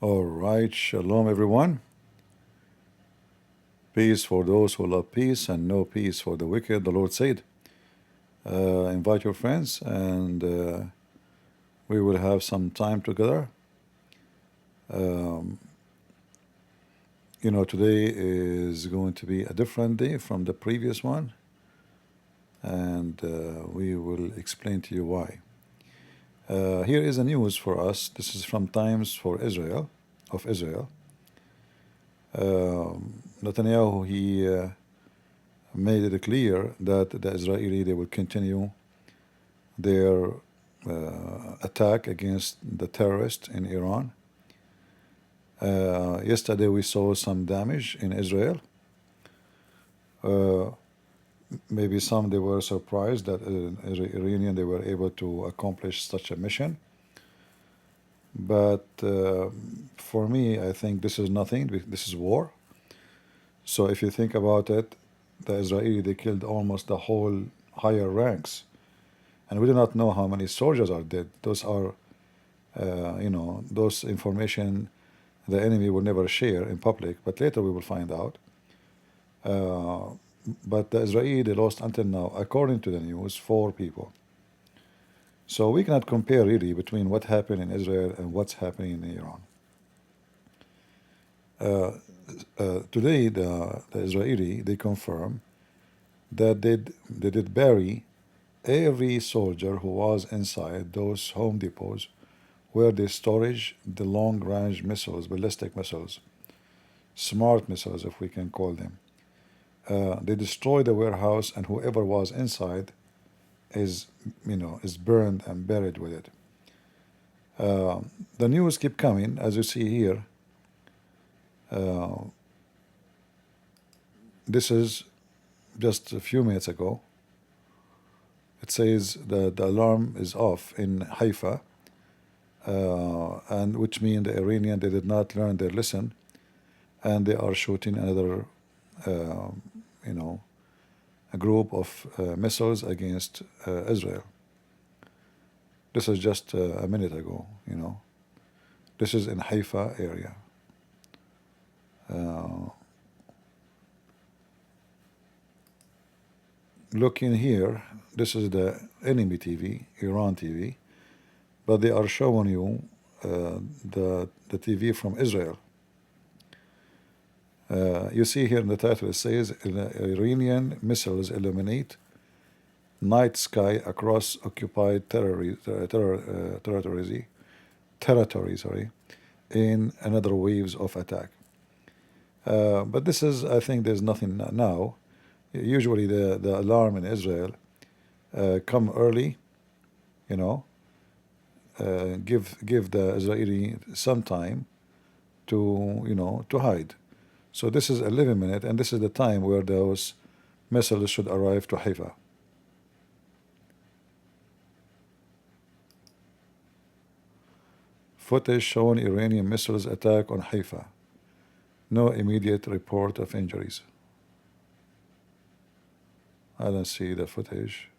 All right, shalom everyone. Peace for those who love peace and no peace for the wicked, the Lord said. Invite your friends and we will have some time together. Um, today is going to be a different day from the previous one, and we will explain to you why. Here is the news for us. This is from Times for Israel, of Israel. Netanyahu, he made it clear that the Israeli, they will continue their attack against the terrorists in Iran. Yesterday we saw some damage in Israel. Maybe some they were surprised that Iranian they were able to accomplish such a mission. But for me, I think this is nothing. This is war. So if you think about it, the Israeli, they killed almost the whole higher ranks. And we do not know how many soldiers are dead. Those are, those information the enemy will never share in public, but later we will find out. But the Israeli, they lost until now, according to the news, 4 people. So we cannot compare really between what happened in Israel and what's happening in Iran. Today, the Israeli, they confirm that they did bury every soldier who was inside those home depots where they storage the long-range missiles, ballistic missiles, smart missiles, if we can call them. They destroyed the warehouse, and whoever was inside is burned and buried with it. The news keep coming, as you see here. This is just a few minutes ago. It says that the alarm is off in Haifa, and which means the Iranian, they did not learn their lesson, and they are shooting another, a group of missiles against Israel. This is just a minute ago, This is in Haifa area. Look in here, this is the enemy TV, Iran TV, but they are showing you the TV from Israel. You see here in the title, it says Iranian missiles illuminate night sky across occupied territory, in another waves of attack. But this is, I think there's nothing now. Usually the alarm in Israel come early, give the Israeli some time to to hide. So this is 11 minutes, and this is the time where those missiles should arrive to Haifa. Footage showing Iranian missiles attack on Haifa. No immediate report of injuries. I don't see the footage.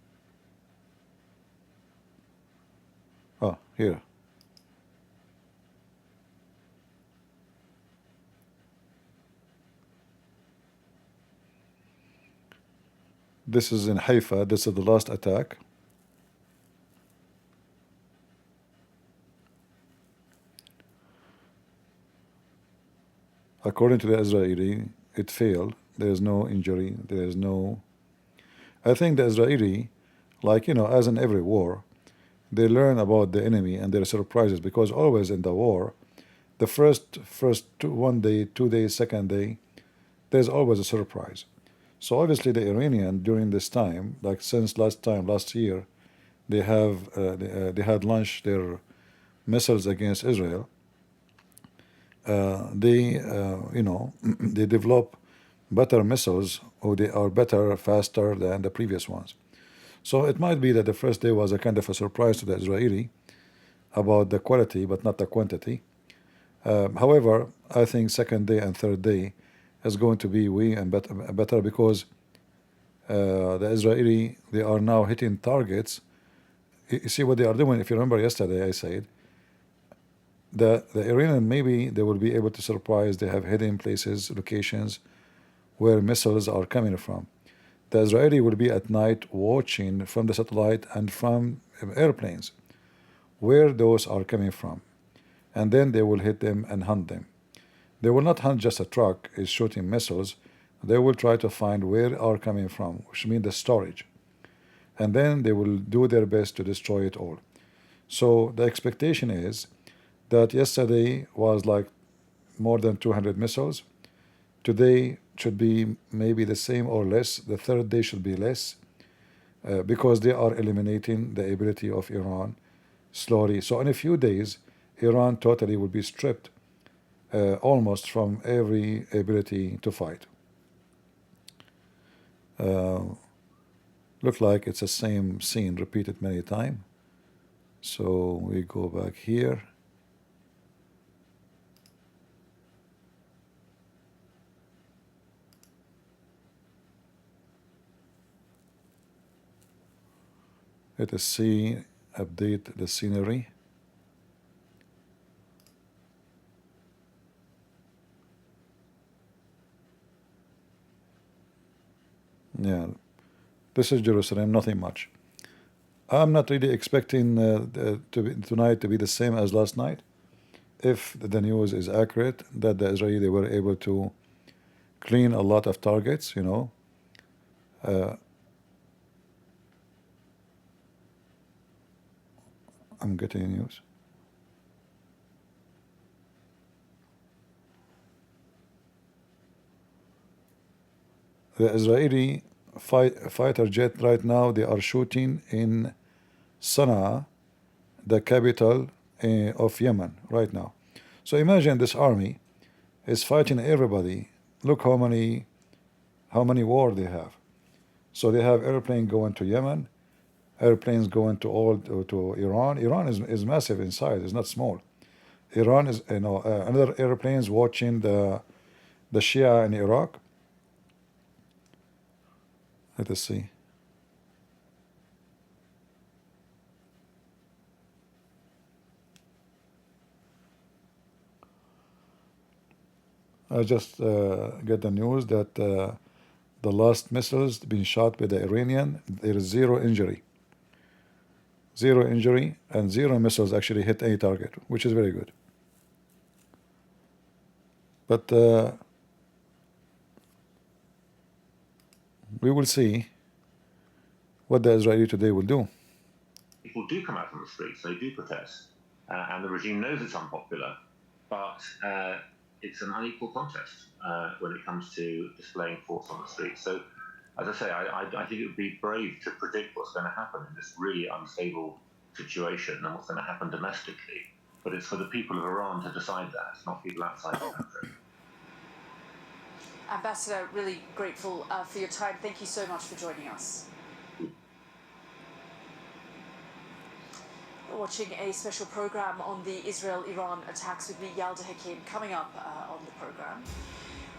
Oh, here. This is in Haifa. This is the last attack. According to the Israeli, it failed. There is no injury. There is no... I think the Israeli, as in every war, they learn about the enemy and their surprises, because always in the war, the first 1 day, 2 days, second day, there's always a surprise. So obviously the Iranian during this time, like since last year, they had launched their missiles against Israel. They they develop better missiles, or they are better, faster than the previous ones. So it might be that the first day was a kind of a surprise to the Israeli about the quality, but not the quantity. However, I think second day and third day is going to be way and better, because the Israeli, they are now hitting targets. You see what they are doing. If you remember yesterday, I said the Iranian, maybe they will be able to surprise. They have hidden places, locations where missiles are coming from. The Israeli will be at night watching from the satellite and from airplanes where those are coming from, and then they will hit them and hunt them. They will not hunt just a truck is shooting missiles. They will try to find where are coming from, which means the storage, and then they will do their best to destroy it all. So the expectation is that yesterday was like more than 200 missiles. Today should be maybe the same or less. The third day should be less because they are eliminating the ability of Iran slowly. So in a few days, Iran totally will be stripped almost from every ability to fight. Look like it's the same scene repeated many times. So we go back here. Let us see, update the scenery. Yeah, this is Jerusalem, nothing much. I'm not really expecting tonight to be the same as last night. If the news is accurate that the Israeli were able to clean a lot of targets, you know. I'm getting news. The Israeli fighter jet right now, they are shooting in Sana'a, the capital of Yemen right now. So imagine this army is fighting everybody. Look how many war they have. So they have airplane going to Yemen, airplanes going to Iran. Iran is massive in size. It's not small. Iran is another airplanes watching the Shia in Iraq. Let us see. I just get the news that the last missiles being shot by the Iranian, there is zero injury. Zero injury and zero missiles actually hit any target, which is very good. But we will see what the Israeli today will do. People do come out on the streets, they do protest, and the regime knows it's unpopular, but it's an unequal contest when it comes to displaying force on the streets. So, as I say, I think it would be brave to predict what's going to happen in this really unstable situation and what's going to happen domestically. But it's for the people of Iran to decide that, it's not people outside the country. Ambassador, really grateful for your time. Thank you so much for joining us. We're watching a special program on the Israel-Iran attacks with me, Yalda Hakim, coming up on the program.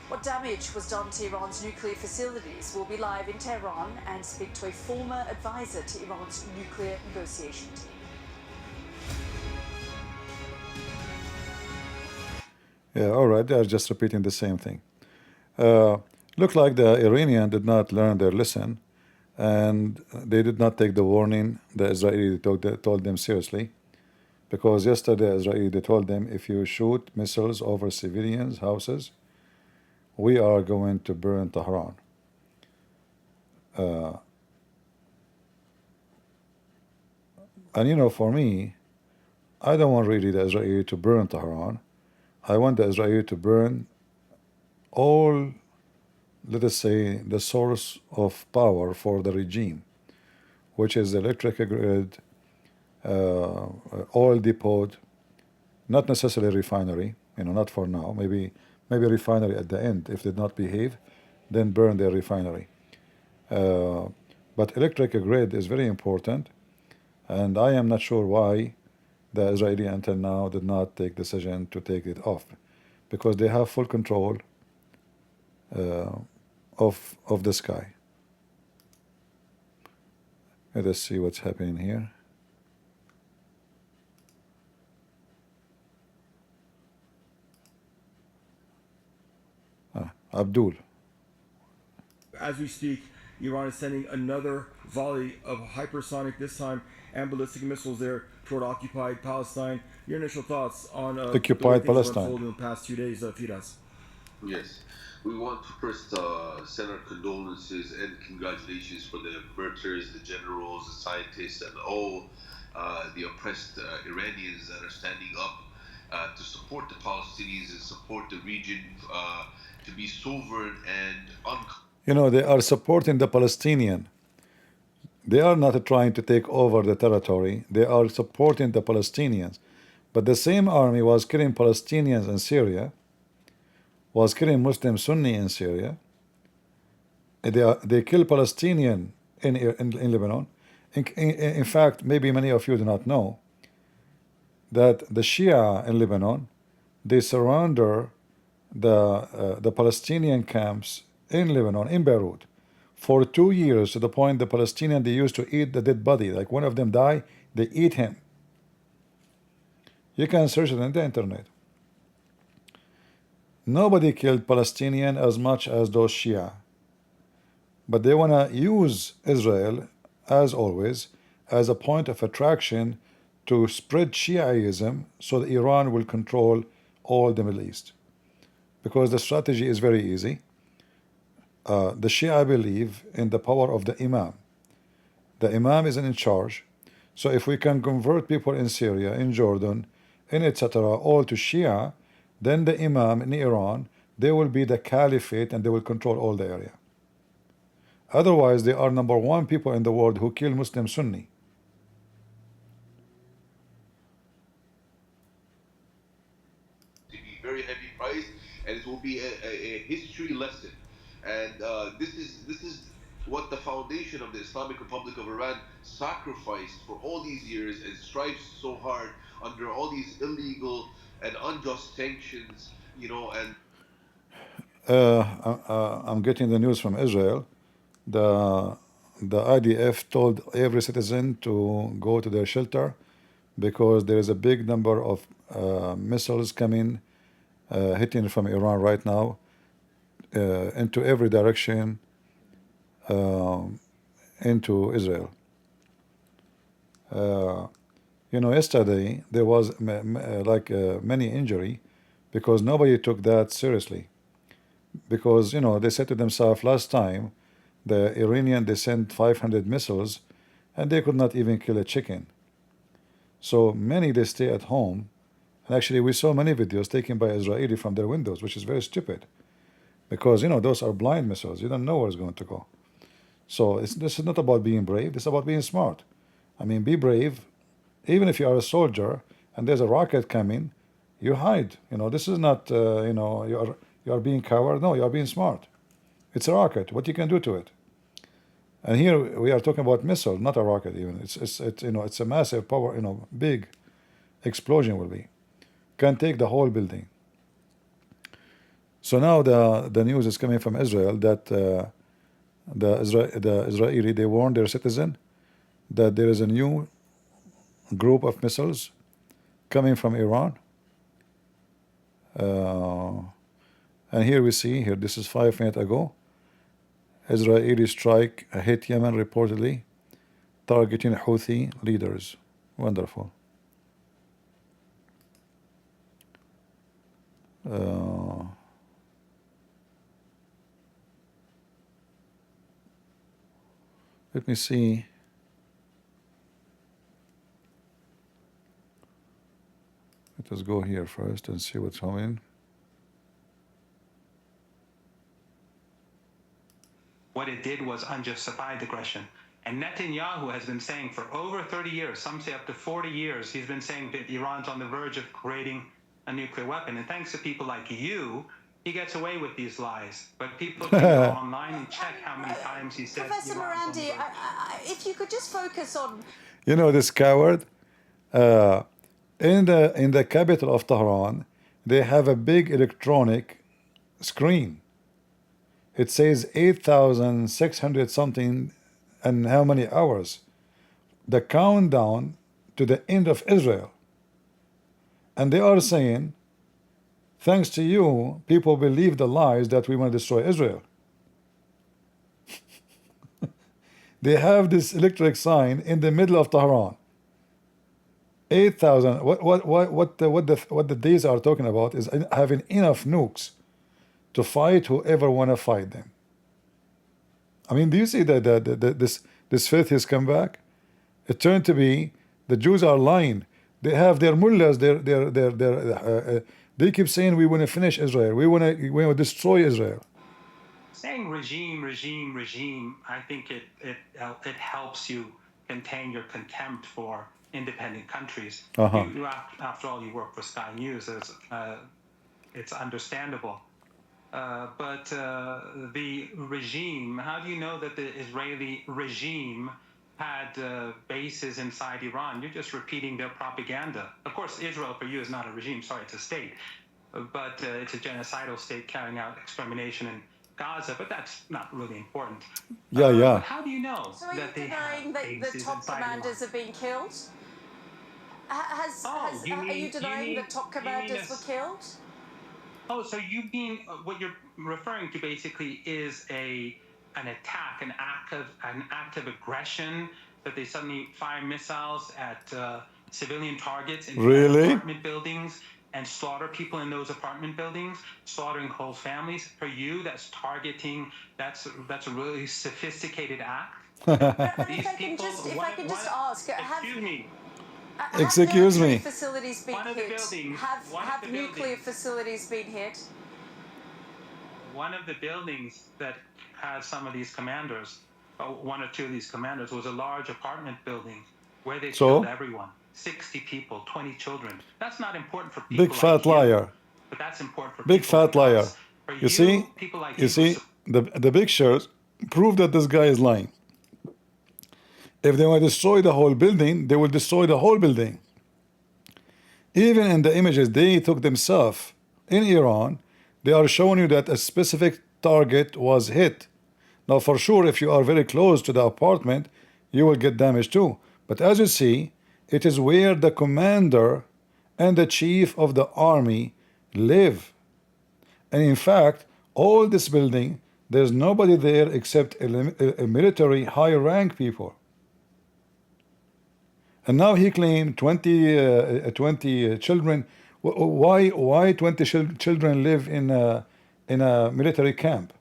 What damage was done to Iran's nuclear facilities? We'll be live in Tehran and speak to a former advisor to Iran's nuclear negotiation team. Yeah, all right, they are just repeating the same thing. Look like the Iranian did not learn their lesson, and they did not take the warning the Israeli told them seriously, because yesterday Israeli they told them, if you shoot missiles over civilians' houses, we are going to burn Tehran. And you know, for me, I don't want really the Israeli to burn Tehran. I want the Israeli to burn all, let us say, the source of power for the regime, which is the electric grid, oil depot, not necessarily refinery, not for now, maybe refinery at the end. If they did not behave, then burn their refinery. But electric grid is very important, and I am not sure why the Israeli until now did not take decision to take it off, because they have full control of the sky. Let us see what's happening here. Abdul. As we speak, Iran is sending another volley of hypersonic, this time, and ballistic missiles there toward occupied Palestine. Your initial thoughts on the way Occupied things have Palestine. unfolded in the past 2 days, Firas? Yes. We want to first send our condolences and congratulations for the martyrs, the generals, the scientists, and all the oppressed Iranians that are standing up to support the Palestinians and support the region to be sovereign and You know, they are supporting the Palestinian. They are not trying to take over the territory. They are supporting the Palestinians. But the same army was killing Palestinians in Syria, was killing Muslim Sunni in Syria. They kill Palestinian in Lebanon. In fact, maybe many of you do not know that the Shia in Lebanon, they surrender the Palestinian camps in Lebanon, in Beirut, for 2 years, to the point the Palestinian, they used to eat the dead body. Like one of them die, they eat him. You can search it on the internet. Nobody killed Palestinian as much as those Shia. But they want to use Israel, as always, as a point of attraction to spread Shiaism so that Iran will control all the Middle East. Because the strategy is very easy. The Shia believe in the power of the Imam. The Imam is in charge. So if we can convert people in Syria, in Jordan, in etc., all to Shia, then the Imam in Iran, they will be the caliphate and they will control all the area. Otherwise, they are #1 people in the world who kill Muslim Sunni. to be very heavy priced, and it will be a history lesson. And this is what the foundation of the Islamic Republic of Iran sacrificed for all these years and strives so hard under all these illegal and unjust sanctions, you know. And I'm getting the news from Israel. The IDF told every citizen to go to their shelter because there is a big number of missiles coming, hitting from Iran right now, into every direction, into Israel. You know, yesterday there was many injury because nobody took that seriously. Because, you know, they said to themselves last time, the Iranian, they sent 500 missiles and they could not even kill a chicken. So many, they stay at home. And actually, we saw many videos taken by Israeli from their windows, which is very stupid. Because, you know, those are blind missiles. You don't know where it's going to go. So this is not about being brave. This is about being smart. I mean, be brave. Even if you are a soldier and there's a rocket coming, you hide. You know, this is not, you know, you are being coward. No, you are being smart. It's a rocket. What you can do to it? And here we are talking about missile, not a rocket even. It's you know, it's a massive power, you know, big explosion will be. Can take the whole building. So now the news is coming from Israel that the Israeli, they warned their citizen that there is a new group of missiles coming from Iran. And here we see, here this is 5 minutes ago, Israeli strike hit Yemen reportedly, targeting Houthi leaders. Wonderful. Let me see. Let us go here first and see what's coming. What it did was unjustified aggression. And Netanyahu has been saying for over 30 years, some say up to 40 years, he's been saying that Iran's on the verge of creating a nuclear weapon. And thanks to people like you, he gets away with these lies. But people can go online and check how many times he said Professor Iran's on the Morandi, verge. if you could just focus on... You know, this coward, in the capital of Tehran, they have a big electronic screen. It says 8,600 something and how many hours. The countdown to the end of Israel. And they are saying Thanks to you, people believe the lies that we want to destroy Israel. They have this electric sign in the middle of Tehran. 8,000. What the days are talking about is having enough nukes to fight whoever want to fight them. I mean, do you see that this faith has come back? It turned to be the Jews are lying. They have their mullahs. They keep saying we want to finish Israel. We want to destroy Israel. Saying regime, I think it helps you contain your contempt for independent countries. After all, you work for Sky News. It's understandable. But the regime, how do you know that the Israeli regime had bases inside Iran? You're just repeating their propaganda. Of course, Israel for you is not a regime. Sorry, it's a state. But it's a genocidal state carrying out extermination in Gaza, but that's not really important. Yeah. But how do you know So are you that they denying have that the top commanders are being killed? Are you denying that top commanders were killed? Oh, so you mean what you're referring to basically is an attack, an act of aggression, that they suddenly fire missiles at civilian targets in apartment buildings and slaughter people in those apartment buildings, slaughtering whole families. For you, that's targeting. That's a really sophisticated act. If I can just ask, excuse me. Excuse me. Facilities been hit? Have nuclear facilities been hit? One of the buildings that has some of these commanders, one or two of these commanders, was a large apartment building where they killed everyone. 60 people, 20 children. That's not important for people big fat liar. But that's important for big people fat liar. You see, people like you see, the pictures prove that this guy is lying. If they want to destroy the whole building, they will destroy the whole building. Even in the images they took themselves in Iran, they are showing you that a specific target was hit. Now, for sure, if you are very close to the apartment, you will get damaged too. But as you see, it is where the commander and the chief of the army live. And in fact, all this building, there's nobody there except a military high-rank people. And now he claimed 20 children. Why 20 children live in a military camp?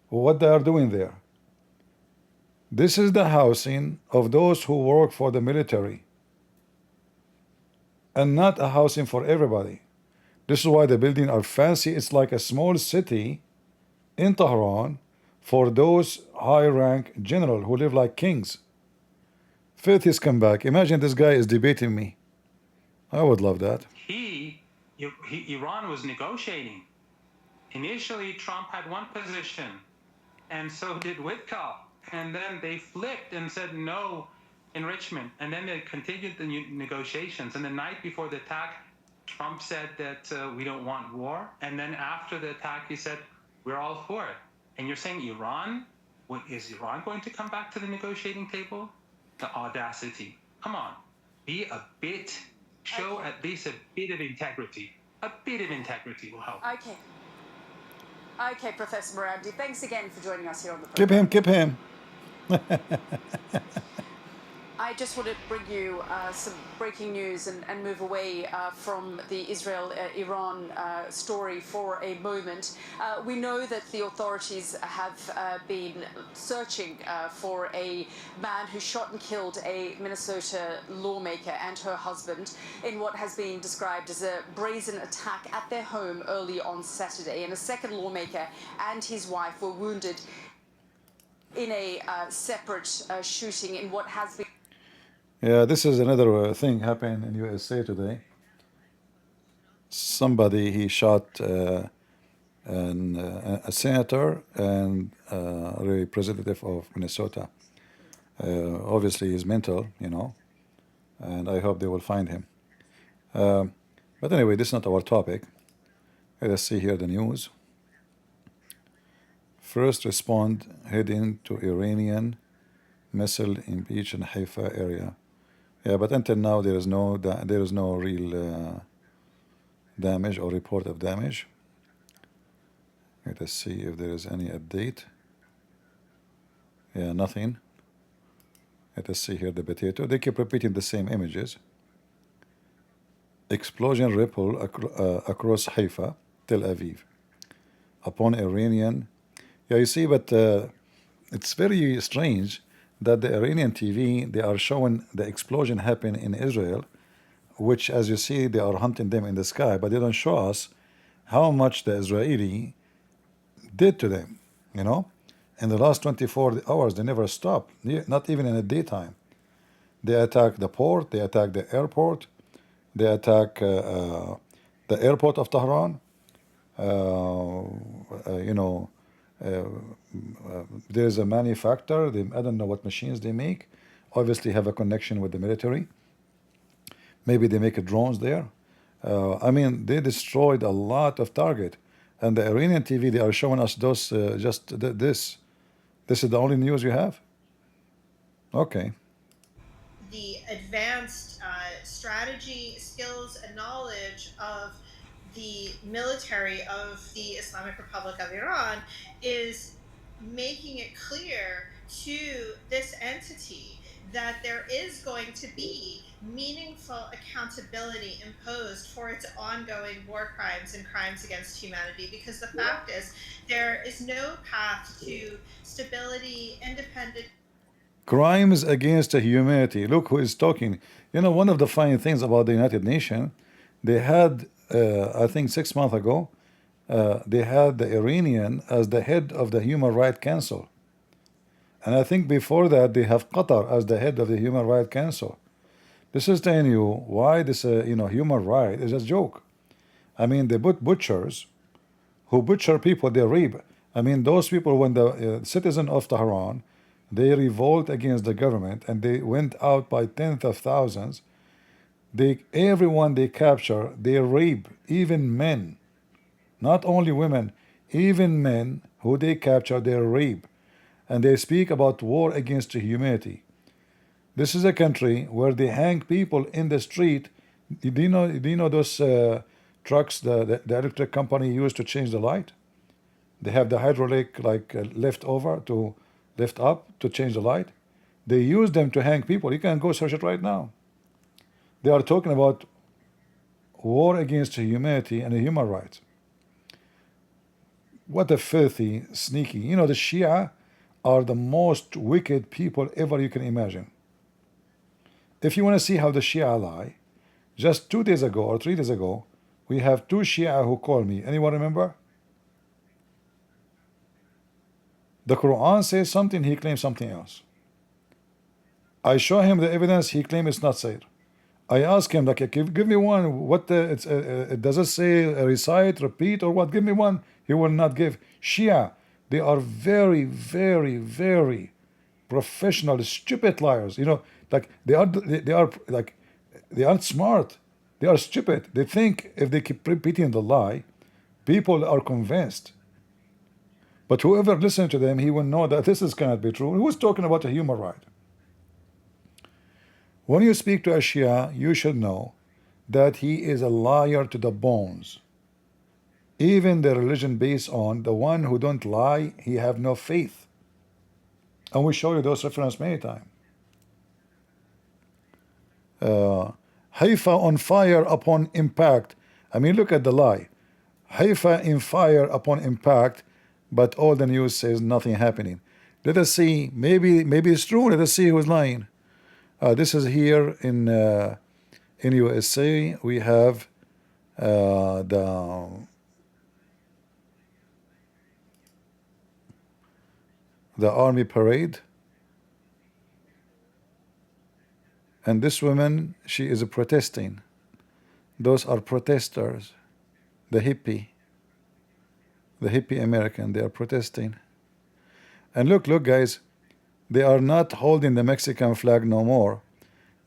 What they are doing there? This is the housing of those who work for the military, and not a housing for everybody. This is why the buildings are fancy. It's like a small city in Tehran for those high-rank generals who live like kings. Faith has come back. Imagine this guy is debating me. I would love that. Iran was negotiating. Initially, Trump had one position, and so did Witkoff. And then they flipped and said no enrichment. And then they continued the negotiations. And the night before the attack, Trump said that we don't want war. And then after the attack, he said, we're all for it. And you're saying Iran? Is Iran going to come back to the negotiating table? The audacity. Come on. Show at least a bit of integrity. A bit of integrity will help. Okay, Professor Marandi, thanks again for joining us here on the program. Keep him. I just want to bring you some breaking news and move away from the Israel-Iran story for a moment. We know that the authorities have been searching for a man who shot and killed a Minnesota lawmaker and her husband in what has been described as a brazen attack at their home early on Saturday. And a second lawmaker and his wife were wounded in a separate shooting in what has been... Yeah, this is another thing happened in USA today. Somebody, he shot a senator and a representative of Minnesota. Obviously, he's mental, and I hope they will find him. But anyway, this is not our topic. Let us see here the news. First respond heading to Iranian missile in beach in Haifa area. Yeah, but until now there is no real damage or report of damage. Let us see if there is any update. Yeah, nothing. Let us see here the potato. They keep repeating the same images. Explosion ripple across Haifa, Tel Aviv. Upon Iranian. Yeah, you see, but it's very strange that the Iranian TV, they are showing the explosion happen in Israel, which, as you see, they are hunting them in the sky, but they don't show us how much the Israeli did to them, you know? In the last 24 hours, they never stopped, not even in the daytime. They attack the port, they attack the airport, they attack the airport of Tehran. You know, there's a manufacturer, I don't know what machines they make, obviously have a connection with the military. Maybe they make drones there. I mean, they destroyed a lot of target. And the Iranian TV, they are showing us those, this. This is the only news you have? Okay. The advanced strategy, skills, and knowledge of the military of the Islamic Republic of Iran is making it clear to this entity that there is going to be meaningful accountability imposed for its ongoing war crimes and crimes against humanity, because the fact is there is no path to stability, independent Crimes against humanity. Look who is talking. You know, one of the funny things about the United Nations, they had, I think 6 months ago, they had the Iranian as the head of the Human Rights Council. And I think before that, they have Qatar as the head of the Human Rights Council. This is telling you why this, you know, human right is a joke. I mean, they put butchers who butcher people, they rape. I mean, those people, when the citizen of Tehran, they revolt against the government and they went out by tens of thousands. Everyone they capture, they rape, even men. Not only women, even men who they capture, they rape. And they speak about war against humanity. This is a country where they hang people in the street. Do you know those trucks the electric company used to change the light? They have the hydraulic like lift over to lift up to change the light. They use them to hang people. You can go search it right now. They are talking about war against humanity and human rights. What a filthy, sneaky. You know, the Shia are the most wicked people ever you can imagine. If you want to see how the Shia lie, just 2 days ago or 3 days ago, we have 2 Shia who called me. Anyone remember? The Quran says something, he claims something else. I show him the evidence, he claims it's not said. I ask him, like, give me one. What does it say? Recite, repeat, or what? Give me one. He will not give. Shia, they are very, very, very professional, stupid liars. You know, like they aren't smart. They are stupid. They think if they keep repeating the lie, people are convinced. But whoever listens to them, he will know that this cannot be true. Who's talking about a human right? When you speak to a Shia, you should know that he is a liar to the bones. Even the religion based on the one who don't lie, he have no faith. And we show you those references many times. Haifa on fire upon impact. I mean, look at the lie. Haifa in fire upon impact, but all the news says nothing happening. Let us see. Maybe it's true. Let us see who's lying. This is here in USA. We have the army parade, and this woman, she is protesting. Those are protesters, the hippie American. They are protesting. And look guys, they are not holding the Mexican flag no more.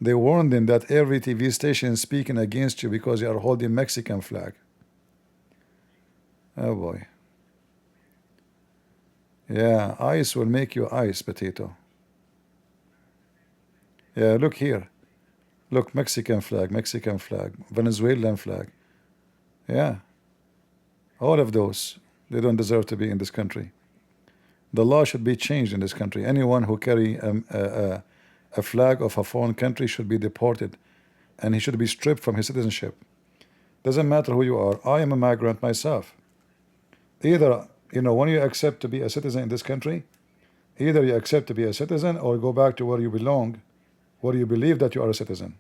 They warned them that every TV station is speaking against you because you are holding Mexican flag. Oh boy. Yeah, ice will make you ice, potato. Yeah, look here. Look, Mexican flag, Venezuelan flag. Yeah, all of those, they don't deserve to be in this country. The law should be changed in this country. Anyone who carry a flag of a foreign country should be deported, and he should be stripped from his citizenship. Doesn't matter who you are. I am a migrant myself. Either, when you accept to be a citizen in this country, either you accept to be a citizen or go back to where you belong, where you believe that you are a citizen.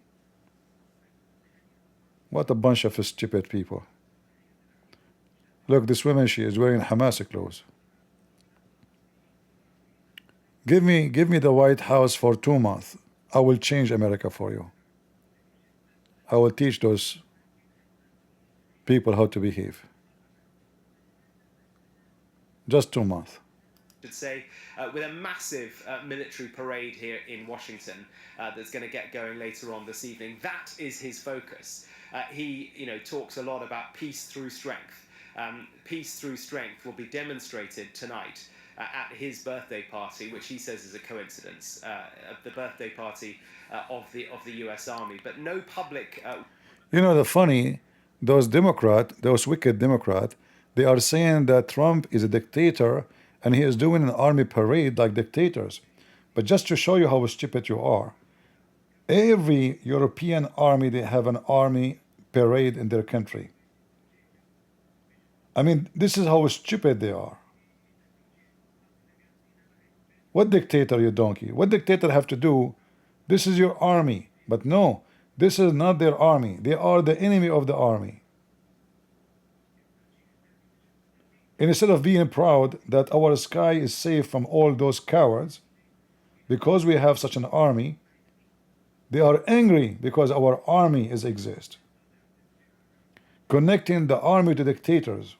What a bunch of stupid people. Look, this woman, she is wearing Hamas clothes. Give me the White House for 2 months. I will change America for you. I will teach those people how to behave. Just 2 months. Should say, with a massive military parade here in Washington that's going to get going later on this evening. That is his focus. He, talks a lot about peace through strength. Peace through strength will be demonstrated tonight at his birthday party, which he says is a coincidence, the birthday party of the U.S. Army. But no public. The funny, those wicked Democrat, they are saying that Trump is a dictator and he is doing an army parade like dictators. But just to show you how stupid you are, every European army, they have an army parade in their country. I mean, this is how stupid they are. What dictator, you donkey? What dictator have to do? This is your army. But no, this is not their army. They are the enemy of the army. And instead of being proud that our sky is safe from all those cowards, because we have such an army, they are angry because our army exists. Connecting the army to dictators.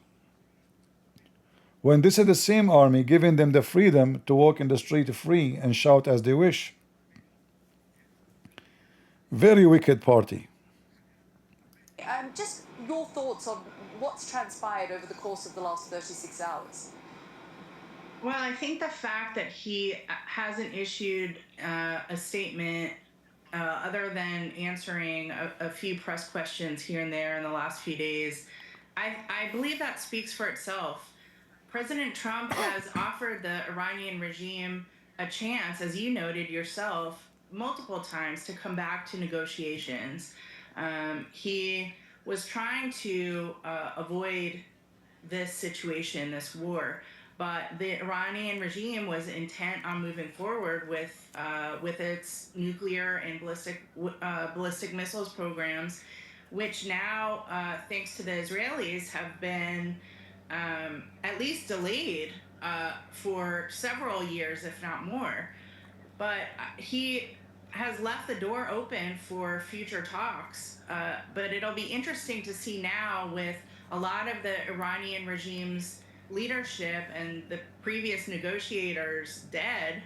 When this is the same army giving them the freedom to walk in the street free and shout as they wish. Very wicked party. Just your thoughts on what's transpired over the course of the last 36 hours. Well, I think the fact that he hasn't issued a statement other than answering a few press questions here and there in the last few days, I believe that speaks for itself. President Trump has offered the Iranian regime a chance, as you noted yourself, multiple times to come back to negotiations. He was trying to avoid this situation, this war, but the Iranian regime was intent on moving forward with its nuclear and ballistic missiles programs, which now, thanks to the Israelis, have been at least delayed for several years, if not more. But he has left the door open for future talks. But it'll be interesting to see now, with a lot of the Iranian regime's leadership and the previous negotiators dead,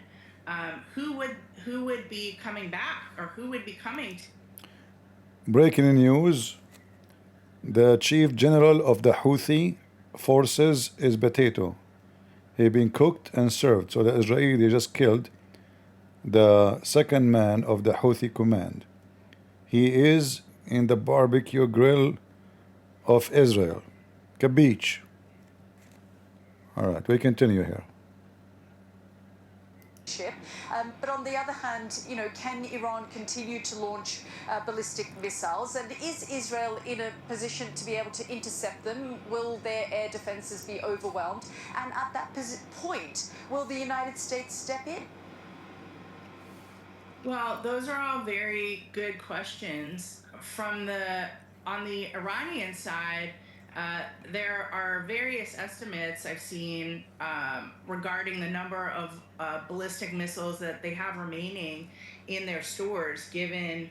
who would be coming back, or who would be coming. Breaking news: the chief general of the Houthi forces is potato. He been cooked and served. So the Israeli just killed the second man of the Houthi command. He is in the barbecue grill of Israel. Kabeach. All right, we continue here. But on the other hand, can Iran continue to launch ballistic missiles? And is Israel in a position to be able to intercept them? Will their air defenses be overwhelmed? And at that point, will the United States step in? Well, those are all very good questions. On the Iranian side, there are various estimates I've seen regarding the number of ballistic missiles that they have remaining in their stores, given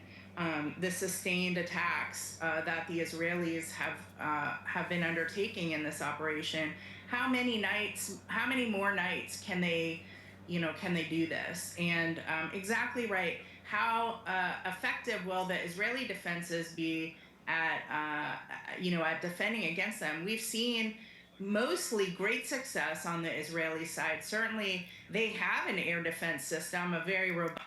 the sustained attacks that the Israelis have been undertaking in this operation. How many more nights can they do this? And exactly right. How effective will the Israeli defenses be at defending against them? We've seen mostly great success on the Israeli side. Certainly, they have an air defense system, a very robust.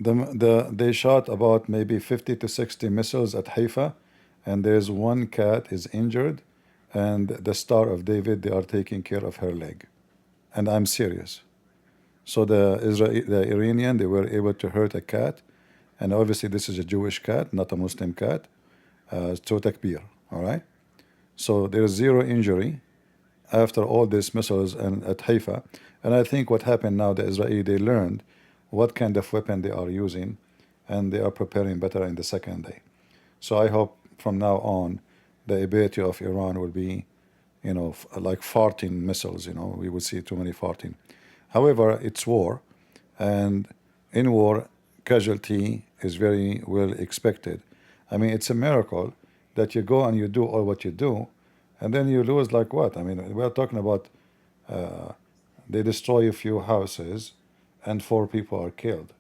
They shot about maybe 50 to 60 missiles at Haifa, and there's one cat is injured, and the Star of David, they are taking care of her leg. And I'm serious. So the Iranian, they were able to hurt a cat, and obviously this is a Jewish cat, not a Muslim cat. So takbir, all right? So there's zero injury after all these missiles and at Haifa. And I think what happened now, the Israeli, they learned what kind of weapon they are using, and they are preparing better in the second day. So I hope from now on, the ability of Iran will be, like farting missiles, we will see too many farting. However, it's war, and in war, casualty is very well expected. I mean, it's a miracle that you go and you do all what you do, and then you lose like what? I mean, we're talking about they destroy a few houses and 4 people are killed.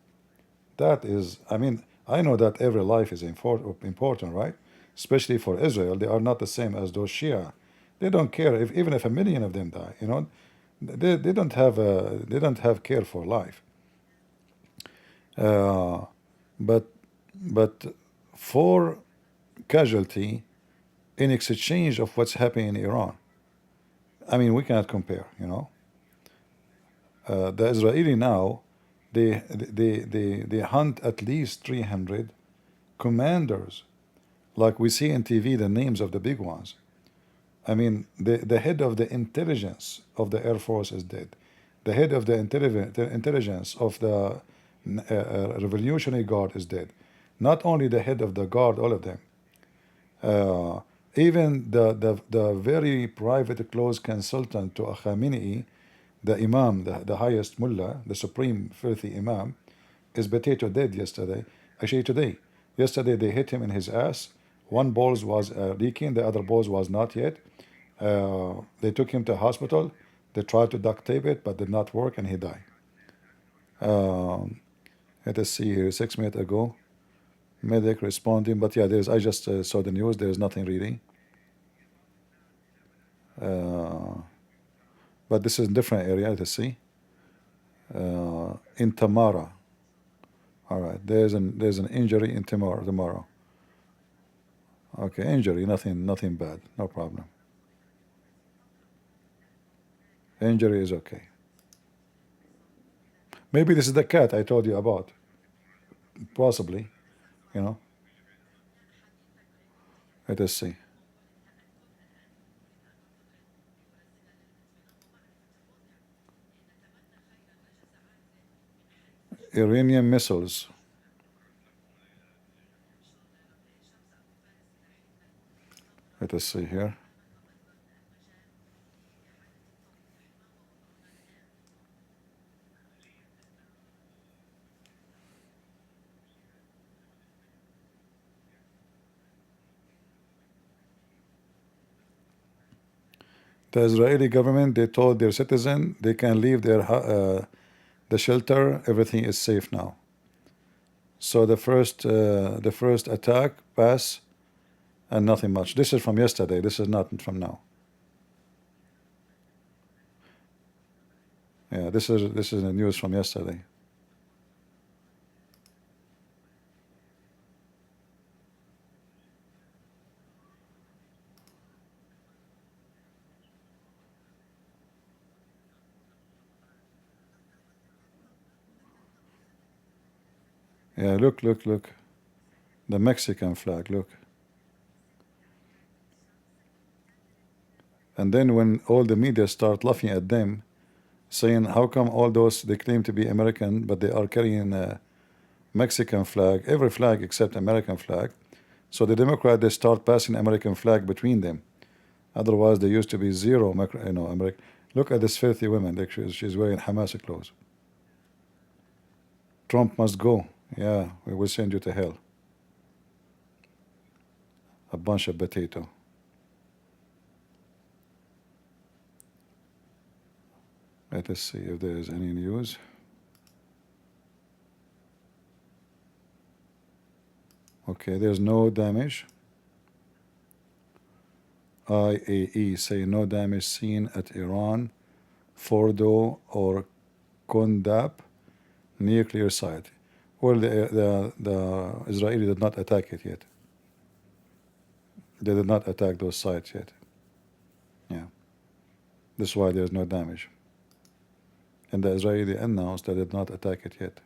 That is, I mean, I know that every life is important, right? Especially for Israel, they are not the same as those Shia. They don't care if even if 1 million of them die. They don't have care for life. But for casualty in exchange of what's happening in Iran, I mean, we cannot compare. The Israeli now, they hunt at least 300 commanders, like we see in TV the names of the big ones. I mean, the head of the intelligence of the Air Force is dead. The head of the intelligence of the Revolutionary Guard is dead. Not only the head of the guard, all of them. Even the very private close consultant to Khamenei, the Imam, the highest mullah, the supreme filthy Imam, is potato dead yesterday. Actually today. Yesterday they hit him in his ass. One balls was leaking, the other balls was not yet. They took him to hospital. They tried to duct tape it, but did not work, and he died. Let us see here. 6 minutes ago, medic responding, but yeah, I just saw the news. There's nothing really. But this is a different area. Let us see. In Tamara. All right. There's an injury in tomorrow. Okay, injury, nothing bad, no problem. Injury is okay. Maybe this is the cat I told you about. Possibly, Let us see. Iranian missiles. Let us see here. The Israeli government, they told their citizen they can leave the shelter. Everything is safe now. So the first attack pass, and nothing much. This is from yesterday. This is not from now. Yeah, this is the news from yesterday. Yeah, look. The Mexican flag, look. And then when all the media start laughing at them, saying, how come all those, they claim to be American, but they are carrying a Mexican flag, every flag except American flag. So the Democrat, they start passing American flag between them. Otherwise, there used to be zero, American. Look at this filthy woman. She's wearing Hamas clothes. Trump must go. Yeah, we will send you to hell. A bunch of potato. Let us see if there is any news. Okay, there's no damage. IAE say no damage seen at Iran, Fordo or QandA nuclear site. Well, the Israeli did not attack it yet. They did not attack those sites yet. Yeah. That's why there's no damage. And the Israeli announced they did not attack it yet.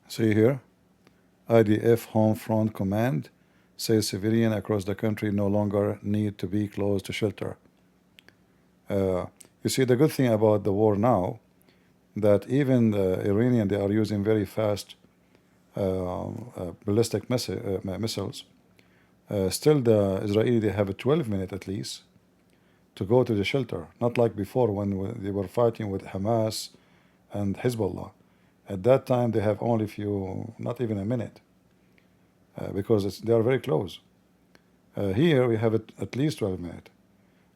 See here, IDF Home Front Command says civilians across the country no longer need to be close to shelter. You see, the good thing about the war now, that even the Iranian, they are using very fast ballistic missiles. Still, the Israeli, they have a 12-minute at least to go to the shelter. Not like before when they were fighting with Hamas and Hezbollah. At that time, they have only not even a minute, because they are very close. Here, we have at least 12 minutes.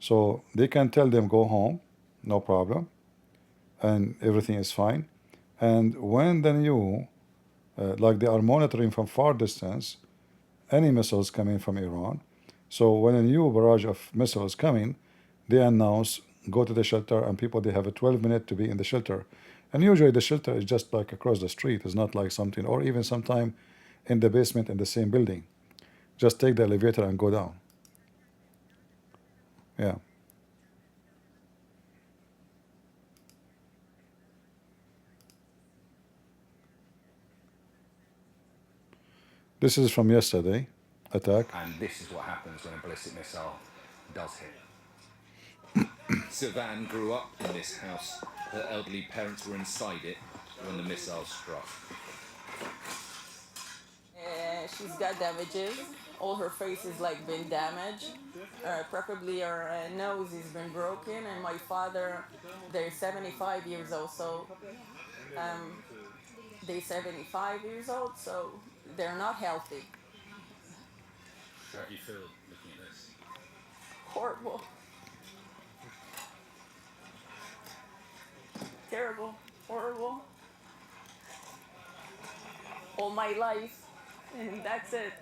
So they can tell them, go home, no problem, and everything is fine. And when the new, like they are monitoring from far distance, any missiles coming from Iran. So when a new barrage of missiles coming, they announce, go to the shelter, and people, they have a 12-minute to be in the shelter. And usually the shelter is just like across the street. It's not like something, or even sometime in the basement in the same building. Just take the elevator and go down. Yeah. This is from yesterday, attack. And this is what happens when a ballistic missile does hit. Sivan grew up in this house. Her elderly parents were inside it when the missile struck. She's got damages. All her face is like been damaged. Preferably her nose has been broken. And my father, they're 75 years old, so they're 75 years old, so they're not healthy. How do you feel looking at this? Horrible. Terrible. Horrible. All my life, and that's it.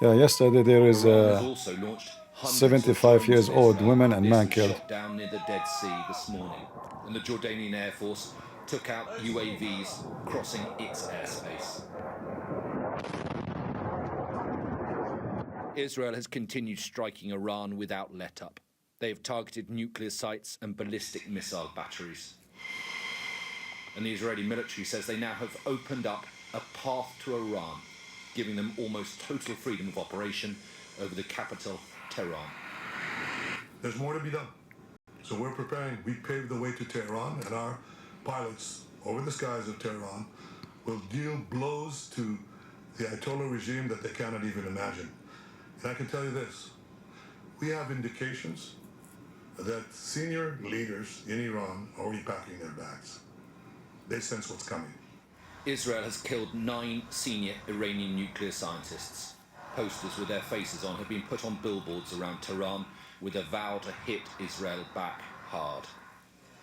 Yeah, yesterday there is also launched 75 years old women and man killed. Shot down near the Dead Sea this morning, and the Jordanian Air Force took out UAVs crossing its airspace. Israel has continued striking Iran without let-up. They have targeted nuclear sites and ballistic missile batteries. And the Israeli military says they now have opened up a path to Iran, giving them almost total freedom of operation over the capital, Tehran. There's more to be done. So we're preparing. We paved the way to Tehran, and our pilots over the skies of Tehran will deal blows to the Ayatollah regime that they cannot even imagine. And I can tell you this, we have indications that senior leaders in Iran are already packing their bags. They sense what's coming. Israel has killed 9 senior Iranian nuclear scientists. Posters with their faces on have been put on billboards around Tehran with a vow to hit Israel back hard.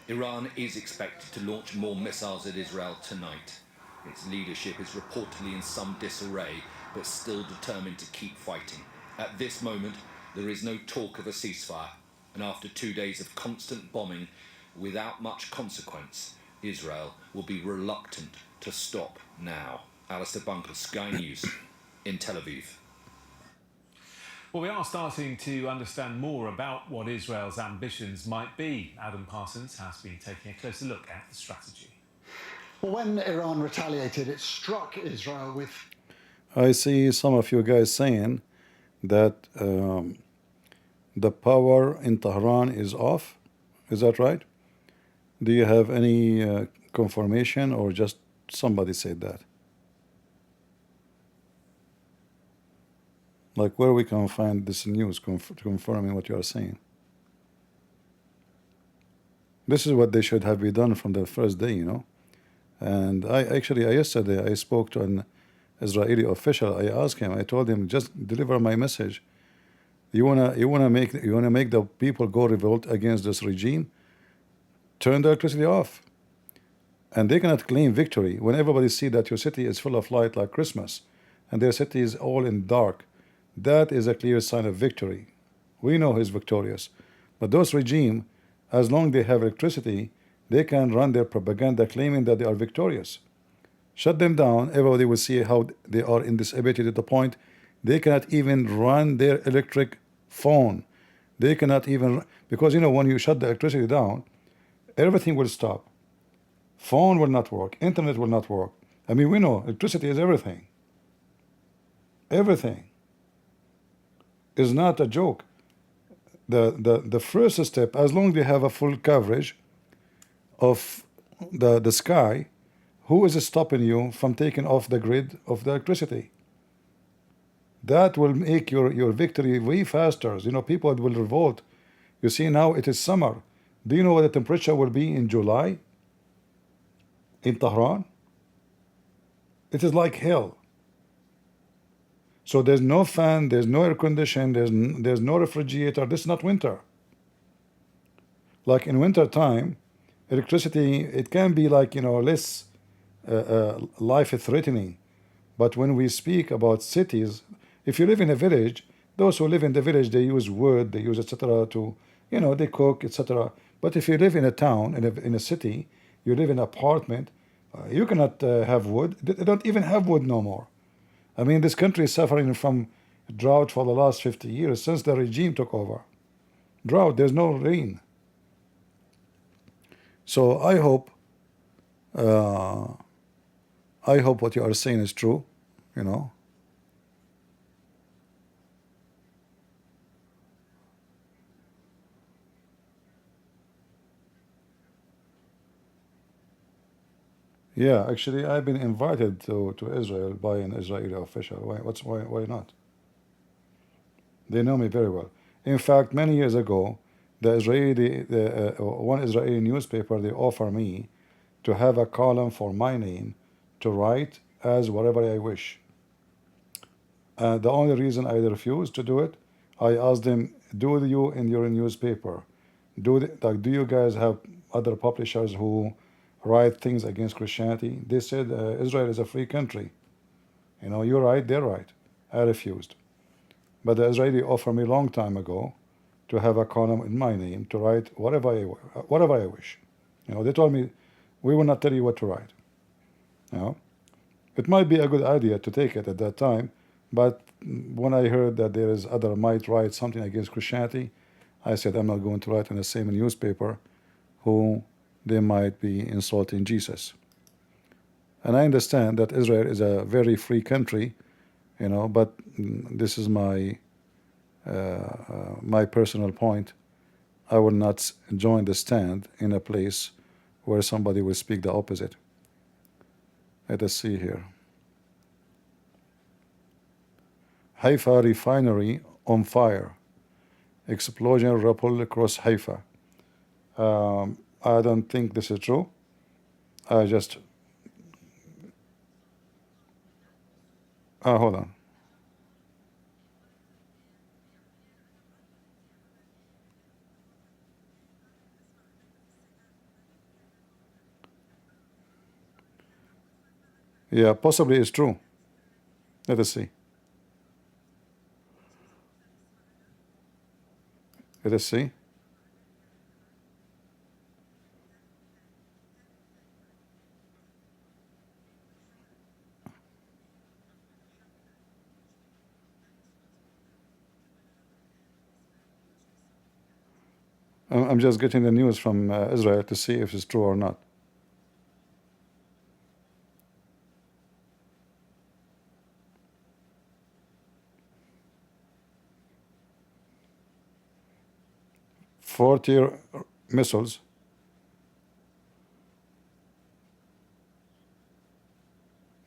Iran is expected to launch more missiles at Israel tonight. Its leadership is reportedly in some disarray, but still determined to keep fighting. At this moment, there is no talk of a ceasefire, and after 2 days of constant bombing without much consequence, Israel will be reluctant to stop now. Alistair Buncle, Sky News, in Tel Aviv. Well, we are starting to understand more about what Israel's ambitions might be. Adam Parsons has been taking a closer look at the strategy. Well, when Iran retaliated, it struck Israel with... I see some of you guys saying that the power in Tehran is off. Is that right? Do you have any confirmation, or just somebody said that? Like, where we can find this news confirming what you are saying? This is what they should have been done from the first day, you know. And yesterday I spoke to an Israeli official. I asked him, I told him, just deliver my message. You wanna make the people go revolt against this regime? Turn the electricity off. And they cannot claim victory when everybody see that your city is full of light like Christmas and their city is all in dark. That is a clear sign of victory. We know he's victorious. But those regime, as long as they have electricity, they can run their propaganda claiming that they are victorious. Shut them down, everybody will see how they are indisabled to the point they cannot even run their electric phone. They cannot even, because you know, when you shut the electricity down, everything will stop. Phone will not work, internet will not work. I mean, we know electricity is everything. Everything is not a joke. The first step, as long as they have a full coverage of the sky, who is stopping you from taking off the grid of the electricity? That will make your victory way faster. You know, people will revolt. You see, now it is summer. Do you know what the temperature will be in July in Tehran? It is like hell. So there's no fan, there's no air condition, there's no refrigerator. This is not winter. Like in winter time, electricity, it can be like, you know, less life-threatening. But when we speak about cities, if you live in a village, those who live in the village, they use wood, they use etc. to, you know, they cook, etc. But if you live in a town, in a city, you live in an apartment, you cannot have wood. They don't even have wood no more. I mean, this country is suffering from drought for the last 50 years since the regime took over. Drought, there's no rain. So I hope what you are saying is true, you know. Yeah, actually, I've been invited to Israel by an Israeli official. Why not? They know me very well. In fact, many years ago, one Israeli newspaper, they offer me to have a column for my name to write as whatever I wish. The only reason I refused to do it, I asked them, do you in your newspaper, do you guys have other publishers who write things against Christianity? They said Israel is a free country. You know, you're right, they're right. I refused. But the Israeli offered me a long time ago to have a column in my name to write whatever I wish. You know, they told me, we will not tell you what to write. You know, it might be a good idea to take it at that time, but when I heard that there is other might write something against Christianity, I said I'm not going to write in the same newspaper who they might be insulting Jesus. And I understand that Israel is a very free country, you know, but this is my personal point. I will not join the stand in a place where somebody will speak the opposite. Let us see here. Haifa refinery on fire. Explosion rippled across Haifa. I don't think this is true. Hold on. Yeah, possibly it's true. Let us see. Let us see. I'm just getting the news from Israel to see if it's true or not. Four-tier missiles.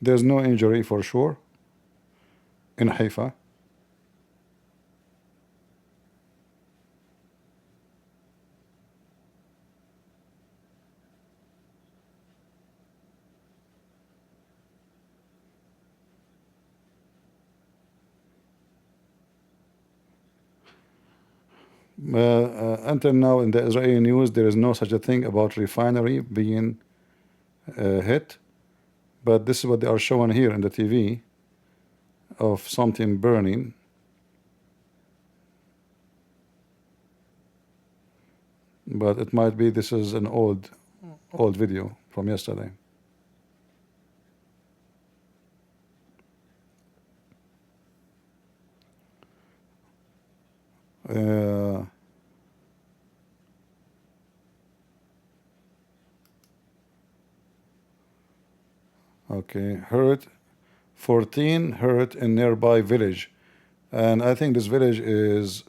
There's no injury for sure in Haifa. Until now in the Israeli news there is no such a thing about refinery being hit, but this is what they are showing here in the TV of something burning. but it might be this is an old video from yesterday. Okay, hurt 14 hurt in nearby village, and I think this village is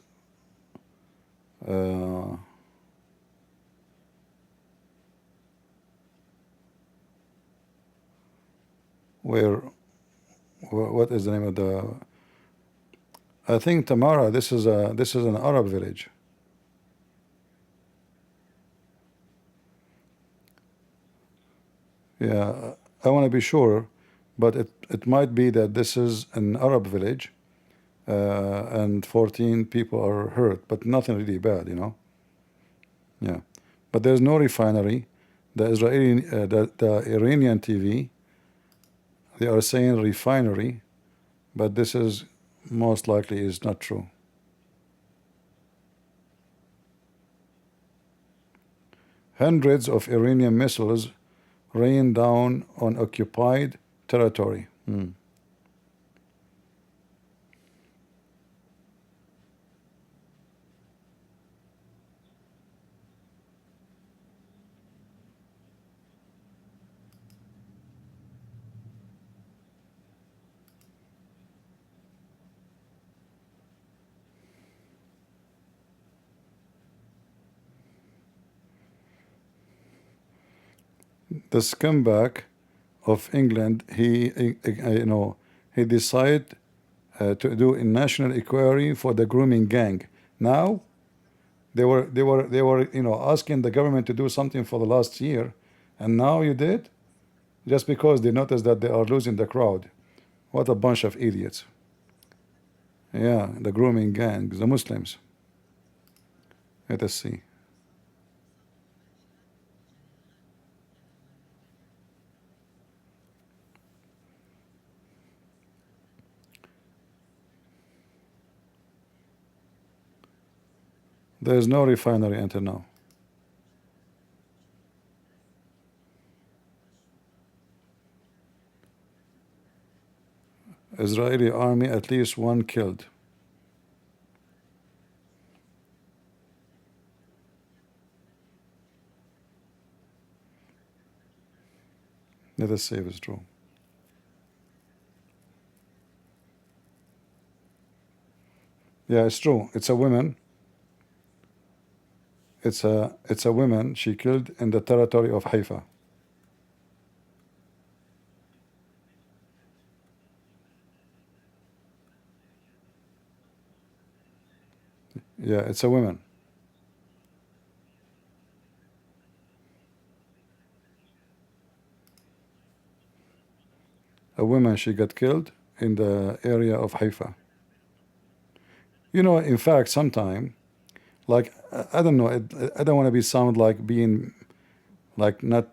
where, what is the name of the, I think Tamara, this is an Arab village. Yeah, I want to be sure, but it might be that this is an Arab village, and 14 people are hurt, but nothing really bad, you know. Yeah, but there's no refinery. The Israeli, the Iranian TV, they are saying refinery, but this is most likely is not true. Hundreds of Iranian missiles rain down on occupied territory. The scumbag of England, he decided to do a national inquiry for the grooming gang. Now they were asking the government to do something for the last year, and now you did, just because they noticed that they are losing the crowd. What a bunch of idiots. Yeah, the grooming gang, the Muslims. Let us see. There is no refinery until now. Israeli army, at least one killed. Let us see if it's true. Yeah, it's true. It's a woman. It's a woman she killed in the territory of Haifa. Yeah, it's a woman. A woman, she got killed in the area of Haifa. You know, in fact, sometime, like, I don't know, I don't want to be sound like being like not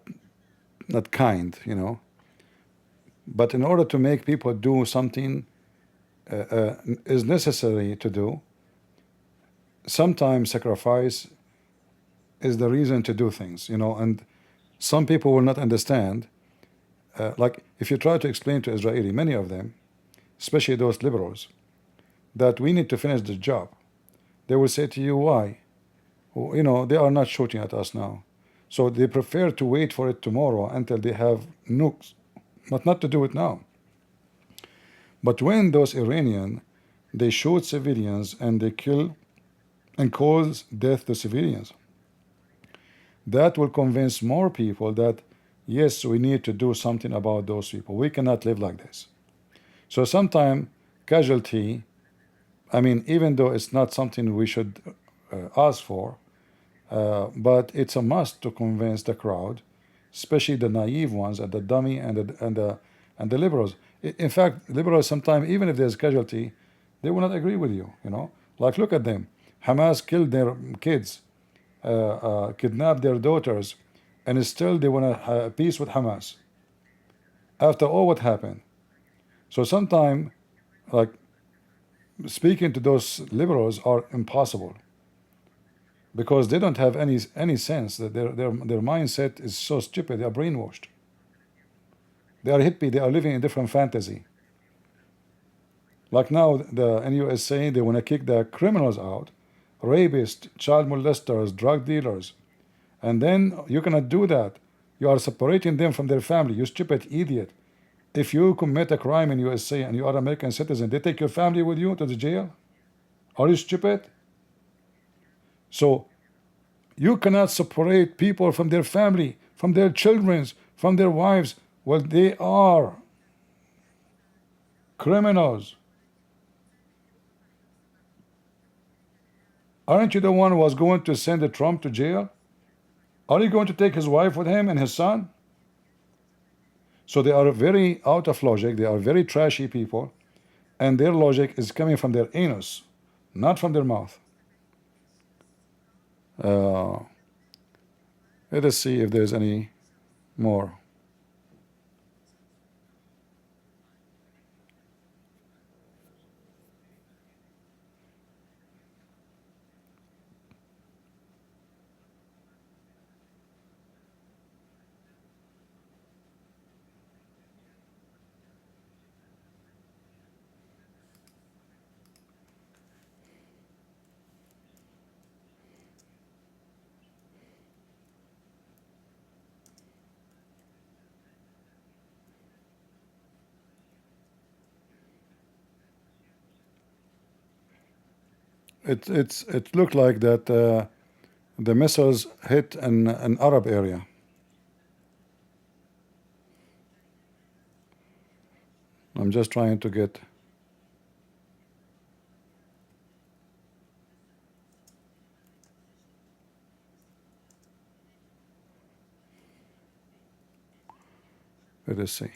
kind, you know. But in order to make people do something is necessary to do, sometimes sacrifice is the reason to do things, you know. And some people will not understand. Like, if you try to explain to Israeli, many of them, especially those liberals, that we need to finish the job, they will say to you, why? Well, you know, they are not shooting at us now. So they prefer to wait for it tomorrow until they have nukes, but not to do it now. But when those Iranian, they shoot civilians and they kill and cause death to civilians, that will convince more people that, yes, we need to do something about those people. We cannot live like this. So sometimes casualty, I mean, even though it's not something we should ask for, but it's a must to convince the crowd, especially the naive ones and the dummy and the liberals. In fact, liberals sometimes, even if there's casualty, they will not agree with you. You know, like, look at them. Hamas killed their kids, kidnapped their daughters, and still they want to have peace with Hamas after all what happened. So sometimes, like, speaking to those liberals are impossible. because they don't have any sense. That their mindset is so stupid. They are brainwashed. They are hippie. They are living in different fantasy. Like now, in USA, they want to kick the criminals out, rapists, child molesters, drug dealers, and then you cannot do that. You are separating them from their family. You stupid idiot. If you commit a crime in USA and you are an American citizen, they take your family with you to the jail. Are you stupid? So you cannot separate people from their family, from their children, from their wives. Well, they are criminals. Aren't you the one who was going to send Trump to jail? Are you going to take his wife with him and his son? So they are very out of logic. They are very trashy people, and their logic is coming from their anus, not from their mouth. Let us see if there's any more. It looked like that the missiles hit an Arab area. I'm just trying to get. Let us see.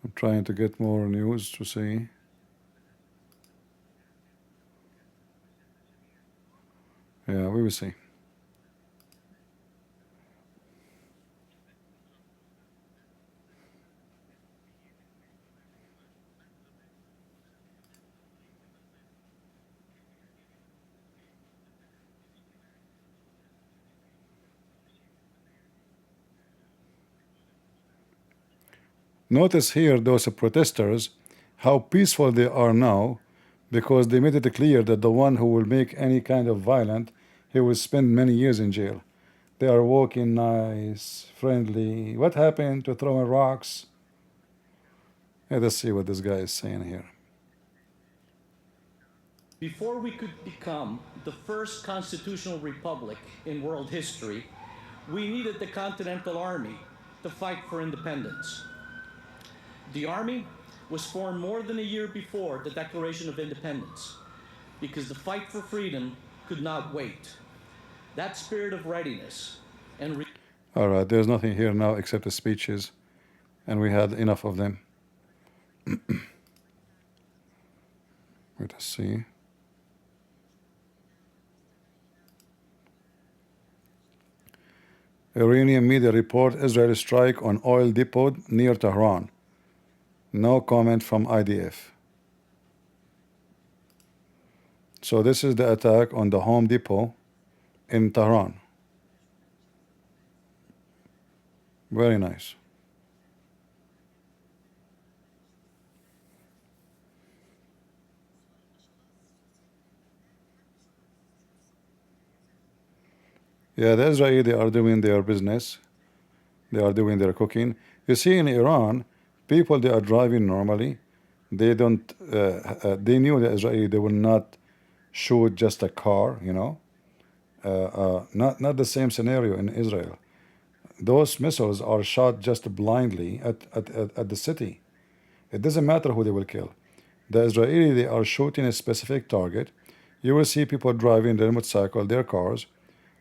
I'm trying to get more news to see. Yeah, we will see. Notice here those protesters, how peaceful they are now, because they made it clear that the one who will make any kind of violent, he will spend many years in jail. They are walking nice, friendly. What happened to throwing rocks? Let us see what this guy is saying here. Before we could become the first constitutional republic in world history, we needed the Continental Army to fight for independence. The Army was formed more than a year before the Declaration of Independence because the fight for freedom could not wait. That spirit of readiness and All right, there's nothing here now except the speeches, and we had enough of them. Let us see. Iranian media report Israeli strike on oil depot near Tehran. No comment from IDF. So this is the attack on the Home Depot in Tehran. Very nice. Yeah, the Israeli, they are doing their business. They are doing their cooking. You see, in Iran, people, they are driving normally. They don't, they knew the Israeli, they will not shoot just a car, you know. Not the same scenario in Israel. Those missiles are shot just blindly at the city. It doesn't matter who they will kill. The Israeli, they are shooting a specific target. You will see people driving their motorcycle, their cars,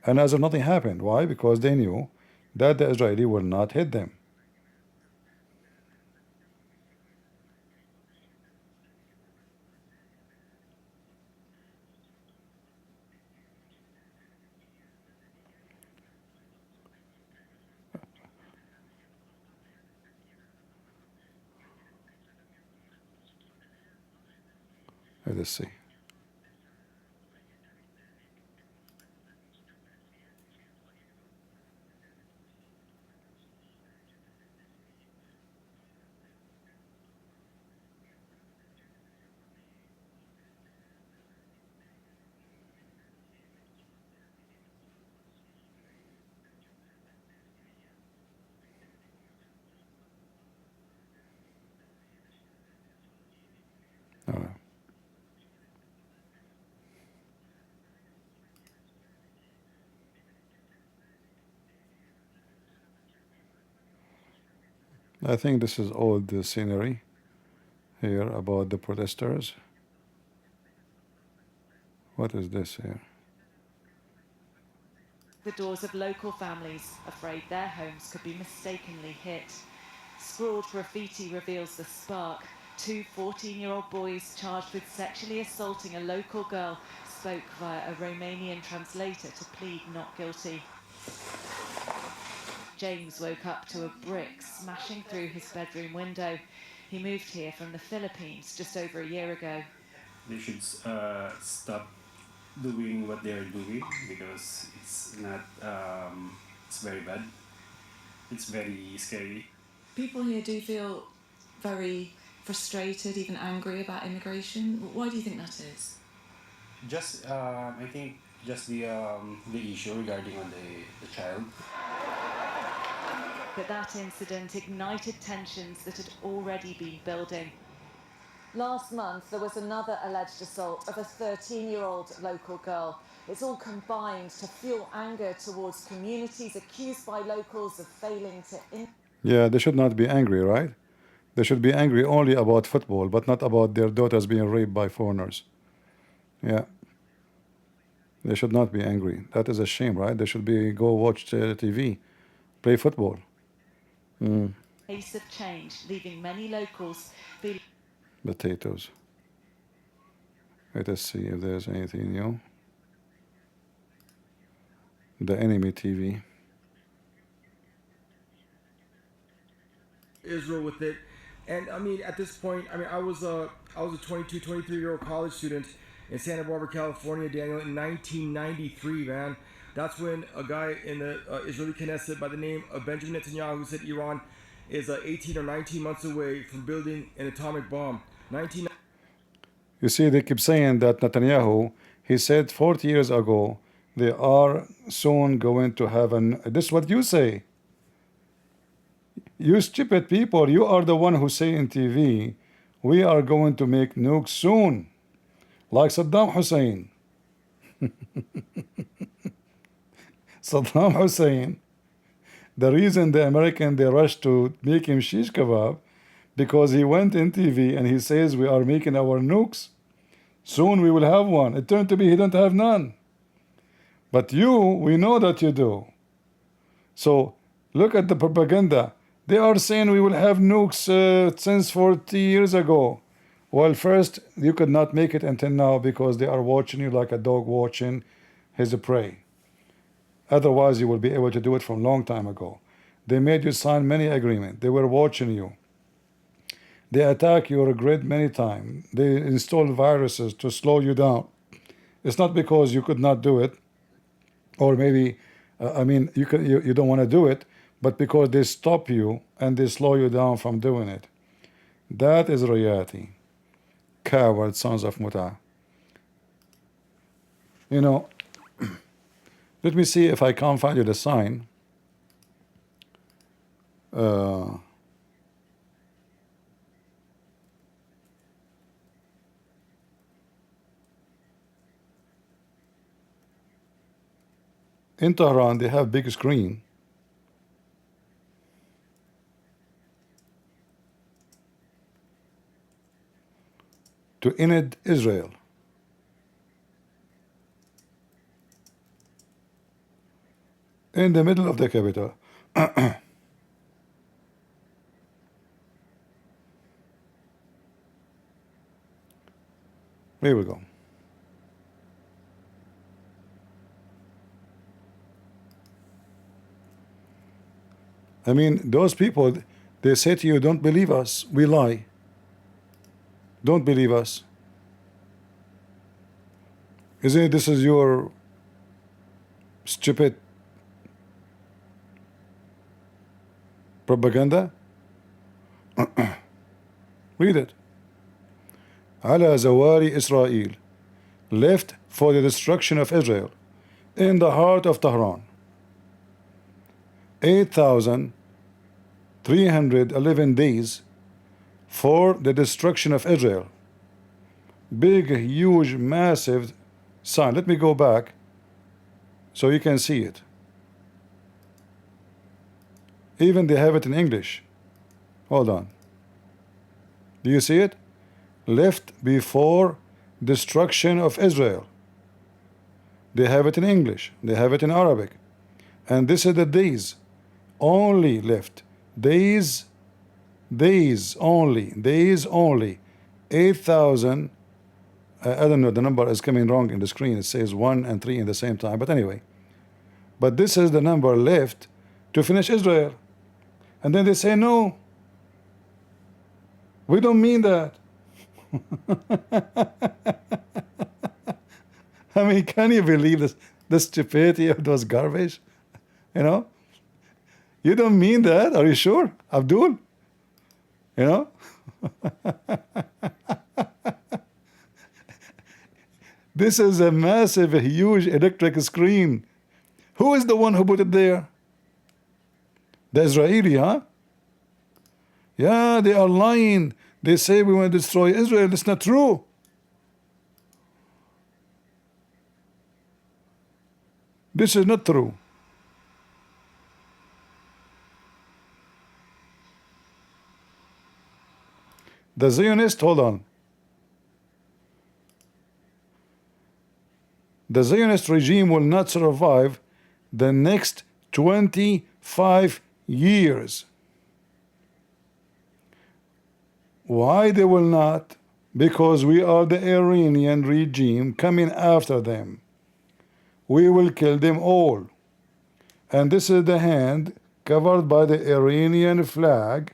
and as if nothing happened. Why? Because they knew that the Israeli will not hit them. Let us see. All right. I think this is all the scenery here about the protesters. What is this here? The doors of local families afraid their homes could be mistakenly hit. Scrawled graffiti reveals the spark. Two 14-year-old boys charged with sexually assaulting a local girl spoke via a Romanian translator to plead not guilty. James woke up to a brick smashing through his bedroom window. He moved here from the Philippines just over a year ago. They should stop doing what they are doing because it's not, it's very bad. It's very scary. People here do feel very frustrated, even angry about immigration. Why do you think that is? Just, I think, just the issue regarding on the child. But that incident ignited tensions that had already been building. Last month, there was another alleged assault of a 13-year-old local girl. It's all combined to fuel anger towards communities accused by locals of failing to... Yeah, they should not be angry, right? They should be angry only about football, but not about their daughters being raped by foreigners. Yeah. They should not be angry. That is a shame, right? They should be go watch TV, play football. Pace of change, leaving many locals feeling... Potatoes. Let us see if there's anything new. The enemy TV. Israel with it. And I mean, at this point, I mean, I was a 22, 23-year-old college student in Santa Barbara, California, Daniel, in 1993, man. That's when a guy in the Israeli Knesset by the name of Benjamin Netanyahu said Iran is 18 or 19 months away from building an atomic bomb. You see, they keep saying that Netanyahu, he said 40 years ago, they are soon going to have an... This is what you say. You stupid people, you are the one who say in TV, we are going to make nukes soon. Like Saddam Hussein. Saddam Hussein, the reason the American, they rushed to make him shish kebab, because he went in TV and he says we are making our nukes. Soon we will have one. It turned to be he don't have none. But you, we know that you do. So look at the propaganda. They are saying we will have nukes since 40 years ago. Well, first, you could not make it until now because they are watching you like a dog watching his prey. Otherwise, you will be able to do it from a long time ago. They made you sign many agreements. They were watching you. They attack your grid many times. They install viruses to slow you down. It's not because you could not do it, or maybe, I mean, you don't want to do it, but because they stop you and they slow you down from doing it. That is reality. Coward sons of Muta. You know, let me see if I can't find you the sign. In Tehran, they have big screen. To end Israel. In the middle of the capital. Here we go. I mean, those people, they say to you, don't believe us, we lie. Don't believe us. Isn't it this is your stupid propaganda? Read it. على زواري إسرائيل left for the destruction of Israel in the heart of Tehran. 8,311 days for the destruction of Israel. Big, huge, massive sign. Let me go back so you can see it. Even they have it in English. Hold on. Do you see it? Left before destruction of Israel. They have it in English. They have it in Arabic. And this is the days. Only left. Days only. 8,000. I don't know, the number is coming wrong in the screen. It says 1 and 3 in the same time. But anyway. But this is the number left to finish Israel. And then they say, no. We don't mean that. I mean, can you believe this? The stupidity of those garbage? You know? You don't mean that? Are you sure, Abdul? You know? This is a massive, huge electric screen. Who is the one who put it there? The Israeli, huh? Yeah, they are lying. They say we want to destroy Israel. It's not true. This is not true. The Zionist, hold on. The Zionist regime will not survive the next 25 years. Why they will not? Because we are the Iranian regime coming after them. We will kill them all. And this is the hand covered by the Iranian flag,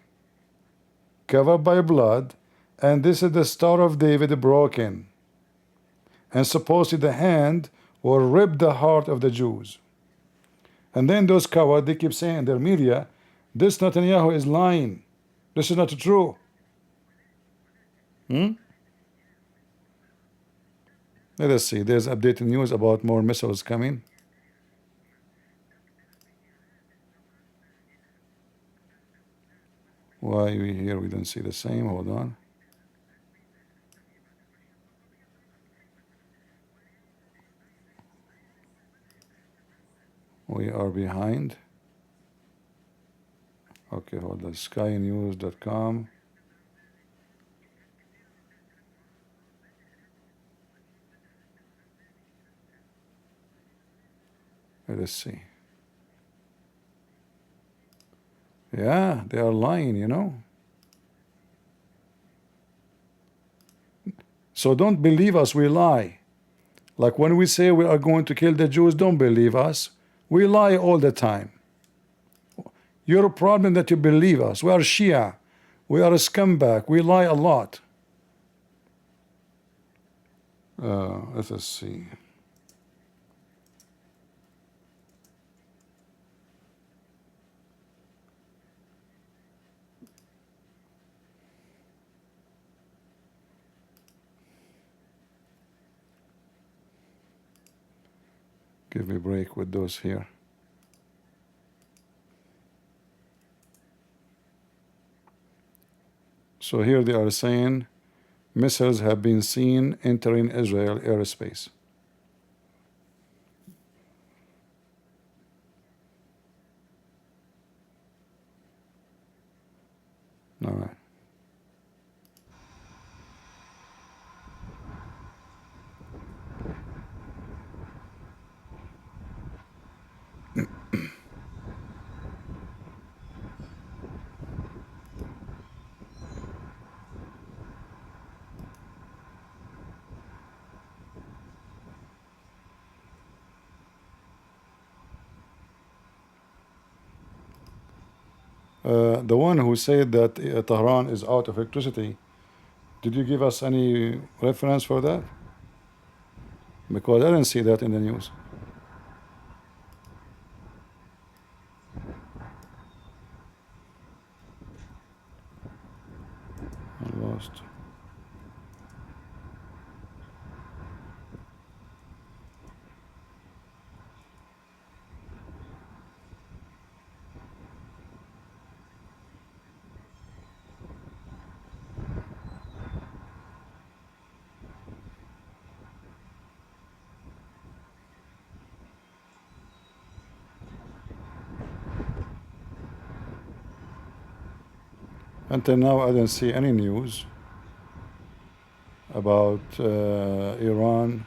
covered by blood, and this is the Star of David broken. And supposedly the hand will rip the heart of the Jews. And then those cowards, they keep saying in their media, this Netanyahu is lying. This is not true. Let us see. There's updated news about more missiles coming. Why we here we don't see the same? Hold on. We are behind. Okay, hold on. Skynews.com. Let us see. Yeah, they are lying, you know. So don't believe us, we lie. Like when we say we are going to kill the Jews, don't believe us. We lie all the time. Your problem that you believe us. We are Shia. We are a scumbag. We lie a lot. Let us see. Give me a break with those here. So here they are saying missiles have been seen entering Israel airspace. All right. The one who said that Tehran is out of electricity, did you give us any reference for that? Because I didn't see that in the news. I lost. Until now, I didn't see any news about Iran,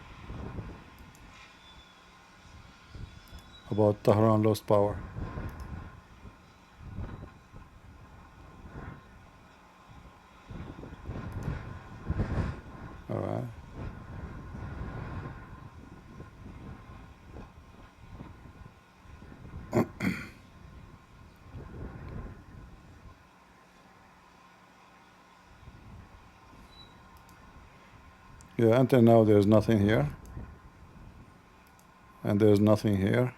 about Tehran lost power. All right. Yeah, until now there's nothing here. And there's nothing here.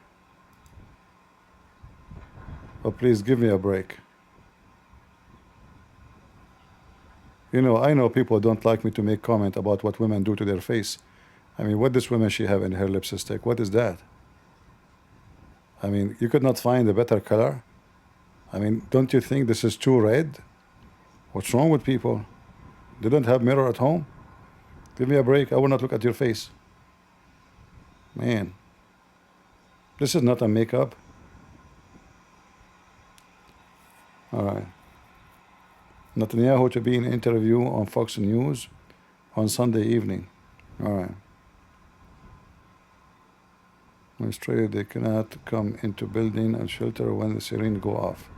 Oh, please give me a break. You know, I know people don't like me to make comment about what women do to their face. I mean, what does woman she have in her lipstick? What is that? I mean, you could not find a better color? I mean, don't you think this is too red? What's wrong with people? They don't have mirror at home? Give me a break. I will not look at your face. Man, this is not a makeup. All right. Netanyahu to be in an interview on Fox News on Sunday evening. All right. In Australia, they cannot come into building and shelter when the siren go off.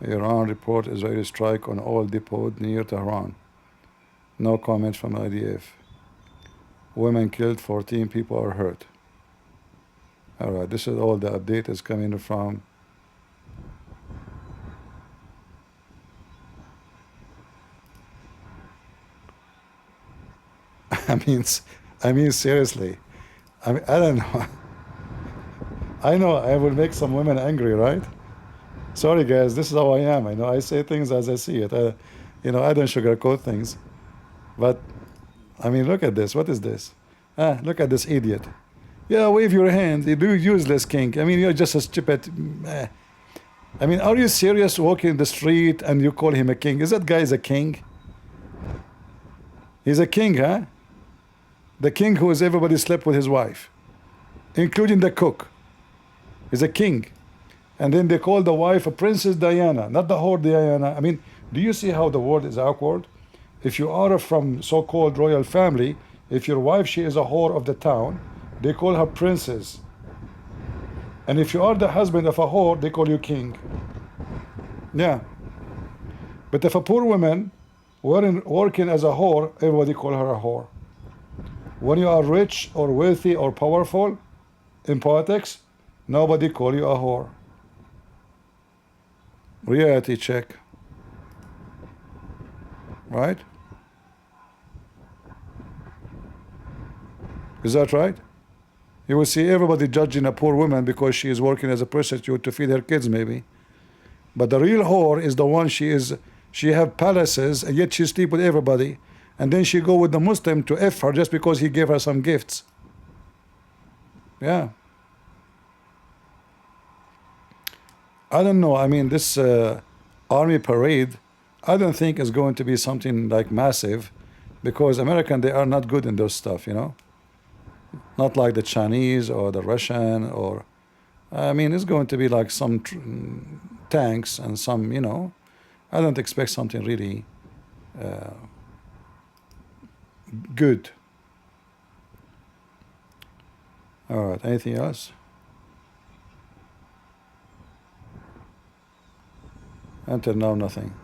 Iran report Israeli strike on oil depot near Tehran. No comment from IDF. Women killed, 14 people are hurt. All right, this is all the update is coming from I mean seriously. I mean, I don't know. I know I will make some women angry, right? Sorry guys, this is how I am. I know I say things as I see it. You know, I don't sugarcoat things. But I mean, look at this. What is this? Look at this idiot. Yeah, wave your hand. You do useless king. I mean, you're just a stupid. I mean, are you serious walking in the street and you call him a king? Is that guy a king? He's a king, huh? The king who is everybody slept with his wife, including the cook. He's a king. And then they call the wife a Princess Diana, not the whore Diana. I mean, do you see how the word is awkward? If you are from so-called royal family, if your wife, she is a whore of the town, they call her princess. And if you are the husband of a whore, they call you king. Yeah. But if a poor woman working as a whore, everybody call her a whore. When you are rich or wealthy or powerful in politics, nobody call you a whore. Reality check. Right? Is that right? You will see everybody judging a poor woman because she is working as a prostitute to feed her kids maybe. But the real whore is the one she have palaces and yet she sleep with everybody. And then she go with the Muslim to F her just because he gave her some gifts. Yeah. I don't know. I mean, this army parade, I don't think is going to be something like massive because American, they are not good in those stuff, you know. Not like the Chinese or the Russian or, I mean, it's going to be like some tanks and some, you know, I don't expect something really good. All right, anything else? Until now, nothing.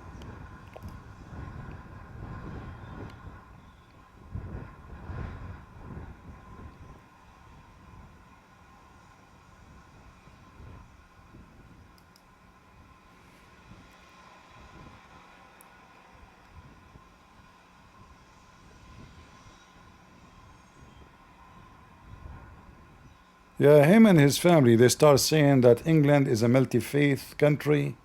Yeah, him and his family, they start saying that England is a multi-faith country.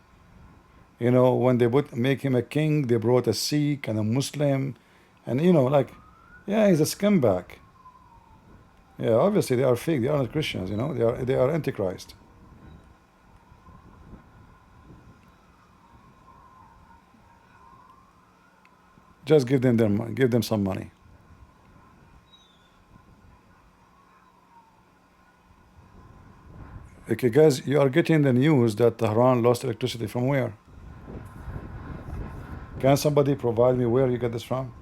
You know, when they make him a king, they brought a Sikh and a Muslim, and you know, like, yeah, he's a scumbag. Yeah, obviously they are fake. They are not Christians. You know, they are antichrist. Just give them some money. Okay, guys, you are getting the news that Tehran lost electricity from where? Can somebody provide me where you get this from?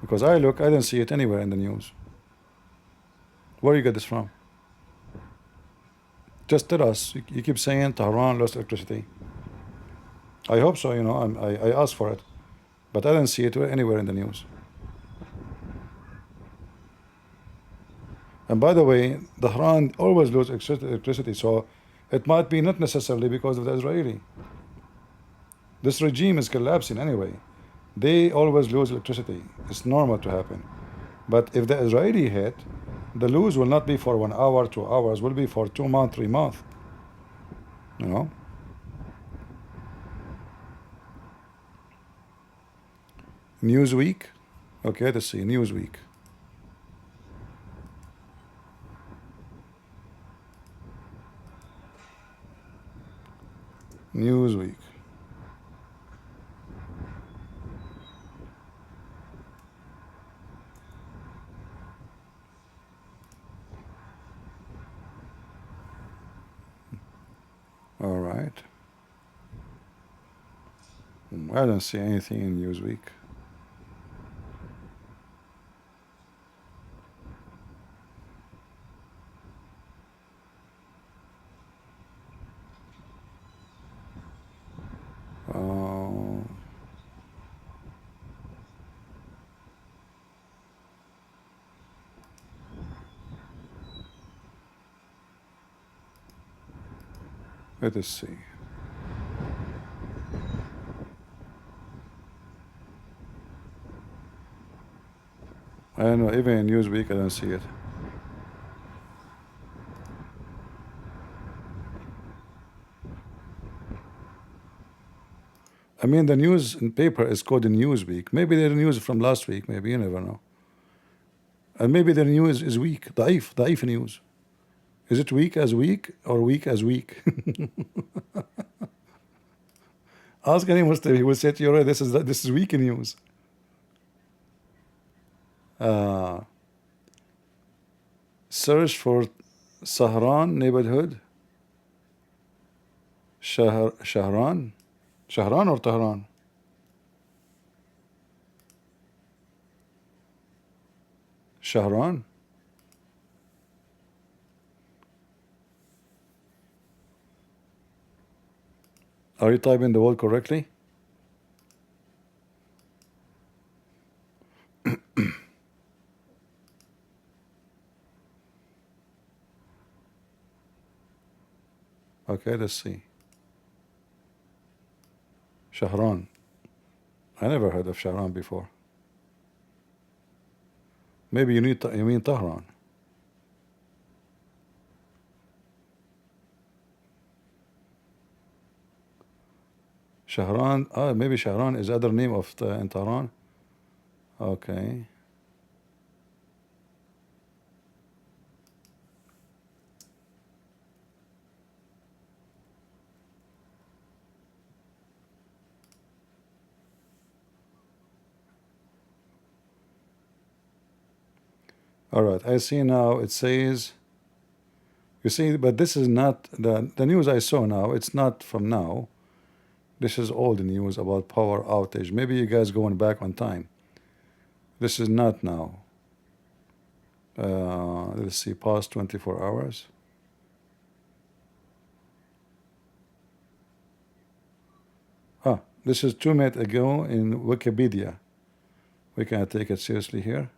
Because I didn't see it anywhere in the news. Where you get this from? Just tell us. You keep saying Tehran lost electricity. I hope so, you know, I asked for it. But I didn't see it anywhere in the news. And by the way, Tehran always loses electricity, so it might be not necessarily because of the Israeli. This regime is collapsing anyway. They always lose electricity. It's normal to happen. But if the Israeli hit, the lose will not be for 1 hour, 2 hours, will be for 2 months, 3 months. You know? Newsweek. Okay, let's see. Newsweek. Newsweek. All right. I don't see anything in Newsweek. Let us see. I don't know, even in Newsweek, I don't see it. I mean, the news in paper is called the Newsweek. Maybe the news from last week, maybe, you never know. And maybe the news is weak, ضعيف news. Is it weak as weak or weak as weak? Ask any Muslim, he will say to you, right, this is weak news. Search for Sahran neighborhood. Shahran or Tehran? Shahran. Are you typing the word correctly? Okay, let's see. Shahran. I never heard of Shahran before. Maybe you mean Tehran. Shahran, maybe Shahran is other name of in Tehran. Okay. All right, I see now it says, you see, but this is not the news I saw now. It's not from now. This is old news about power outage. Maybe you guys going back on time. This is not now. Let's see, past 24 hours. This is 2 minutes ago in Wikipedia. We can take it seriously here.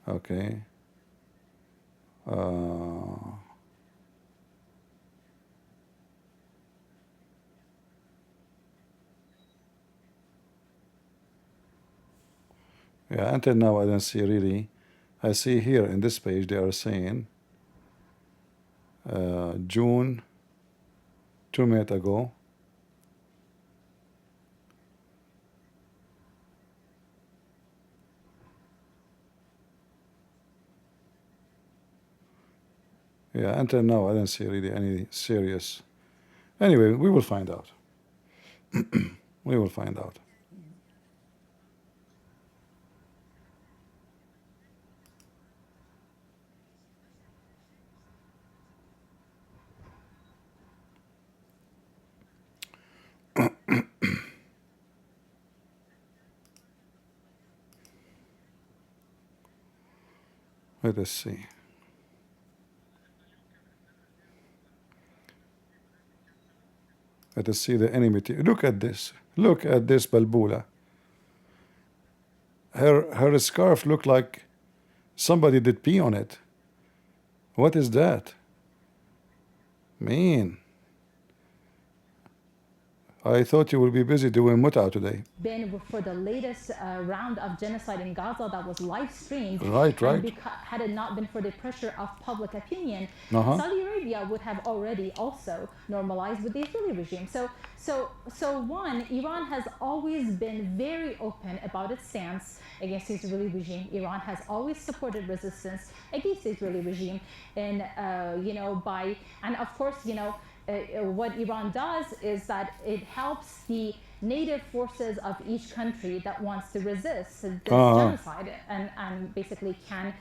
Okay. Yeah, until now I don't see really. I see here in this page they are saying June, 2 minutes ago. Yeah, until now, I didn't see really any serious. Anyway, we will find out. We will find out. Let us see. Let us see the enemy. Look at this. Look at this Balbula. Her scarf looked like somebody did pee on it. What is that? Man. I thought you would be busy doing muta today. Been for the latest round of genocide in Gaza that was live streamed. Right. And had it not been for the pressure of public opinion, Saudi Arabia would have already also normalized with the Israeli regime. So one, Iran has always been very open about its stance against the Israeli regime. Iran has always supported resistance against the Israeli regime, and and of course, what Iran does is that it helps the native forces of each country that wants to resist this genocide and basically can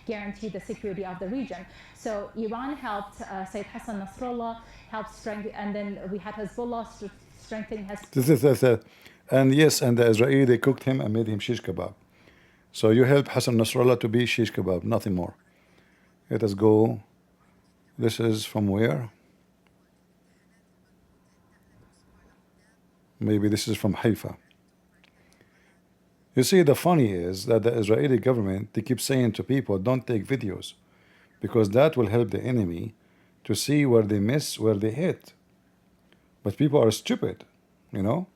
guarantee the security of the region. So Iran helped Sayyid Hassan Nasrallah, helped strengthen, and then we had Hezbollah strengthening Hezbollah. And yes, and the Israeli, they cooked him and made him shish kebab. So you help Hassan Nasrallah to be shish kebab, nothing more. Let us go. This is from where? Maybe this is from Haifa. You see, the funny is that the Israeli government, they keep saying to people, don't take videos, because that will help the enemy to see where they miss, where they hit. But people are stupid, you know.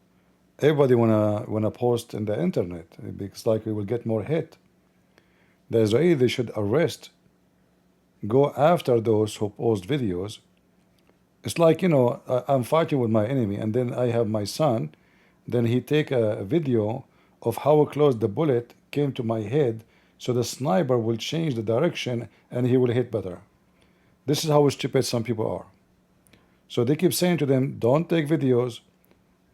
Everybody wanna post in the internet. It's like we will get more hit. The Israeli, they should arrest, go after those who post videos. It's like, I'm fighting with my enemy, and then I have my son, then he take a video of how close the bullet came to my head, so the sniper will change the direction and he will hit better. This is how stupid some people are. So they keep saying to them, don't take videos,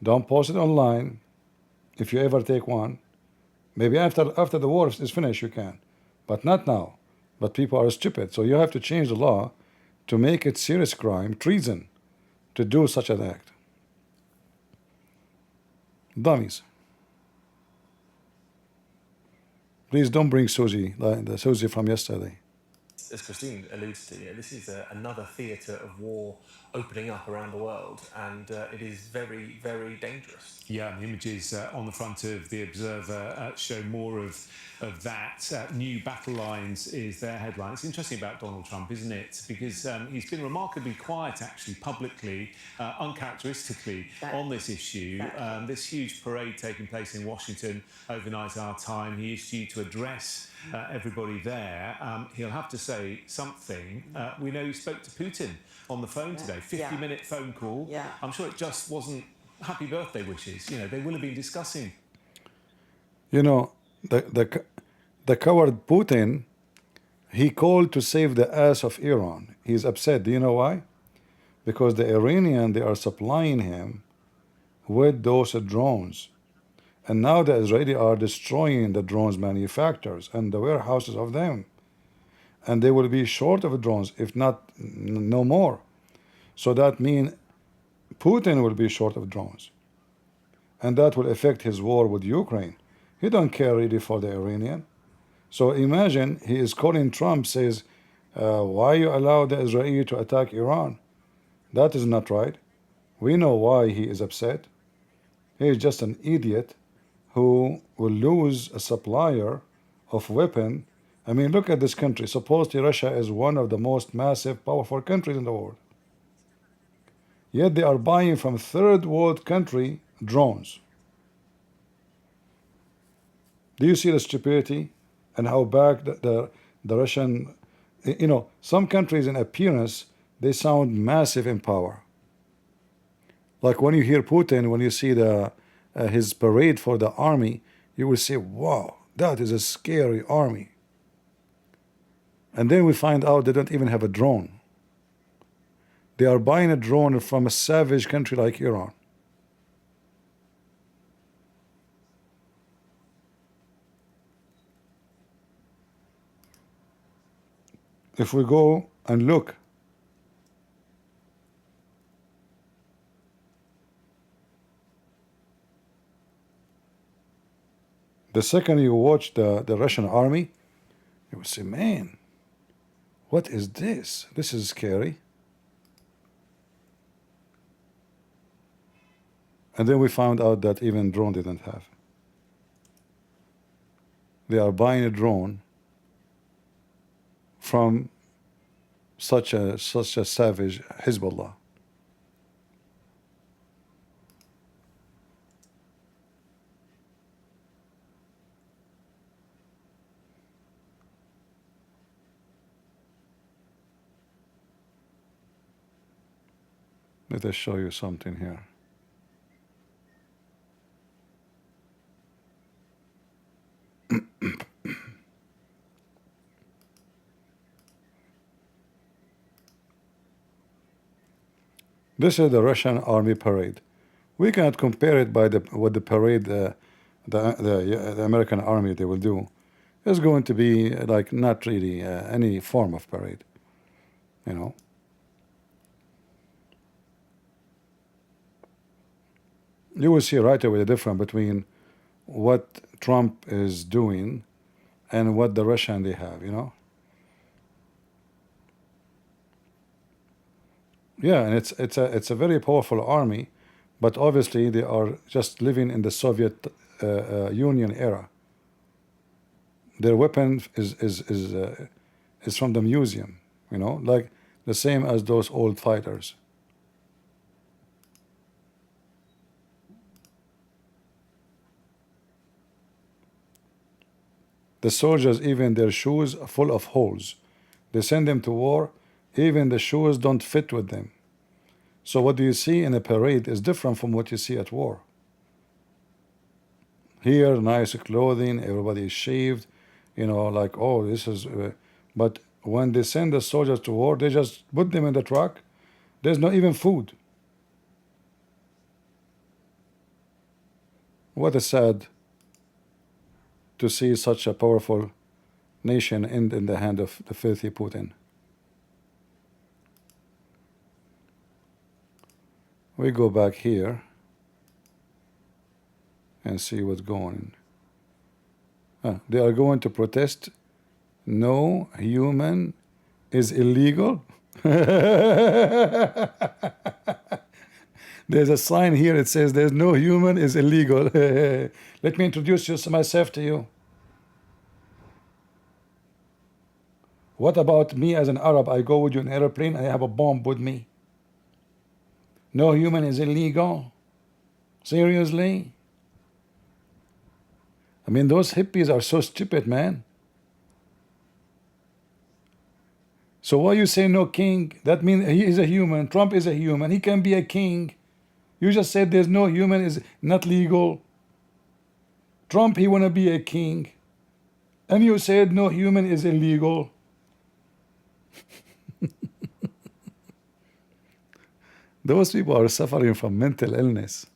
don't post it online, if you ever take one. Maybe after the war is finished you can, but not now. But people are stupid, so you have to change the law to make it serious crime, treason, to do such an act. Dummies. Please don't bring Susie, the Susie from yesterday. As Christine alludes to, this is another theatre of war opening up around the world, and it is very, very dangerous. Yeah, and the images on the front of the Observer show more of that. New battle lines is their headline. It's interesting about Donald Trump, isn't it? Because he's been remarkably quiet, actually, publicly, uncharacteristically, on this issue. This huge parade taking place in Washington overnight our time. He is due to address everybody there. He'll have to say something. We know he spoke to Putin on the phone today, 50-minute phone call. I'm sure it just wasn't happy birthday wishes. They will have been discussing. The coward Putin, he called to save the ass of Iran. He's upset. Do you know why? Because the Iranian, they are supplying him with those drones. And now the Israeli are destroying the drones manufacturers and the warehouses of them. And they will be short of drones, if not no more. So that means Putin will be short of drones. And that will affect his war with Ukraine. He don't care really for the Iranian. So imagine he is calling Trump, says, why you allow the Israeli to attack Iran? That is not right. We know why he is upset. He is just an idiot who will lose a supplier of weapon. I mean, look at this country. Supposedly Russia is one of the most massive, powerful countries in the world. Yet they are buying from third world country drones. Do you see the stupidity and how bad the Russian, some countries in appearance, they sound massive in power. Like when you hear Putin, when you see the his parade for the army, you will say, wow, that is a scary army. And then we find out they don't even have a drone. They are buying a drone from a savage country like Iran. If we go and look, the second you watch the Russian army, you will say, man, what is this? This is scary. And then we found out that even drone didn't have. They are buying a drone from such a savage Hezbollah. Let us show you something here. This is the Russian army parade. We cannot compare it by what the parade the American army they will do. It's going to be like not really any form of parade, you know. You will see right away the difference between what Trump is doing and what the Russian they have, you know. Yeah, and it's a very powerful army, but obviously they are just living in the Soviet Union era. Their weapon is from the museum, you know, like the same as those old fighters. The soldiers, even their shoes are full of holes. They send them to war, even the shoes don't fit with them. So what do you see in a parade is different from what you see at war. Here, nice clothing, everybody is shaved, you know, like, oh, this is... but when they send the soldiers to war, they just put them in the truck. There's not even food. What a sad to see such a powerful nation end in the hand of the filthy Putin. We go back here and see what's going on. They are going to protest. No human is illegal. There's a sign here. It says there's no human is illegal. Let me introduce myself to you. What about me as an Arab? I go with you in an airplane. I have a bomb with me. No human is illegal. Seriously? I mean, those hippies are so stupid, man. So why you say no king? That means he is a human. Trump is a human. He can be a king. You just said there's no human is not legal. Trump, he want to be a king. And you said no human is illegal. Those people are suffering from mental illness.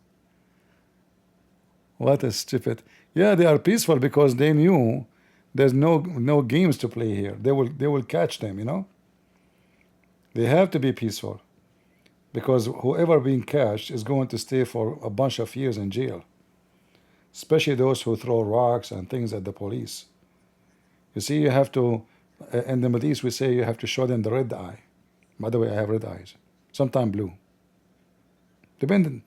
What a stupid. Yeah, they are peaceful because they knew there's no games to play here. They will catch them, you know. They have to be peaceful because whoever being catched is going to stay for a bunch of years in jail. Especially those who throw rocks and things at the police. You see, you have to, in the Middle East we say you have to show them the red eye. By the way, I have red eyes. Sometimes blue. Depending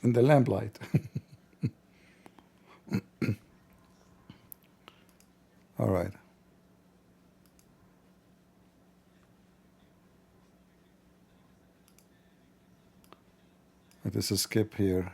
in the lamplight. All right. Let us skip here.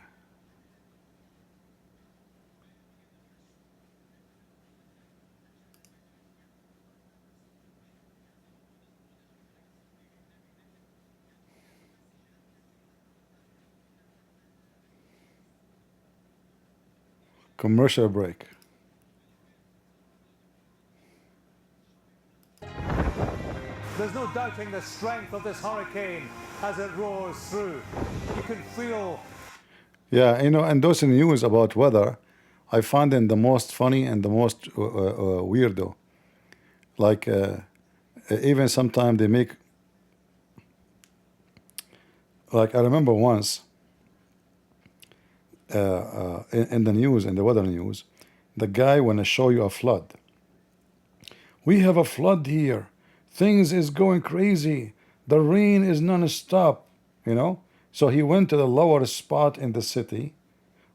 Commercial break. There's no doubting the strength of this hurricane as it roars through. You can feel. Yeah, you know, and those news about weather, I find them the most funny and the most weirdo. Like, even sometimes they make. Like, I remember once in the news, in the weather news, the guy want to show you a flood. We have a flood here. Things is going crazy. The rain is non-stop, you know. So he went to the lower spot in the city,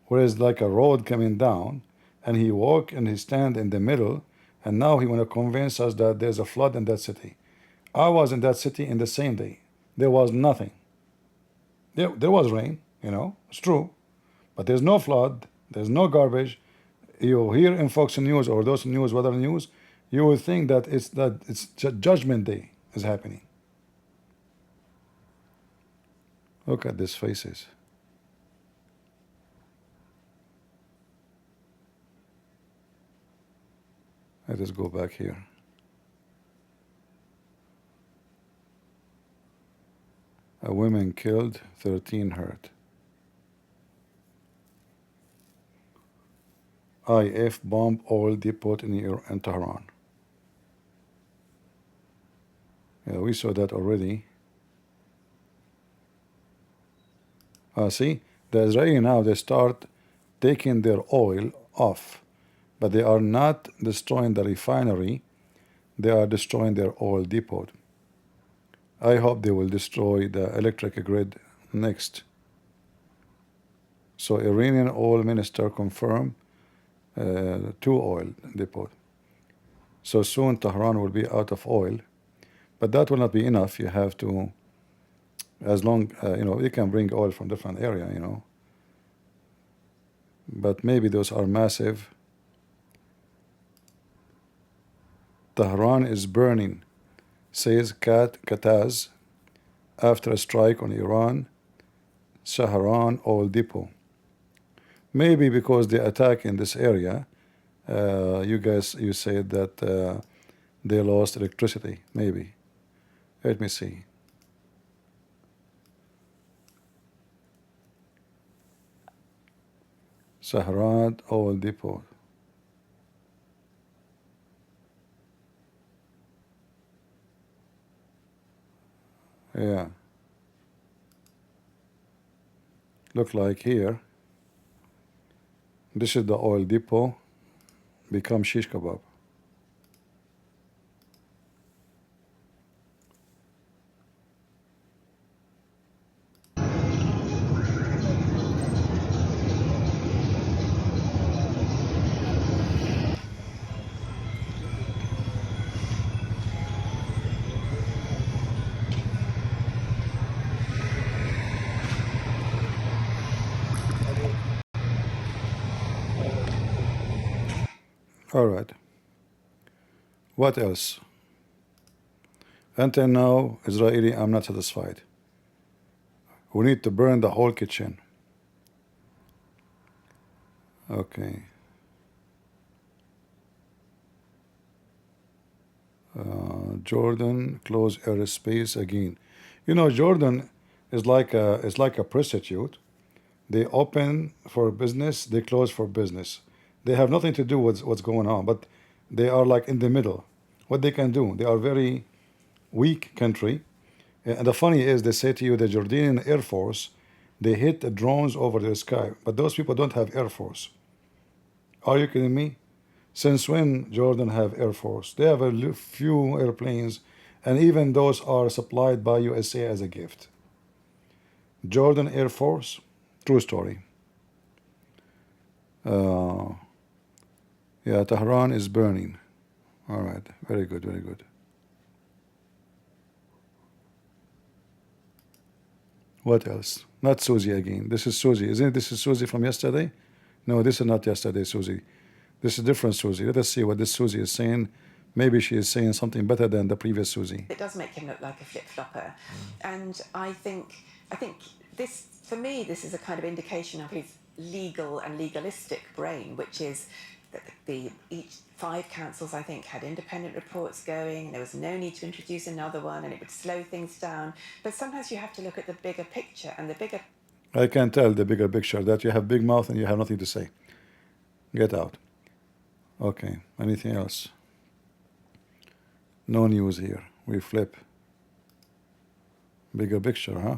where is like a road coming down, and he walk and he stand in the middle, and now he want to convince us that there's a flood in that city. I was in that city in the same day. There was nothing. There was rain, you know, it's true, but there's no flood. There's no garbage. You hear in Fox News or those news, weather news, you will think that it's Judgment Day is happening. Look at these faces. Let us go back here. A woman killed, 13 hurt. IF bomb oil depot in Tehran. Yeah, we saw that already. See, the Israeli now, they start taking their oil off, but they are not destroying the refinery, they are destroying their oil depot. I hope they will destroy the electric grid next. So Iranian oil minister confirmed 2 oil depot. So soon Tehran will be out of oil, but that will not be enough. You have to, as long, you know, you can bring oil from different area, you know, but maybe those are massive. Tehran is burning, says Kataz, after a strike on Iran Saharan oil depot. Maybe because they attack in this area, you said that they lost electricity, maybe. Let me see. Saharan oil depot. Yeah. Look like here. This is the oil depot. Become shish kebab. All right. What else? Until now, Israeli, I'm not satisfied. We need to burn the whole kitchen. Okay. Jordan close airspace again. You know, Jordan is like a prostitute. They open for business, they close for business. They have nothing to do with what's going on, but they are like in the middle. What they can do, they are very weak country. And the funny is, they say to you, the Jordanian Air Force, they hit the drones over the sky, but those people don't have Air Force. Are you kidding me? Since when Jordan have Air Force? They have a few airplanes, and even those are supplied by USA as a gift. Jordan Air Force, true story. Yeah, Tehran is burning. All right, very good, very good. What else? Not Susie again. This is Susie. Isn't it? This is Susie from yesterday? No, this is not yesterday, Susie. This is different Susie. Let us see what this Susie is saying. Maybe she is saying something better than the previous Susie. It does make him look like a flip-flopper. And I think this, for me, this is a kind of indication of his legal and legalistic brain, which is that each 5 councils, I think, had independent reports going, and there was no need to introduce another one, and it would slow things down. But sometimes you have to look at the bigger picture, and the bigger... I can tell the bigger picture, that you have big mouth and you have nothing to say. Get out. Okay, anything else? No news here. We flip. Bigger picture, huh?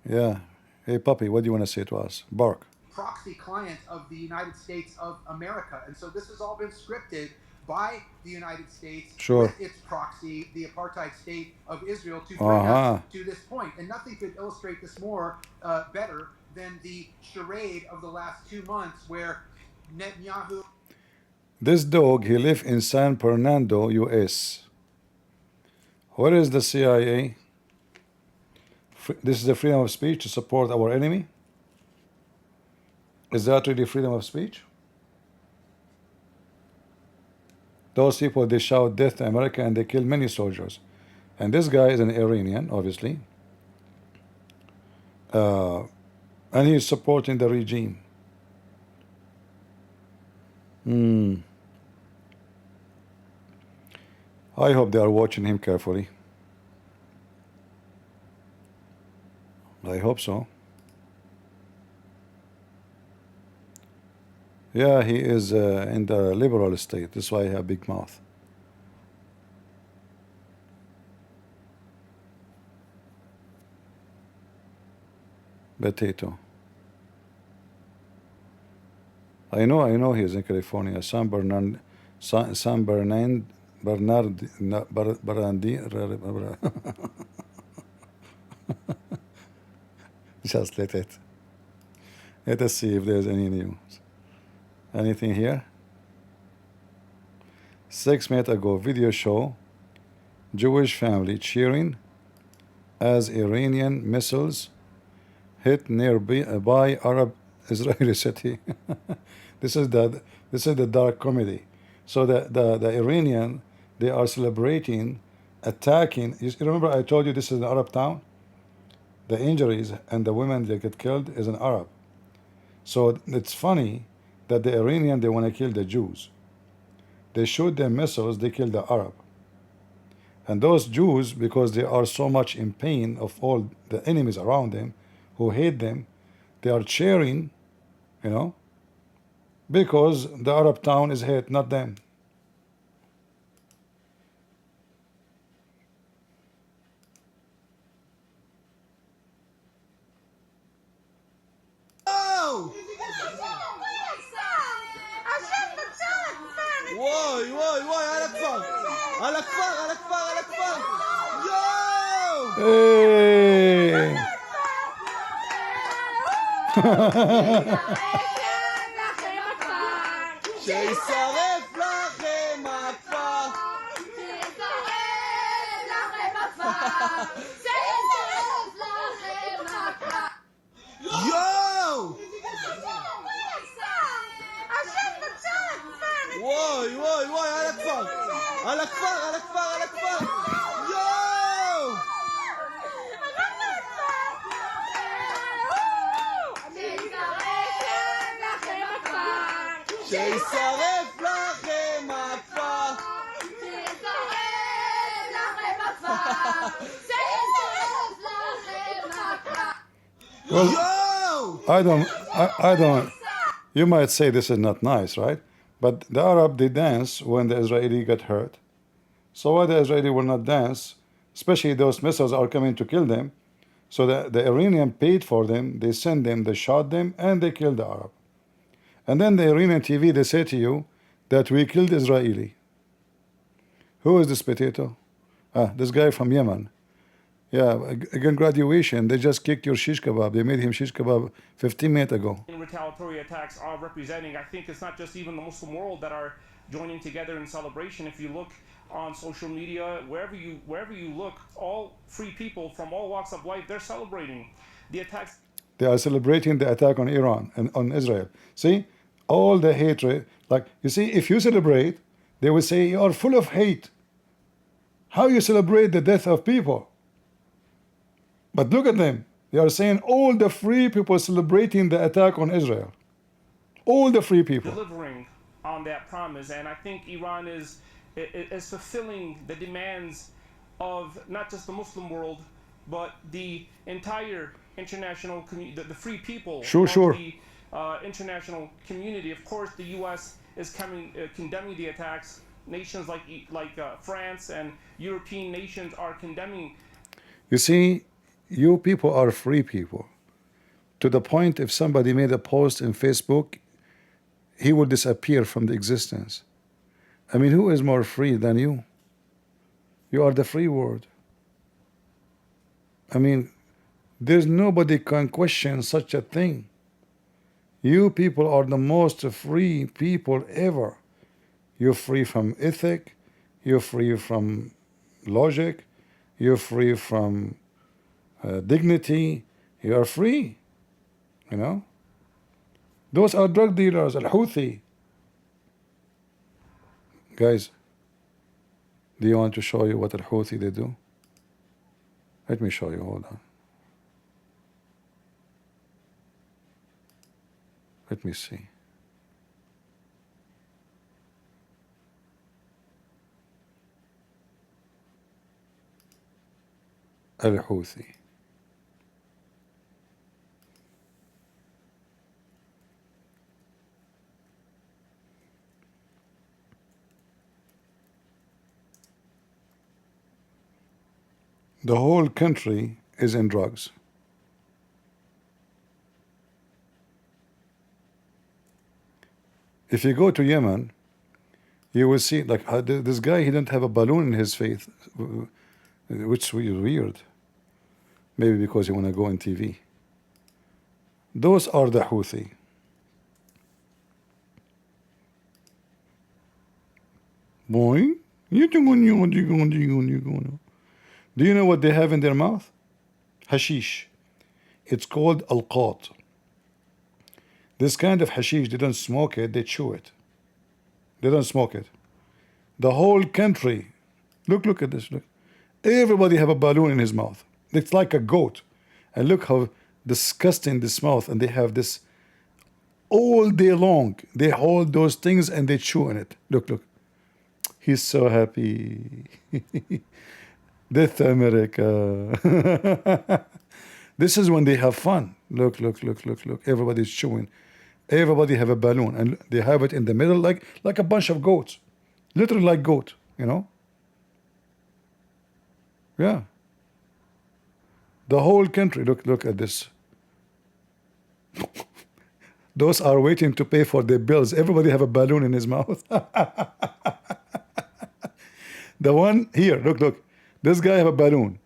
Yeah. Hey, puppy, what do you want to say to us? Bark. Proxy client of the United States of America. And so this has all been scripted by the United States with its proxy, the apartheid state of Israel, to bring us to this point. And nothing could illustrate this more better than the charade of the last 2 months where Netanyahu... This dog, he lives in San Fernando, US. Where is the CIA? This is the freedom of speech to support our enemy? Is that really freedom of speech? Those people, they shout death to America and they kill many soldiers. And this guy is an Iranian, obviously. And he's supporting the regime. I hope they are watching him carefully. I hope so. Yeah, he is in the liberal state. That's why he has a big mouth. Potato. I know he is in California. San Bernardino. Just let it. Let us see if there's any news. Anything here? 6 minutes ago, video show Jewish family cheering as Iranian missiles hit nearby Arab Israeli city. This is the dark comedy. So the Iranian, they are celebrating, attacking. You remember I told you this is an Arab town? The injuries and the women that get killed is an Arab. So it's funny that the Iranian, they want to kill the Jews. They shoot their missiles, they kill the Arab. And those Jews, because they are so much in pain of all the enemies around them who hate them, they are cheering, you know, because the Arab town is hit, not them. واي واي واي على كفار على كفار على كفار على كفار يو שישרף לכם הכפר שישרף לכם הכפר שישרף לכם הכפר יואו واي واي واي على كفار على كفار على كفار على كفار يو שישרף לכם הכפר שישרף לכם הכפר שישרף לכם הכפר Well, I don't. You might say this is not nice, right? But the Arab, they dance when the Israeli get hurt. So why the Israeli will not dance? Especially those missiles are coming to kill them. So the Iranian paid for them, they sent them, they shot them, and they killed the Arab. And then the Iranian TV, they say to you that we killed Israeli. Who is this potato? This guy from Yemen. Yeah, again, graduation, they just kicked your shish kebab. They made him shish kebab 15 minutes ago. Retaliatory attacks are representing, I think it's not just even the Muslim world that are joining together in celebration. If you look on social media, wherever you look, all free people from all walks of life, they're celebrating the attacks. They are celebrating the attack on Iran and on Israel. See, all the hatred, like, you see, if you celebrate, they will say you are full of hate. How you celebrate the death of people? But look at them. They are saying all the free people celebrating the attack on Israel. All the free people. Delivering on that promise, and I think Iran is fulfilling the demands of not just the Muslim world, but the entire international community, the free people Sure. the international community. Of course, the U.S. is condemning the attacks. Nations like France and European nations are condemning. You see, you people are free people. To the point, if somebody made a post in Facebook, he will disappear from the existence. I mean, who is more free than you? You are the free world. I mean, there's nobody can question such a thing. You people are the most free people ever. You're free from ethic, you're free from logic, you're free from dignity, you are free, you know? Those are drug dealers, al-Houthi. Guys, do you want to show you what al-Houthi they do? Let me show you, hold on. Let me see. Al-Houthi. The whole country is in drugs. If you go to Yemen, you will see, like, this guy, he didn't have a balloon in his face, which is weird. Maybe because you want to go on TV. Those are the Houthi. Boy, do you know what they have in their mouth? Hashish. It's called al-qat. This kind of hashish, they don't smoke it, they chew it. They don't smoke it. The whole country, look at this, look. Everybody have a balloon in his mouth. It's like a goat. And look how disgusting this mouth, and they have this all day long. They hold those things and they chew on it. Look. He's so happy. Death to America. This is when they have fun. Look. Everybody's chewing. Everybody have a balloon, and they have it in the middle like a bunch of goats. Literally like goat, you know? Yeah. The whole country, look at this. Those are waiting to pay for their bills. Everybody have a balloon in his mouth. The one here, look. This guy have a balloon.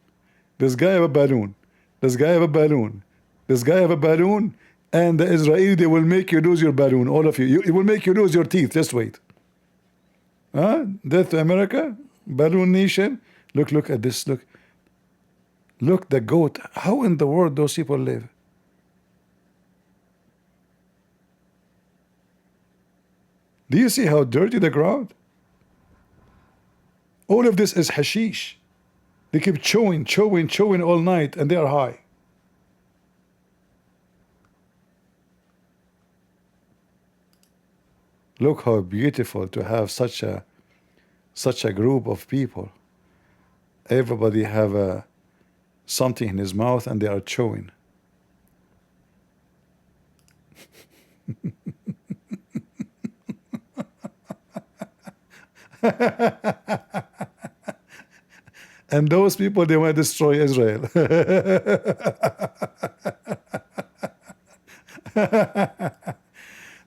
This guy have a balloon. This guy have a balloon. This guy have a balloon. And the Israeli, they will make you lose your balloon, all of you. It will make you lose your teeth. Just wait. Death to America, balloon nation. Look at this. Look, the goat. How in the world those people live? Do you see how dirty the ground? All of this is hashish. They keep chewing all night, and they are high. Look how beautiful to have such a group of people. Everybody have something in his mouth, and they are chewing. And those people, they want to destroy Israel.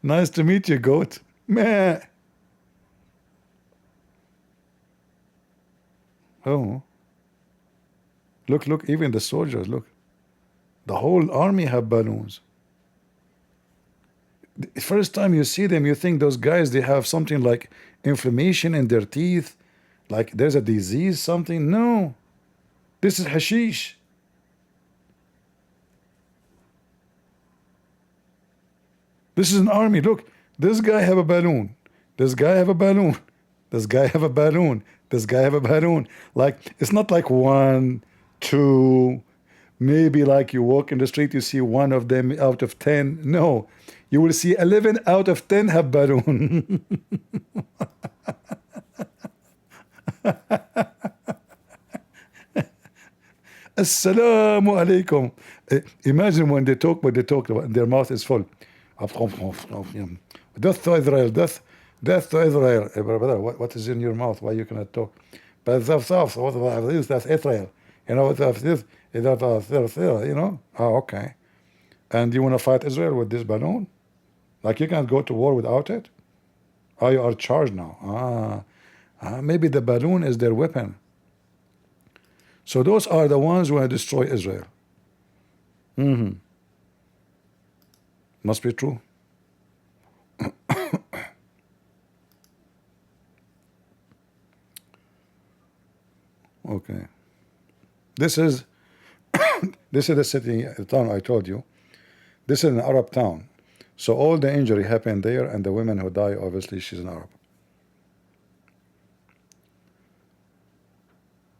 Nice to meet you, goat. Meh. Oh. Look, even the soldiers, look. The whole army have balloons. The first time you see them, you think those guys, they have something like inflammation in their teeth, like there's a disease, something. No. This is hashish. This is an army. Look, this guy have a balloon. This guy have a balloon. This guy have a balloon. This guy have a balloon. Like, it's not like 1, 2, Maybe like you walk in the street, you see one of them out of 10. No, you will see 11 out of 10 have balloon. Assalamu alaikum. Imagine when they talk what they talk about, their mouth is full. Death to Israel, death to Israel. What is in your mouth? Why you cannot talk? But that's Israel. You know, this, you know? Oh, okay. And you want to fight Israel with this balloon? Like you can't go to war without it? Oh, you are charged now. Maybe the balloon is their weapon. So those are the ones who want to destroy Israel. Must be true. Okay. This is the city, the town I told you. This is an Arab town. So all the injury happened there, and the women who die, obviously, she's an Arab.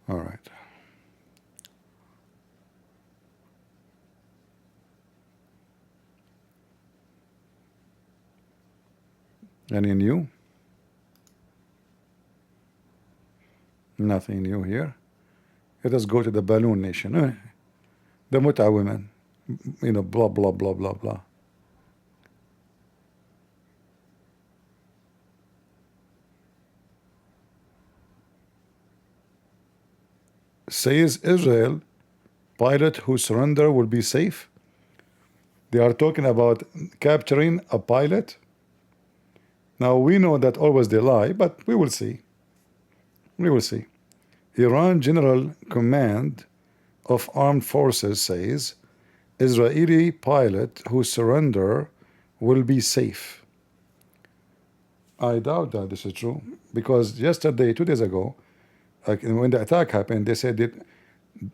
All right. Any new? Nothing new here. Let us go to the balloon nation. The Muta women. You know, blah, blah, blah, blah, blah. Says Israel, pilot who surrender will be safe. They are talking about capturing a pilot. Now we know that always they lie, but we will see. We will see. Iran General Command of Armed Forces says Israeli pilot who surrender will be safe. I doubt that this is true, because yesterday, 2 days ago, like when the attack happened, they said that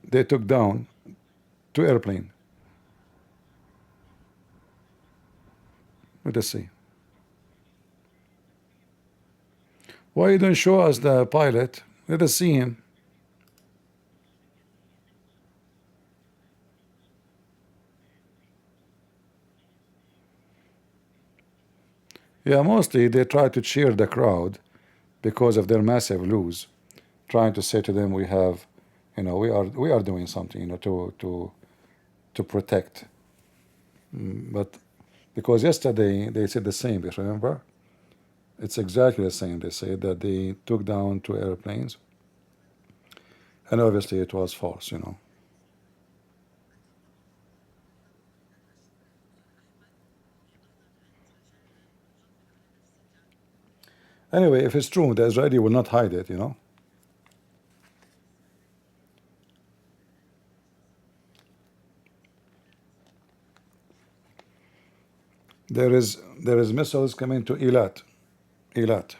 they took down 2 airplanes. Let us see. Why you don't show us the pilot? Let us see him. Yeah, mostly they try to cheer the crowd because of their massive lose, trying to say to them, we have, you know, we are doing something, you know, to protect. But because yesterday they said the same, remember? It's exactly the same. They said that they took down 2 airplanes, and obviously it was false, you know. Anyway, if it's true, the Israeli will not hide it, you know. There is missiles coming to Eilat. Eilat.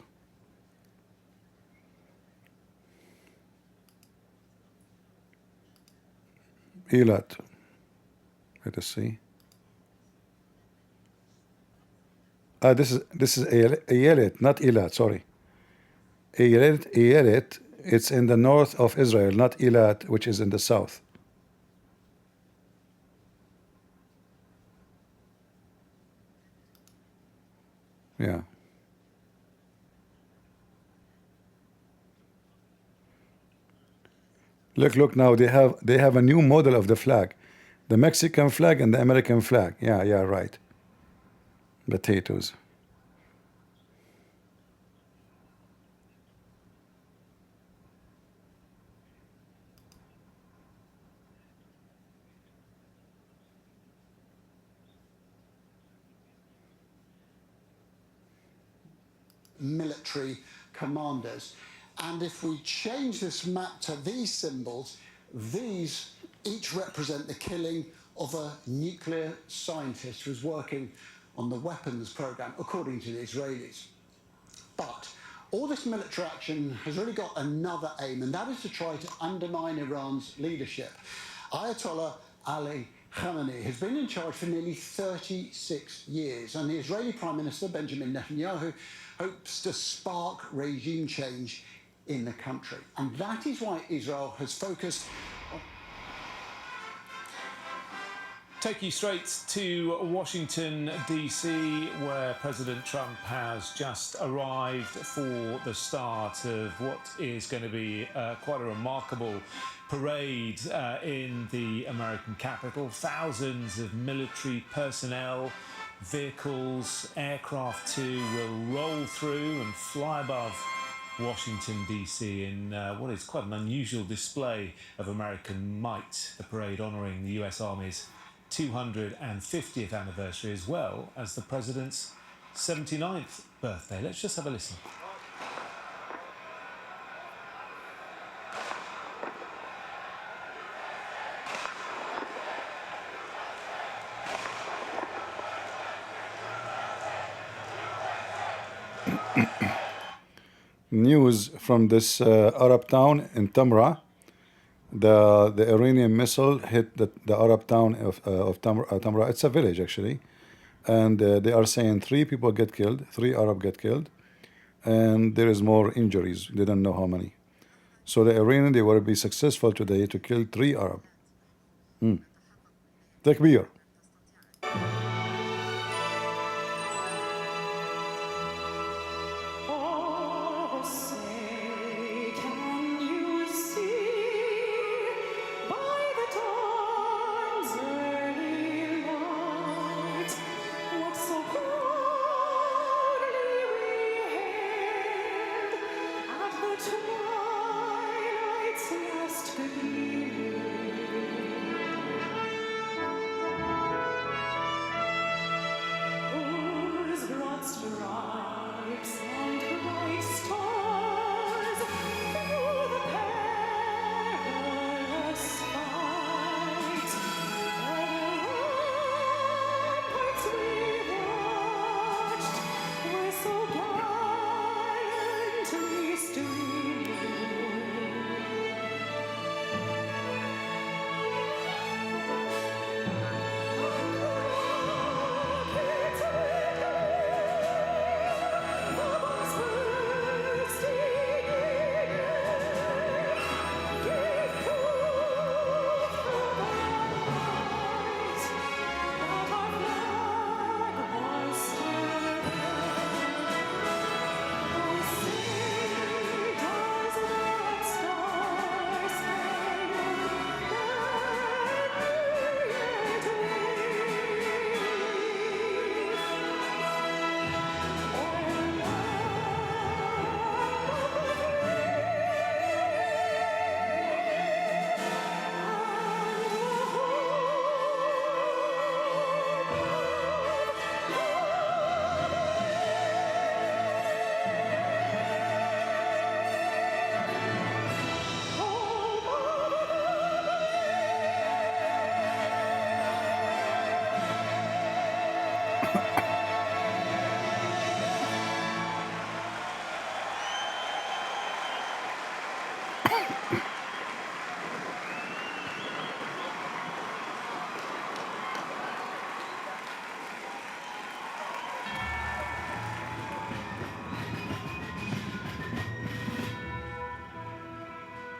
Eilat. Let us see. This is Eilat, not Eilat. Sorry. Eilat. It's in the north of Israel, not Eilat, which is in the south. Yeah. Look now, they have a new model of the flag. The Mexican flag and the American flag. Yeah, right. Potatoes. Military commanders. And if we change this map to these symbols, these each represent the killing of a nuclear scientist who was working on the weapons program, according to the Israelis. But all this military action has really got another aim, and that is to try to undermine Iran's leadership. Ayatollah Ali Khamenei has been in charge for nearly 36 years, and the Israeli Prime Minister Benjamin Netanyahu hopes to spark regime change in the country. And that is why Israel has focused on... take you straight to Washington, D.C., where President Trump has just arrived for the start of what is going to be quite a remarkable parade in the American capital. Thousands of military personnel, vehicles, aircraft too, will roll through and fly above Washington, D.C. in what is quite an unusual display of American might. The parade honouring the US Army's 250th anniversary, as well as the President's 79th birthday. Let's just have a listen. News from this Arab town in Tamra. The Iranian missile hit the Arab town of Tamra. It's a village actually, and they are saying 3 people get killed, 3 Arab get killed, and there is more injuries. They don't know how many. So the Iranian, they will be successful today to kill 3 Arab. Takbir.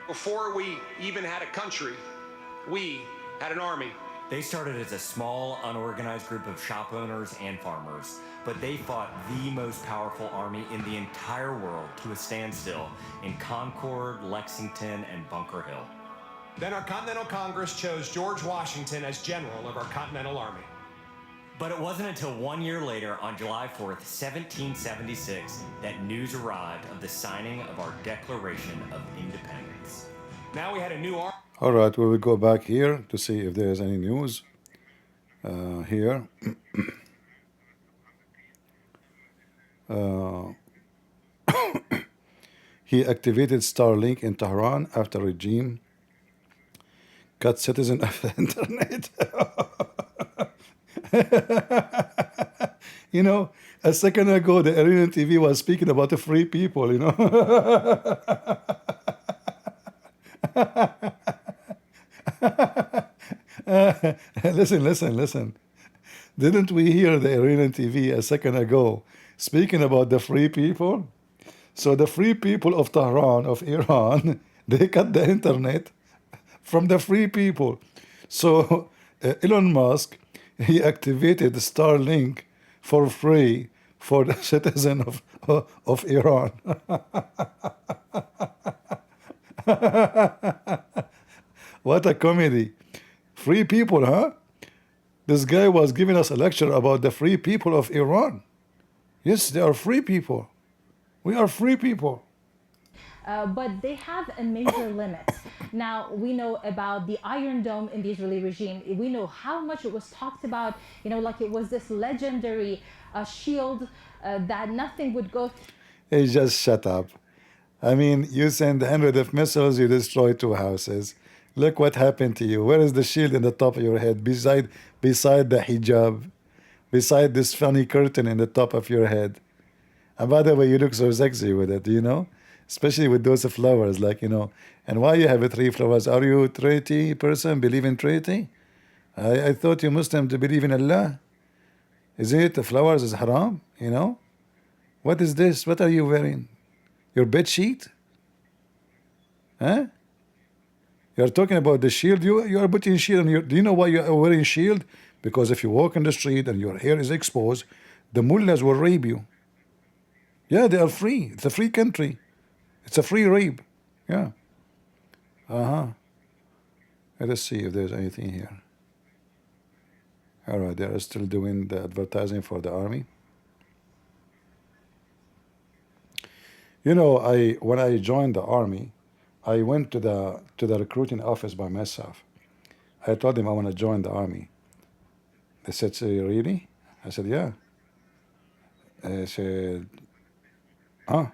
Before we even had a country, we had an army. They started as a small, unorganized group of shop owners and farmers, but they fought the most powerful army in the entire world to a standstill in Concord, Lexington, and Bunker Hill. Then our Continental Congress chose George Washington as general of our Continental Army. But it wasn't until 1 year later, on July 4th, 1776, that news arrived of the signing of our Declaration of Independence. Now we had a new army. All right, we will go back here to see if there is any news here. He activated Starlink in Tehran after regime cut citizen of the internet. You know, a second ago, the Iranian TV was speaking about the free people, you know. Listen. Didn't we hear the Iranian TV a second ago speaking about the free people? So the free people of Tehran, of Iran, they cut the internet from the free people. So Elon Musk, he activated Starlink for free for the citizen of Iran. What a comedy. Free people, huh? This guy was giving us a lecture about the free people of Iran. Yes, they are free people. We are free people. But they have a major limit. Now, we know about the Iron Dome in the Israeli regime. We know how much it was talked about, like it was this legendary shield that nothing would go through. Hey, just shut up. I mean, you send hundreds of missiles, you destroy 2 houses. Look what happened to you. Where is the shield in the top of your head? Beside the hijab. Beside this funny curtain in the top of your head. And by the way, you look so sexy with it, especially with those flowers, And why you have 3 flowers? Are you a treaty person? Believe in treaty? I thought you Muslim to believe in Allah. Is it the flowers is haram? What is this? What are you wearing? Your bed sheet? Huh? You're talking about the shield. You are putting shield on your. Do you know why you are wearing shield? Because if you walk in the street and your hair is exposed, the mullahs will rape you. Yeah, they are free. It's a free country. It's a free rape. Yeah. Let us see if there's anything here. All right, they are still doing the advertising for the army. When I joined the army, I went to the recruiting office by myself. I told them I want to join the army. They said, "So really?" I said, "Yeah." I said, "Huh?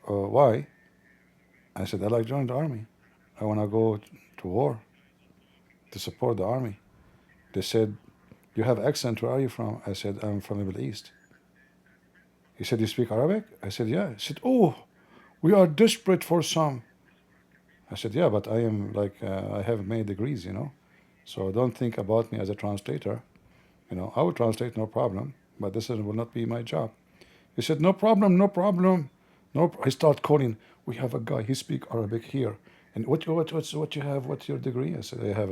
Why?" I said, "I like joining the army. I want to go to war to support the army." They said, "You have accent. Where are you from?" I said, "I'm from the Middle East." He said, "You speak Arabic?" I said, "Yeah." He said, "Oh, we are desperate for some." I said, "Yeah, but I am I have many degrees, So don't think about me as a translator. I will translate, no problem, but this will not be my job." He said, "No problem, no problem." He started calling. "We have a guy, he speak Arabic here. And what you have? What's your degree?" I said, "I have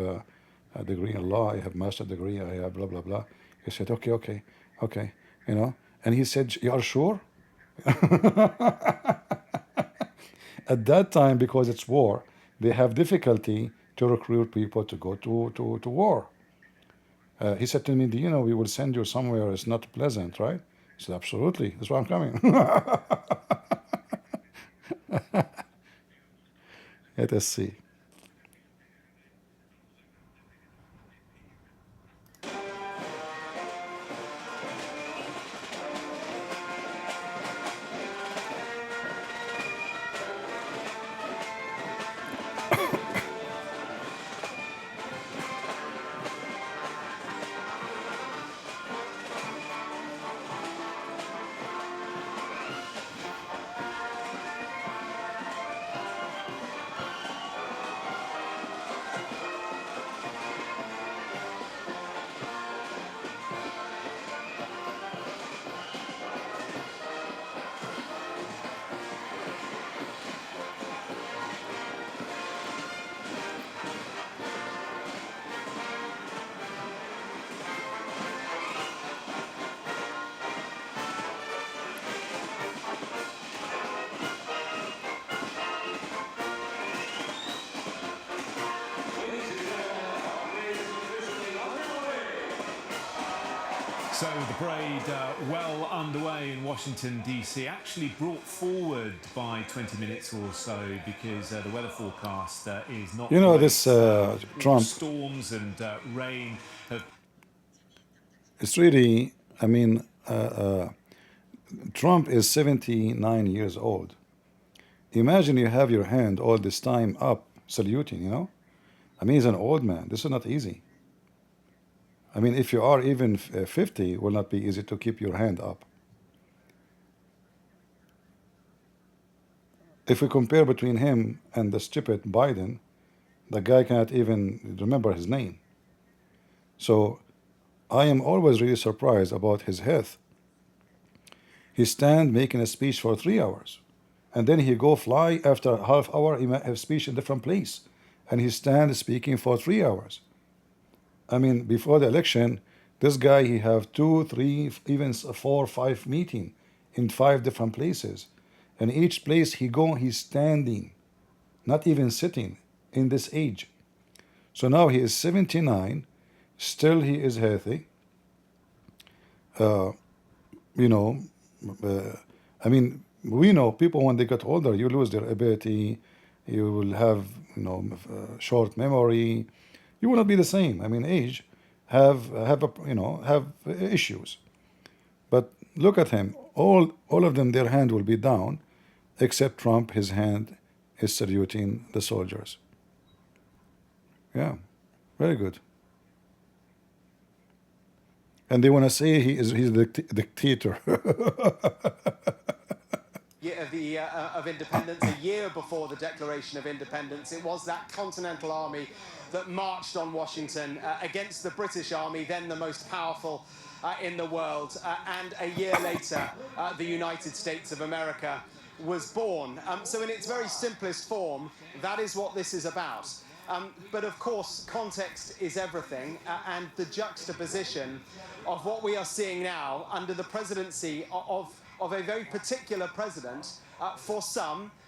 a degree in law, I have master degree, I have blah, blah, blah." He said, okay. And he said, "You are sure?" At that time, because it's war, they have difficulty to recruit people to go to war. He said to me, "Do you know we will send you somewhere it's not pleasant, right?" I said, "Absolutely, that's why I'm coming." Let us see. So the parade well underway in Washington, D.C., actually brought forward by 20 minutes or so because the weather forecast is not great. This Trump, storms and rain it's really, Trump is 79 years old. Imagine you have your hand all this time up, saluting, he's an old man. This is not easy. If you are even 50, it will not be easy to keep your hand up. If we compare between him and the stupid Biden, the guy cannot even remember his name. So I am always really surprised about his health. He stand making a speech for 3 hours, and then he go fly after a half hour, he have speech in different place, and he stand speaking for 3 hours. I mean, before the election, this guy, he have 2, 3, even 4, 5 meeting in 5 different places. And each place he go, he's standing, not even sitting in this age. So now he is 79, still he is healthy. You know, I mean, we know people when they get older, you lose their ability, you will have, you know, short memory, you will not be the same. I mean, age have issues. But look at him, all of them, their hand will be down, except Trump, his hand is saluting the soldiers. Yeah, very good. And they want to say he's the dictator. Of independence, a year before the Declaration of Independence, it was that Continental Army that marched on Washington against the British Army, then the most powerful in the world. And a year later, the United States of America was born. So in its very simplest form, that is what this is about. But of course, context is everything, and the juxtaposition of what we are seeing now under the presidency of a very particular president,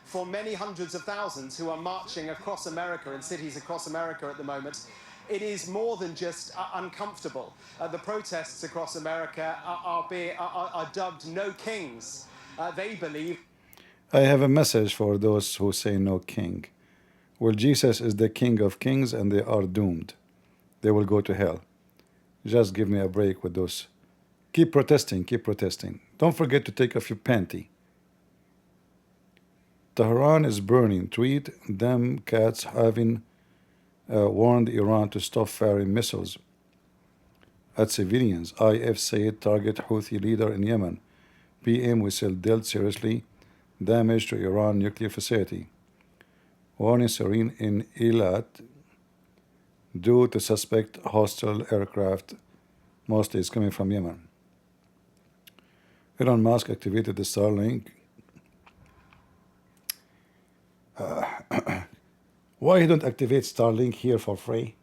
for many hundreds of thousands who are marching across America, in cities across America at the moment, it is more than just uncomfortable. The protests across America are dubbed No Kings. They believe... I have a message for those who say no king. Well, Jesus is the King of Kings and they are doomed. They will go to hell. Just give me a break with those. Keep protesting, keep protesting. Don't forget to take off your panty. Tehran is burning. Tweet, them cats having warned Iran to stop firing missiles at civilians. IF said target Houthi leader in Yemen. PM Whistle dealt seriously. Damage to Iran nuclear facility. Warning siren in Eilat due to suspect hostile aircraft. Mostly is coming from Yemen. Elon Musk activated the Starlink. Why he don't activate Starlink here for free?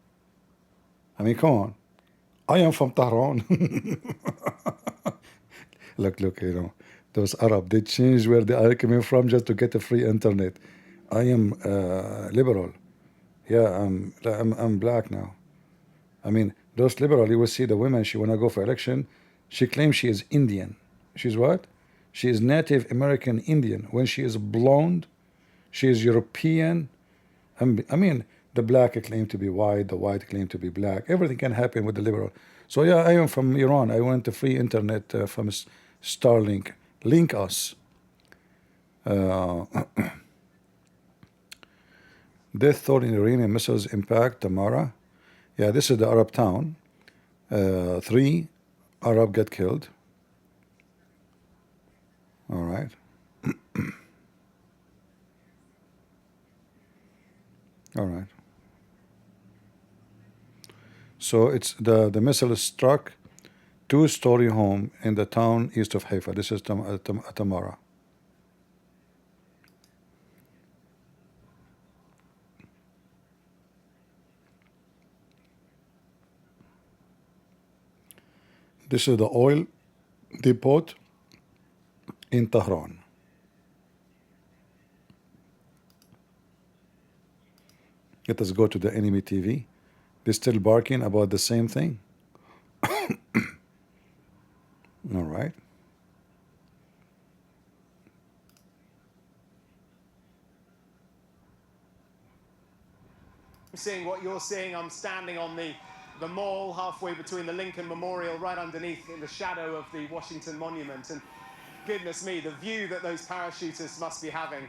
I mean, come on. I am from Tehran. Look, you know, those Arab, they change where they are coming from just to get a free internet. I am liberal. Yeah, I'm black now. I mean, those liberal, you will see the women, she want to go for election. She claims she is Indian. She's what? She is Native American Indian. When she is blonde, she is European. I mean, the black claim to be white, the white claim to be black. Everything can happen with the liberal. So yeah, I am from Iran. I want the free internet from Starlink. Link us. Death toll in Iranian missiles impact Tamara. Yeah, this is the Arab town. 3 Arab get killed. All right. All right. So it's the missile struck 2-story home in the town east of Haifa. This is Tamara. This is the oil depot in Tehran. Let us go to the enemy TV. They're still barking about the same thing. All right. Seeing what you're seeing, I'm standing on the mall halfway between the Lincoln Memorial, right underneath in the shadow of the Washington Monument, and goodness me, the view that those parachutists must be having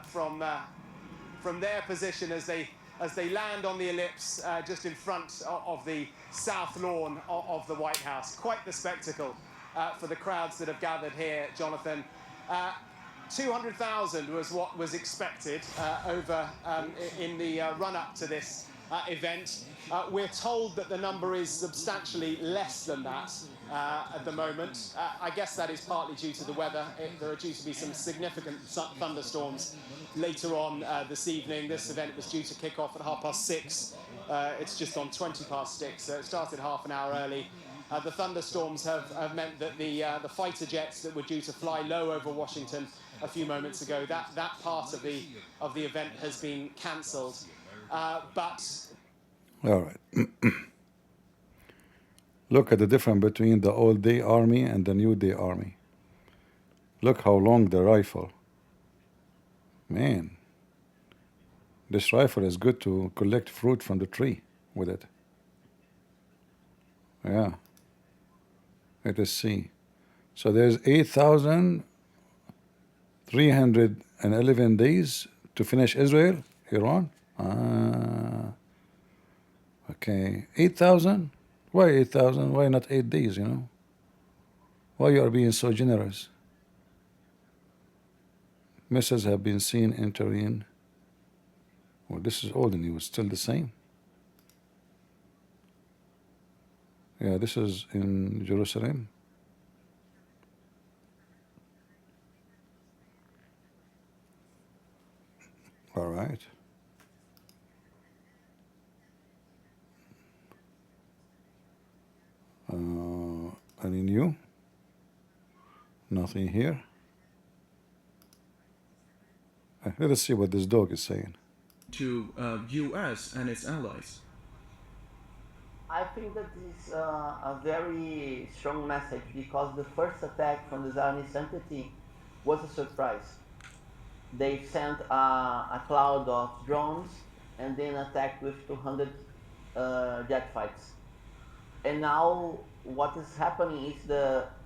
from their position as they land on the ellipse just in front of the south lawn of the White House. Quite the spectacle for the crowds that have gathered here, Jonathan. 200,000 was what was expected in the run-up to this event. We're told that the number is substantially less than that at the moment. I guess that is partly due to the weather. There are due to be some significant thunderstorms later on this evening. This event was due to kick off at 6:30 It's just on 20 past 6, so it started half an hour early. The thunderstorms have meant that the fighter jets that were due to fly low over Washington a few moments ago, that part of the event has been cancelled. But all right. Look at the difference between the old day army and the new day army. Look how long the rifle. Man, this rifle is good to collect fruit from the tree with it. Yeah. Let us see. So there's 8,311 days to finish Israel, Iran. Okay, 8,000? Why 8,000? Why not 8 days, you know? Why you are being so generous? Missiles have been seen entering. Well, this is old news, still the same. Yeah, this is in Jerusalem. All right. Any new? Nothing here. Let us see what this dog is saying. To U.S. and its allies. I think that is a very strong message because the first attack from the Zionist entity was a surprise. They sent a cloud of drones and then attacked with 200 jet fights. And now what is happening is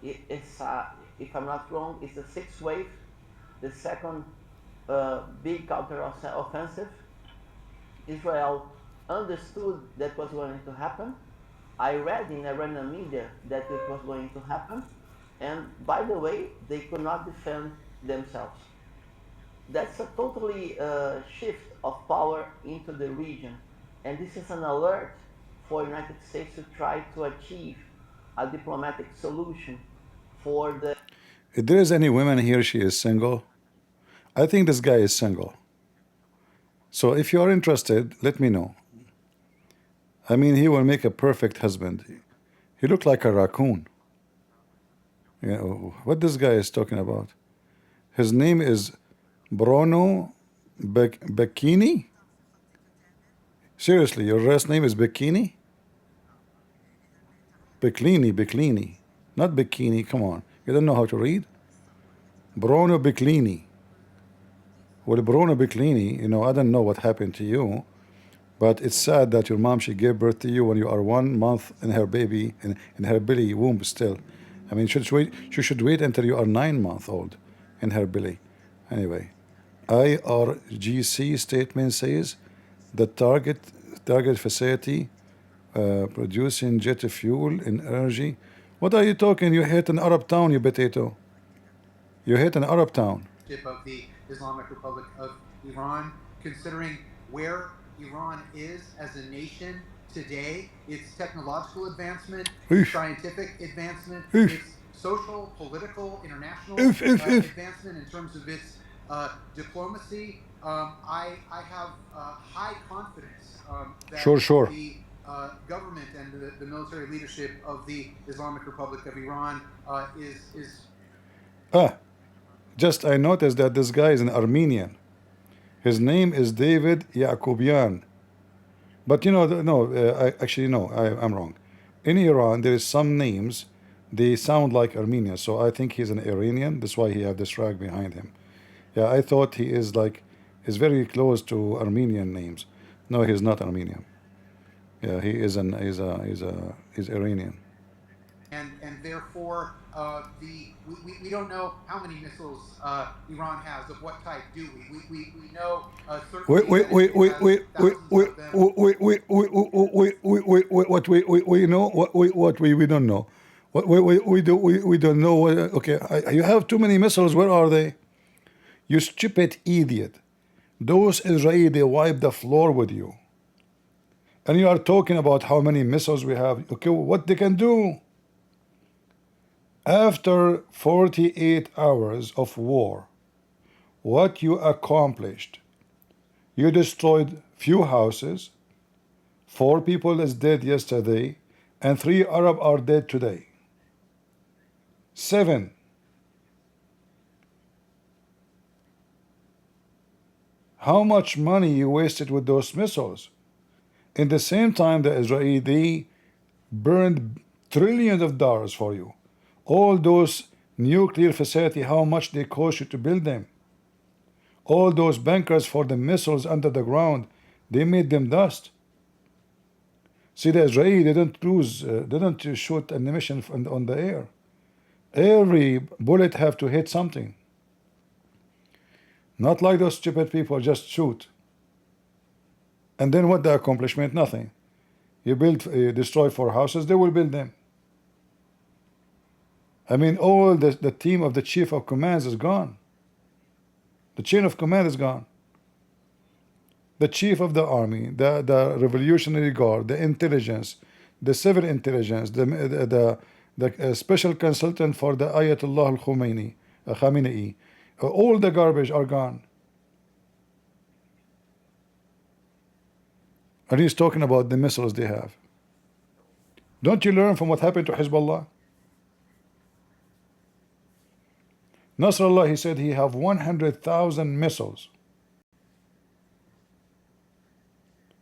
if I'm not wrong, it's the sixth wave, the second big counter-offensive. Israel understood that was going to happen. I read in Iranian media that it was going to happen. And by the way, they could not defend themselves. That's a totally shift of power into the region. And this is an alert for the United States to try to achieve a diplomatic solution for the... If there is any woman here, she is single. I think this guy is single. So if you are interested, let me know. I mean, he will make a perfect husband. He looked like a raccoon. You know, what this guy is talking about? His name is Bruno Bikini? Seriously, your last name is Bikini? Bikini. Not Bikini, come on. You don't know how to read? Bruno Bikini. Well, Bruno Bikini, you know, I don't know what happened to you, but it's sad that your mom, she gave birth to you when you are 1 month in her baby, in her belly womb still. I mean, she should wait until you are 9 months old in her belly. Anyway, IRGC statement says the target facility producing jet fuel and energy. What are you talking? You hit an Arab town, you potato. You hit an Arab town. Of the Islamic Republic of Iran, considering where Iran is as a nation today, its technological advancement, scientific advancement, its social, political, international advancement in terms of its diplomacy. I have high confidence that the government and the military leadership of the Islamic Republic of Iran is just I noticed that this guy is an Armenian. His name is David Yakubian. But you know, I'm wrong. In Iran, there is some names, they sound like Armenian. So I think he's an Iranian. That's why he has this rag behind him. Yeah, I thought he is very close to Armenian names. No, he's not Armenian. Yeah, he's Iranian. And therefore, we don't know how many missiles Iran has, of what type do we? We know certainly we don't know. We don't know. Okay, you have too many missiles. Where are they? You stupid idiot. Those Israelis wipe the floor with you. And you are talking about how many missiles we have. Okay, what they can do? After 48 hours of war, what you accomplished? You destroyed few houses, 4 people is dead yesterday, and 3 Arab are dead today. 7. How much money you wasted with those missiles? In the same time, the Israeli, they burned trillions of dollars for you. All those nuclear facilities, how much they cost you to build them. All those bunkers for the missiles under the ground, they made them dust. See, the Israeli didn't shoot ammunition on the air. Every bullet have to hit something. Not like those stupid people just shoot. And then what the accomplishment? Nothing. You destroy 4 houses, they will build them. I mean, all the team of the chief of commands is gone. The chain of command is gone. The chief of the army, the Revolutionary Guard, the intelligence, the civil intelligence, the special consultant for the Ayatollah Khamenei, all the garbage are gone. And he's talking about the missiles they have. Don't you learn from what happened to Hezbollah? Nasrallah, he said he have 100,000 missiles.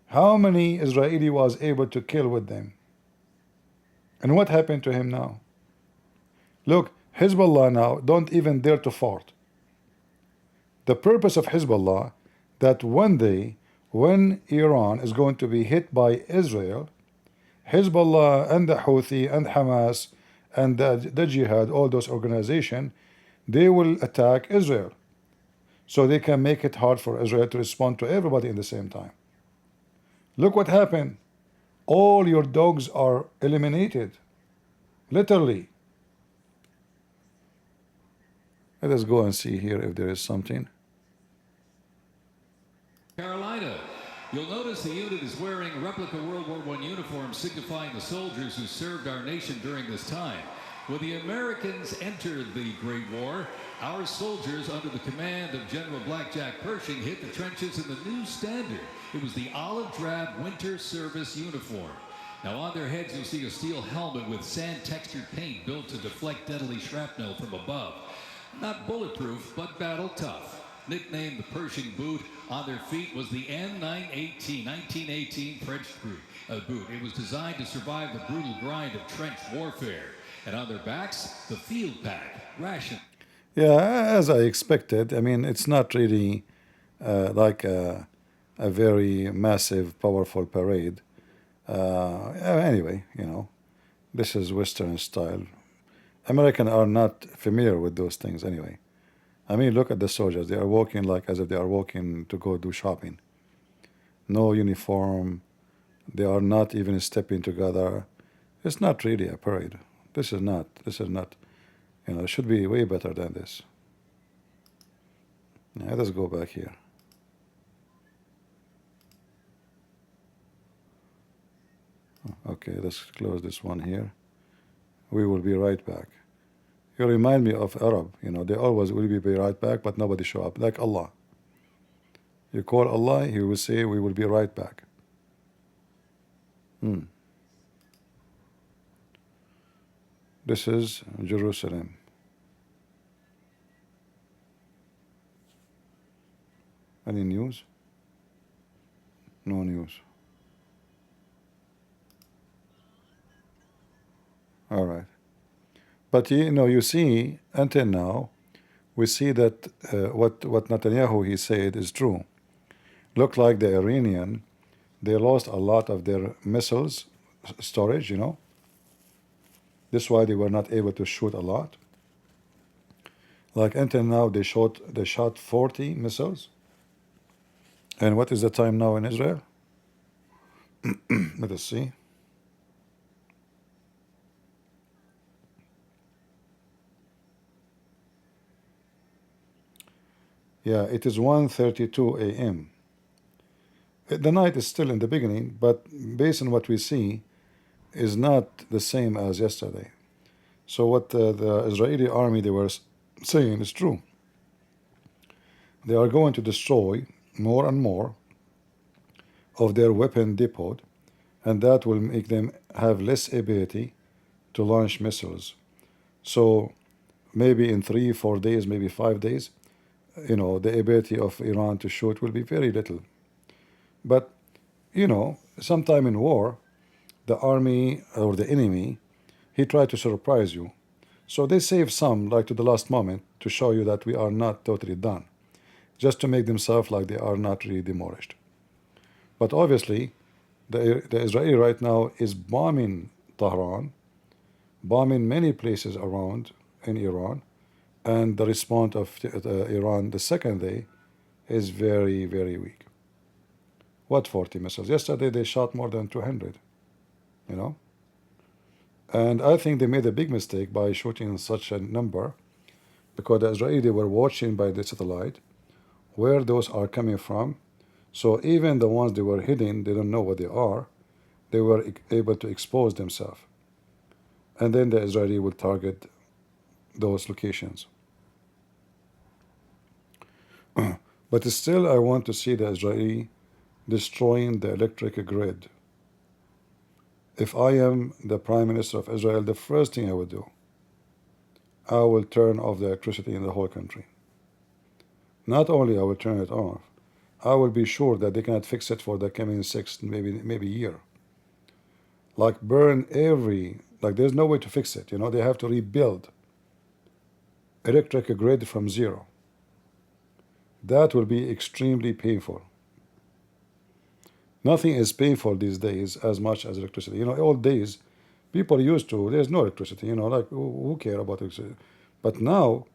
How many Israeli was able to kill with them? And what happened to him now? Look, Hezbollah now don't even dare to fart. The purpose of Hezbollah, that one day when Iran is going to be hit by Israel, Hezbollah and the Houthi and Hamas and the Jihad, all those organizations, they will attack Israel. So they can make it hard for Israel to respond to everybody in the same time. Look what happened. All your dogs are eliminated. Literally. Let us go and see here if there is something. Carolina. You'll notice the unit is wearing replica World War I uniforms signifying the soldiers who served our nation during this time. When the Americans entered the Great War, our soldiers under the command of General Blackjack Pershing hit the trenches in the new standard. It was the olive drab winter service uniform. Now on their heads you'll see a steel helmet with sand textured paint built to deflect deadly shrapnel from above. Not bulletproof, but battle tough. Nicknamed the Pershing boot, on their feet was the N918, 1918 French boot. It was designed to survive the brutal grind of trench warfare. And on their backs, the field pack, ration. Yeah, as I expected. I mean, it's not really like a very massive, powerful parade. Anyway, you know, this is Western style. Americans are not familiar with those things anyway. I mean, look at the soldiers. They are walking like as if they are walking to go do shopping. No uniform. They are not even stepping together. It's not really a parade. This is not, you know, it should be way better than this. Now, let's go back here. Okay, let's close this one here. We will be right back. You remind me of Arab, you know, they always will be right back, but nobody show up, like Allah. You call Allah, He will say, we will be right back. This is Jerusalem. Any news? No news. All right. But you know, you see, until now, we see that what Netanyahu he said is true. Look like the Iranian, they lost a lot of their missiles storage, you know. That's why they were not able to shoot a lot. Like until now, they shot 40 missiles. And what is the time now in Israel? Let us see. Yeah, it is 1:32 a.m. The night is still in the beginning, but based on what we see, is not the same as yesterday. So what the Israeli army they were saying is true. They are going to destroy more and more of their weapon depot and that will make them have less ability to launch missiles. So maybe in 3-4 days, maybe 5 days, the ability of Iran to shoot will be very little. But sometime in war, the army or the enemy, he tried to surprise you. So they save some, like to the last moment, to show you that we are not totally done, just to make themselves like they are not really demolished. But obviously, the Israeli right now is bombing Tehran, bombing many places around in Iran, and the response of Iran the second day is very, very weak. What 40 missiles? Yesterday they shot more than 200, And I think they made a big mistake by shooting such a number, because the Israelis were watching by the satellite where those are coming from. So even the ones they were hitting, they don't know what they are. They were able to expose themselves. And then the Israeli will target those locations. But still, I want to see the Israeli destroying the electric grid. If I am the Prime Minister of Israel, the first thing I would do, I will turn off the electricity in the whole country. Not only I will turn it off, I will be sure that they cannot fix it for the coming 6, maybe year. Like burn like there's no way to fix it. They have to rebuild electric grid from zero. That will be extremely painful. Nothing is painful these days as much as electricity. Old days, people used to, there's no electricity, like who care about electricity? But now,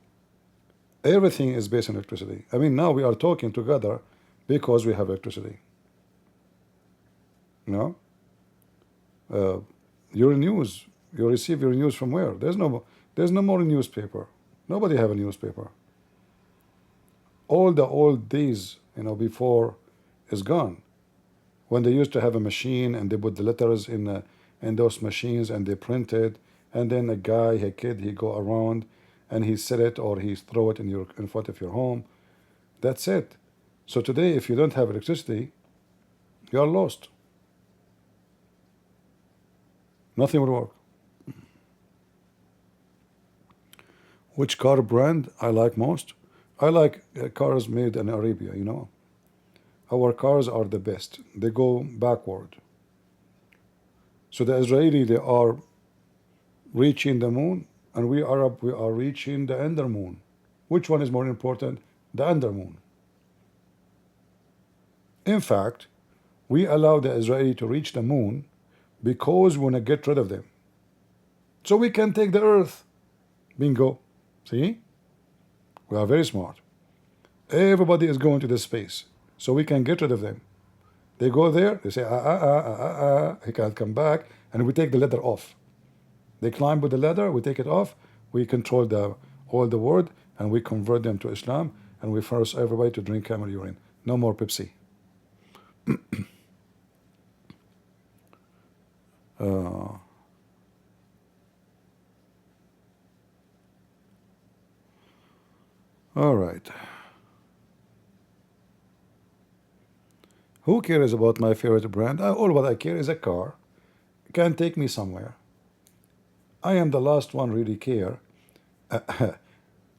everything is based on electricity. I mean, now we are talking together because we have electricity. Your news, you receive your news from where? There's no more newspaper. Nobody have a newspaper. All the old days, before is gone. When they used to have a machine and they put the letters in those machines and they printed, and then a kid, he go around and he set it or he throw it in front of your home. That's it. So today, if you don't have electricity, you are lost. Nothing will work. Which car brand I like most? I like cars made in Arabia, Our cars are the best. They go backward. So the Israeli, they are reaching the moon, and we Arab, we are reaching the under moon. Which one is more important? The under moon. In fact, we allow the Israeli to reach the moon because we want to get rid of them. So we can take the earth. Bingo. See? We are very smart. Everybody is going to the space, so we can get rid of them. They go there, they say, he can't come back, and we take the ladder off. They climb with the ladder, we take it off, we control all the world, and we convert them to Islam, and we force everybody to drink camel urine. No more Pepsi. All right. Who cares about my favorite brand? All what I care is a car. It can take me somewhere. I am the last one really care.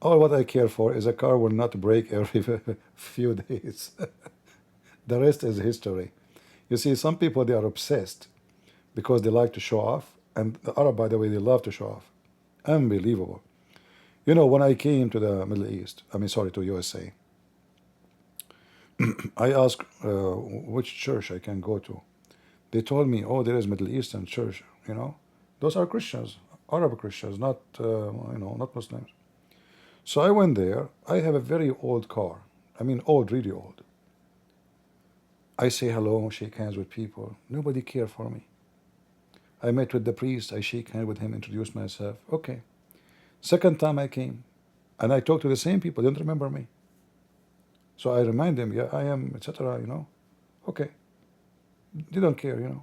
All what I care for is a car will not break every few days. The rest is history. You see, some people, they are obsessed because they like to show off. And the Arab, by the way, they love to show off. Unbelievable. When I came to the Middle East, to USA, I asked which church I can go to. They told me, oh, there is Middle Eastern church, Those are Christians, Arab Christians, not Muslims. So I went there. I have a very old car. Old, really old. I say hello, shake hands with people. Nobody cared for me. I met with the priest. I shake hands with him, introduce myself. Okay. Second time I came, and I talked to the same people. They don't remember me. So I remind them, yeah, I am, etc., Okay. They don't care,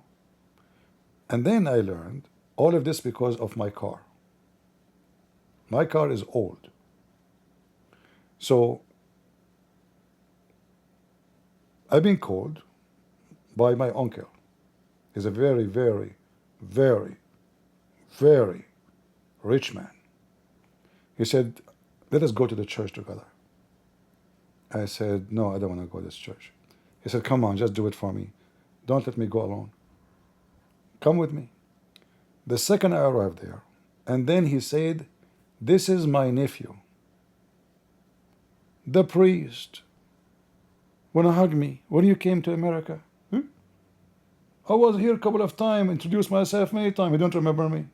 And then I learned all of this because of my car. My car is old. So I've been called by my uncle. He's a very, very, very, very rich man. He said, let us go to the church together. I said, no, I don't want to go to this church. He said, come on, just do it for me. Don't let me go alone. Come with me. The second I arrived there, and then he said, this is my nephew. The priest. Want to hug me when you came to America? I was here a couple of times, introduced myself many times. You don't remember me?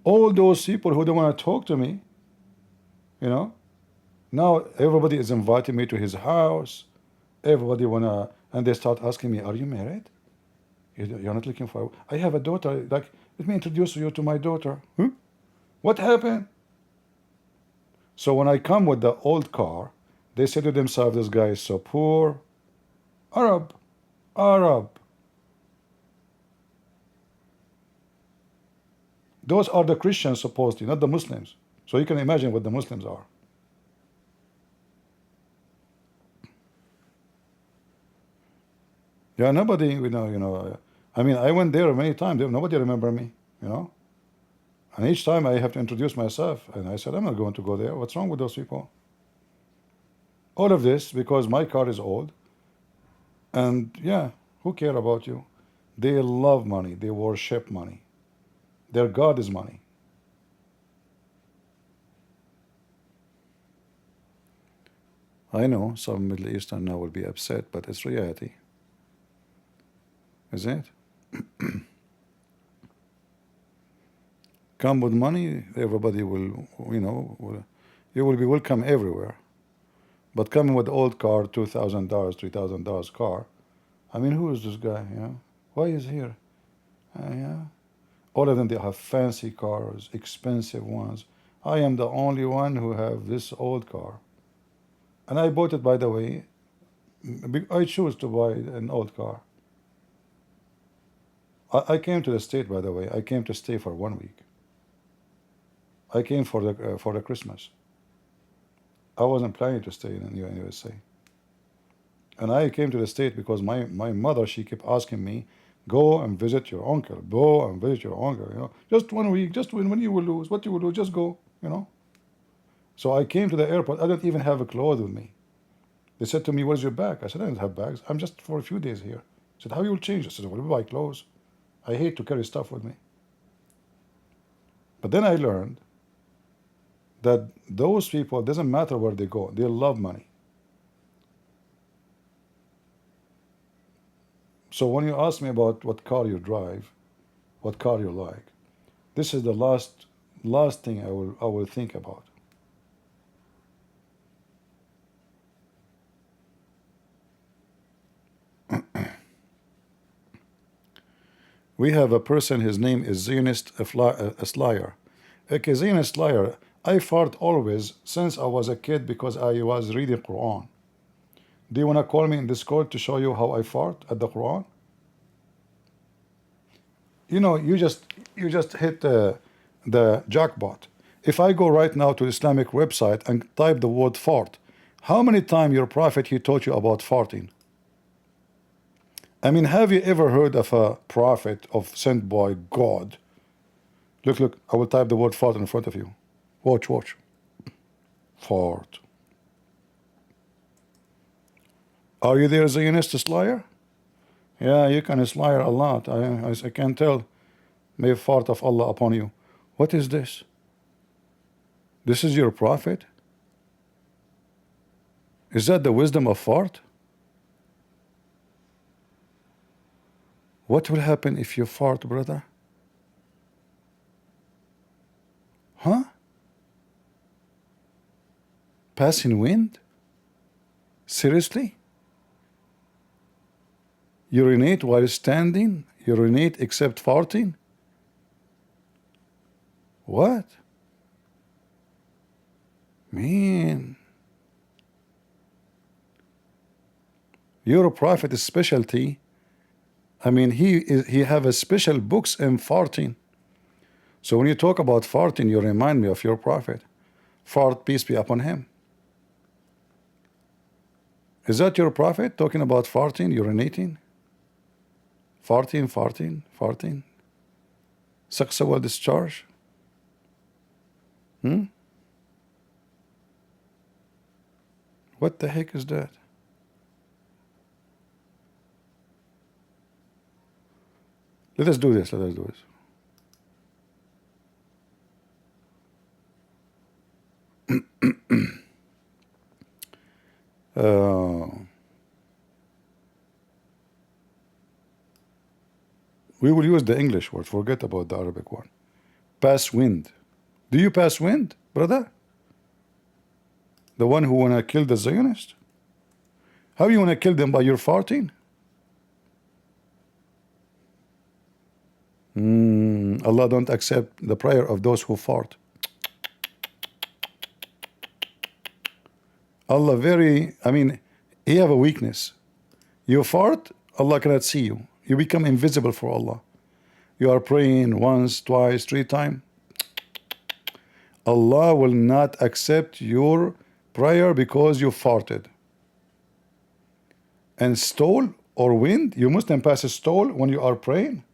All those people who don't want to talk to me, you know, now everybody is inviting me to his house. Everybody wanna, and they start asking me, are you married? You're not looking for, I have a daughter, like, let me introduce you to my daughter. What happened? So when I come with the old car, they say to themselves, this guy is so poor. Arab. Those are the Christians supposedly, not the Muslims. So you can imagine what the Muslims are. Yeah, nobody, I mean, I went there many times. Nobody remember me, And each time I have to introduce myself. And I said, I'm not going to go there. What's wrong with those people? All of this because my car is old. And yeah, who care about you? They love money. They worship money. Their God is money. I know some Middle Eastern now will be upset, but it's reality. Is it? Come with money, everybody will, you will be welcome everywhere. But coming with old car, $2,000, $3,000 car, I mean, who is this guy? Why is he here? Yeah. All of them, they have fancy cars, expensive ones. I am the only one who have this old car. And I bought it, by the way. I choose to buy an old car. I came to the state, by the way. I came to stay for 1 week. I came for the Christmas. I wasn't planning to stay in the USA. And I came to the state because my mother, she kept asking me, go and visit your uncle. Go and visit your uncle. Just 1 week. Just when you will lose, what you will do, just go. So I came to the airport. I don't even have a clothes with me. They said to me, where's your bag? I said, I don't have bags. I'm just for a few days here. I said, how you will change? I said, well, we buy clothes. I hate to carry stuff with me. But then I learned that those people, it doesn't matter where they go, they love money. So when you ask me about what car you drive, what car you like, this is the last thing I will think about. We have a person, his name is Zionist Slayer. Okay, Zionist Slayer, I fart always since I was a kid because I was reading Quran. Do you want to call me in Discord to show you how I fart at the Quran? You just hit the jackpot. If I go right now to the Islamic website and type the word fart, how many times your prophet he taught you about farting? I mean, have you ever heard of a prophet sent by God? Look, I will type the word fart in front of you. Watch. Fart. Are you there, Zionist Slayer? Yeah, you can slayer a lot. I can tell. May fart of Allah upon you. What is this? This is your prophet? Is that the wisdom of fart? What will happen if you fart, brother? Huh? Passing wind? Seriously? Urinate while standing? Urinate except farting? What? Man. Your prophet's specialty, I mean, he have a special books in farting. So when you talk about farting, you remind me of your prophet. Fart, peace be upon him. Is that your prophet talking about farting, urinating? farting. Sexual discharge. What the heck is that? Let us do this. We will use the English word. Forget about the Arabic one. Pass wind. Do you pass wind, brother? The one who wanna kill the Zionist? How you wanna kill them, by your farting? Allah don't accept the prayer of those who fart. Allah He have a weakness. You fart, Allah cannot see you. You become invisible for Allah. You are praying once, twice, 3 times. Allah will not accept your prayer because you farted. And stool or wind, you Muslim pass a stool when you are praying?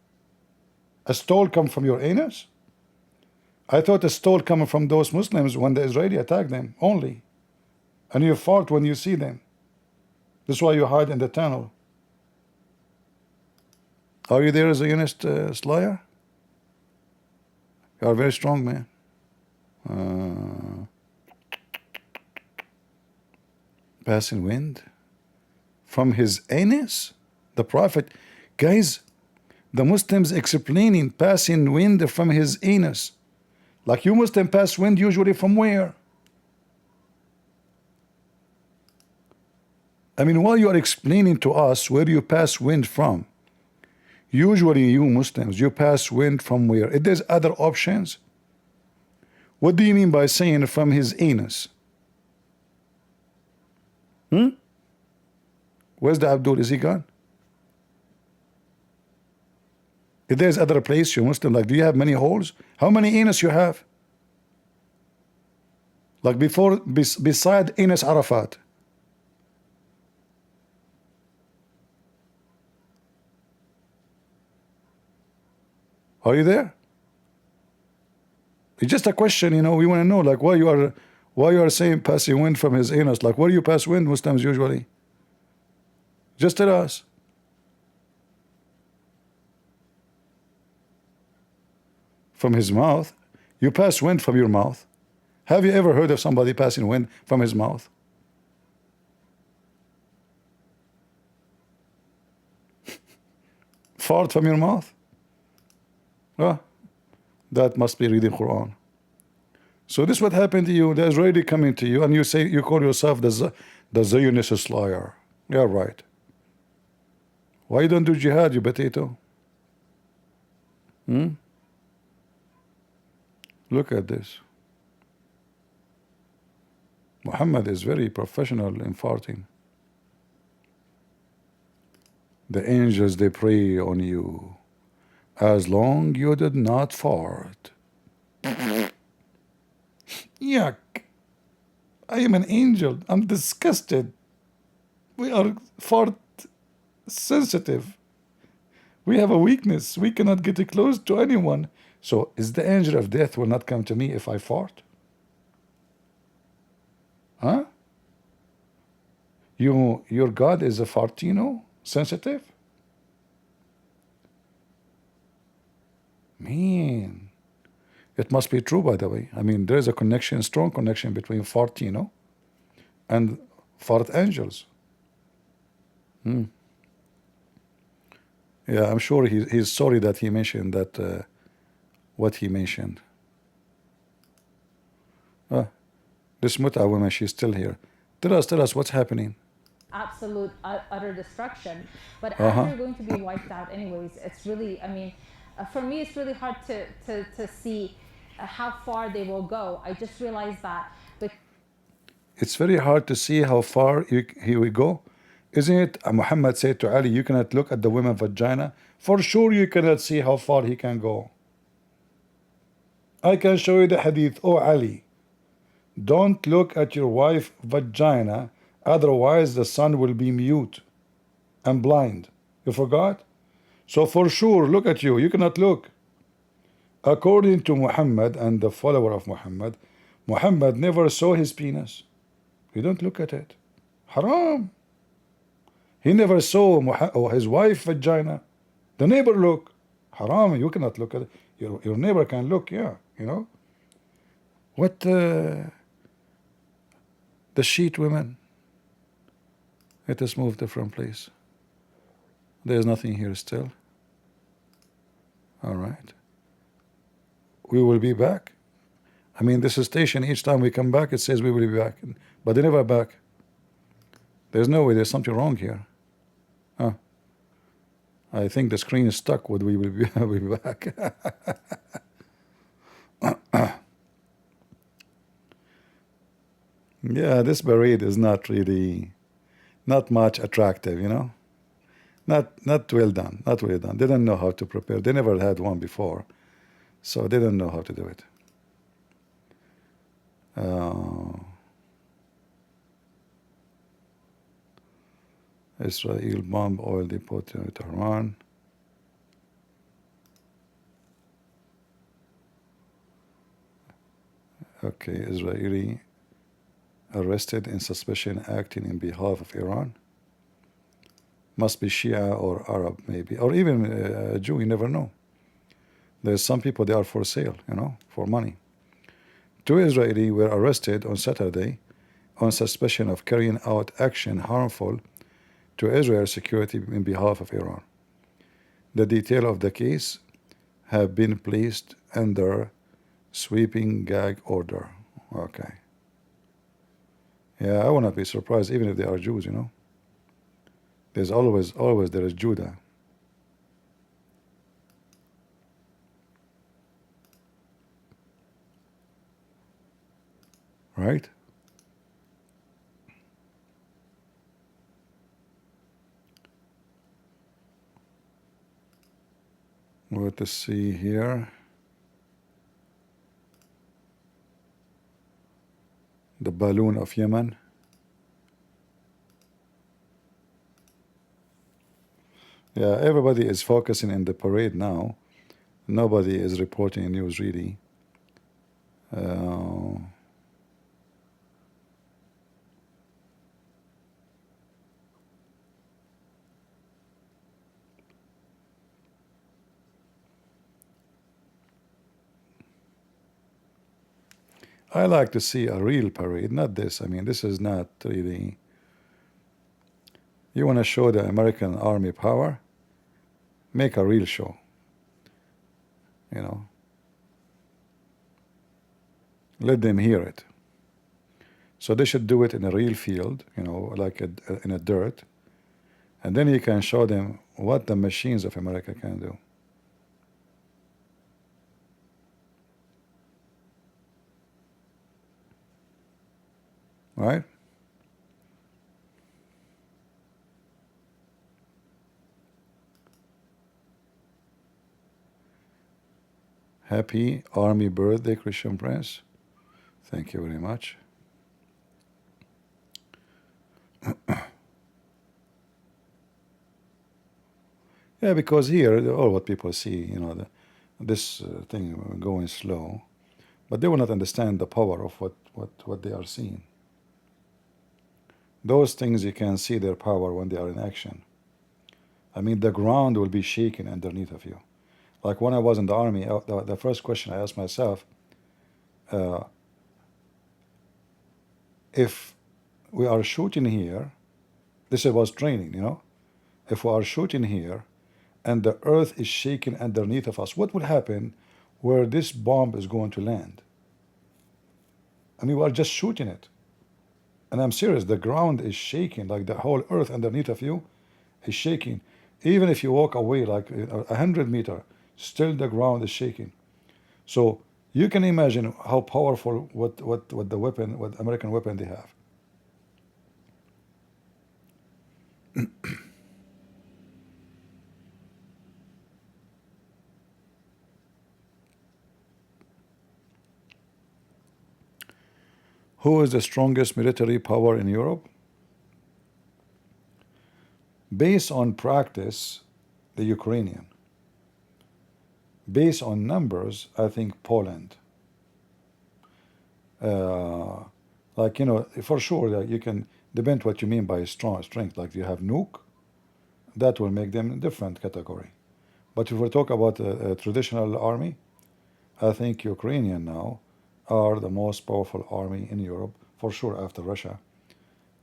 A stool come from your anus? I thought a stool coming from those Muslims when the Israeli attacked them only. And you fart when you see them. That's why you hide in the tunnel. Are you there, Zionist slayer? You are very strong, man. Passing wind from his anus? The Prophet, guys, the Muslims explaining passing wind from his anus. Like you Muslim pass wind usually from where? While you are explaining to us where you pass wind from, usually you Muslims, you pass wind from where? If there's other options, what do you mean by saying from his anus? Where's the Abdul? Is he gone? If there's other place, you Muslim, like, do you have many holes? How many anus you have? Like beside anus Arafat. Are you there? It's just a question, we want to know, like, why you are saying passing wind from his anus. Like, where do you pass wind, Muslims, usually? Just tell us. From his mouth? You pass wind from your mouth? Have you ever heard of somebody passing wind from his mouth? Fart from your mouth? That must be reading Quran. So this is what happened to you. The Israeli coming to you, and you call yourself the Zionist slayer. Yeah, right. Why you don't do jihad, you potato? Look at this. Muhammad is very professional in farting. The angels, they pray on you, as long you did not fart. Yuck. I am an angel. I'm disgusted. We are fart sensitive. We have a weakness. We cannot get close to anyone. So is the angel of death will not come to me if I fart? Huh? Your God is a fartino? Sensitive? Man, it must be true, by the way. There is a connection, strong connection between fartino and fart angels. Yeah, I'm sure he's sorry that he mentioned that, what he mentioned. This Muta woman, she's still here. Tell us what's happening. Absolute, utter destruction. But as they're going to be wiped out anyways, it's really, for me, it's really hard to see how far they will go. I just realized that. But it's very hard to see how far he will go. Isn't it? Muhammad said to Ali, you cannot look at the woman's vagina. For sure you cannot see how far he can go. I can show you the hadith. Oh Ali, don't look at your wife's vagina, otherwise the son will be mute and blind. You forgot? So for sure, look at you. You cannot look. According to Muhammad and the follower of Muhammad, Muhammad never saw his penis. You don't look at it. Haram. He never saw his wife's vagina. The neighbor look. Haram. You cannot look at it. Your neighbor can look. Yeah, you know. What the sheet women. Let us move different place. There's nothing here still. All right. We will be back. I mean, this is station. Each time we come back, it says we will be back, but they never back. There's no way. There's something wrong here. Huh. I think the screen is stuck with we will be, we'll be back. Yeah, this parade is not much attractive, you know. Not well done. Not well done. They don't know how to prepare. They never had one before, so they don't know how to do it. Israel bomb oil depot to Tehran. Okay, Israeli arrested in suspicion acting in behalf of Iran. Must be Shia or Arab maybe, or even a Jew, you never know. There's some people, they are for sale, you know, for money. 2 Israelis were arrested on Saturday on suspicion of carrying out action harmful to Israel's security in behalf of Iran. The detail of the case have been placed under sweeping gag order. Okay. Yeah, I will not be surprised even if they are Jews, you know. There's always there is Judah. Right? What to see here? The balloon of Yemen. Yeah, everybody is focusing in the parade now. Nobody is reporting news really. I like to see a real parade, not this. I mean, this is not really. You want to show the American Army power? Make a real show. You know. Let them hear it. So they should do it in a real field, you know, like in a dirt. And then you can show them what the machines of America can do. Right? Happy Army birthday, Christian Prince. Thank you very much. Yeah, because here, all what people see, you know, this thing going slow, but they will not understand the power of what they are seeing. Those things, you can see their power when they are in action. I mean, the ground will be shaking underneath of you. Like when I was in the army, the first question I asked myself, if we are shooting here, this was training, you know, if we are shooting here and the earth is shaking underneath of us, what would happen where this bomb is going to land? I mean, we are just shooting it. And I'm serious, the ground is shaking, like the whole earth underneath of you is shaking. Even if you walk away like 100 meters, still the ground is shaking. So you can imagine how powerful what the weapon, what American weapon they have. Who is the strongest military power in Europe? Based on practice, the Ukrainian. Based on numbers, I think Poland. Like, you know, for sure, like you can depend what you mean by strength. Like you have nuke, that will make them a different category. But if we talk about a traditional army, I think Ukrainian now are the most powerful army in Europe, for sure, after Russia.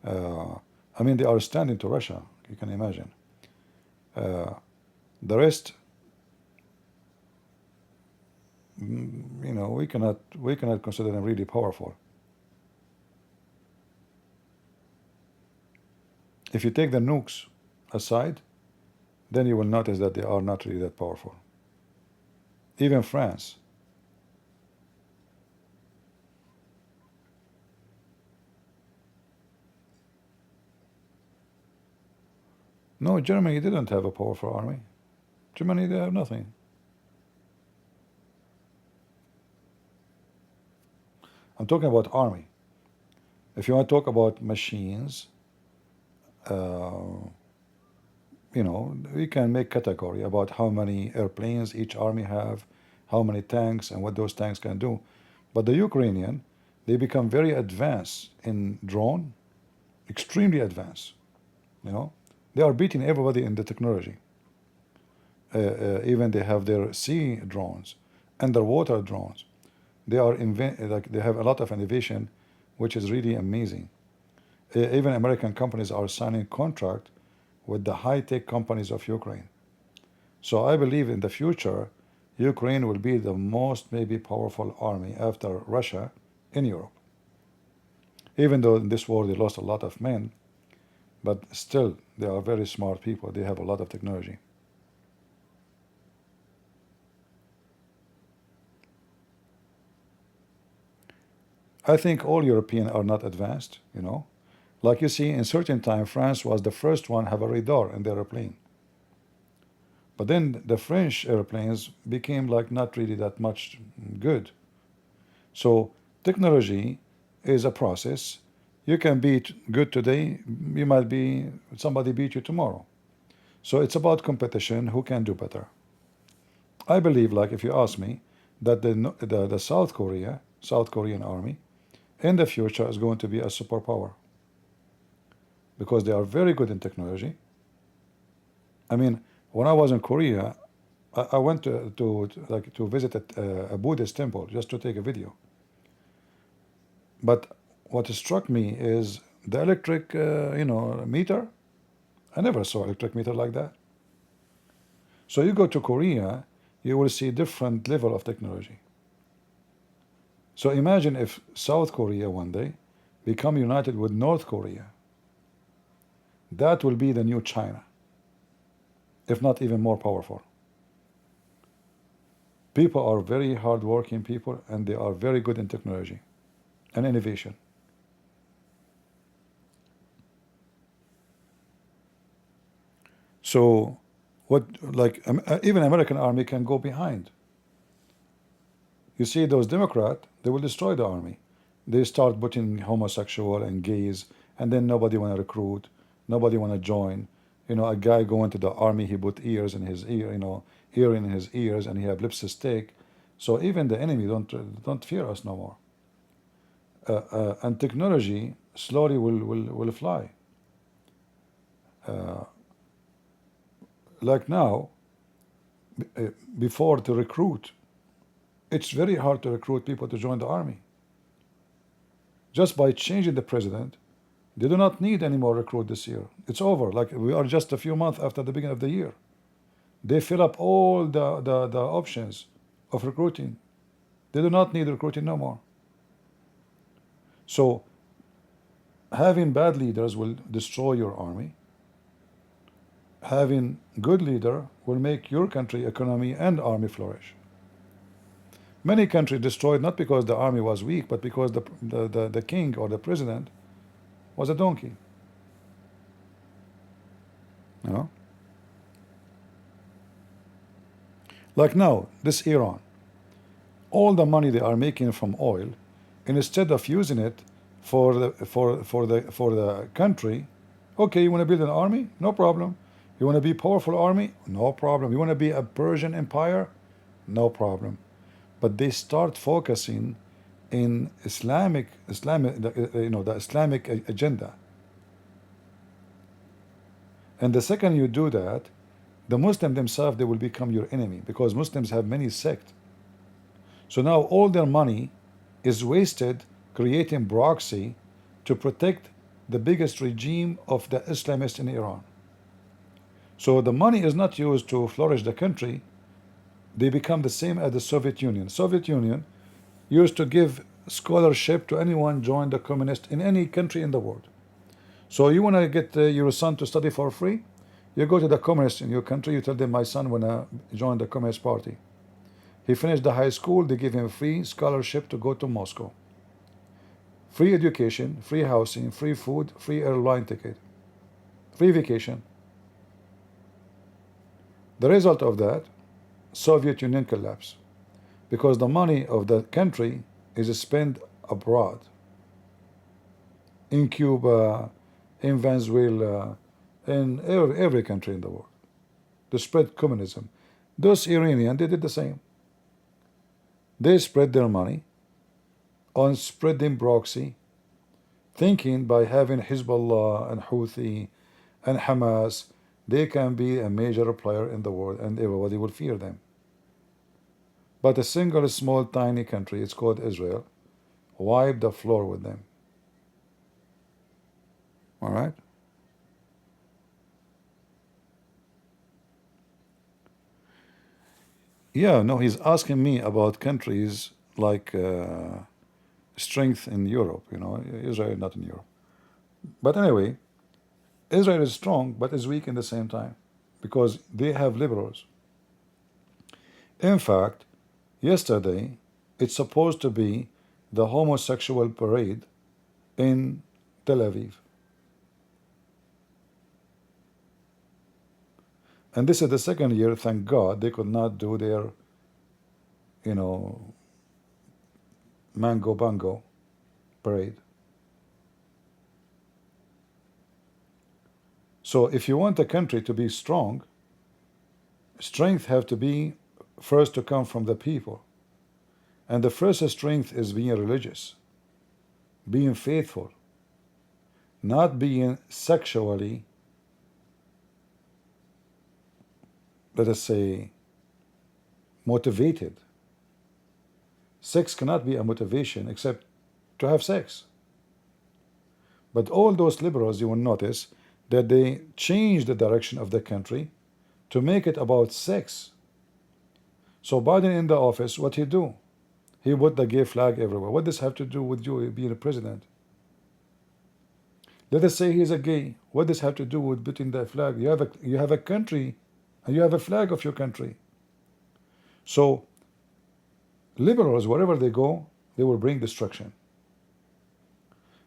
I mean, they are standing to Russia, you can imagine. The rest, you know, we cannot consider them really powerful. If you take the nukes aside, then you will notice that they are not really that powerful. Even France. No, Germany didn't have a powerful army. Germany, they have nothing. I'm talking about army. If you want to talk about machines, you know, we can make category about how many airplanes each army have, how many tanks, and what those tanks can do. But the Ukrainian, they become very advanced in drone, extremely advanced. You know, they are beating everybody in the technology. Even they have their sea drones, underwater drones. They are like they have a lot of innovation, which is really amazing. Even American companies are signing contract with the high-tech companies of Ukraine. So I believe in the future, Ukraine will be the most maybe powerful army after Russia in Europe. Even though in this war they lost a lot of men, but still they are very smart people. They have a lot of technology. I think all Europeans are not advanced, you know. Like you see, in certain time, France was the first one to have a radar in the airplane. But then the French airplanes became like not really that much good. So technology is a process. You can be good today, you might be, somebody beat you tomorrow. So it's about competition, who can do better. I believe, like if you ask me, that the South Korean army, in the future is going to be a superpower. Because they are very good in technology. I mean, when I was in Korea, I went to visit a Buddhist temple just to take a video. But what struck me is the electric, you know, meter. I never saw electric meter like that. So you go to Korea, you will see different level of technology. So imagine if South Korea one day become united with North Korea. That will be the new China, if not even more powerful. People are very hardworking people, and they are very good in technology and innovation. So, what like even American army can go behind. You see, those Democrats, they will destroy the army. They start putting homosexual and gays, and then nobody want to recruit. Nobody want to join. You know, a guy going to the army, he put ears in his ear, you know, ear in his ears, and he have lipstick. So even the enemy don't fear us no more. And technology slowly will fly. Like now, before to recruit, it's very hard to recruit people to join the army. Just by changing the president, they do not need any more recruit this year. It's over. Like we are just a few months after the beginning of the year. They fill up all the options of recruiting. They do not need recruiting no more. So having bad leaders will destroy your army. Having good leader will make your country, economy, and army flourish. Many countries destroyed not because the army was weak, but because the king or the president was a donkey. You know? Like now, this Iran, all the money they are making from oil, and instead of using it for the country, okay, you want to build an army? No problem. You want to be a powerful army? No problem. You want to be a Persian empire? No problem. But they start focusing in Islamic, the Islamic agenda. And the second you do that, the Muslim themselves, they will become your enemy, because Muslims have many sects. So now all their money is wasted creating proxy to protect the biggest regime of the Islamists in Iran. So the money is not used to flourish the country. They become the same as the Soviet Union. Soviet Union used to give scholarship to anyone join the communist in any country in the world. So you want to get your son to study for free? You go to the communists in your country, you tell them, my son wanna join the Communist Party. He finished the high school, they give him free scholarship to go to Moscow. Free education, free housing, free food, free airline ticket, free vacation. The result of that, Soviet Union collapse, because the money of the country is spent abroad, in Cuba, in Venezuela, in every country in the world, to spread communism. Those Iranians, they did the same. They spread their money on spreading proxy, thinking by having Hezbollah and Houthi and Hamas, they can be a major player in the world and everybody will fear them. But a single small tiny country, it's called Israel, wiped the floor with them. All right? Yeah, no, he's asking me about countries like strength in Europe, Israel not in Europe. But anyway, Israel is strong, but is weak in the same time, because they have liberals. In fact, yesterday, it's supposed to be the homosexual parade in Tel Aviv. And this is the second year, thank God, they could not do their, mango bango parade. So if you want a country to be strong, strength have to be first to come from the people. And the first strength is being religious, being faithful, not being sexually, let us say, motivated. Sex cannot be a motivation except to have sex. But all those liberals, you will notice that they change the direction of the country to make it about sex. So Biden in the office, what he do? He put the gay flag everywhere. What does this have to do with you being a president? Let us say he's a gay. What does this have to do with putting the flag? You have a country, and you have a flag of your country. So liberals, wherever they go, they will bring destruction.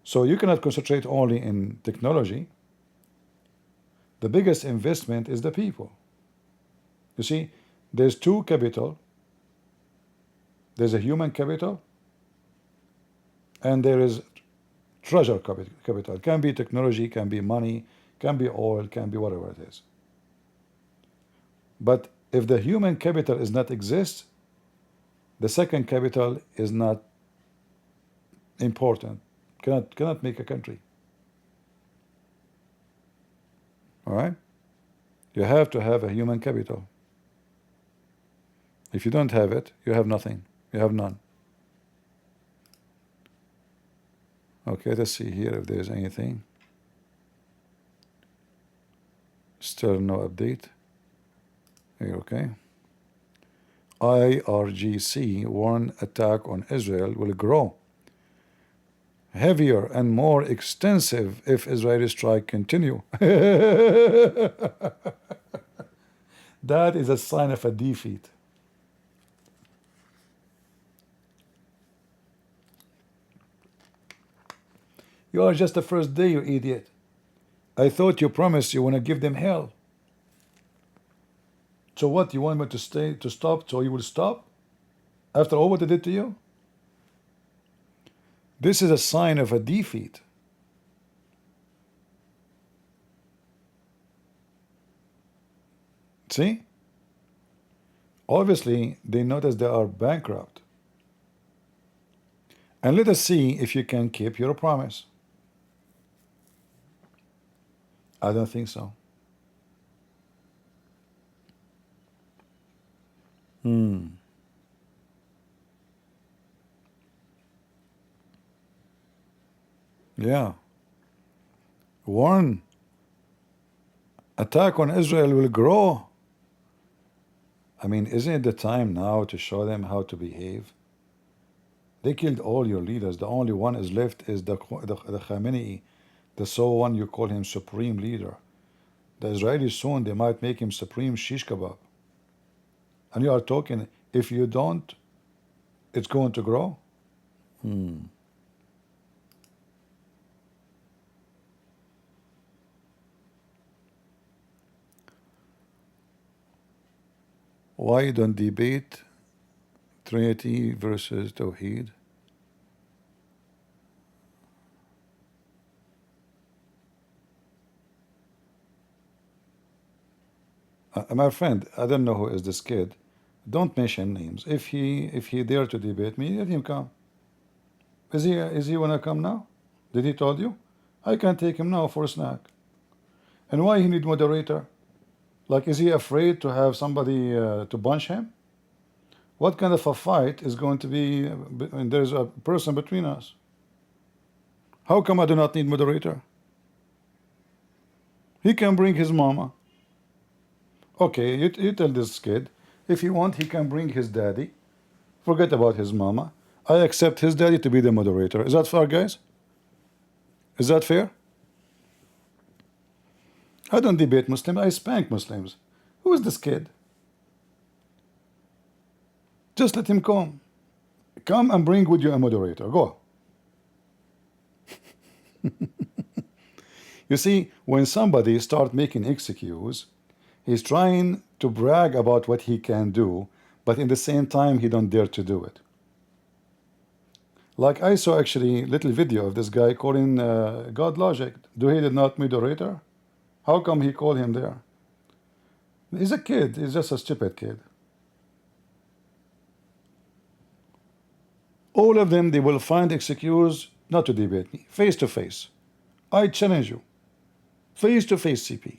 So you cannot concentrate only in technology. The biggest investment is the people. You see, there's two capital. There's a human capital, and there is treasure capital. It can be technology, can be money, can be oil, can be whatever it is. But if the human capital is not exist, the second capital is not important. Cannot make a country. All right? You have to have a human capital. If you don't have it, you have nothing. You have none. Okay, let's see here if there's anything. Still no update. Here, okay. IRGC warned attack on Israel will grow heavier and more extensive if Israeli strike continue. That is a sign of a defeat. You are just the first day, you idiot. I thought you promised you want to give them hell. So what, you want me to stop so you will stop? After all what they did to you? This is a sign of a defeat. See? Obviously, they notice they are bankrupt. And let us see if you can keep your promise. I don't think so. Yeah. One attack on Israel will grow. I mean, isn't it the time now to show them how to behave? They killed all your leaders. The only one is left is the Khamenei, the sole one you call him supreme leader. The Israelis soon, they might make him supreme shish kebab. And you are talking, if you don't, it's going to grow? Why don't debate Trinity versus Tawheed? My friend, I don't know who is this kid. Don't mention names. If he dare to debate me, let him come. Is he wanna come now? Did he told you? I can take him now for a snack. And why he need moderator? Like, is he afraid to have somebody to punch him? What kind of a fight is going to be when there's a person between us? How come I do not need moderator? He can bring his mama. Okay, you tell this kid, if he want, he can bring his daddy. Forget about his mama. I accept his daddy to be the moderator. Is that fair, guys? Is that fair? I don't debate Muslims, I spank Muslims. Who is this kid? Just let him come. Come and bring with you a moderator. Go. You see, when somebody starts making excuse, he's trying to brag about what he can do, but in the same time, he don't dare to do it. Like I saw actually little video of this guy calling God Logic. Do he did not moderator? How come he called him there? He's a kid. He's just a stupid kid. All of them, they will find excuse not to debate me. Face to face. I challenge you. Face to face, CP.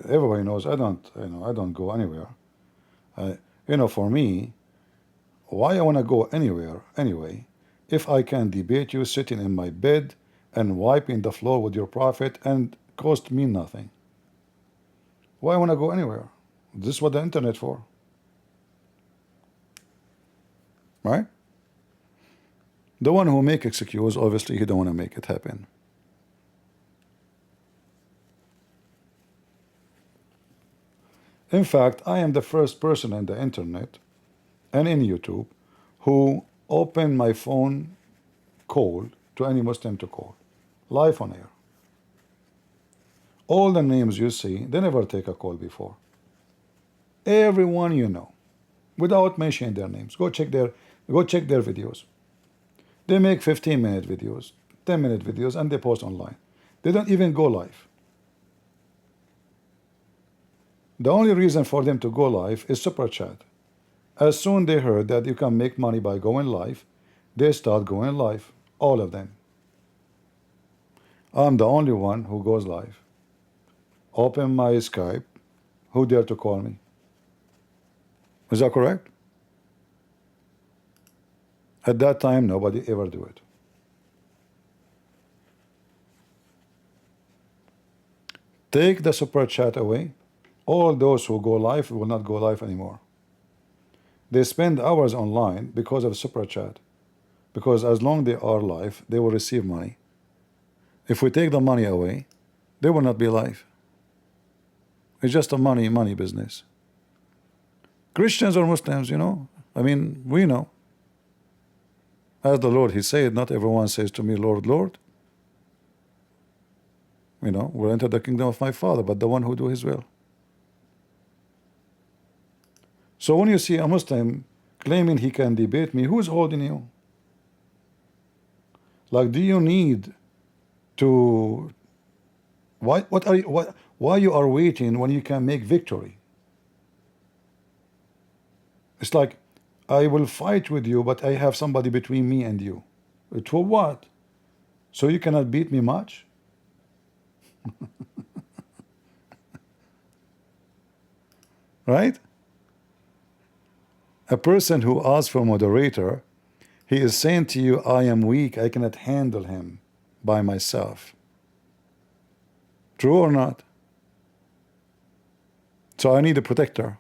Everybody knows I don't go anywhere. For me, why I want to go anywhere anyway, if I can debate you sitting in my bed and wiping the floor with your prophet and cost me nothing. Why I want to go anywhere? This is what the internet for. Right? The one who make excuse, obviously he don't want to make it happen. In fact, I am the first person on the internet and in YouTube who opened my phone call to any Muslim to call, live on air. All the names you see, they never take a call before. Everyone you know, without mentioning their names. Go check their videos. They make 15-minute videos, 10-minute videos, and they post online. They don't even go live. The only reason for them to go live is super chat. As soon they heard that you can make money by going live, they start going live, all of them. I'm the only one who goes live. Open my Skype, who dare to call me? Is that correct? At that time, nobody ever do it. Take the super chat away. All those who go live will not go live anymore. They spend hours online because of super chat. Because as long as they are live, they will receive money. If we take the money away, they will not be live. It's just a money business. Christians or Muslims, I mean, we know. As the Lord, He said, not everyone says to me, Lord, Lord. We'll enter the kingdom of my Father, but the one who do His will. So when you see a Muslim claiming he can debate me, who's holding you? Like, do you need to... What Why you are waiting when you can make victory? It's like, I will fight with you, but I have somebody between me and you. For what? So you cannot beat me much? Right? A person who asks for a moderator, he is saying to you, I am weak, I cannot handle him by myself. True or not? So I need a protector.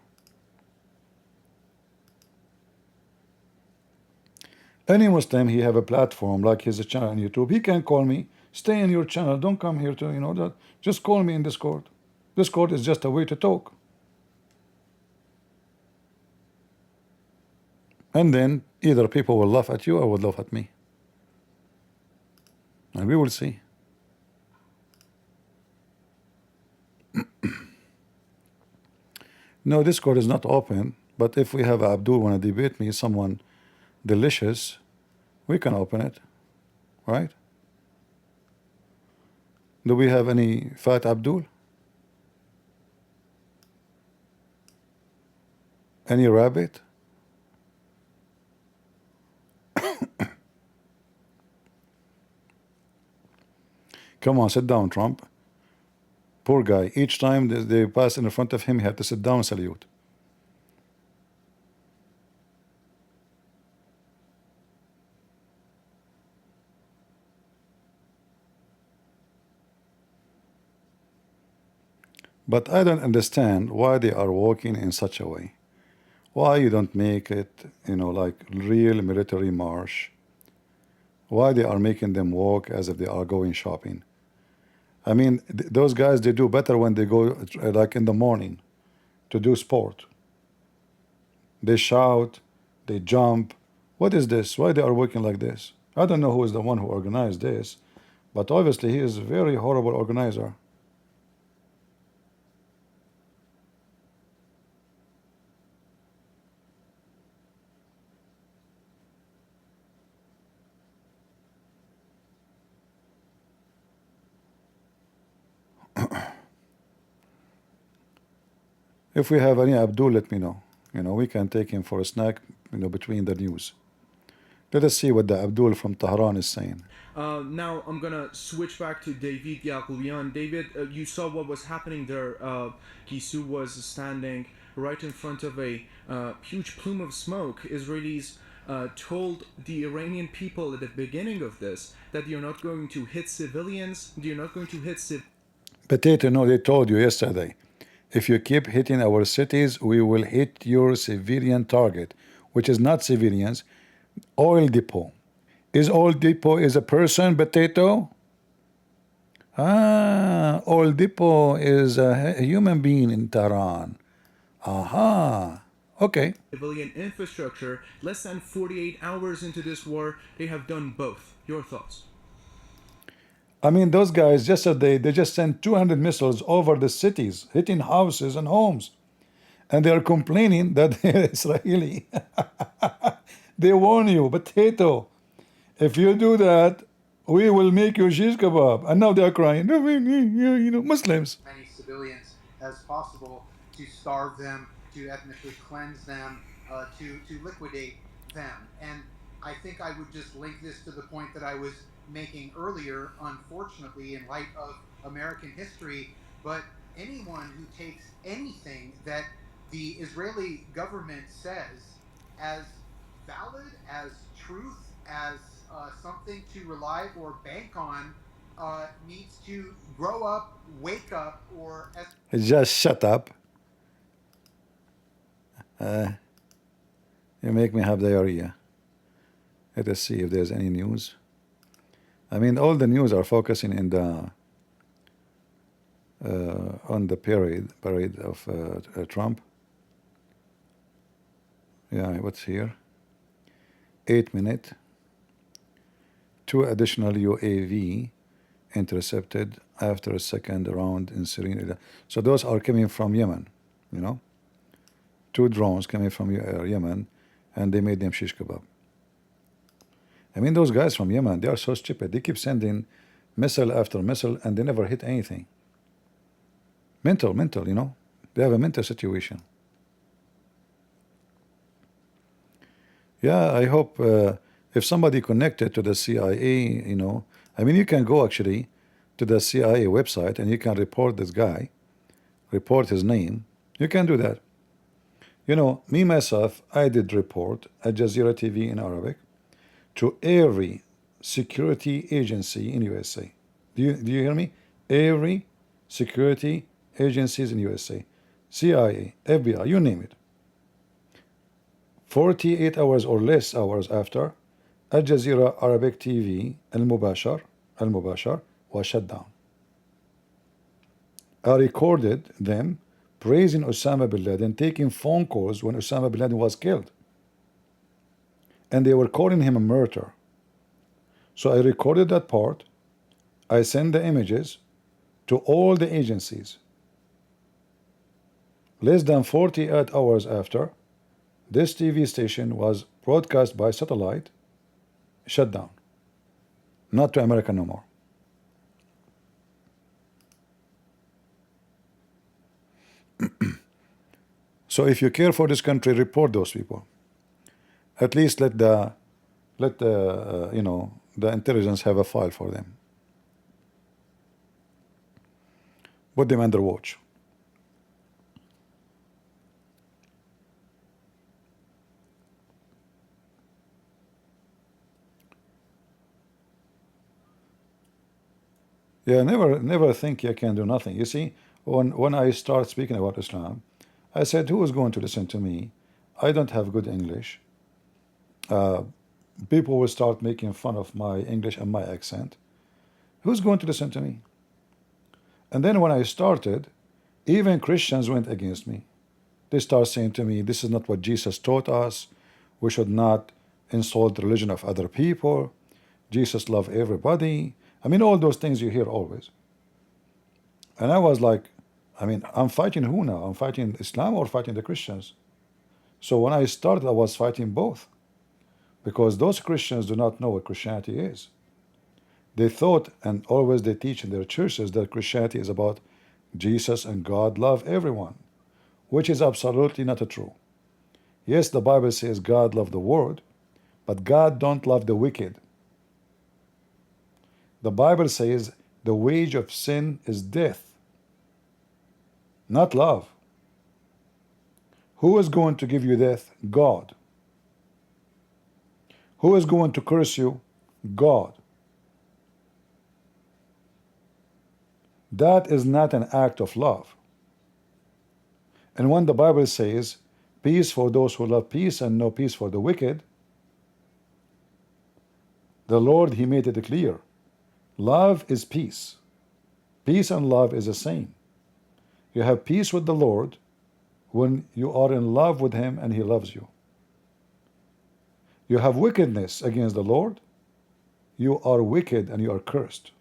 Any Muslim, he have a platform, like his channel on YouTube. He can call me, stay in your channel, don't come here to, that. Just call me in Discord. Discord is just a way to talk. And then either people will laugh at you or will laugh at me. And we will see. No, Discord is not open, but if we have Abdul want to debate me, someone delicious, we can open it, right? Do we have any fat Abdul? Any rabbit? Come on, sit down, Trump. Poor guy. Each time they pass in front of him, he had to sit down and salute. But I don't understand why they are walking in such a way. Why you don't make it, like real military march? Why they are making them walk as if they are going shopping? I mean, those guys, they do better when they go like in the morning to do sport. They shout, they jump. What is this? Why they are working like this? I don't know who is the one who organized this, but obviously he is a very horrible organizer. If we have any Abdul, let me know. We can take him for a snack, between the news. Let us see what the Abdul from Tehran is saying. Now I'm gonna switch back to David Yakubian. David, you saw what was happening there. Gisu was standing right in front of a huge plume of smoke. Israelis told the Iranian people at the beginning of this that you're not going to hit civilians, you're not going to hit Potato, no, they told you yesterday, if you keep hitting our cities, we will hit your civilian target, which is not civilians, oil depot. Is oil depot is a person, Potato? Ah, oil depot is a human being in Tehran. Aha, okay. civilian infrastructure. Less than 48 hours into this war, they have done both. Your thoughts? I mean, those guys yesterday, they just sent 200 missiles over the cities, hitting houses and homes. And they are complaining that they're Israeli. They warn you, Potato, if you do that, we will make you shish kebab. And now they are crying, Muslims. Many civilians as possible, to starve them, to ethnically cleanse them, to liquidate them. And I think I would just link this to the point that I was making earlier, unfortunately, in light of American history. But anyone who takes anything that the Israeli government says as valid, as truth, as something to rely or bank on, needs to grow up, wake up, or... Just shut up. You make me have diarrhea. Let us see if there's any news. I mean, all the news are focusing in the on the parade of Trump. Yeah, what's here? 8 minutes. 2 additional UAV intercepted after a second round in Syria. So those are coming from Yemen, 2 drones coming from Yemen, and they made them shish kebab. I mean, those guys from Yemen, they are so stupid. They keep sending missile after missile, and they never hit anything. Mental, you know. They have a mental situation. Yeah, I hope if somebody connected to the CIA, you know, I mean, you can go actually to the CIA website and you can report this guy, report his name. You can do that. You know, me myself, I did report Al Jazeera TV in Arabic to every security agency in USA. Do you hear me? Every security agencies in USA, CIA, FBI, you name it. 48 hours or less hours after, Al Jazeera Arabic TV Al-Mubashar was shut down. I recorded them praising Osama bin Laden, taking phone calls when Osama bin Laden was killed. And they were calling him a murderer. So I recorded that part. I sent the images to all the agencies. Less than 48 hours after, this TV station was broadcast by satellite, shut down. Not to America no more. So if you care for this country, report those people. At least let the you know, the intelligence have a file for them. Put them under watch. Yeah, never think you can do nothing. You see, when I start speaking about Islam, I said, who is going to listen to me? I don't have good English. People will start making fun of my English and my accent. Who's going to listen to me? And then when I started, even Christians went against me. They start saying to me, this is not what Jesus taught us. We should not insult the religion of other people. Jesus loved everybody. I mean, all those things you hear always. And I was like, I mean, I'm fighting who now? I'm fighting Islam or fighting the Christians? So when I started, I was fighting both. Because those Christians do not know what Christianity is. They thought, and always they teach in their churches, that Christianity is about Jesus and God love everyone, which is absolutely not true. Yes, the Bible says God loved the world, but God don't love the wicked. The Bible says the wage of sin is death, not love. Who is going to give you death? God. Who is going to curse you? God. That is not an act of love. And when the Bible says, peace for those who love peace and no peace for the wicked, the Lord, He made it clear. Love is peace. Peace and love is the same. You have peace with the Lord when you are in love with Him and He loves you. You have wickedness against the Lord, you are wicked and you are cursed.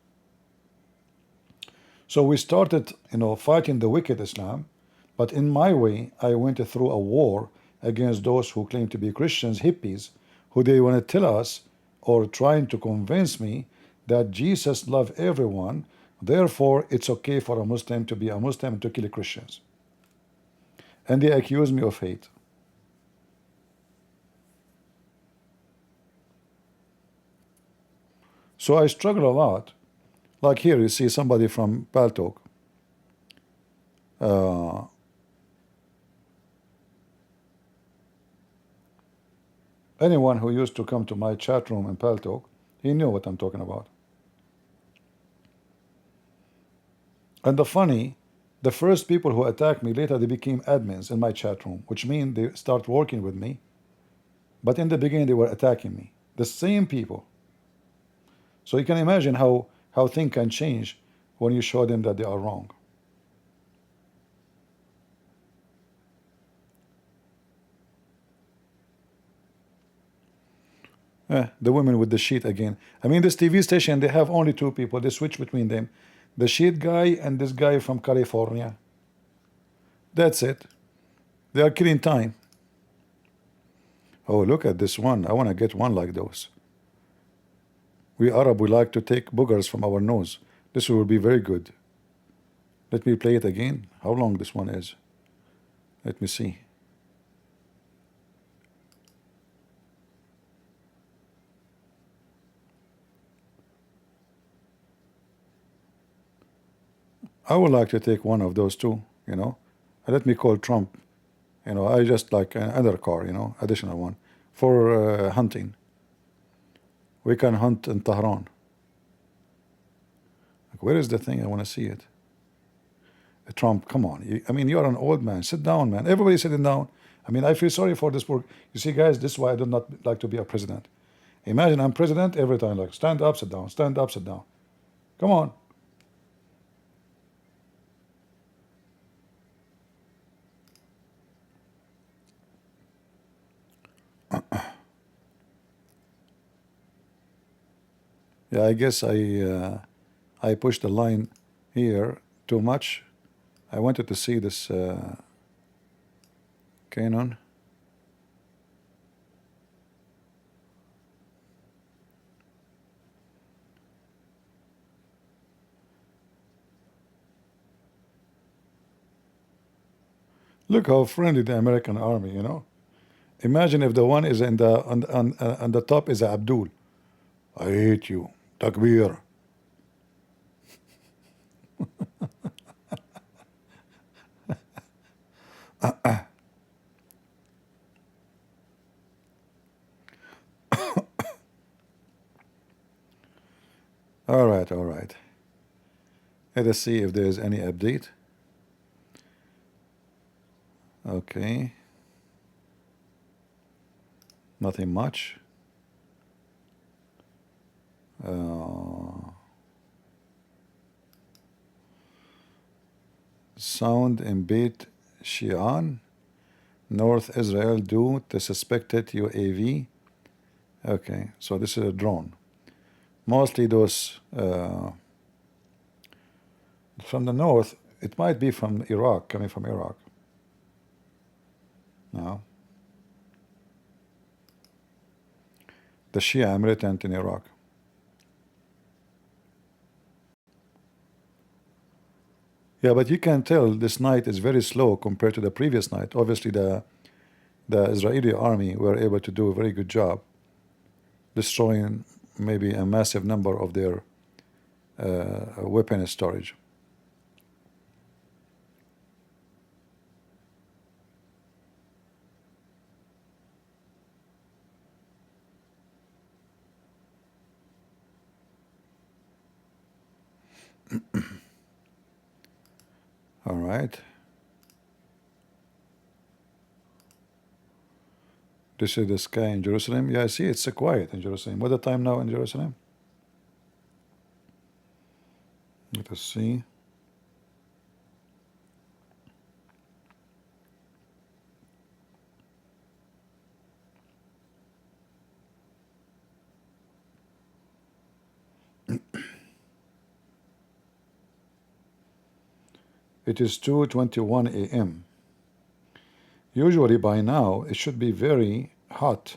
So we started, fighting the wicked Islam, but in my way, I went through a war against those who claim to be Christians, hippies, who they want to tell us or trying to convince me that Jesus loved everyone, therefore it's okay for a Muslim to be a Muslim and to kill Christians. And they accuse me of hate. So I struggle a lot. Like here, you see somebody from Paltalk. Anyone who used to come to my chat room in Paltalk, he knew what I'm talking about. And the first people who attacked me later, they became admins in my chat room, which means they start working with me. But in the beginning, they were attacking me. The same people. So you can imagine how things can change when you show them that they are wrong. The women with the sheet again. I mean, this TV station, they have only two people. They switch between them. The sheet guy and this guy from California. That's it. They are killing time. Oh, look at this one. I want to get one like those. We Arab, we like to take boogers from our nose. This will be very good. Let me play it again. How long this one is? Let me see. I would like to take one of those two, you know. Let me call Trump. You know, I just like another car, you know, additional one for hunting. We can hunt in Tehran. Like, where is the thing? I want to see it. Trump, come on. I mean, you're an old man. Sit down, man. Everybody's sitting down. I mean, I feel sorry for this work. You see, guys, this is why I do not like to be a president. Imagine I'm president every time, like, stand up, sit down, stand up, sit down. Come on. Yeah, I guess I pushed the line here too much. I wanted to see this Canon. Look how friendly the American army, you know. Imagine if the one is in the on the top is Abdul. I hate you. Takbir. All right, all right. Let us see if there is any update. Okay. Nothing much. Sound and beat Shi'an. North Israel due to suspected UAV. Okay, so this is a drone. Mostly those from the north. It might be from Iraq, coming from Iraq. No. The Shia militant in Iraq. Yeah, but you can tell this night is very slow compared to the previous night. Obviously, the Israeli army were able to do a very good job destroying maybe a massive number of their weapon storage. All right. This is the sky in Jerusalem. Yeah, I see it's quiet in Jerusalem. What the time now in Jerusalem? Let us see. It is 2:21 a.m. Usually by now it should be very hot,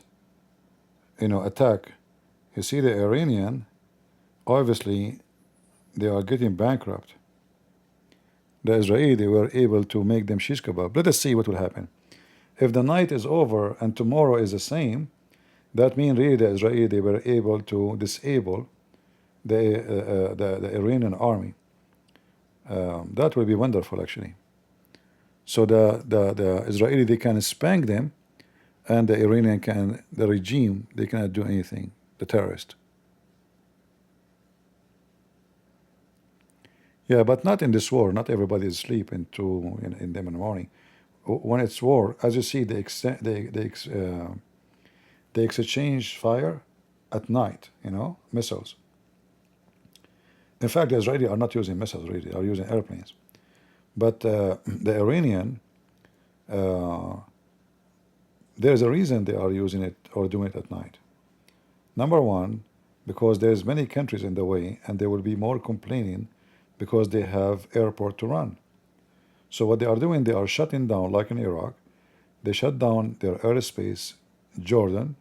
you know, attack. You see the Iranian, obviously they are getting bankrupt. The Israeli were able to make them shish kebab. Let us see what will happen. If the night is over and tomorrow is the same, that means really the Israeli they were able to disable the Iranian army. That will be wonderful, actually. So the Israeli they can spank them, and the Iranian the regime they cannot do anything. The terrorist. Yeah, but not in this war. Not everybody is asleep in them in the morning. When it's war, as you see, they exchange fire at night. You know, missiles. In fact, the Israeli are not using missiles. Really, they are using airplanes. But the Iranian, there is a reason they are using it or doing it at night. Number one, because there's many countries in the way, and there will be more complaining because they have airport to run. So what they are doing, they are shutting down, like in Iraq, they shut down their airspace, Jordan,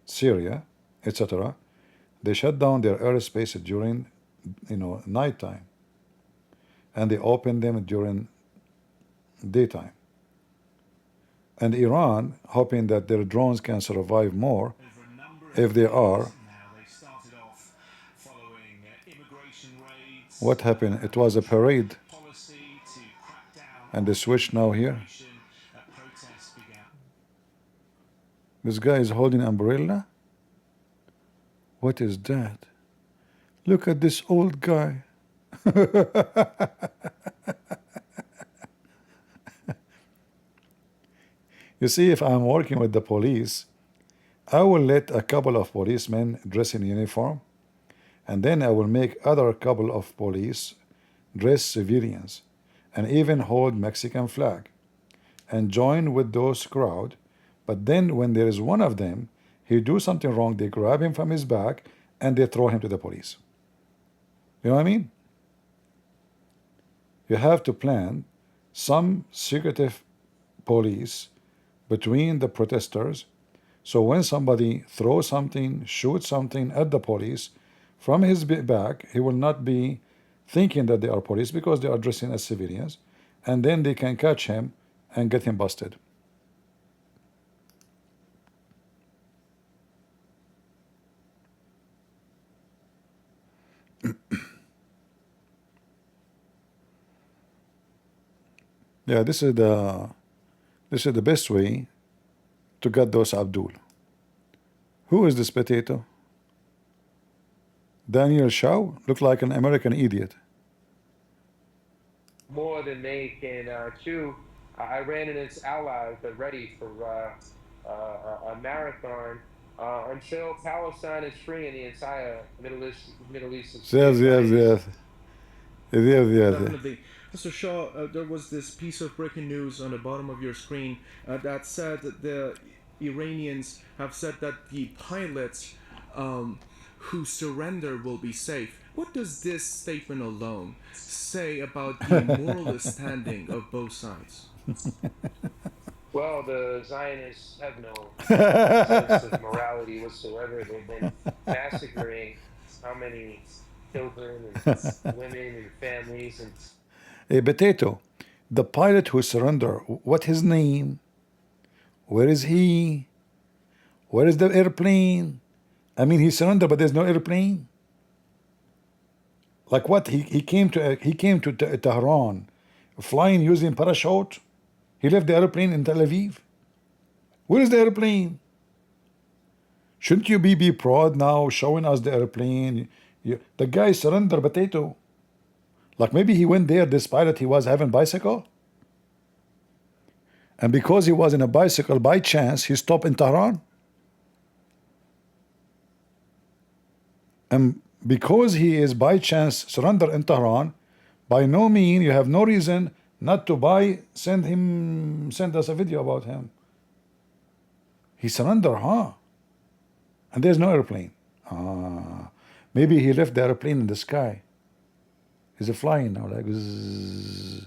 Syria, etc. They shut down their airspace during, nighttime. and they open them during daytime. And Iran, hoping that their drones can survive more, if they are. What happened? It was a parade, and they switched now here. This guy is holding an umbrella. What is that? Look at this old guy. You see, if I'm working with the police, I will let a couple of policemen dress in uniform, and then I will make other couple of police dress civilians, and even hold Mexican flag, and join with those crowd. But then when there is one of them, he do something wrong, they grab him from his back, and they throw him to the police. You know what I mean? You have to plan some secretive police between the protesters, so when somebody throws something, shoots something at the police from his back, he will not be thinking that they are police because they are dressing as civilians, and then they can catch him and get him busted. Yeah, this is the best way to get those Abdul. Who is this potato? Daniel Shaw? Look like an American idiot. More than they can chew. Iran and its allies are ready for a marathon until Palestine is free and the entire Middle East is free. Yes. Definitely. Mr. Shaw, there was this piece of breaking news on the bottom of your screen that said that the Iranians have said that the pilots who surrender will be safe. What does this statement alone say about the moral standing of both sides? Well, the Zionists have no sense of morality whatsoever. They've been massacring how many children and women and families and... Hey, potato, the pilot who surrendered, what his name? Where is he? Where is the airplane? I mean, he surrendered, but there's no airplane. Like what? He came to Tehran, flying using parachute. He left the airplane in Tel Aviv. Where is the airplane? Shouldn't you be proud now, showing us the airplane? The guy surrendered, potato. Like maybe he went there, this pilot, he was having bicycle. And because he was in a bicycle, by chance, he stopped in Tehran. And because he is by chance surrender in Tehran, by no means, you have no reason not to send us a video about him. He surrendered, huh? And there's no airplane. Maybe he left the airplane in the sky. He's flying now, like zzz.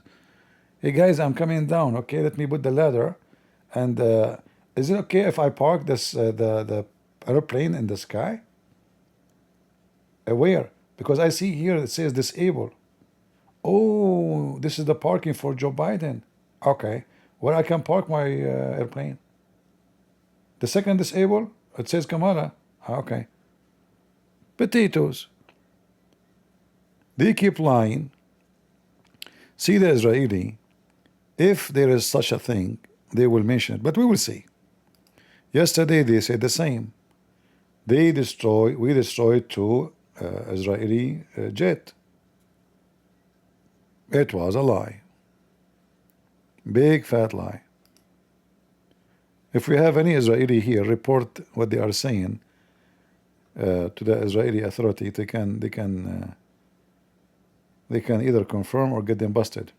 Hey guys, I'm coming down. Okay, let me put the ladder. And is it okay if I park this the airplane in the sky? Where? Because I see here it says disabled. Oh, this is the parking for Joe Biden. Okay, where I can park my airplane? The second disabled, it says Kamala. Okay. Potatoes. They keep lying. See the Israeli, if there is such a thing, they will mention it, but we will see. Yesterday they said the same. We destroyed two Israeli jet. It was a lie. Big fat lie. If we have any Israeli here, report what they are saying to the Israeli authority. They can either confirm or get them busted.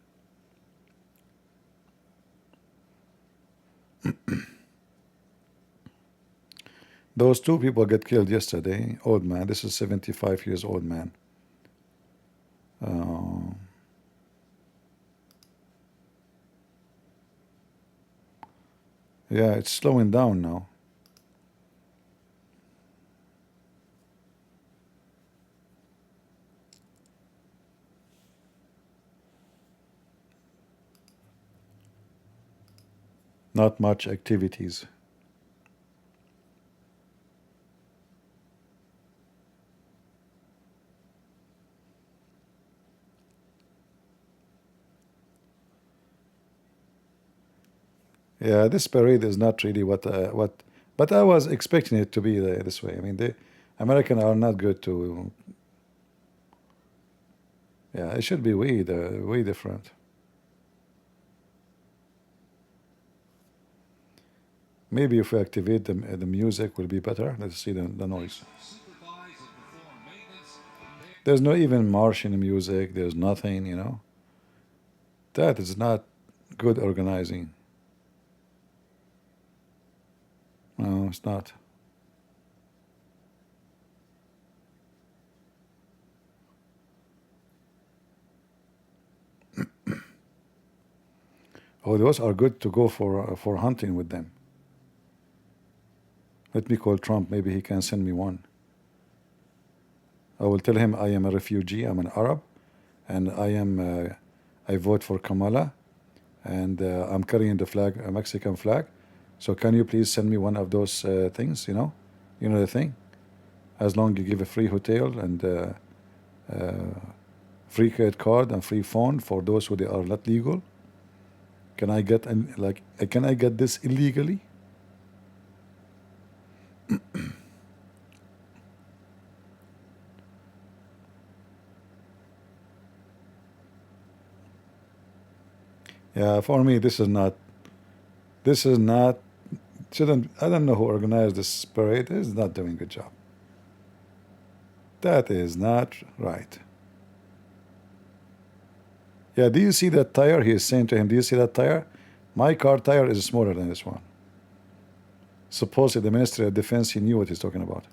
Those two people get killed yesterday. Old man. This is 75 years old man. Yeah, it's slowing down now. Not much activities. Yeah, this parade is not really what, but I was expecting it to be this way. I mean, the Americans are not good to. Yeah, it should be way different. Maybe if we activate the music, will be better. Let's see the noise. There's no even Martian music. There's nothing, you know. That is not good organizing. No, it's not. Oh, those are good to go for hunting with them. Let me call Trump. Maybe he can send me one. I will tell him I am a refugee. I'm an Arab, and I vote for Kamala, and I'm carrying the flag, a Mexican flag. So can you please send me one of those things? You know the thing. As long you give a free hotel and free credit card and free phone for those who they are not legal. Can I get can I get this illegally? Yeah, for me this is not. Shouldn't. I don't know who organized this parade. Is not doing a good job. That is not right. Yeah, do you see that tire? He is saying to him, do you see that tire? My car tire is smaller than this one. Supposedly the Ministry of Defense, he knew what he's talking about.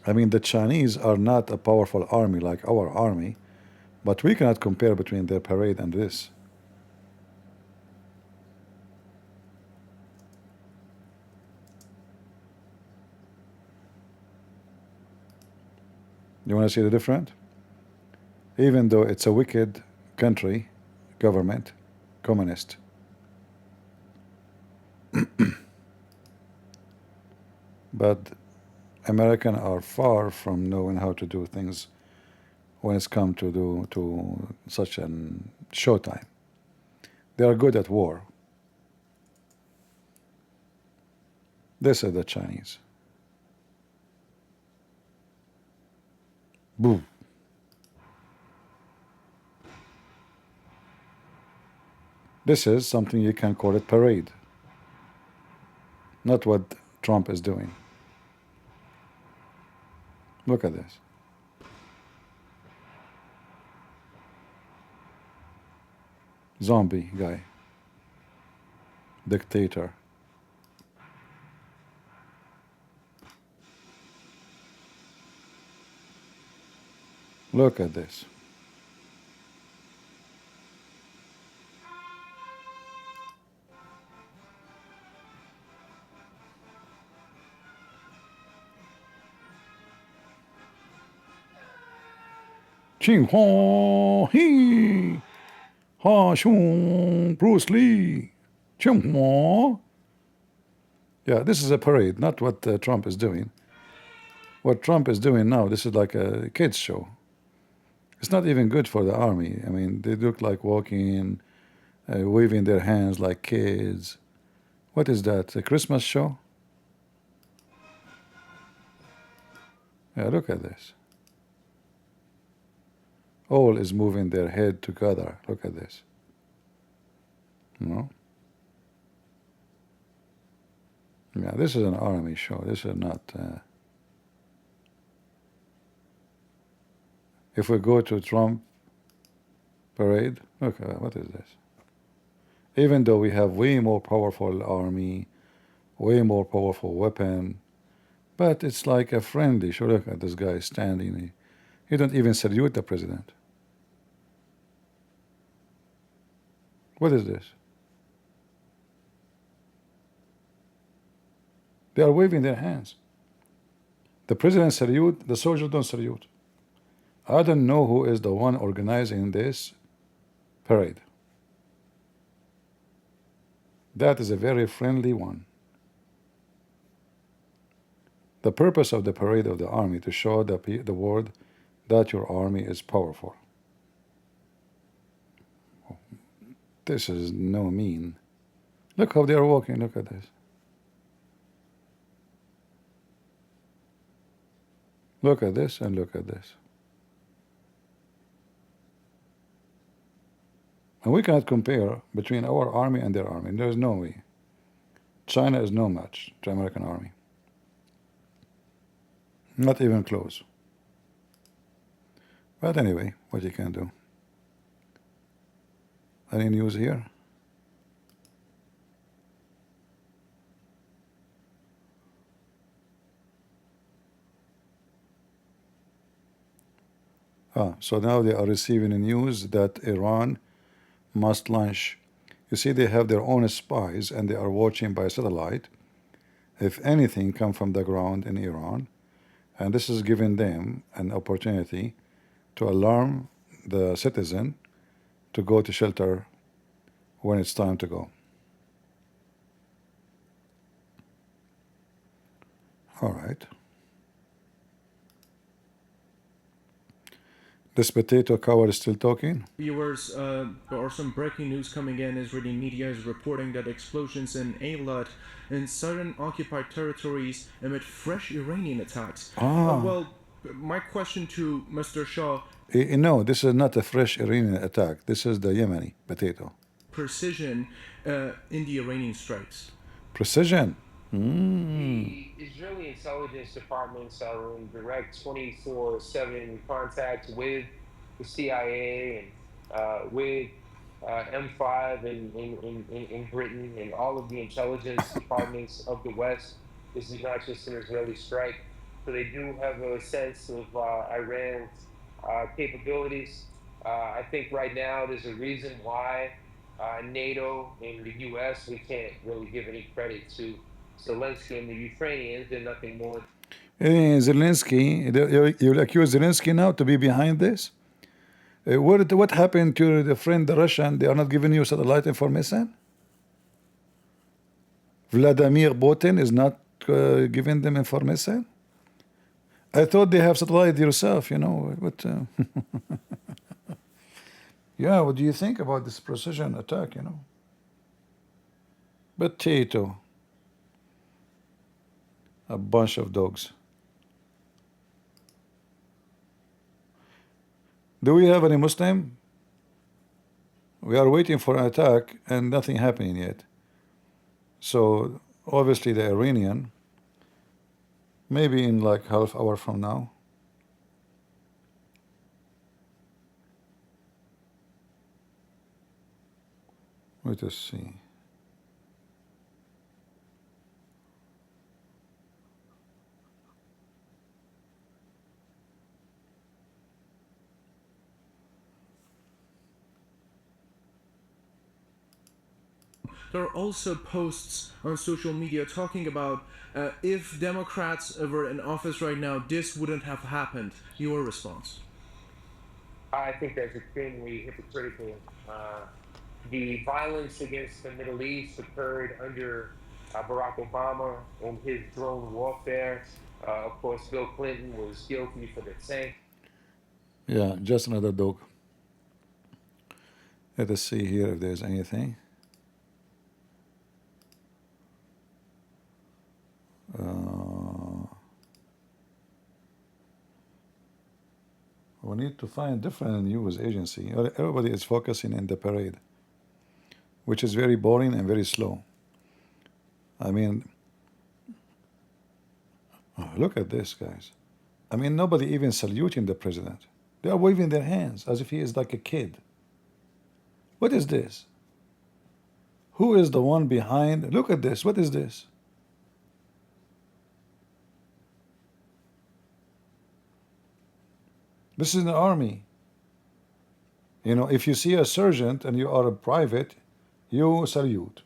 I mean, the Chinese are not a powerful army like our army, but we cannot compare between their parade and this. You want to see the difference? Even though it's a wicked country, government, communist. But Americans are far from knowing how to do things when it's come to such an showtime. They are good at war. This is the Chinese. Boom. This is something you can call it parade. Not what Trump is doing. Look at this. Zombie guy. Dictator. Look at this. Ching Hua He Ha Shun Bruce Lee Ching Hua. Yeah, this is a parade, not what Trump is doing. What Trump is doing now, this is like a kids show. It's not even good for the army. I mean, they look like walking, waving their hands like kids. What is that? A Christmas show? Yeah, look at this. All is moving their head together. Look at this. No? Yeah, this is an army show. This is not. If we go to Trump parade, look, what is this? Even though we have way more powerful army, way more powerful weapon, but it's like a friendly show. Look at this guy standing. He don't even salute the president. What is this? They are waving their hands. The president salute, the soldiers don't salute. I don't know who is the one organizing this parade. That is a very friendly one. The purpose of the parade of the army to show the world that your army is powerful. This is no mean. Look how they are walking. Look at this. Look at this and look at this. And we cannot compare between our army and their army. There is no way. China is no match to American army. Not even close. But anyway, what you can do. Any news here? So now they are receiving news that Iran must launch. You see, they have their own spies and they are watching by satellite if anything comes from the ground in Iran, and this is giving them an opportunity to alarm the citizen to go to shelter when it's time to go. All right. This potato coward is still talking? Viewers, there are some breaking news coming in. Israeli media is reporting that explosions in Eilat in southern occupied territories amid fresh Iranian attacks. Well, my question to Mr. Shah... No, this is not a fresh Iranian attack. This is the Yemeni potato. Precision in the Iranian strikes. Precision? The Israeli intelligence departments are in direct 24/7 contact with the CIA and with M5 in Britain and all of the intelligence departments of the West. This is not just an Israeli strike. So they do have a sense of Iran's capabilities. I think right now there's a reason why NATO and the US, we can't really give any credit to Zelensky and the Ukrainians. They're nothing more. Zelensky, you accuse Zelensky now to be behind this? What happened to the friend, the Russian? They are not giving you satellite information? Vladimir Putin is not giving them information? I thought they have satellite yourself, you know. But, yeah, what do you think about this precision attack, you know? Potato. A bunch of dogs. Do we have any Muslim? We are waiting for an attack and nothing happening yet. So obviously the Iranian, maybe in like half hour from now. Let us see. There are also posts on social media talking about if Democrats were in office right now, this wouldn't have happened. Your response? I think that's extremely hypocritical. The violence against the Middle East occurred under Barack Obama and his drone warfare. Of course, Bill Clinton was guilty for the same. Yeah, just another dog. Let us see here if there's anything. We need to find different news agency. Everybody is focusing in the parade, which is very boring and very slow. I mean, look at this, guys. I mean, nobody even saluting the president. They are waving their hands as if he is like a kid. What is this? Who is the one behind? Look at this. What is this? This is an army. You know, if you see a sergeant and you are a private, you salute.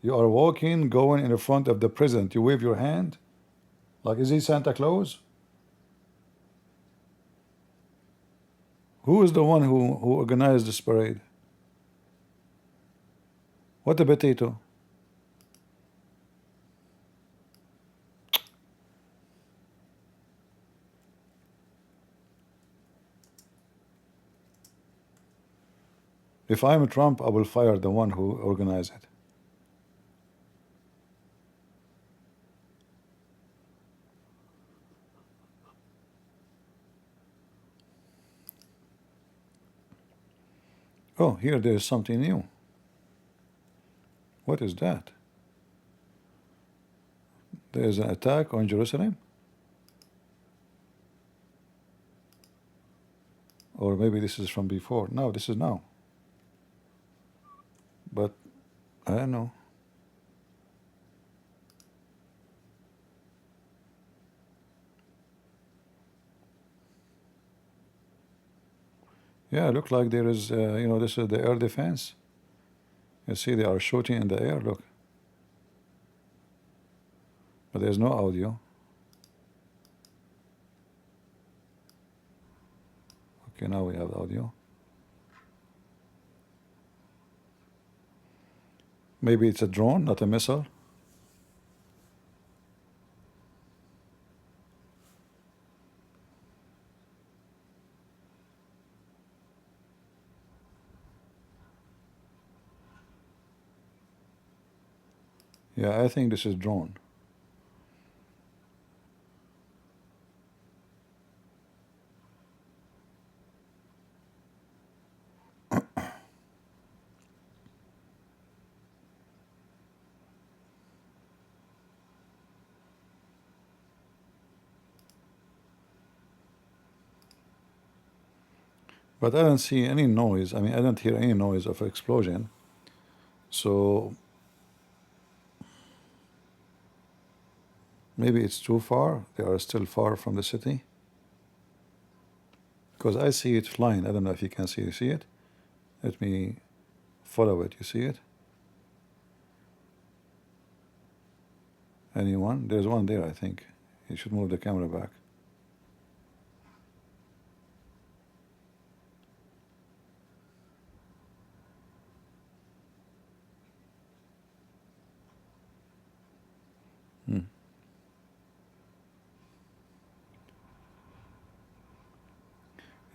You are walking, going in front of the president. You wave your hand. Like, is he Santa Claus? Who is the one who organized this parade? What a potato. If I'm Trump, I will fire the one who organized it. Oh, here there's something new. What is that? There's an attack on Jerusalem? Or maybe this is from before. No, this is now. But I don't know. Yeah, look like there is, this is the air defense. You see, they are shooting in the air, look. But there's no audio. Okay, now we have audio. Maybe it's a drone, not a missile. Yeah, I think this is drone. But I don't see any noise. I mean, I don't hear any noise of explosion. So maybe it's too far. They are still far from the city. Because I see it flying. I don't know if you can see. You see it? Let me follow it. You see it? Anyone? There's one there, I think. You should move the camera back.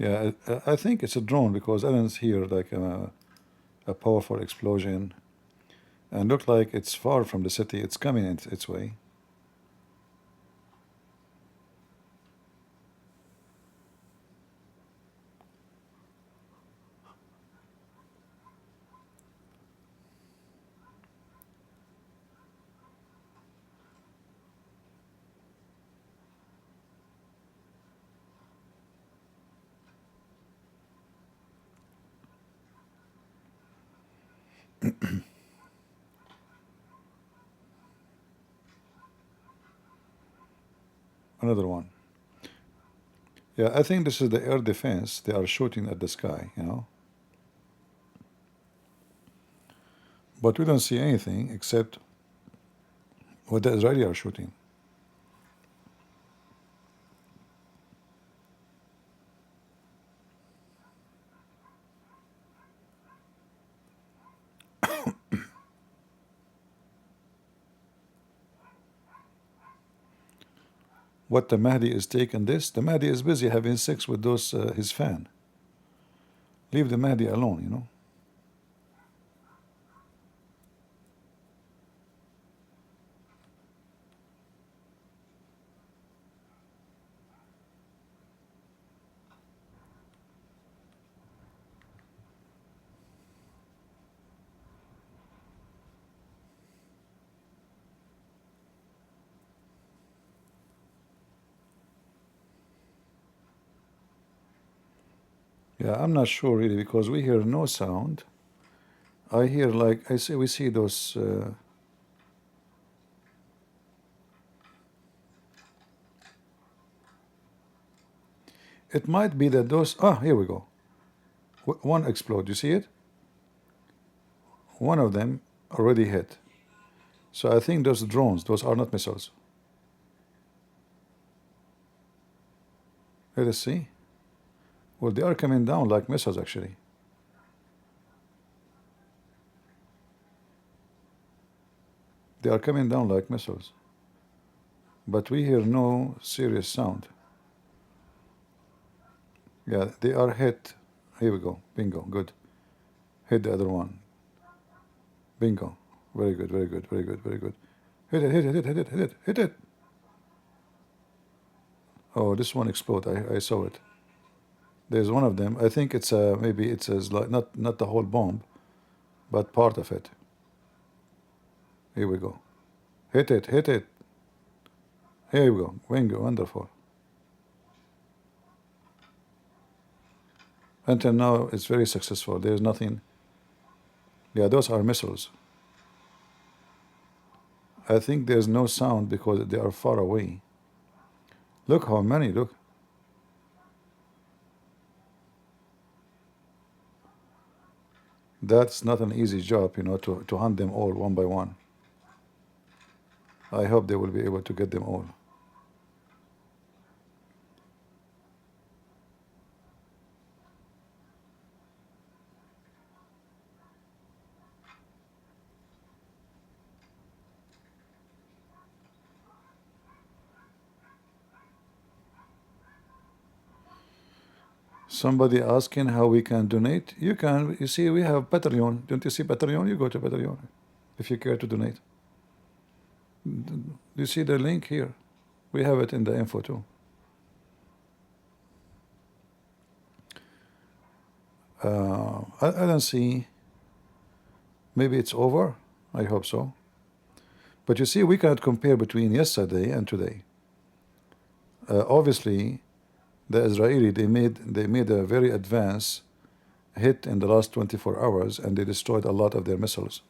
Yeah, I think it's a drone because I don't hear like a powerful explosion. And look like it's far from the city. It's coming its way. Another one. Yeah, I think this is the air defense. They are shooting at the sky, But we don't see anything except what the Israelis are shooting. What the Mahdi is taking this? The Mahdi is busy having sex with those his fan. Leave the Mahdi alone, Yeah, I'm not sure really because we hear no sound. I hear we see those. It might be that those. Here we go. One explode. You see it? One of them already hit. So I think those drones. Those are not missiles. Let us see. Well, they are coming down like missiles, actually. They are coming down like missiles. But we hear no serious sound. Yeah, they are hit. Here we go. Bingo. Good. Hit the other one. Bingo. Very good, very good, very good, very good. Hit it, hit it, hit it, hit it, hit it, hit it. Oh, this one exploded. I saw it. There's one of them. I think it's maybe it's like not the whole bomb, but part of it. Here we go. Hit it, hit it. Here we go. Bingo, wonderful. Until now, it's very successful. There's nothing. Yeah, those are missiles. I think there's no sound because they are far away. Look how many, look. That's not an easy job, you know, to hunt them all one by one. I hope they will be able to get them all. Somebody asking how we can donate. You can. You see, we have Patreon. Don't you see Patreon? You go to Patreon if you care to donate. You see the link here? We have it in the info too. I don't see. Maybe it's over. I hope so. But you see, we cannot compare between yesterday and today. Obviously, the Israeli they made a very advanced hit in the last 24 hours, and they destroyed a lot of their missiles.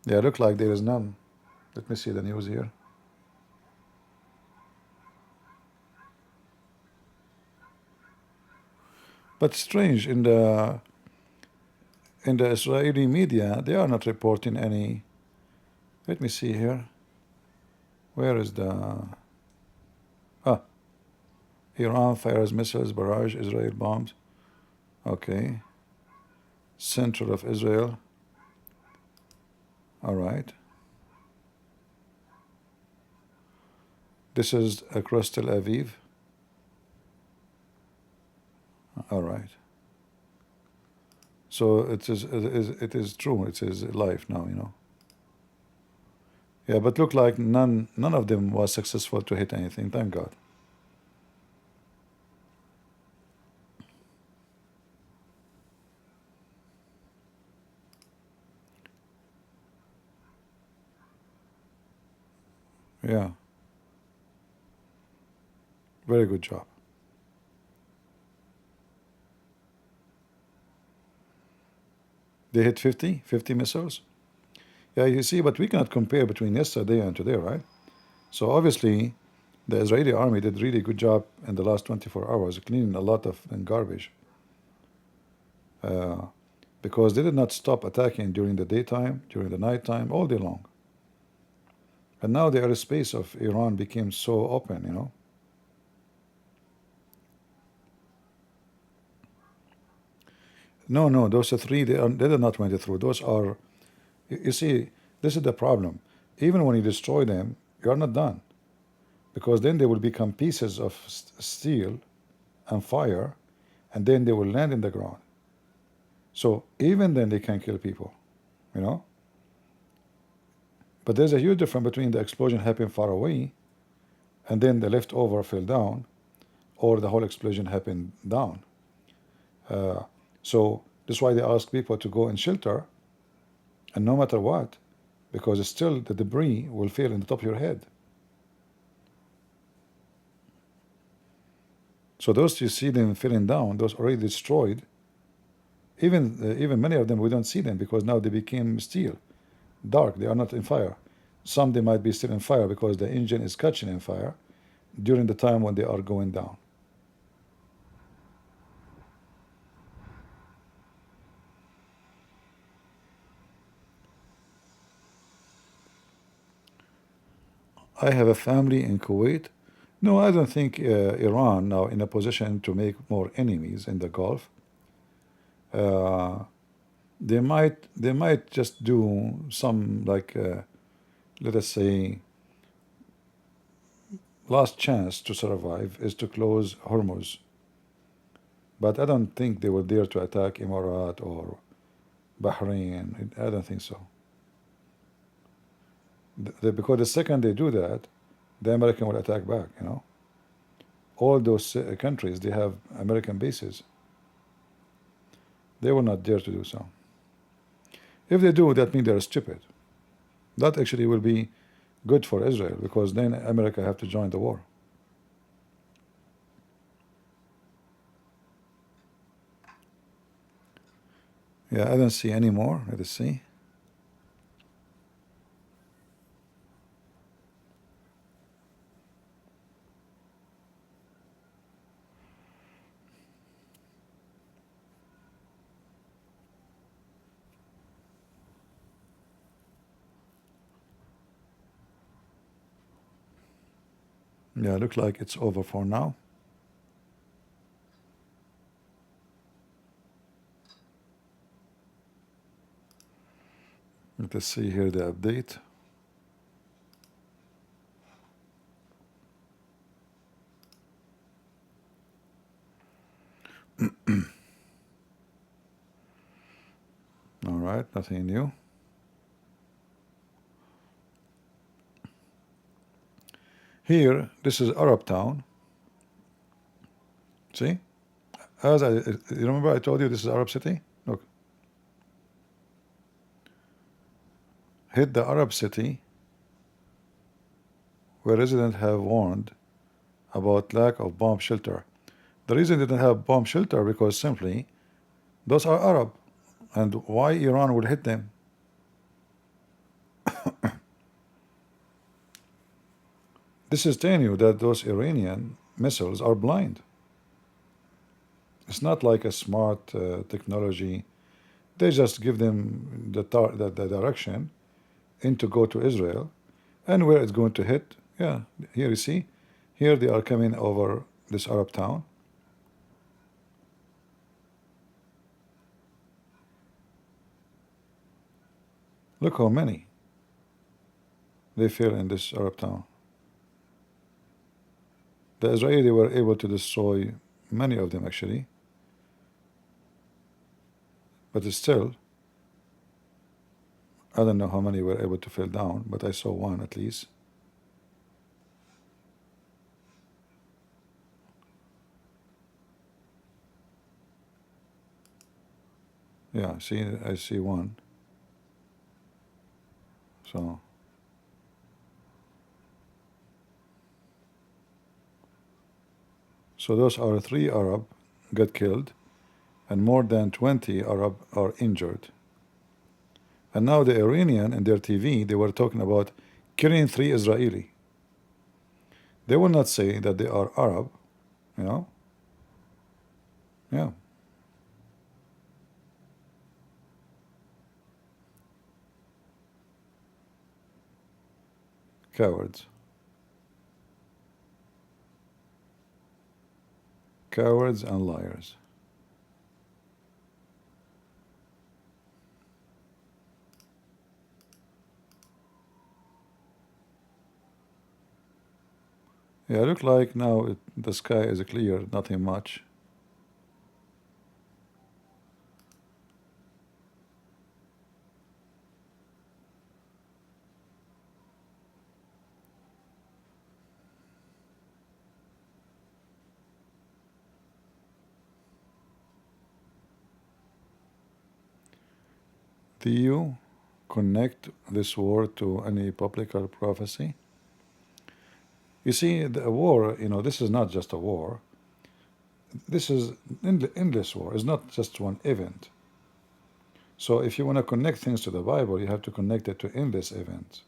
Yeah, look like there is none. Let me see the news here. But strange, in the Israeli media, they are not reporting any. Let me see here. Where is the... Iran fires missiles, barrage, Israel bombs. Okay. Central of Israel. All right. This is across Tel Aviv. All right. So it is true. It is live now, you know. Yeah, but look like none of them was successful to hit anything. Thank God. Yeah. Very good job. They hit 50 missiles. Yeah, you see, but we cannot compare between yesterday and today, right? So obviously, the Israeli army did really good job in the last 24 hours, cleaning a lot of garbage. Because they did not stop attacking during the daytime, during the nighttime, all day long. And now the airspace of Iran became so open, you know. No, those are three, they did not went through. Those are, you see, this is the problem. Even when you destroy them, you are not done. Because then they will become pieces of steel and fire, and then they will land in the ground. So even then they can kill people, you know. But there's a huge difference between the explosion happening far away and then the leftover fell down, or the whole explosion happened down. So that's why they ask people to go in shelter, and no matter what, because still the debris will fall in the top of your head. So those you see them falling down, those already destroyed. Even many of them we don't see them because now they became steel, dark. They are not in fire. Some they might be still in fire because the engine is catching in fire during the time when they are going down. I have a family in Kuwait. No, I don't think Iran now in a position to make more enemies in the Gulf. They might just do some like let us say last chance to survive is to close Hormuz. But I don't think they were there to attack Emirat or Bahrain. I don't think so. Because the second they do that, the American will attack back. All those countries, they have American bases. They will not dare to do so. If they do, that means they're stupid. That actually will be good for Israel, because then America have to join the war. Yeah, I don't see any more. Let us see. Yeah, look like it's over for now. Let us see here the update. All right, nothing new. Here, this is Arab town. See? You remember I told you this is Arab city? Look. Hit the Arab city where residents have warned about lack of bomb shelter. The reason they didn't have bomb shelter because simply those are Arab. And why Iran would hit them? This is telling you that those Iranian missiles are blind. It's not like a smart technology. They just give them the direction to go to Israel, and where it's going to hit. Yeah, here you see, here they are coming over this Arab town. Look how many they fell in this Arab town. The Israelis were able to destroy many of them actually, but still, I don't know how many were able to fall down, but I saw one at least. Yeah, see, I see one. So those are 3 Arab got killed, and more than 20 Arab are injured. And now the Iranian in their TV, they were talking about killing 3 Israeli. They will not say that they are Arab, Yeah. Cowards. Cowards and liars. Yeah, look like now the sky is clear, nothing much. Do you connect this war to any biblical prophecy? You see, the war, this is not just a war. This is endless war. It's not just one event. So if you want to connect things to the Bible, you have to connect it to endless events.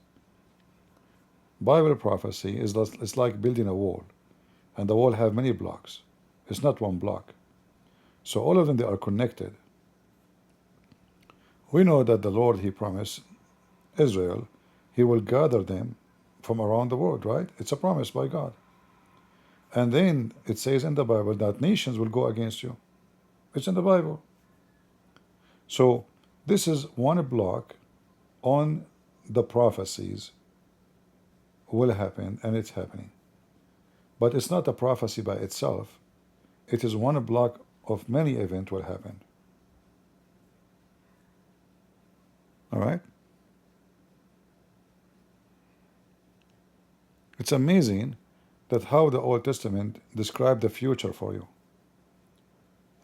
Bible prophecy is it's like building a wall, and the wall have many blocks. It's not one block. So all of them, they are connected. We know that the Lord, He promised Israel, He will gather them from around the world, right? It's a promise by God. And then it says in the Bible that nations will go against you. It's in the Bible. So this is one block on the prophecies will happen, and it's happening. But it's not a prophecy by itself. It is one block of many events will happen. All right? It's amazing that how the Old Testament described the future for you.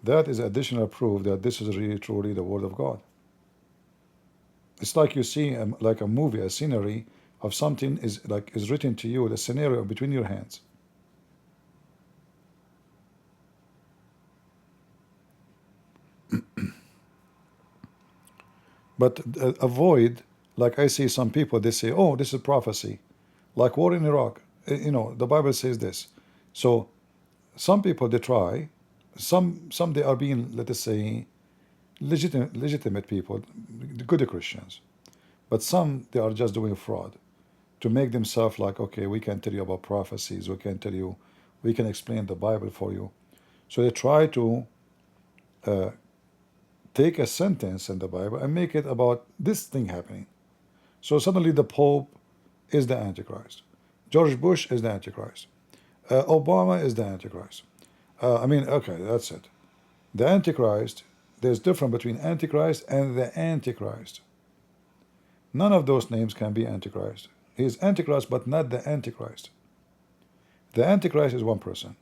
That is additional proof that this is really truly the Word of God. It's like you see like a movie, a scenery of something is written to you, the scenario between your hands. But avoid, like I see some people, they say, oh, this is prophecy. Like war in Iraq. You know, the Bible says this. So some people, they try. Some they are being, let us say, legitimate people, good Christians. But some, they are just doing fraud to make themselves like, okay, we can tell you about prophecies. We can tell you, we can explain the Bible for you. So they try to take a sentence in the Bible and make it about this thing happening. So suddenly the Pope is the Antichrist. George Bush is the Antichrist. Obama is the Antichrist. Okay, that's it. The Antichrist, there's difference between Antichrist and the Antichrist. None of those names can be Antichrist. He is Antichrist, but not the Antichrist. The Antichrist is one person.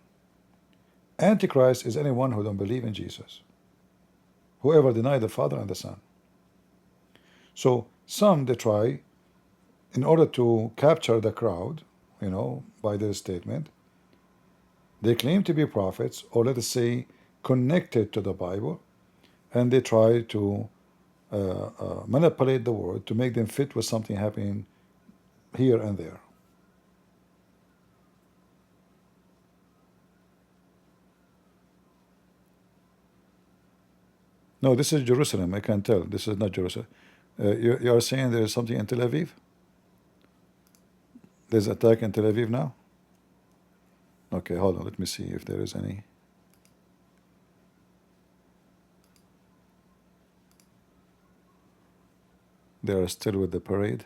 Antichrist is anyone who don't believe in Jesus. Whoever deny the Father and the Son. So some, they try, in order to capture the crowd, you know, by their statement, they claim to be prophets, or let us say, connected to the Bible, and they try to manipulate the word to make them fit with something happening here and there. No, this is Jerusalem. I can tell. This is not Jerusalem. You are saying there is something in Tel Aviv? There's attack in Tel Aviv now? Okay, hold on. Let me see if there is any. They are still with the parade.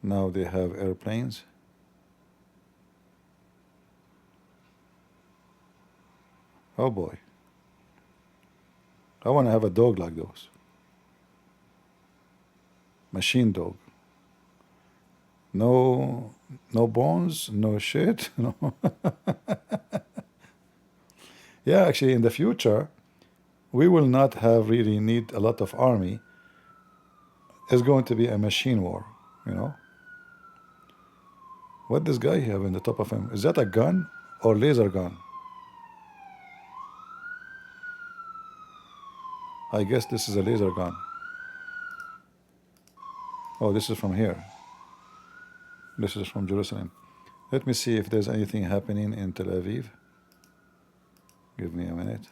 Now they have airplanes. Oh boy. I want to have a dog like those. Machine dog. No bones, no shit. No. Yeah, actually, in the future, we will not have really need a lot of army. It's going to be a machine war, you know. What does guy have in the top of him? Is that a gun or laser gun? I guess this is a laser gun. Oh, this is from here. This is from Jerusalem. Let me see if there's anything happening in Tel Aviv. Give me a minute.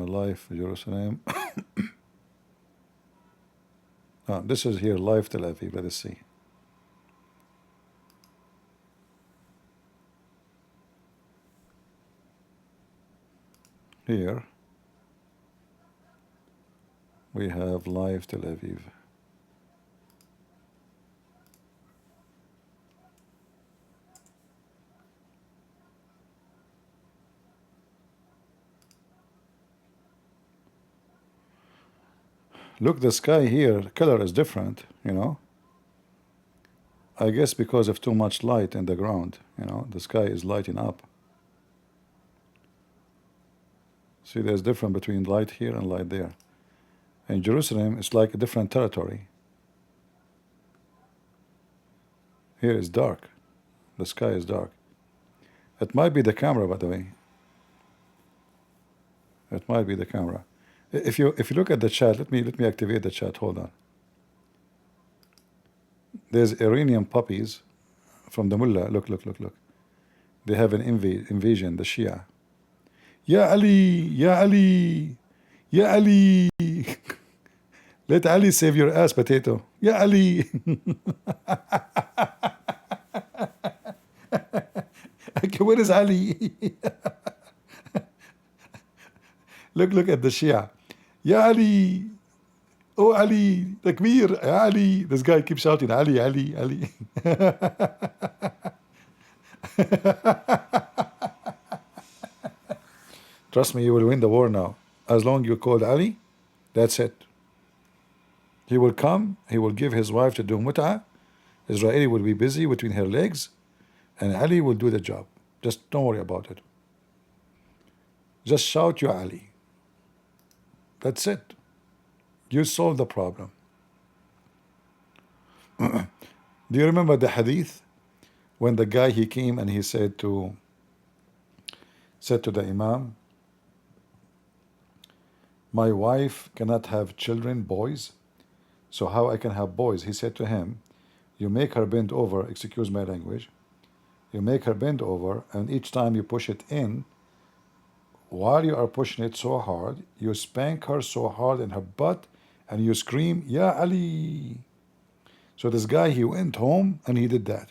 Life Jerusalem. This is here, live Tel Aviv. Let us see. Here we have live Tel Aviv. Look, the sky here, color is different, you know. I guess because of too much light in the ground, you know, the sky is lighting up. See, there's difference between light here and light there. In Jerusalem, it's like a different territory. Here is dark. The sky is dark. It might be the camera, by the way. It might be the camera. If you look at the chat, let me activate the chat. Hold on. There's Iranian puppies from the mullah. Look. They have an invasion, the Shia. Ya Ali, Ya Ali, Ya Ali. Let Ali save your ass, potato. Ya Ali. Okay, where is Ali? Look at the Shia. Ya Ali. Oh, Ali, Takbir, Ya Ali. This guy keeps shouting, Ali, Ali, Ali. Trust me, you will win the war now. As long as you call Ali, that's it. He will come, he will give his wife to do mut'ah. Israeli will be busy between her legs, and Ali will do the job. Just don't worry about it. Just shout, Ya Ali. That's it. You solve the problem. Do you remember the hadith when the guy he came and he said to the Imam, my wife cannot have children, boys, so how I can have boys? He said to him, you make her bend over, excuse my language, you make her bend over, and each time you push it in, while you are pushing it so hard, you spank her so hard in her butt and you scream, Ya Ali. So this guy, he went home and he did that.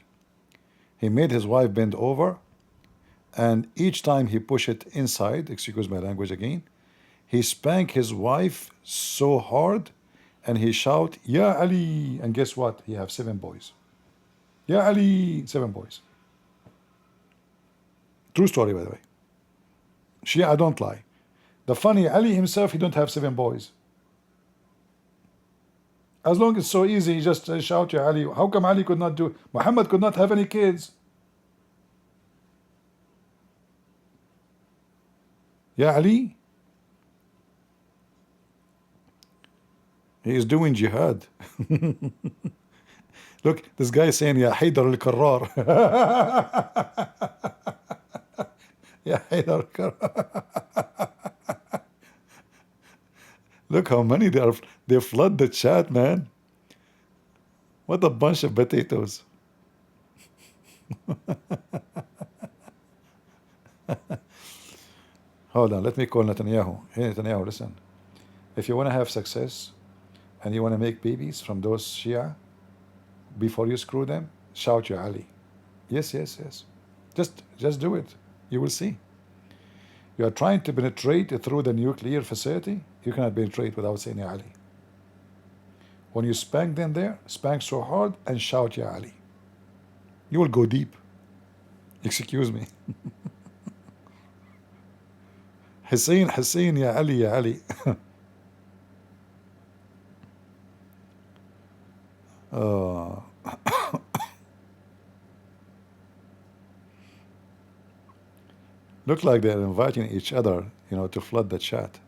He made his wife bend over, and each time he push it inside, excuse my language again, he spank his wife so hard and he shout, Ya Ali. And guess what? He have 7 boys. Ya Ali, 7 boys. True story, by the way. Shia, I don't lie. The funny, Ali himself, he don't have 7 boys. As long as it's so easy, he just shout, Ya Ali. How come Ali could not do? Muhammad could not have any kids. Ya Ali. He is doing jihad. Look, this guy is saying, Ya Haydar al-Karrar. Ya Haydar al-Karrar. Look how many they flood the chat, man. What a bunch of potatoes. Hold on, let me call Netanyahu. Hey Netanyahu, listen. If you want to have success and you want to make babies from those Shia, before you screw them, shout Ya Ali. Yes. Just do it. You will see. You are trying to penetrate through the nuclear facility. You cannot penetrate without saying Ya Ali. When you spank them there, spank so hard and shout Ya Ali. You will go deep. Excuse me. Hussein, Ya Ali, Ya Ali. Look like they're inviting each other, to flood the chat.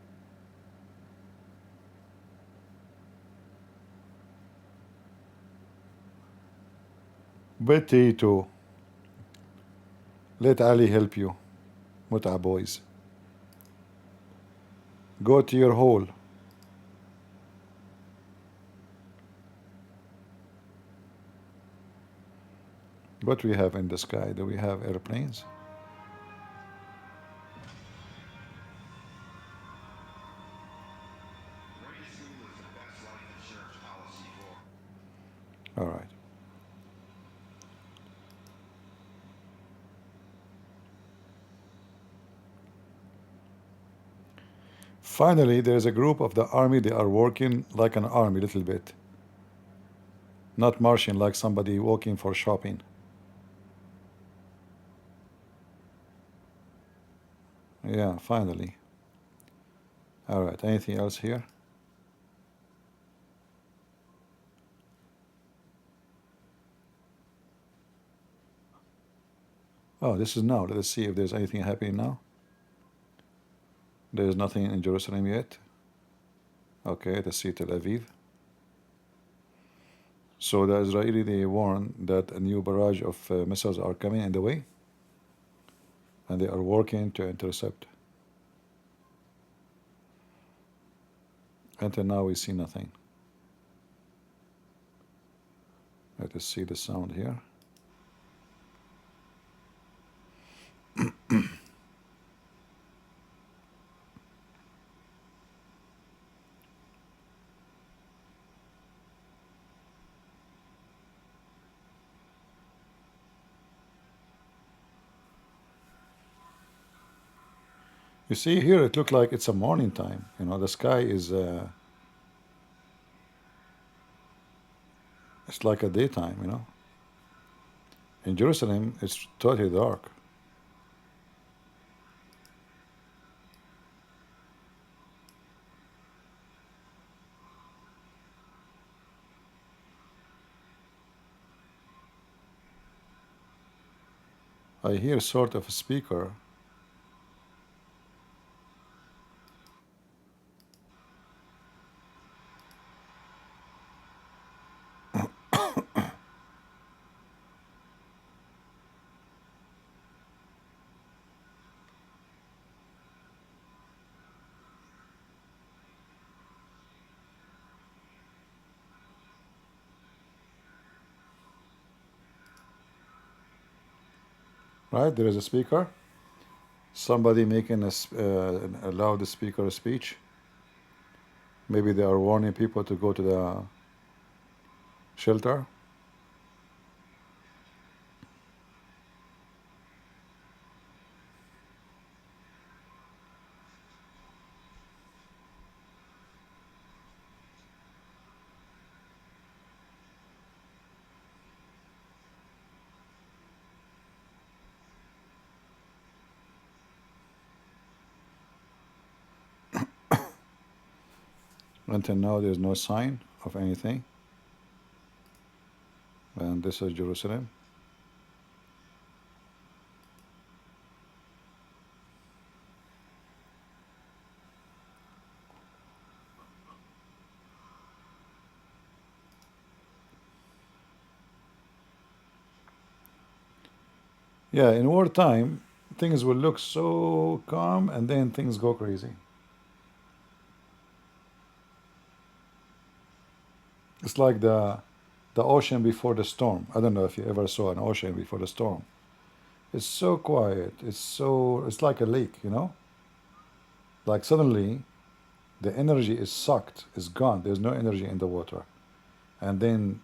Potato. Let Ali help you. Mut'a boys. Go to your hole. What we have in the sky? Do we have airplanes? All right. Finally, there is a group of the army. They are working like an army a little bit. Not marching like somebody walking for shopping. Yeah, finally. All right, anything else here? Oh, this is now. Let's see if there's anything happening now. There's nothing in Jerusalem yet. Okay, let's see Tel Aviv. So the Israeli, they warn that a new barrage of missiles are coming in the way, and they are working to intercept. Until now we see nothing. Let us see the sound here. You see here, it looked like it's a morning time. You know, the sky is, it's like a daytime, you know. In Jerusalem, it's totally dark. I hear sort of a speaker. Right, there is a speaker. Somebody making a loudspeaker speech. Maybe they are warning people to go to the shelter. Until now, there's no sign of anything. And this is Jerusalem. Yeah, in wartime, things will look so calm and then things go crazy. It's like the ocean before the storm. I don't know if you ever saw an ocean before the storm. It's so quiet. It's like a lake, you know? Like suddenly the energy is sucked, is gone. There's no energy in the water. And then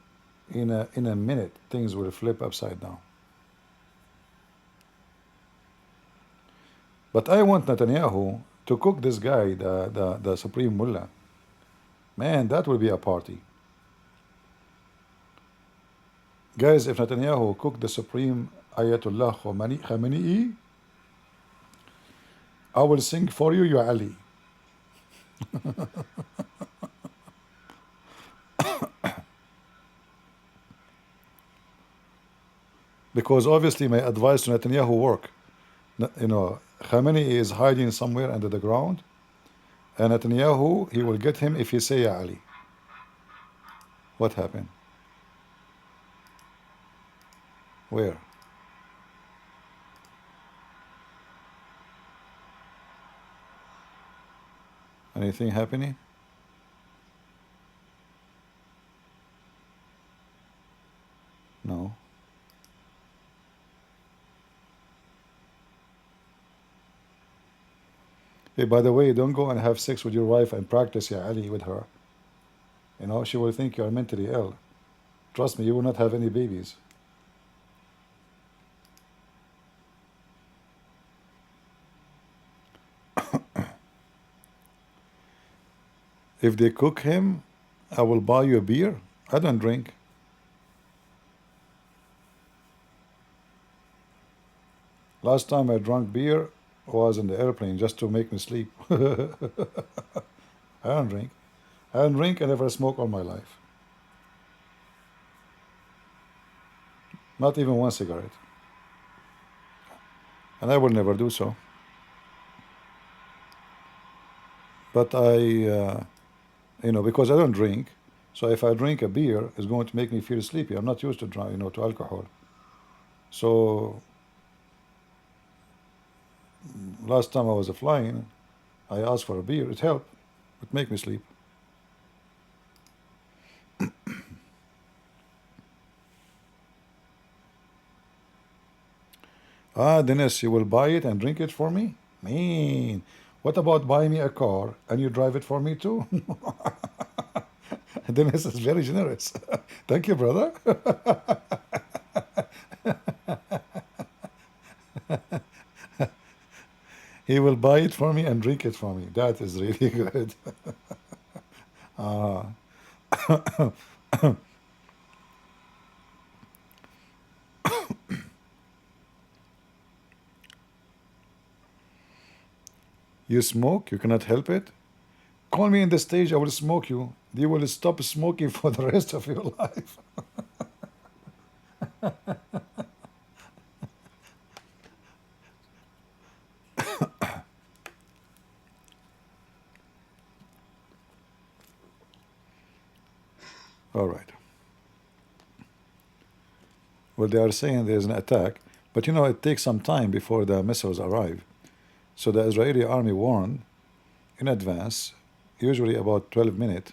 in a minute things will flip upside down. But I want Netanyahu to cook this guy, the Supreme Mullah. Man, that will be a party. Guys, if Netanyahu cooked the Supreme Ayatollah Khamenei, I will sing for you, Ya Ali. Because obviously my advice to Netanyahu work. You know, Khamenei is hiding somewhere under the ground, and Netanyahu, he will get him if he say Ya Ali. What happened? Where? Anything happening? No. Hey, by the way, don't go and have sex with your wife and practice Ya Ali with her. You know, she will think you are mentally ill. Trust me, you will not have any babies. If they cook him, I will buy you a beer. I don't drink. Last time I drank beer was in the airplane just to make me sleep. I don't drink. I don't drink. I never smoke all my life. Not even one cigarette. And I will never do so. But I, you know, because I don't drink, so if I drink a beer, it's going to make me feel sleepy. I'm not used to drink, you know, to alcohol. So last time I was flying, I asked for a beer. It helped. It made me sleep. Ah, Dennis, you will buy it and drink it for me? Mean. What about buying me a car and you drive it for me too? Dennis is very generous. Thank you, brother. He will buy it for me and drink it for me. That is really good. Ah. You smoke? You cannot help it? Call me in the stage, I will smoke you. You will stop smoking for the rest of your life. All right. Well, they are saying there's an attack, but you know, it takes some time before the missiles arrive. So the Israeli army warned in advance, usually about 12 minutes.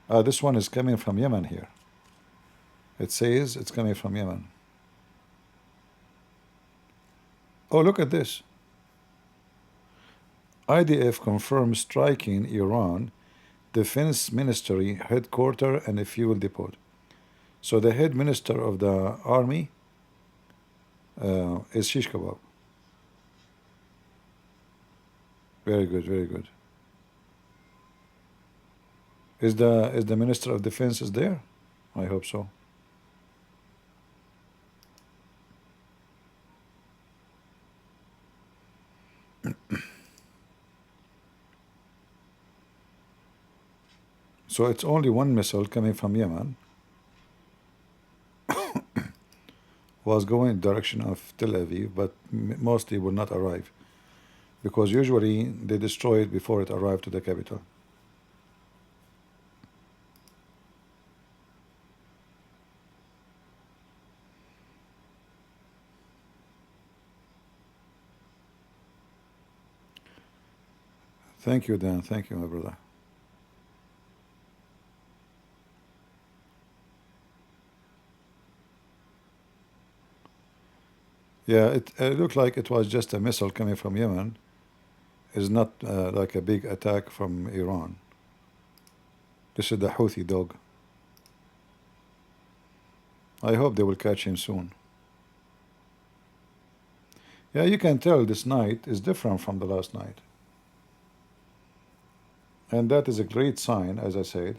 This one is coming from Yemen here. It says it's coming from Yemen. Oh, look at this. IDF confirms striking Iran Defense Ministry headquarters and a fuel depot. So the head minister of the army is shish kebab. Very good, very good. Is the Minister of Defense is there? I hope so. So it's only one missile coming from Yemen. Was going in the direction of Tel Aviv, but mostly will not arrive. Because usually they destroy it before it arrived to the capital. Thank you, Dan. Thank you, my brother. Yeah, it looked like it was just a missile coming from Yemen. It's not like a big attack from Iran. This is the Houthi dog. I hope they will catch him soon. Yeah, you can tell this night is different from the last night. And that is a great sign, as I said,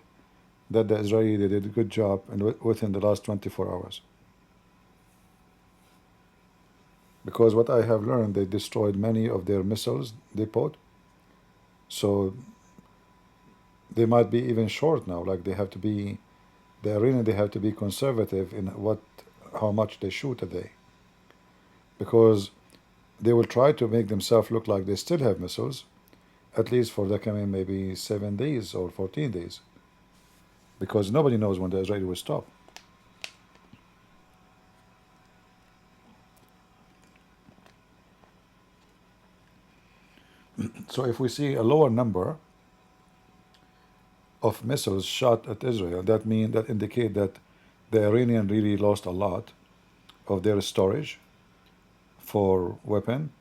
that the Israelis did a good job within the last 24 hours. Because what I have learned, they destroyed many of their missiles depot. So they might be even short now. Like they have to be, the arena, they have to be conservative in how much they shoot a day. Because they will try to make themselves look like they still have missiles, at least for the coming maybe 7 days or 14 days. Because nobody knows when the Israeli will stop. So if we see a lower number of missiles shot at Israel, that indicate that the Iranian really lost a lot of their storage for weapon,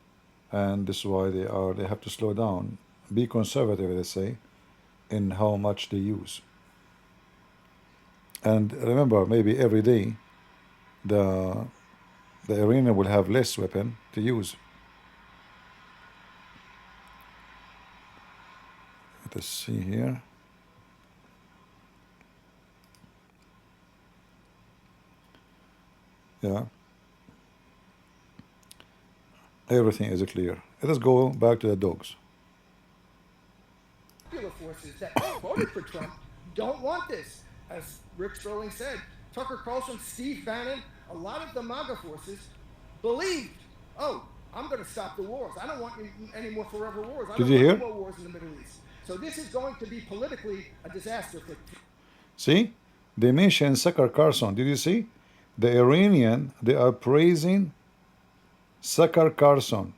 and this is why they have to slow down, be conservative, let's say, in how much they use. And remember, maybe every day the Iranian will have less weapon to use. Let us see here. Yeah. Everything is clear. Let us go back to the dogs. Popular forces that voted for Trump don't want this. As Rick Sterling said, Tucker Carlson, Steve Bannon, a lot of the MAGA forces believed, oh, I'm going to stop the wars. I don't want any more forever wars. I Did don't you want hear? more wars in the Middle East. So this is going to be politically a disaster for. See, they mentioned Tucker Carlson. Did you see? The Iranian, they are praising Tucker Carlson.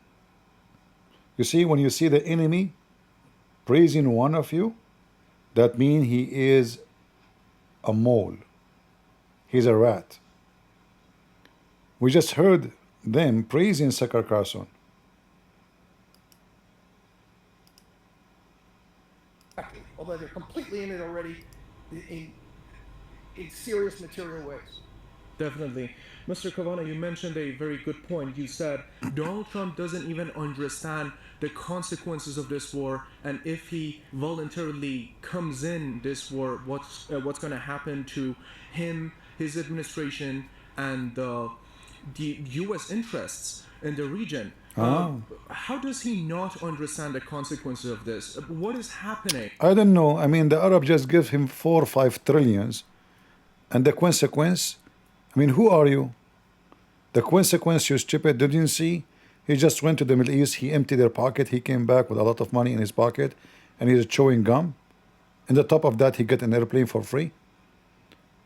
You see, when you see the enemy praising one of you, that means he is a mole. He's a rat. We just heard them praising Tucker Carlson. Although they're completely in it already in serious material ways. Definitely. Mr. Kavana, you mentioned a very good point. You said Donald Trump doesn't even understand the consequences of this war, and if he voluntarily comes in this war, what's going to happen to him, his administration, and the U.S. interests in the region. How does he not understand the consequences of this? What is happening? I don't know. I mean, the Arab just give him 4 or 5 trillions, and the consequence, I mean, who are you? The consequence, you stupid, didn't you see? He just went to the Middle East, he emptied their pocket, he came back with a lot of money in his pocket, and he's chewing gum. And the top of that, he get an airplane for free.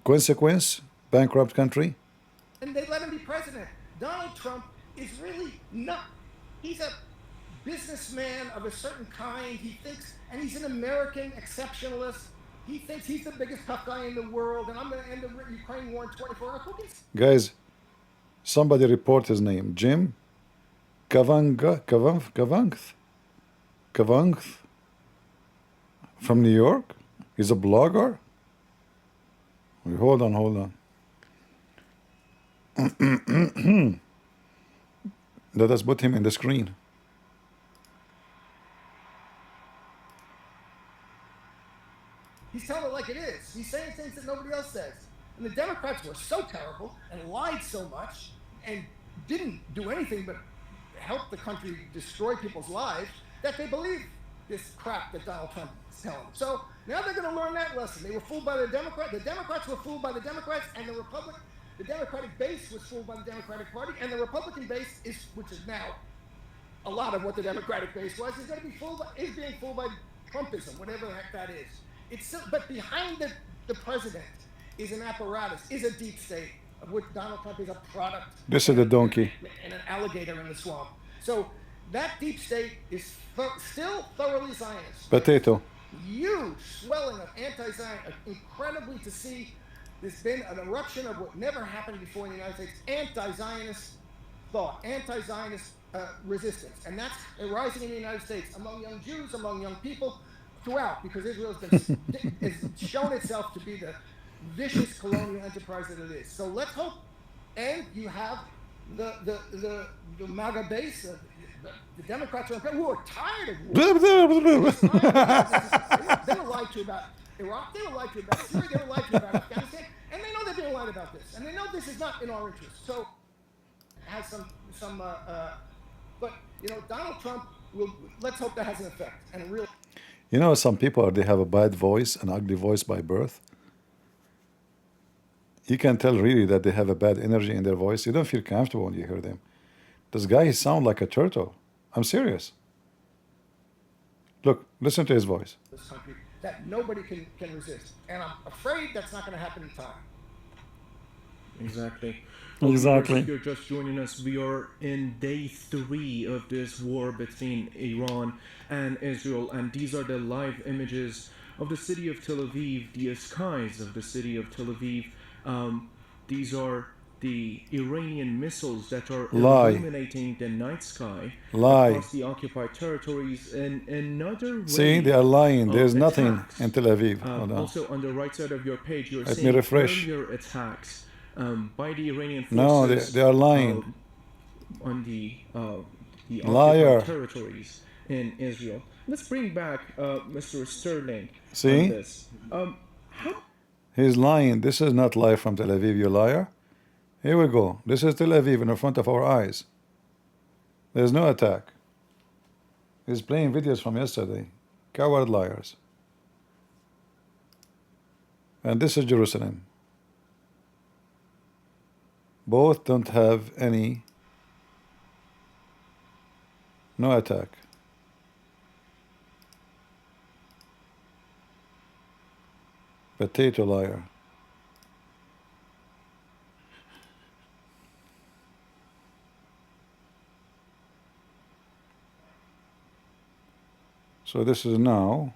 Consequence, bankrupt country. And they let him be president. Donald Trump is really not. He's a businessman of a certain kind. He thinks, and he's an American exceptionalist. He thinks he's the biggest tough guy in the world, and I'm going to end the Ukraine war in 24 hours. Guys, somebody report his name. Jim Kavanagh from New York. He's a blogger. Wait, hold on. Let us put him in the screen. He's telling it like it is. He's saying things that nobody else says. And the Democrats were so terrible and lied so much and didn't do anything but help the country destroy people's lives that they believe this crap that Donald Trump is telling them. So now they're going to learn that lesson. They were fooled by the Democrats. The Democrats were fooled by the Democrats, and the Democratic base was fooled by the Democratic Party, and the Republican base which is now a lot of what the Democratic base was, is going to be is being fooled by Trumpism, whatever the heck that is. But behind the president is an apparatus, is a deep state, of which Donald Trump is a product. This is the donkey. And an alligator in the swamp. So that deep state is still thoroughly Zionist. Potato. Huge swelling of anti-Zionist, incredibly to see. There's been an eruption of what never happened before in the United States, anti-Zionist thought, anti-Zionist resistance. And that's arising in the United States among young Jews, among young people, throughout, because Israel has shown itself to be the vicious colonial enterprise that it is. So let's hope, and you have the MAGA base, the Democrats who are tired of war. They were lied to about Iraq, they were lied to about Syria, they were lied to about Afghanistan, and they know they're being lied about this, and they know this is not in our interest. So it has but Donald Trump let's hope that has an effect and a real. Some people, they have a bad voice, an ugly voice by birth. You can tell really that they have a bad energy in their voice. You don't feel comfortable when you hear them. This guy, he sounds like a turtle. I'm serious. Look, listen to his voice. This country that nobody can resist. And I'm afraid that's not going to happen in time. Exactly. Exactly. If you're just joining us, we are in day 3 of this war between Iran and Israel, and these are the live images of the city of Tel Aviv, the skies of the city of Tel Aviv. These are the Iranian missiles that are illuminating the night sky across the occupied territories. And another way. See, they are lying. There's nothing in Tel Aviv. Also, on the right side of your page, you're Let seeing me refresh. earlier attacks by the Iranian forces. No, they are lying. On the Liar. occupied territories in Israel. Let's bring back Mr. Sterling. See? On this. He's lying. This is not live from Tel Aviv, you liar. Here we go. This is Tel Aviv in front of our eyes. There's no attack. He's playing videos from yesterday. Coward liars. And this is Jerusalem. Both don't have no attack. Potato liar. So this is now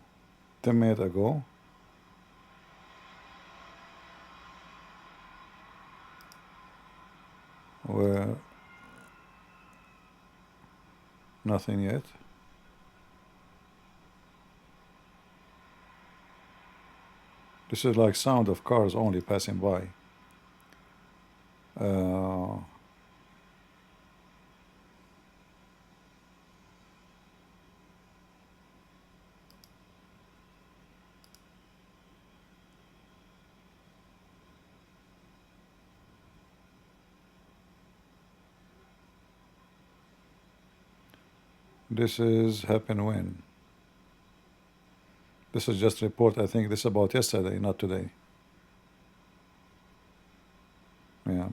10 minutes ago. Nothing yet. This is like sound of cars only passing by. This is happen when? This is just report. I think this is about yesterday, not today. Yeah.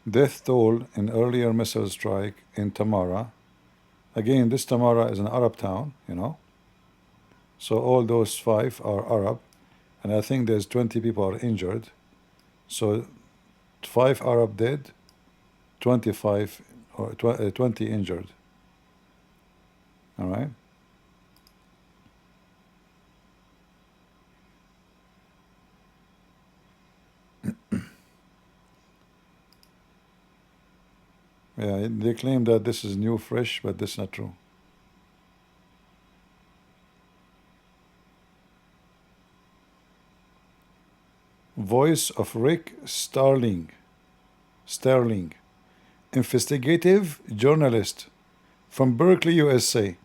Death toll in earlier missile strike in Tamara. Again, this Tamara is an Arab town, you know. So all those 5 are Arab, and I think there's 20 people are injured. So 5 Arab dead, 25 or 20 injured. All right. Yeah, they claim that this is new, fresh, but that's not true. Voice of Rick Sterling, investigative journalist from Berkeley, USA.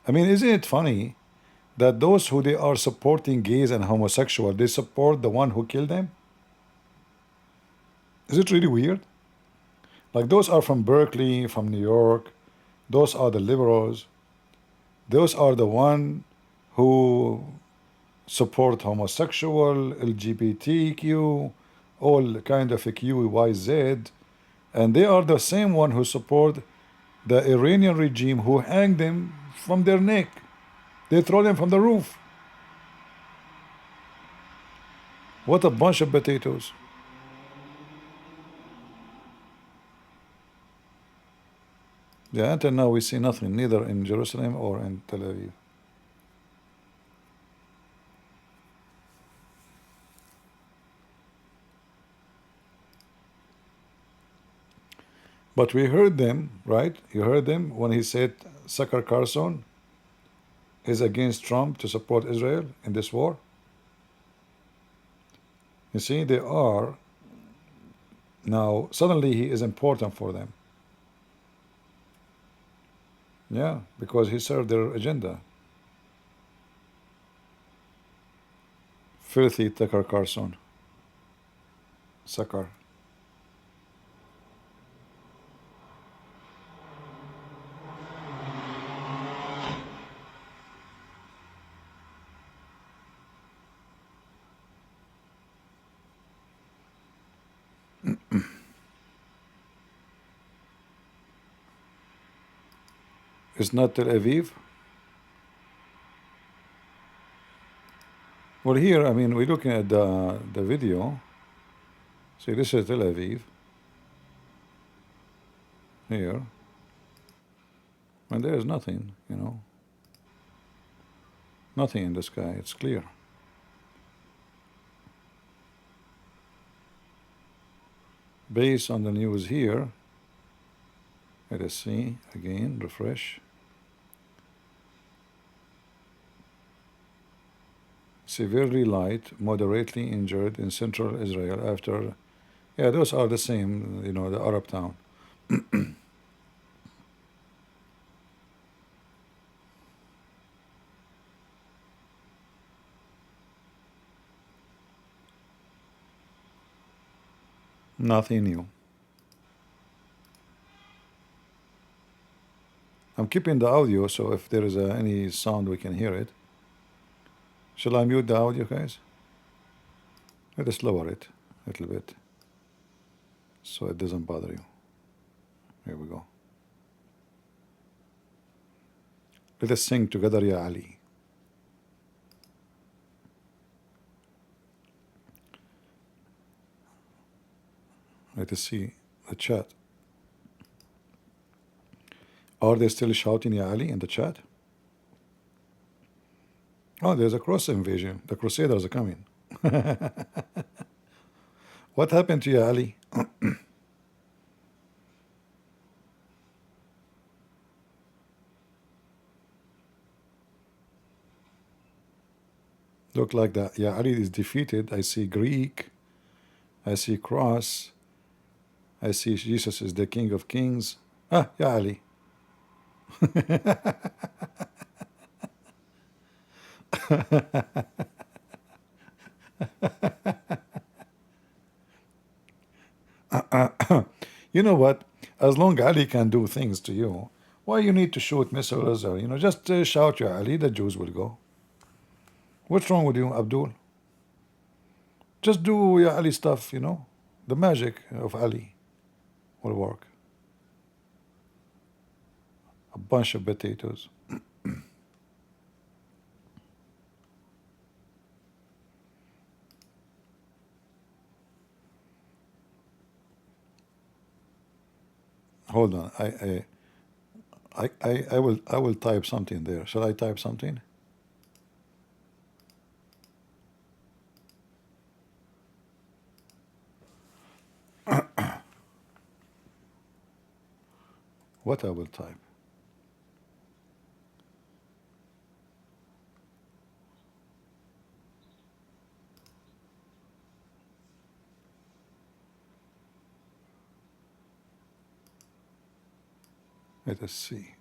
I mean, isn't it funny that those who they are supporting gays and homosexual, they support the one who killed them? Is it really weird? Like, those are from Berkeley, from New York. Those are the liberals. Those are the one who support homosexual, LGBTQ, all kind of Q, Y, Z. And they are the same one who support the Iranian regime who hang them from their neck. They throw them from the roof. What a bunch of potatoes. Yeah, until now we see nothing, neither in Jerusalem or in Tel Aviv. But we heard them, right? You heard them when he said Tucker Carlson is against Trump to support Israel in this war. You see, they are now, suddenly he is important for them. Yeah, because he served their agenda. Filthy Tucker Carlson. Sucker. It's not Tel Aviv. Well, here, I mean, we're looking at the video. See, this is Tel Aviv. Here. And there's nothing, you know. Nothing in the sky. It's clear. Based on the news here, let us see again, refresh. Severely light, moderately injured in central Israel after, yeah, those are the same, you know, the Arab town. Nothing new. I'm keeping the audio, so if there is any sound, we can hear it. Shall I mute the audio, guys? Let us lower it a little bit so it doesn't bother you. Here we go. Let us sing together, Ya Ali. Let us see the chat. Are they still shouting Ya Ali in the chat? Oh, there's a cross invasion. The Crusaders are coming. What happened to you, Ali? Look like that. Yeah, Ali is defeated. I see Greek. I see cross. I see Jesus is the King of Kings. Ah, yeah, Ali. You know what? As long Ali can do things to you, why you need to shoot missiles or just shout your Ali, the Jews will go. What's wrong with you, Abdul? Just do your Ali stuff, The magic of Ali will work. A bunch of potatoes. Hold on. I will type something there. Shall I type something? What I will type? Let us see.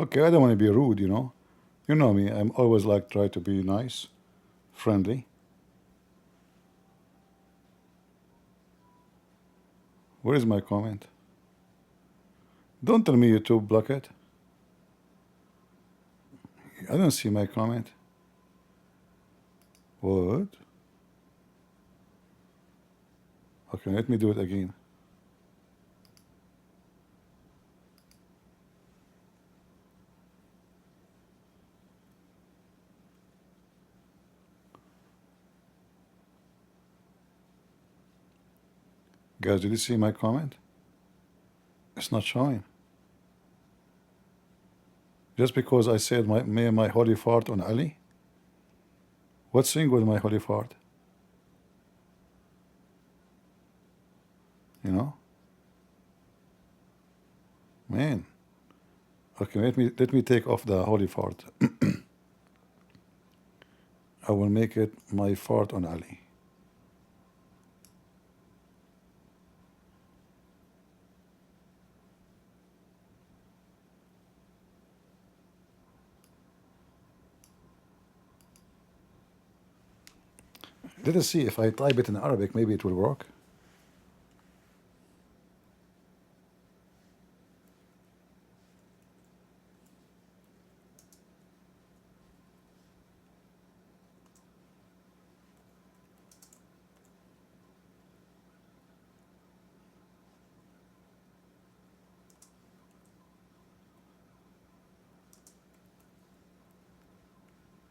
Okay, I don't want to be rude, You know me, I'm always like try to be nice, friendly. Where is my comment? Don't tell me YouTube block it. I don't see my comment. What? Okay, let me do it again. Guys, did you see my comment? It's not showing. Just because I said my holy fart on Ali? What's wrong with my holy fart? Man. Okay, let me take off the holy fart. I will make it my fart on Ali. Let us see if I type it in Arabic, maybe it will work.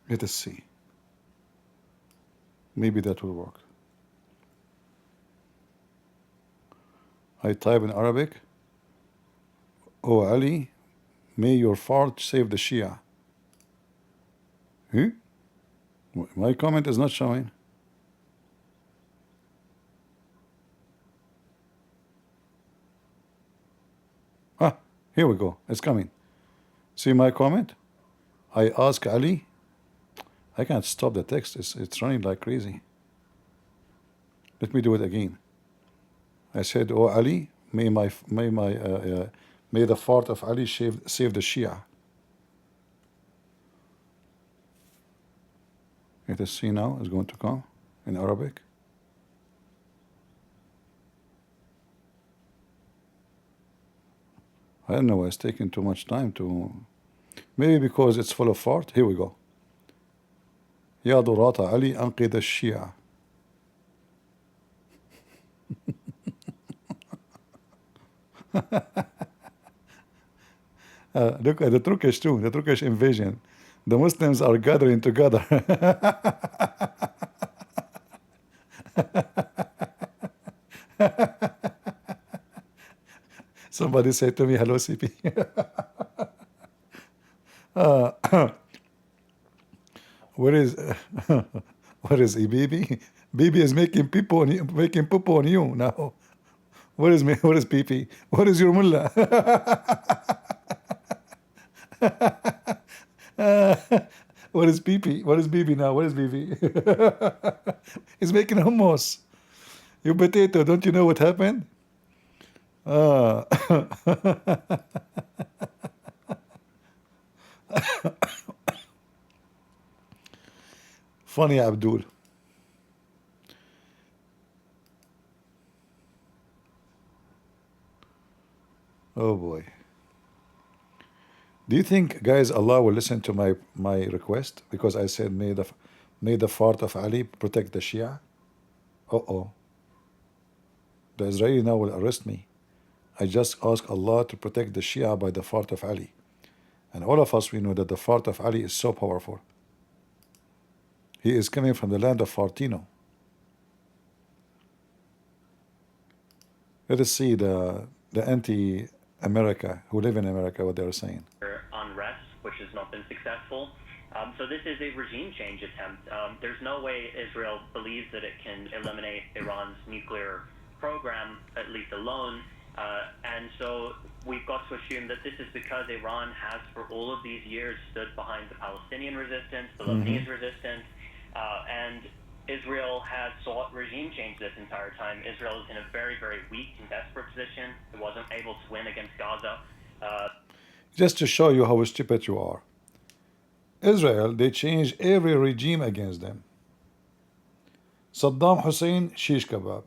Let us see. Maybe that will work. I type in Arabic. Oh Ali, may your fart save the Shia. Hmm? My comment is not showing. Ah, here we go. It's coming. See my comment? I ask Ali. I can't stop the text. It's running like crazy. Let me do it again. I said, "Oh Ali, may the fart of Ali save the Shia." Let us see now. It's going to come in Arabic. I don't know. It's taking too much time to Maybe because it's full of fart. Here we go. يا ضراط علي أنقذ الشيعة. Look at the Turkish too, the Turkish invasion. The Muslims are gathering together. Somebody said to me, hello, CP. Where is where is Bibi? Bibi is making poop on you now. Where is me? Where is Bibi? Where is your mullah? What is Bibi? What is Bibi now? What is Bibi? He's making hummus. You potato, don't you know what happened? Funny Abdul. Oh boy. Do you think, guys, Allah will listen to my request because I said may the fart of Ali protect the Shia? Uh-oh. The Israeli now will arrest me. I just ask Allah to protect the Shia by the fart of Ali. And all of us, we know that the fart of Ali is so powerful. He is coming from the land of Fartino. Let us see the anti-America who live in America, what they're saying. Unrest, which has not been successful. So this is a regime change attempt. There's no way Israel believes that it can eliminate Iran's nuclear program, at least alone. And so we've got to assume that this is because Iran has, for all of these years, stood behind the Palestinian resistance, the Lebanese resistance, and Israel has sought regime change this entire time. Israel is in a very, very weak and desperate position. It wasn't able to win against Gaza. Just to show you how stupid you are. Israel, they changed every regime against them. Saddam Hussein, shish kebab.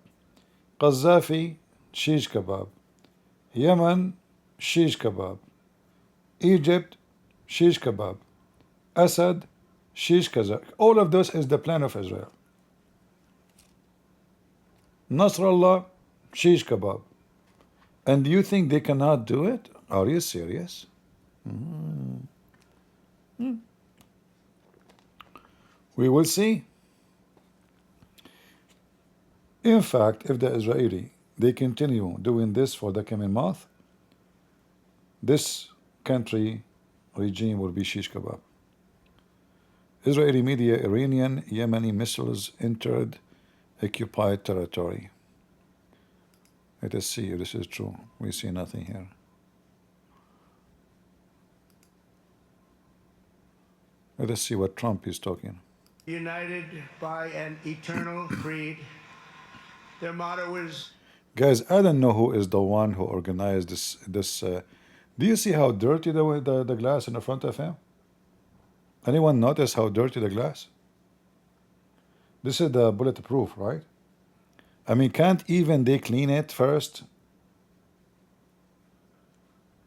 Qaddafi, shish kebab. Yemen, shish kebab. Egypt, shish kebab. Assad, shish kebab. All of this is the plan of Israel. Nasrallah, shish kebab. And do you think they cannot do it? Are you serious? We will see. In fact, if the Israeli, they continue doing this for the coming month, this country regime will be shish kebab. Israeli media, Iranian, Yemeni missiles entered occupied territory. Let us see if this is true. We see nothing here. Let us see what Trump is talking. United by an eternal creed. Their motto is... Guys, I don't know who is the one who organized this. Do you see how dirty the glass in the front of him? Anyone notice how dirty the glass? This is the bulletproof, right? I mean, can't even they clean it first?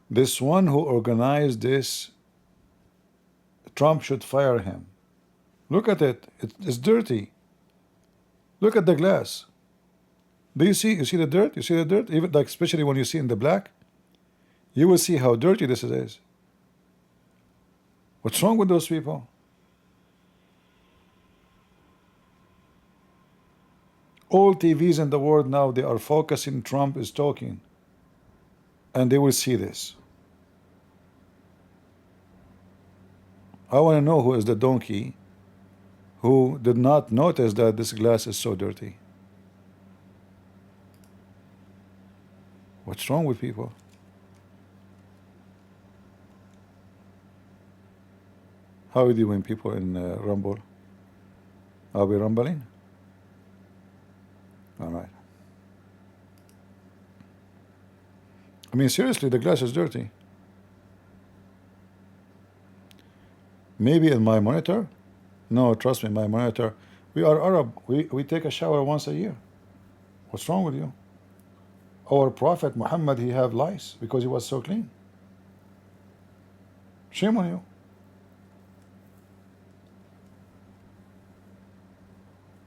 This one who organized this, Trump should fire him. Look at it. It's dirty. Look at the glass. Do you see? You see the dirt? You see the dirt? Even like, especially when you see in the black, you will see how dirty this is. What's wrong with those people? All TVs in the world now, they are focusing Trump is talking. And they will see this. I want to know who is the donkey who did not notice that this glass is so dirty. What's wrong with people? How are you doing, people in Rumble? Are we rumbling? All right. I mean, seriously, the glass is dirty. Maybe in my monitor? No, trust me, my monitor. We are Arab. We take a shower once a year. What's wrong with you? Our Prophet Muhammad, he have lice because he was so clean. Shame on you.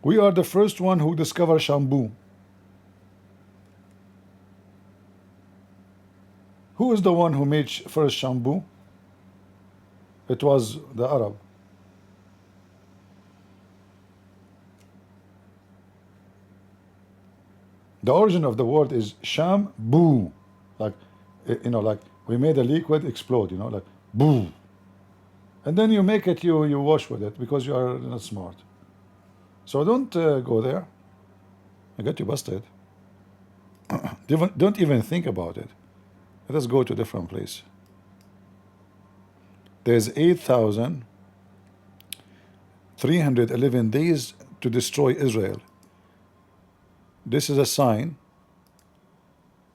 We are the first one who discovered shampoo. Who is the one who made first shampoo? It was the Arab. The origin of the word is shampoo, like, you know, like we made a liquid explode, you know, like boo, and then you make it, you wash with it because you are not smart. So don't go there. I got you busted. Don't even think about it. Let us go to a different place. There's 8,311 days to destroy Israel. This is a sign.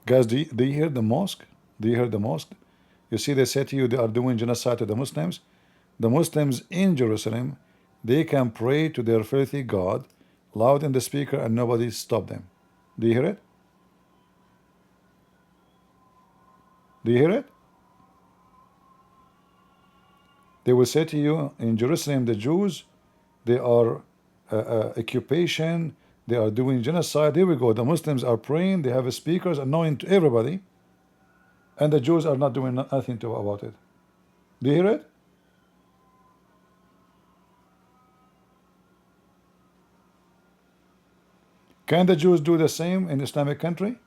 Guys, do you hear the mosque? Do you hear the mosque? You see, they say to you they are doing genocide to the Muslims. The Muslims in Jerusalem, they can pray to their filthy God loud in the speaker and nobody stop them. Do you hear it? Do you hear it? They will say to you, in Jerusalem, the Jews, they are occupation, they are doing genocide. Here we go. The Muslims are praying, they have speakers annoying to everybody, and the Jews are not doing nothing about it. Do you hear it? Can the Jews do the same in Islamic country?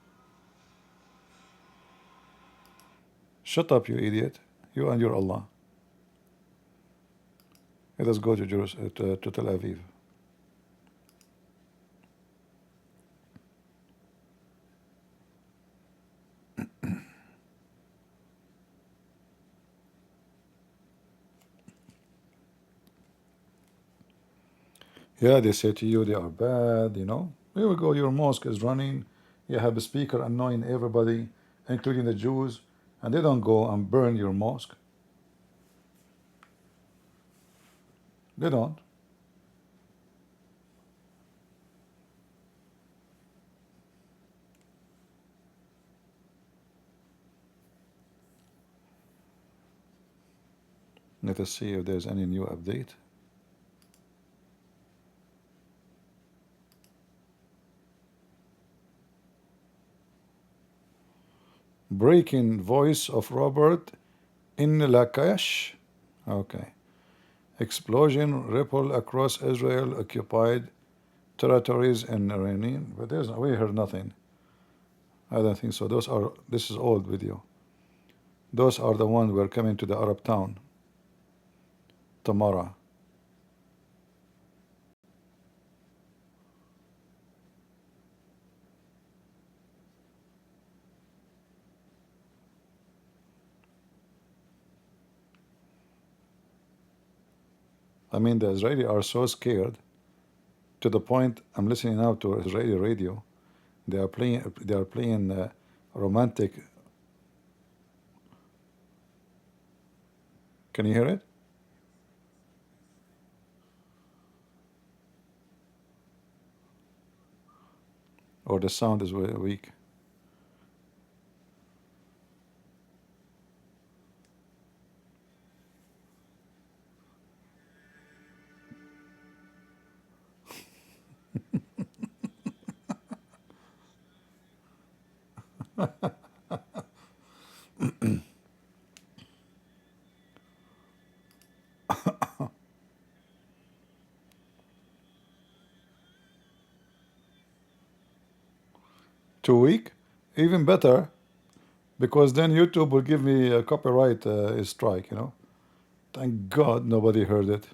Shut up, you idiot. You and your Allah. Let us go to Jerusalem, to Tel Aviv. Yeah, they say to you they are bad, you know. Here we go, your mosque is running, you have a speaker annoying everybody, including the Jews, and they don't go and burn your mosque. They don't. Let us see if there's any new update. Breaking voice of Robert in Lakash. Okay. Explosion ripple across Israel occupied territories in Iranian. But we heard nothing. I don't think so. This is old video. Those are the ones who are coming to the Arab town. Tamara. I mean, the Israeli are so scared to the point I'm listening now to Israeli radio. They are playing romantic. Can you hear it? Or the sound is weak. Too weak? Even better, because then YouTube will give me a copyright strike, you know. Thank God nobody heard it.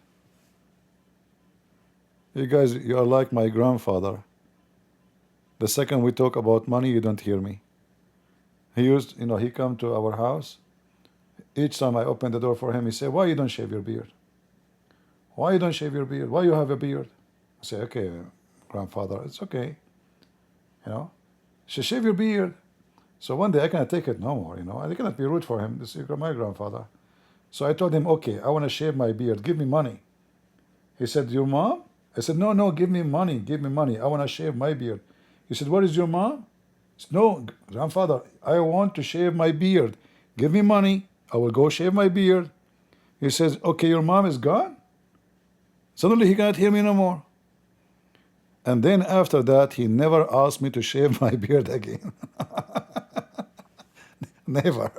You guys, you are like my grandfather. The second we talk about money, you don't hear me. He used, you know, he come to our house. Each time I open the door for him, he say, "Why you don't shave your beard? Why you don't shave your beard? Why you have a beard?" I say, "Okay, grandfather, it's okay. You know, shave your beard." So one day I cannot take it no more, you know. I cannot be rude for him. This is my grandfather. So I told him, "Okay, I want to shave my beard. Give me money." He said, "Your mom?" I said, "No, give me money. Give me money. I want to shave my beard." He said, "Where is your mom?" I said, "No, grandfather, I want to shave my beard. Give me money. I will go shave my beard." He says, "Okay, your mom is gone?" Suddenly he cannot hear me no more. And then after that, he never asked me to shave my beard again. Never.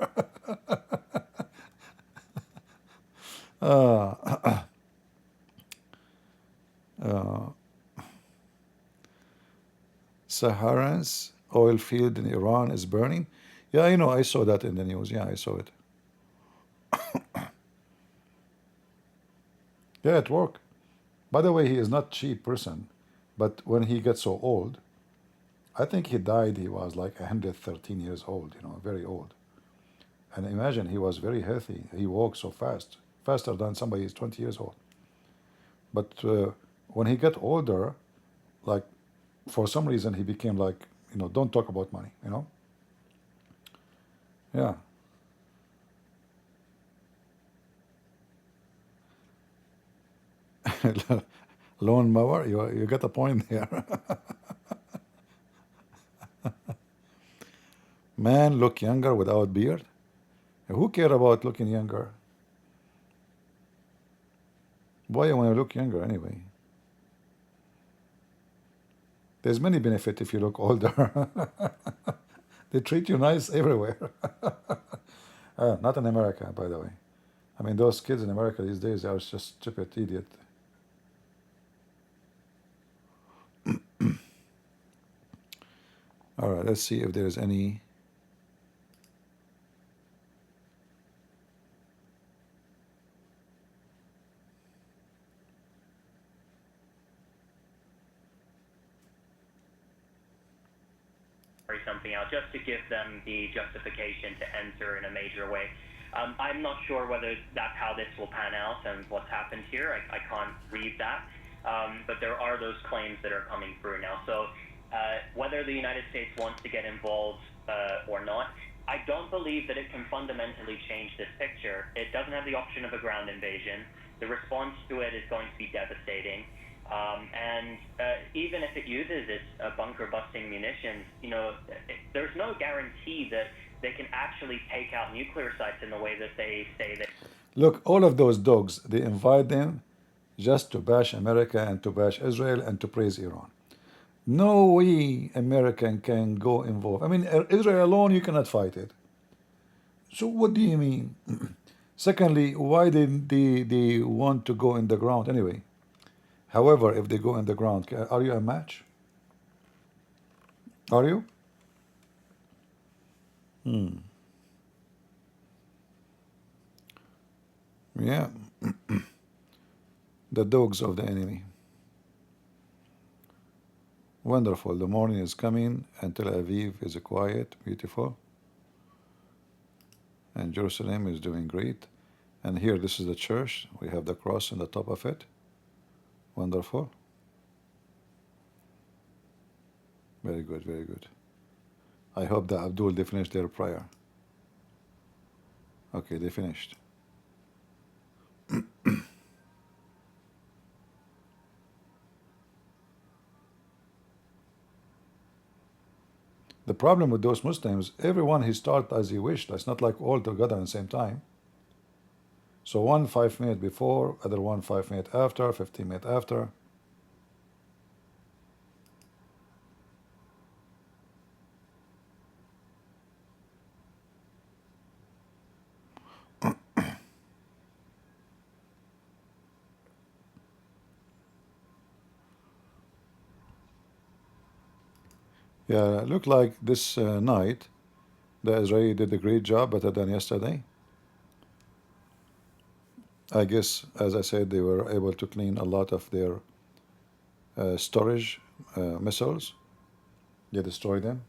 uh, Saharan's oil field in Iran is burning. Yeah, you know, I saw that in the news. Yeah, I saw it. Yeah, it worked. By the way, he is not cheap person, but when he gets so old, I think he died, he was like 113 years old, you know, very old. And imagine, he was very healthy. He walked so fast, faster than somebody who's 20 years old. But when he got older, like, for some reason, he became like, you know, don't talk about money, you know? Yeah. Lawn mower, you got a point there. Man look younger without beard? Who care about looking younger? Why you want to look younger anyway? There's many benefit if you look older. They treat you nice everywhere. Not in America, by the way. I mean, those kids in America these days are just stupid idiot. All right, let's see if there's any. Something out just to give them the justification to enter in a major way. I'm not sure whether that's how this will pan out and what's happened here. I can't read that, but there are those claims that are coming through now. So whether the United States wants to get involved or not, I don't believe that it can fundamentally change this picture. It doesn't have the option of a ground invasion. The response to it is going to be devastating. And even if it uses its bunker-busting munitions, you know, there's no guarantee that they can actually take out nuclear sites in the way that they say that. Look, all of those dogs, they invite them just to bash America and to bash Israel and to praise Iran. No way American can go involved. I mean, Israel alone, you cannot fight it. So what do you mean? Secondly, why did they want to go in the ground anyway? However, if they go in the ground, are you a match? Are you? Yeah. The dogs of the enemy. Wonderful. The morning is coming and Tel Aviv is quiet, beautiful. And Jerusalem is doing great. And here, this is the church. We have the cross on the top of it. Wonderful. Very good, very good. I hope that Abdul, they finished their prayer. Okay, they finished. The problem with those Muslims, everyone he start as he wished. It's not like all together at the same time. So one 5 minutes before, other one 5 minutes after, 15 minutes after. Yeah, look like this night, the Israeli did a great job, better than yesterday. I guess, as I said, they were able to clean a lot of their storage missiles. They destroyed them.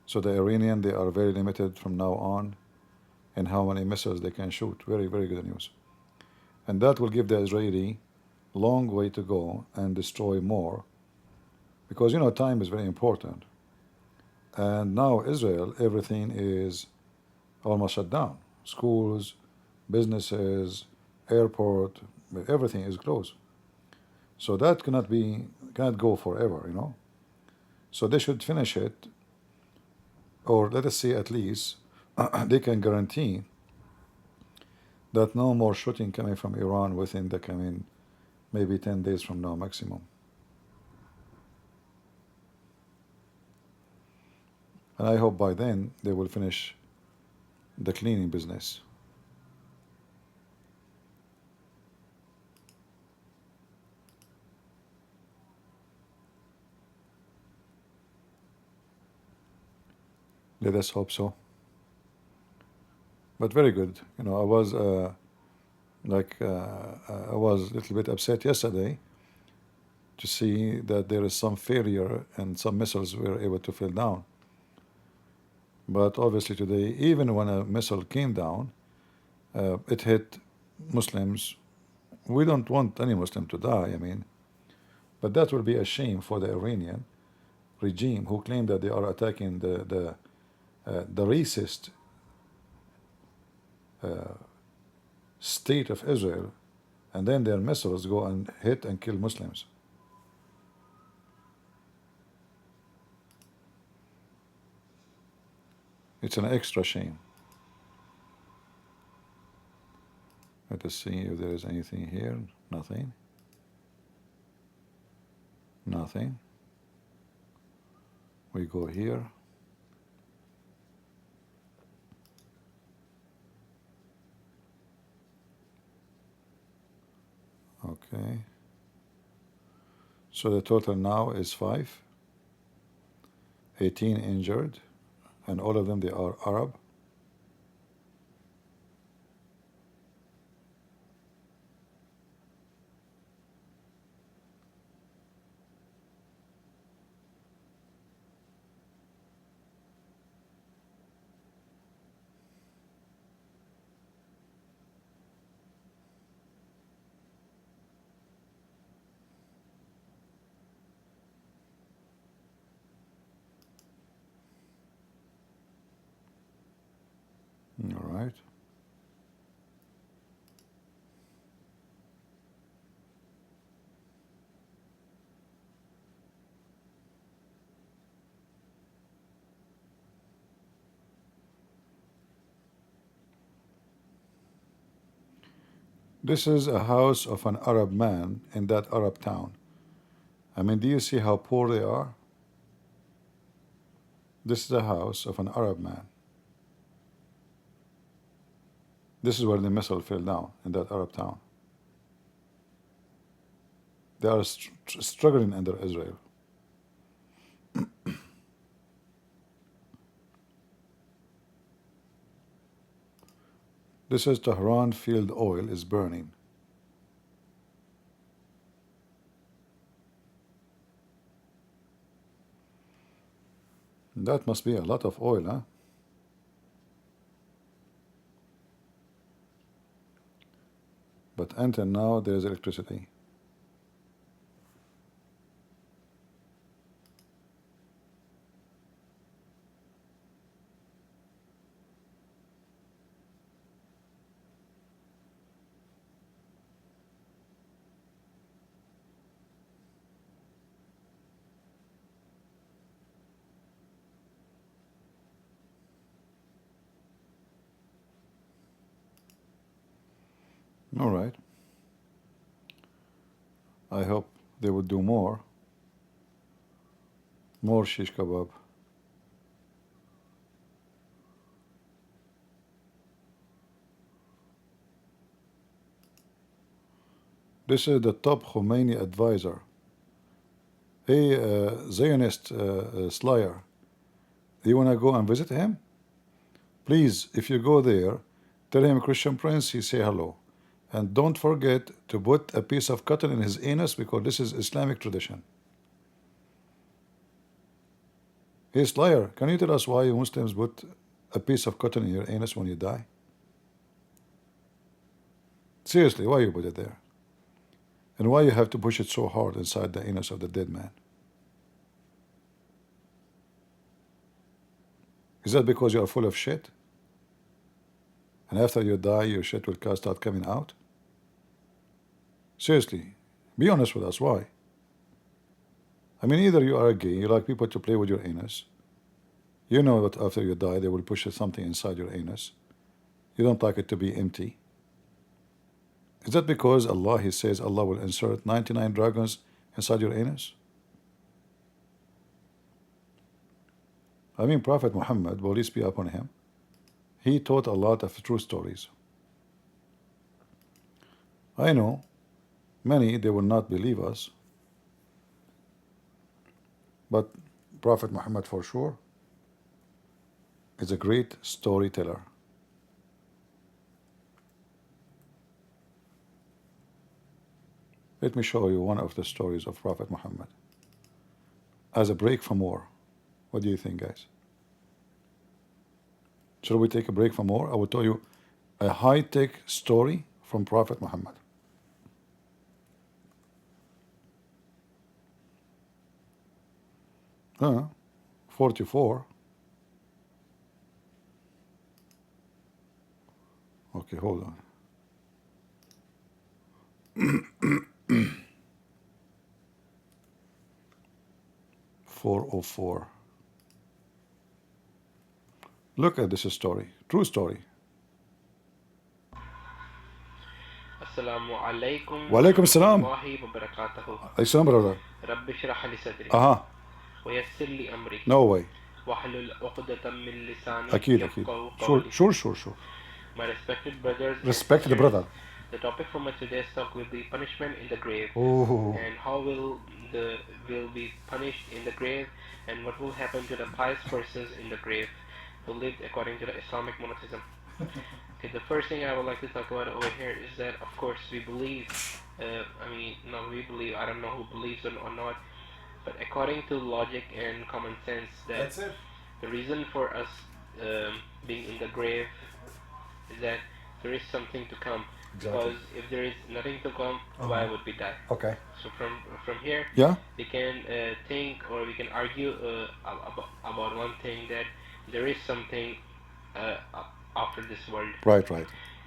So the Iranian, they are very limited from now on in how many missiles they can shoot. Very, very good news. And that will give the Israeli long way to go and destroy more. Because, you know, time is very important. And now Israel, everything is almost shut down. Schools, businesses, airport, everything is closed. So that cannot go forever, you know. So they should finish it, or let us say at least they can guarantee that no more shooting coming from Iran within the coming maybe 10 days from now maximum. And I hope by then they will finish the cleaning business. Let us hope so. But very good. You know, I was I was a little bit upset yesterday to see that there is some failure and some missiles were able to fall down. But obviously today, even when a missile came down, it hit Muslims. We don't want any Muslim to die, I mean, but that will be a shame for the Iranian regime who claim that they are attacking the racist state of Israel, and then their missiles go and hit and kill Muslims. It's an extra shame. Let us see if there is anything here. Nothing. Nothing. We go here. Okay. So the total now is 5. 18 injured, and all of them, they are Arab. All right. This is a house of an Arab man in that Arab town. I mean, do you see how poor they are? This is a house of an Arab man. This is where the missile fell down, in that Arab town. They are struggling under Israel. This is Tehran field oil is burning. That must be a lot of oil, huh? But until now, there is electricity. All right. I hope they would do more. More shish kebab. This is the top Khomeini advisor. Hey, Zionist Slayer, do you want to go and visit him? Please, if you go there, tell him Christian Prince, he say hello. And don't forget to put a piece of cotton in his anus, because this is Islamic tradition. Hey, Slayer, can you tell us why Muslims put a piece of cotton in your anus when you die? Seriously, why you put it there? And why you have to push it so hard inside the anus of the dead man? Is that because you are full of shit? And after you die, your shit will start coming out? Seriously, be honest with us, why? I mean, either you are gay, you like people to play with your anus. You know that after you die, they will push something inside your anus. You don't like it to be empty. Is that because Allah, He says Allah will insert 99 dragons inside your anus? I mean, Prophet Muhammad, will peace be upon him, he taught a lot of true stories. I know many, they will not believe us, but Prophet Muhammad for sure is a great storyteller. Let me show you one of the stories of Prophet Muhammad as a break from war. What do you think, guys? Shall we take a break from war? I will tell you a high-tech story from Prophet Muhammad. Huh? 44. Okay, hold on. 404. Look at this story. True story. Assalamu alaikum Wa alaikum assalam. warahmatullahi wabarakatuh. Assalam, brother. Rabbi shrah li sadri. Aha. Wa yassir li amri. No way. Wahlul uqdatan min lisani Akid. yafqahu Sure. qawli. My respected brothers and Respected sisters, brother. the topic for my today's talk will be punishment in the grave. Ooh. And how will be punished in the grave, and what will happen to the pious persons in the grave who lived according to the Islamic monotheism. Okay, the first thing I would like to talk about over here is that, of course, we believe, I don't know who believes or not, but according to logic and common sense, that the reason for us being in the grave is that there is something to come. Exactly. Because if there is nothing to come, why would we die? Okay. So from here, Yeah. we can think, or we can argue about one thing, that there is something after this world. Right.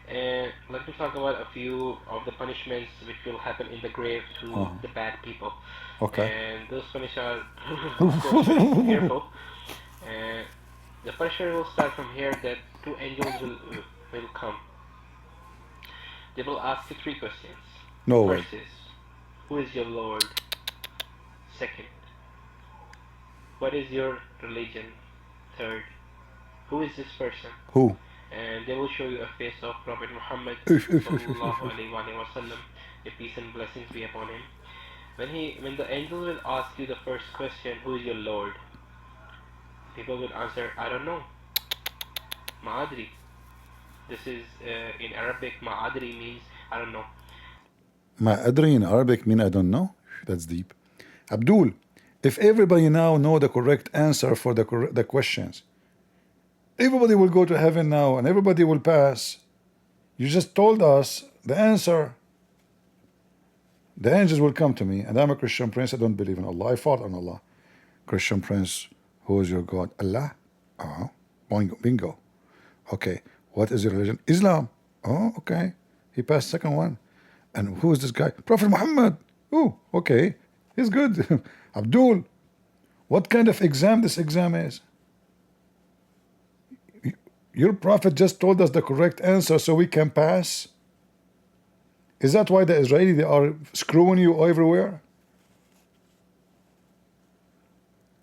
And I'd like to talk about a few of the punishments which will happen in the grave to the bad people. Okay. And those punishments are, of course, very fearful. And the punishment will start from here, that two angels will come. They will ask you three questions. No way. First is, who is your Lord? Second, what is your religion? Third, who is this person? Who? And they will show you a face of Prophet Muhammad sallallahu alaihi wasallam. May peace and blessings be upon him. When the angel will ask you the first question, who is your Lord? People will answer, I don't know. Ma'adri. This is in Arabic. Ma'adri means I don't know. Ma'adri in Arabic mean I don't know. That's deep. Abdul, if everybody now know the correct answer for the questions, everybody will go to heaven now and everybody will pass. You just told us the answer. The angels will come to me, and I'm a Christian prince. I don't believe in Allah. I fought on Allah. Christian prince, who is your God? Allah. Oh, bingo. Okay. What is your religion? Islam. Oh, okay. He passed second one. And who is this guy? Prophet Muhammad. Oh, okay. He's good. Abdul. What kind of exam this exam is? Your prophet just told us the correct answer so we can pass. Is that why the Israeli, they are screwing you everywhere?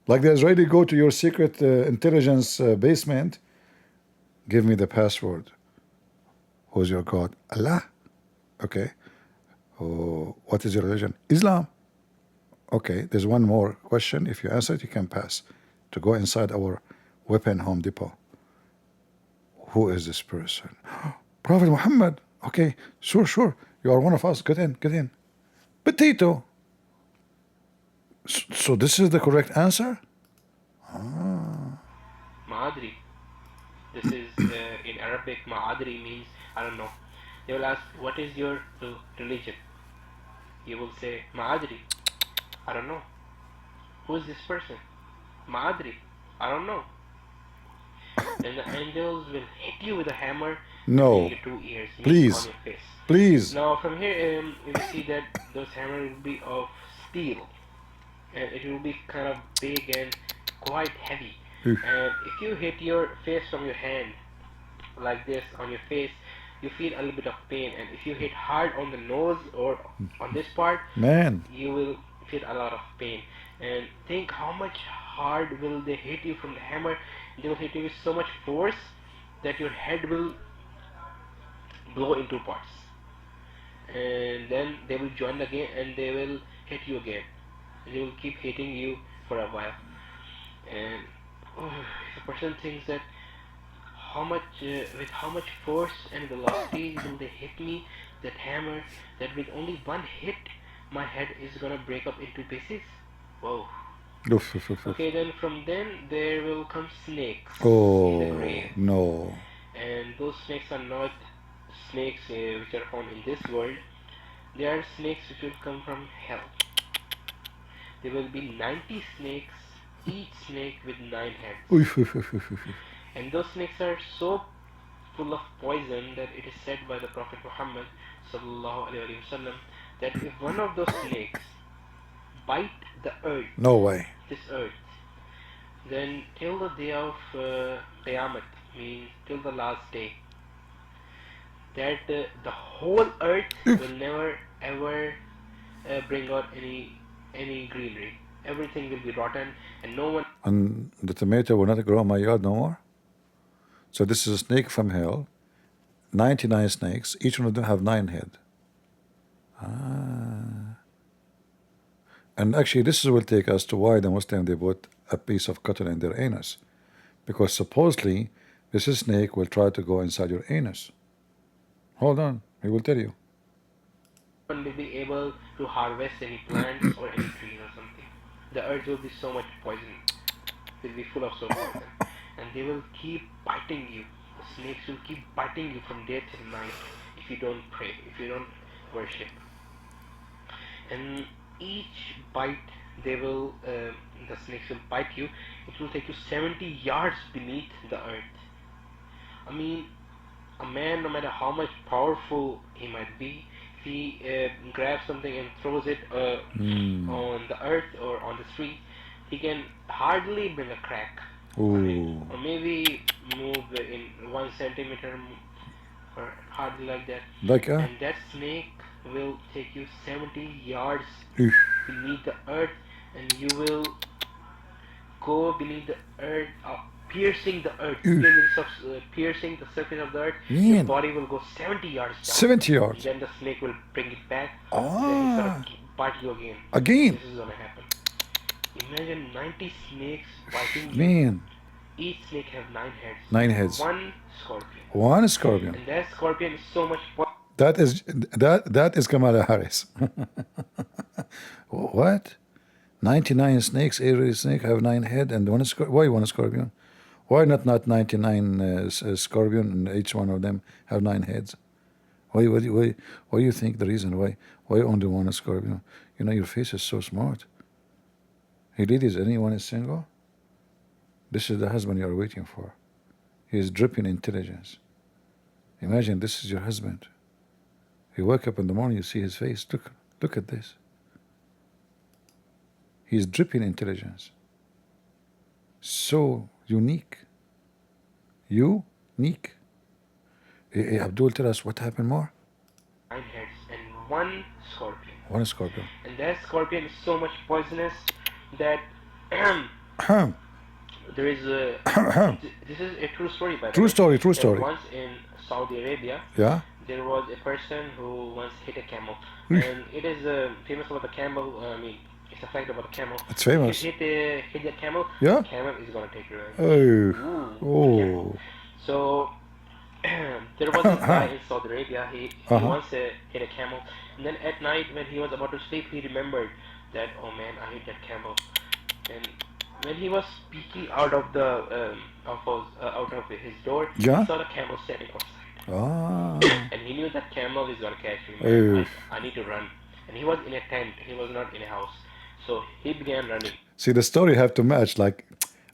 Like the Israeli go to your secret intelligence basement. Give me the password. Who's your God? Allah. Okay. Oh, what is your religion? Islam. Okay, there's one more question. If you answer it, you can pass to go inside our weapon Home Depot. Who is this person? Prophet Muhammad. Okay, sure. You are one of us. Get in. Potato. So this is the correct answer? Ma'adri. This is in Arabic. Ma'adri means I don't know. They will ask, what is your religion? You will say, Ma'adri. I don't know. Who is this person? Ma'adri. I don't know. Then the angels will hit you with a hammer. No. In your 2 ears. Please. On your face. Please. Now from here you will see that those hammers will be of steel. And it will be kind of big and quite heavy. And if you hit your face from your hand like this on your face, you feel a little bit of pain. And if you hit hard on the nose or on this part, Man, you will feel a lot of pain. And think how much hard will they hit you from the hammer. They will hit you with so much force that your head will blow into parts. And then they will join again and they will hit you again. And they will keep hitting you for a while. And if a person thinks that with how much force and velocity will they hit me, that hammer, that with only one hit my head is gonna break up into pieces. Whoa. Okay, then from then there will come snakes in the grave. No. And those snakes are not snakes which are found in this world. They are snakes which will come from hell. There will be 90 snakes, each snake with 9 heads. And those snakes are so full of poison that it is said by the Prophet Muhammad sallallahu alaihi wasallam that if one of those snakes bite the earth, No way. this earth, then till the day of Qiyamah, means till the last day, that the whole earth will never ever bring out any greenery. Everything will be rotten, and no one. And the tomato will not grow in my yard no more. So this is a snake from hell. 99 snakes. Each one of them have 9 heads. And actually, this will take us to why the Muslim they put a piece of cotton in their anus, because supposedly this snake will try to go inside your anus. Hold on, he will tell you. One will be able to harvest any plants or any trees or something. The earth will be so much poison. Will be full of so poison, and they will keep biting you. The snakes will keep biting you from day till night if you don't pray, if you don't worship. And each bite, the snakes will bite you. It will take you 70 yards beneath the earth. I mean, a man, no matter how much powerful he might be, if he grabs something and throws it on the earth or on the street, he can hardly bring a crack on it, or maybe move in 1 centimeter, or hardly like that. And that snake will take you 70 yards beneath the earth, and you will go beneath the earth, piercing the earth, piercing the surface of the earth. Your body will go 70 yards down. 70 yards. Then the snake will bring it back. Then it's gonna bite you again. Again. This is gonna happen. Imagine 90 snakes biting you. Man. Each snake have 9 heads. 9 heads. 1 scorpion. 1 scorpion. And that scorpion is so much. That is Kamala Harris. What? 99 snakes, every snake have 9 heads and 1 scorpion. Why 1 scorpion? Why not 99 scorpion and each one of them have 9 heads? Why do you think the reason why only 1 scorpion? You know, your face is so smart. Hey ladies, anyone is single? This is the husband you are waiting for. He is dripping intelligence. Imagine this is your husband. You wake up in the morning, you see his face. Look at this. He is dripping intelligence. So unique. Unique. Hey, Abdul, tell us what happened more. 9 heads and 1 scorpion. 1 scorpion. And that scorpion is so much poisonous that there is a. This is a true story, by the way. True story. Once in Saudi Arabia, there was a person who once hit a camel, and it is famous about the camel. I mean, it's a fact about the camel. It's famous. If you hit the camel, the camel is gonna take you away. Oh. So there was this guy in Saudi Arabia. He once hit a camel, and then at night when he was about to sleep, he remembered that, oh man, I hit that camel. And when he was peeking out of the out of his door, he saw the camel standing outside. And he knew that camel is gonna catch me. I need to run. And he was in a tent. He was not in a house. So he began running. See, the story have to match. Like,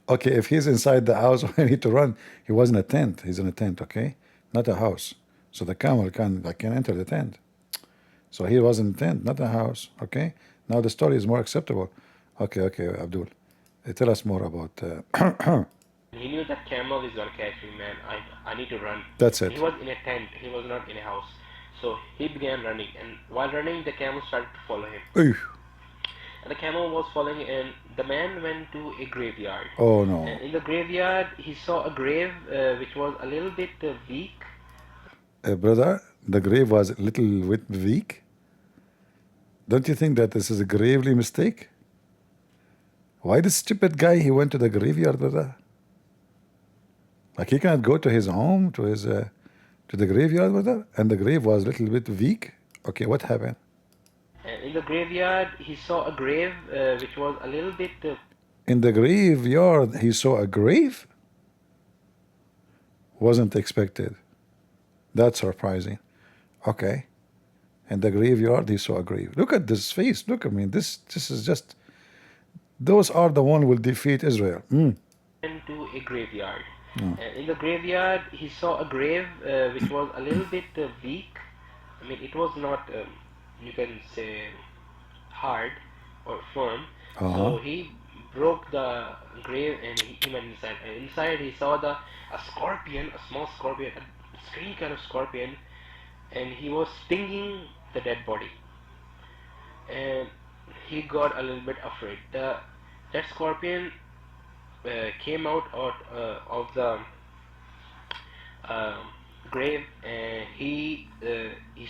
okay, if he's inside the house, I need to run. He was in a tent. He's in a tent, okay, not a house. So the camel can enter the tent. So he was in a tent, not a house. Okay. Now the story is more acceptable. Okay, Abdul, tell us more about. He knew that camel is gonna catch me, man. I need to run. That's it. He was in a tent. He was not in a house. So he began running, and while running, the camel started to follow him. the camel was falling, and the man went to a graveyard. Oh no. And in the graveyard, he saw a grave which was a little bit weak. Brother, the grave was a little bit weak. Don't you think that this is a gravely mistake? Why this stupid guy, he went to the graveyard, brother? Like he cannot go to his home, to his to the graveyard, brother? And the grave was a little bit weak. Okay, what happened? And in the graveyard, he saw a grave which was a little bit... In the graveyard, he saw a grave? Wasn't expected. That's surprising. Okay. In the graveyard, he saw a grave. Look at this face. Look, I mean, this is just... Those are the one who will defeat Israel. Into a graveyard. And in the graveyard, he saw a grave which was a little bit weak. I mean, it was not, you can say, hard or firm. So he broke the grave and he went inside. And inside he saw a scorpion, a small scorpion, a strange kind of scorpion, and he was stinging the dead body. And he got a little bit afraid. That scorpion came out of the grave, and he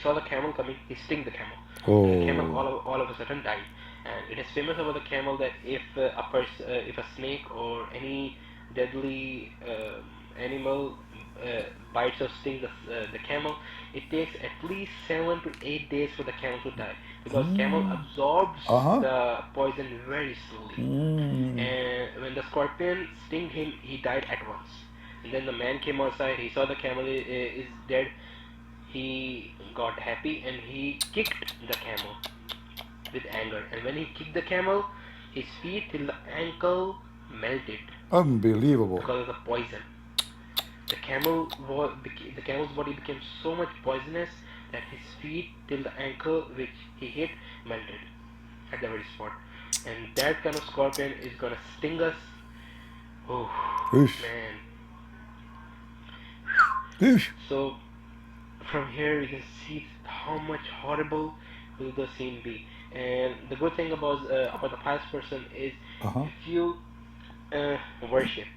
saw the camel coming. He stung the camel. The camel all of a sudden died. And it is famous about the camel that if if a snake or any deadly animal bites or stings the camel, it takes at least 7 to 8 days for the camel to die, because camel absorbs the poison very slowly. And when the scorpion sting him, he died at once. And then the man came outside, he saw the camel is dead, he got happy and he kicked the camel with anger. And when he kicked the camel, his feet till the ankle melted. Unbelievable. Because of the poison. The camel's body became so much poisonous that his feet till the ankle which he hit melted at the very spot. And that kind of scorpion is gonna sting us. Oh, man. So from here we can see how much horrible will the scene be. And the good thing about the pious person is if you worship,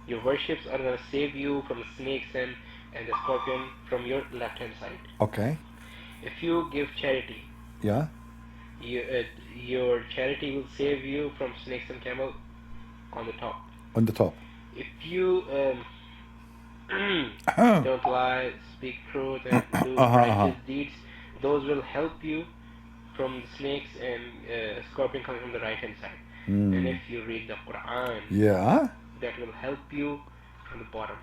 your worships are gonna save you from the snakes and the scorpion from your left hand side. Okay. If you give charity, yeah, your charity will save you from snakes and camel on the top. On the top. If you don't lie, speak truth, and do righteous deeds, those will help you from the snakes and scorpion coming from the right hand side. And if you read the Quran, that will help you from the bottom.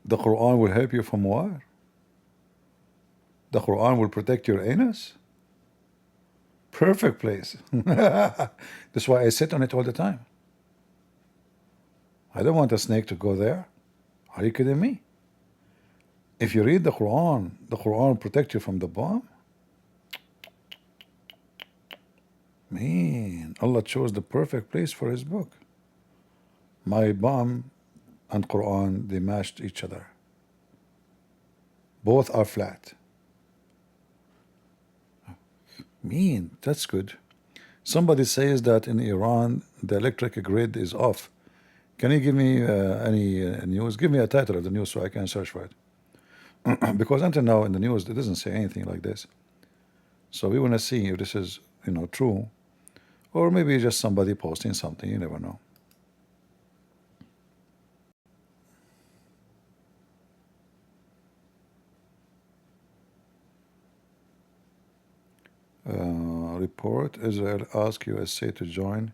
The Quran will help you from what? The Quran will protect your anus? Perfect place. That's why I sit on it all the time. I don't want a snake to go there. Are you kidding me? If you read the Quran will protect you from the bomb? Man, Allah chose the perfect place for His book. My bomb and Quran, they matched each other. Both are flat. Man, that's good. Somebody says that in Iran, the electric grid is off. Can you give me any news? Give me a title of the news so I can search for it. Because until now in the news, it doesn't say anything like this. So we want to see if this is, true. Or maybe just somebody posting something. You never know. Report, Israel asks USA to join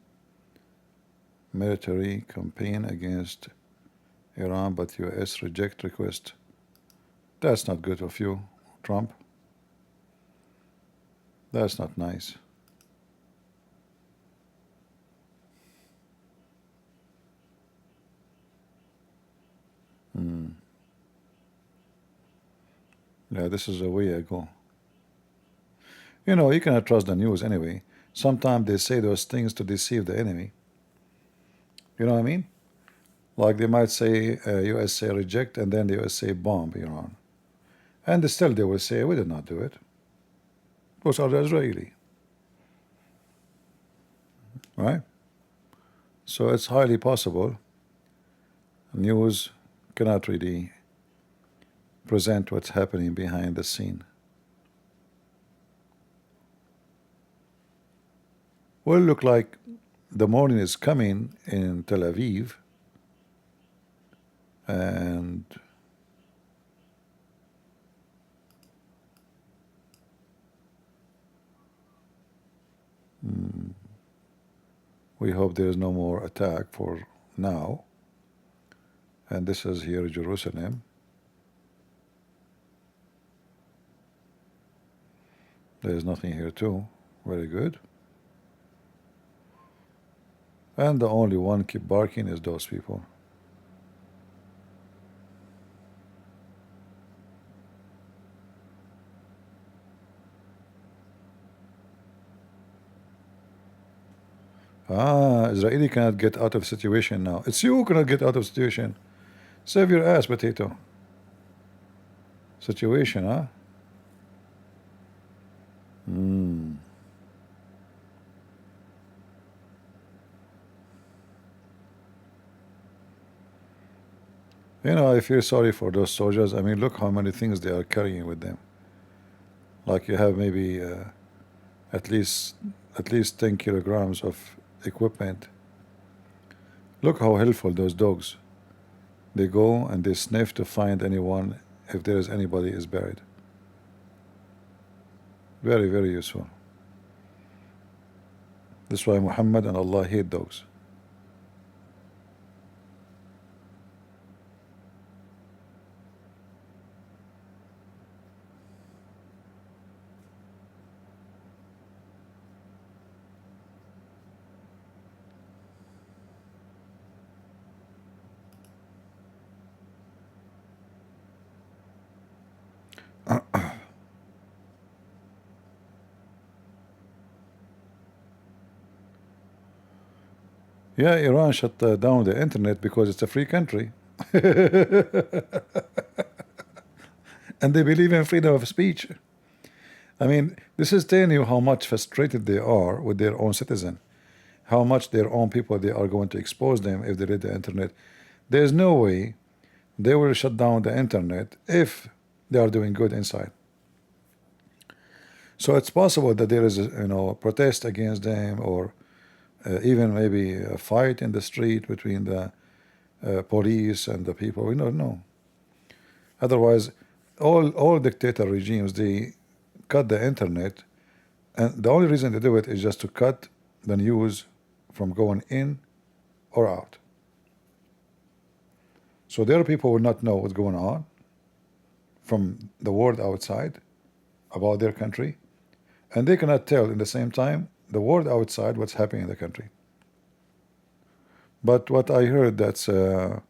military campaign against Iran, but US reject request. That's not good of you, Trump. That's not nice. Yeah, this is a way ago. You cannot trust the news anyway. Sometimes they say those things to deceive the enemy. You know what I mean? Like they might say USA reject and then the USA bomb Iran. And still they will say we did not do it. Those are the Israeli. right? So it's highly possible news cannot really present what's happening behind the scene. Well, look like the morning is coming in Tel Aviv, and we hope there is no more attack for now. And this is here Jerusalem. There is nothing here too. Very good. And the only one keep barking is those people. Israeli cannot get out of situation now. It's you who cannot get out of situation. Save your ass, potato. Situation, huh? You know, I feel sorry for those soldiers. I mean, look how many things they are carrying with them. Like you have maybe at least 10 kilograms of equipment. Look how helpful those dogs. They go and they sniff to find anyone, if there is anybody is buried. Very, very useful. That's why Muhammad and Allah hate dogs. Yeah, Iran shut down the internet because it's a free country. And they believe in freedom of speech. I mean, this is telling you how much frustrated they are with their own citizen, how much their own people, they are going to expose them if they read the internet. There's no way they will shut down the internet if they are doing good inside. So it's possible that there is a protest against them, or even maybe a fight in the street between the police and the people. We don't know. Otherwise, all dictator regimes, they cut the internet, and the only reason they do it is just to cut the news from going in or out. So their people will not know what's going on from the world outside about their country, and they cannot tell in the same time the world outside what's happening in the country. But what I heard, that's Elon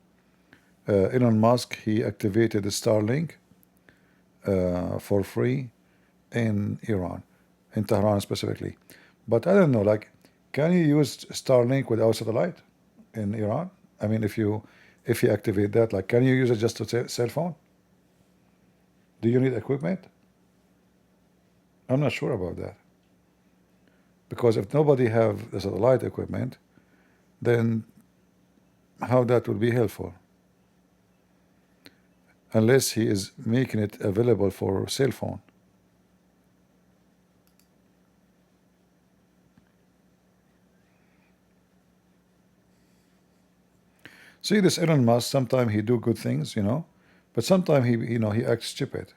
Musk, he activated the Starlink for free in Iran, in Tehran specifically. But I don't know, like, can you use Starlink without satellite in Iran? I mean, if you activate that, like, can you use it just to cell phone? Do you need equipment? I'm not sure about that. Because if nobody have the satellite equipment, then how that would be helpful? Unless he is making it available for cell phone. See, this Elon Musk, sometimes he do good things, but sometimes he acts stupid.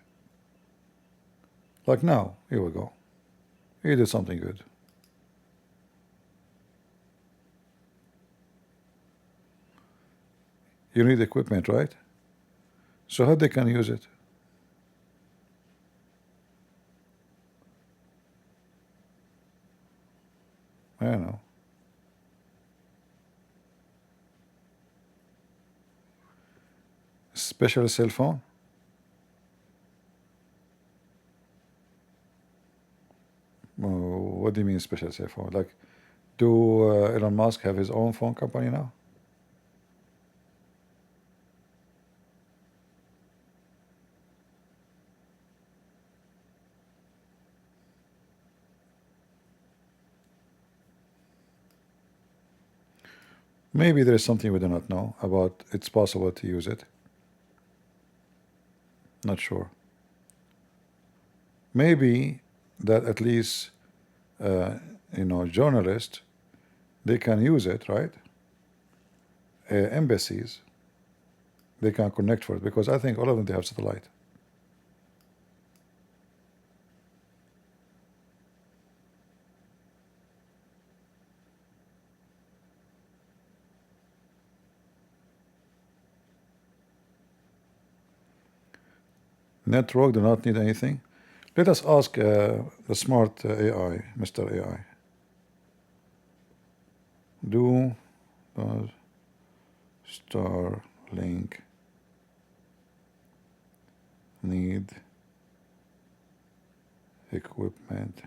Like now, here we go. He did something good. You need equipment, right? So how they can use it? I don't know. Special cell phone? What do you mean special cell phone? Like, do Elon Musk have his own phone company now? Maybe there is something we do not know about. It's possible to use it. Not sure. Maybe that at least, journalists, they can use it, right? Embassies, they can connect for it, because I think all of them, they have satellite. Network do not need anything. Let us ask the smart AI, Mr. AI. Does Starlink need equipment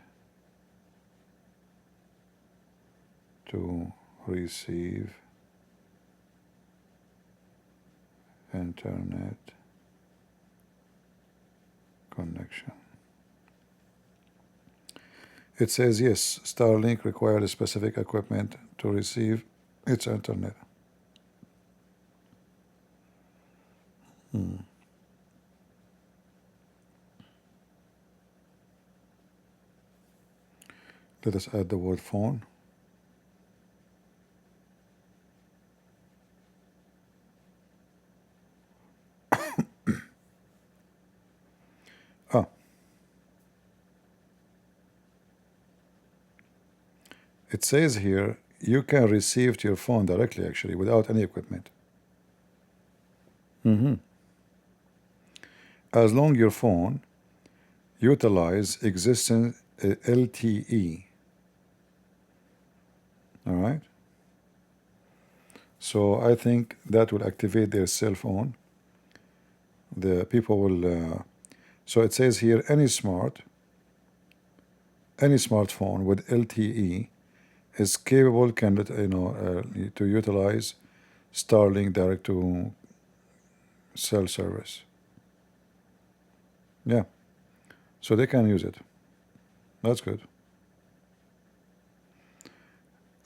to receive internet connection? It says yes, Starlink requires specific equipment to receive its internet. Let us add the word phone. It says here you can receive to your phone directly, actually, without any equipment. As long your phone utilize existing LTE. All right. So I think that will activate their cell phone. The people will. So it says here any smartphone with LTE is capable to utilize Starlink direct to cell service. Yeah, so they can use it. That's good.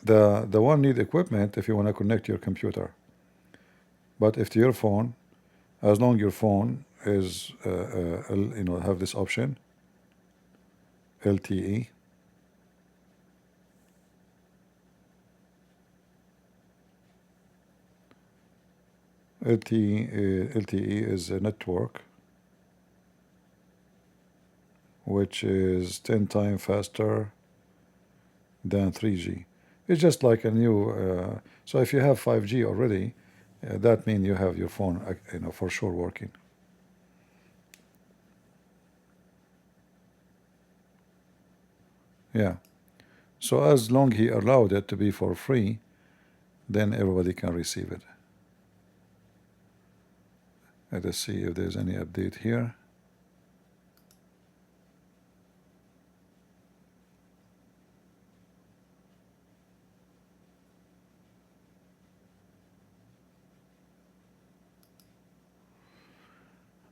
The one need equipment if you want to connect your computer. But if to your phone, as long your phone is have this option, LTE. LTE is a network which is 10 times faster than 3G. It's just like a new. So if you have 5G already, that means you have your phone, for sure working. Yeah. So as long he allowed it to be for free, then everybody can receive it. Let us see if there's any update here.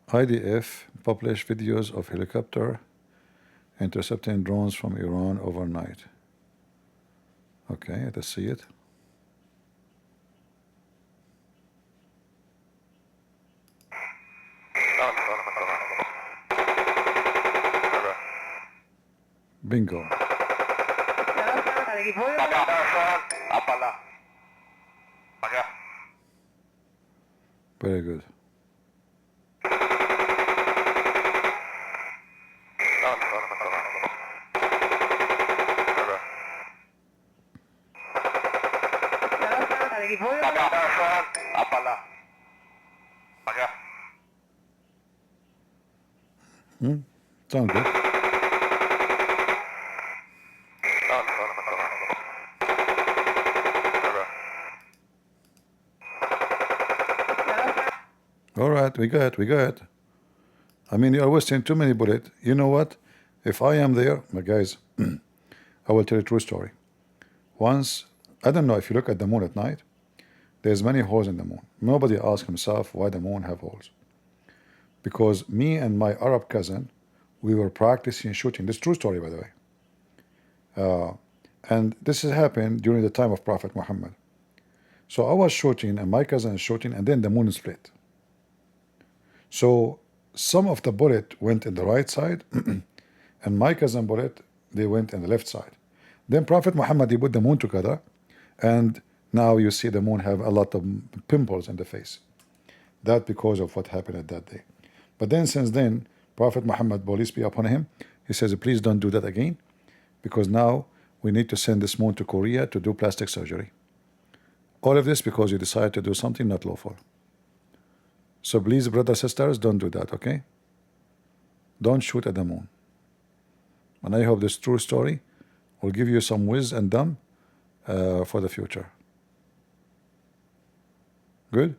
IDF published videos of helicopter intercepting drones from Iran overnight. Okay, let us see it. Bingo. Very good. Sound good. All right, we got it. I mean, you are wasting too many bullets. You know what? If I am there, my guys, I will tell you a true story. Once, I don't know, if you look at the moon at night, there's many holes in the moon. Nobody asks himself why the moon have holes. Because me and my Arab cousin, we were practicing shooting. This is a true story, by the way. And this has happened during the time of Prophet Muhammad. So I was shooting and my cousin is shooting, and then the moon split. So some of the bullet went in the right side and my cousin bullet, they went in the left side. Then Prophet Muhammad, he put the moon together, and now you see the moon have a lot of pimples in the face. That because of what happened at that day. But then since then, Prophet Muhammad, peace be upon him, he says, please don't do that again, because now we need to send this moon to Korea to do plastic surgery. All of this because you decided to do something not lawful. So please, brothers, sisters, don't do that, okay? Don't shoot at the moon. And I hope this true story will give you some wisdom for the future. Good?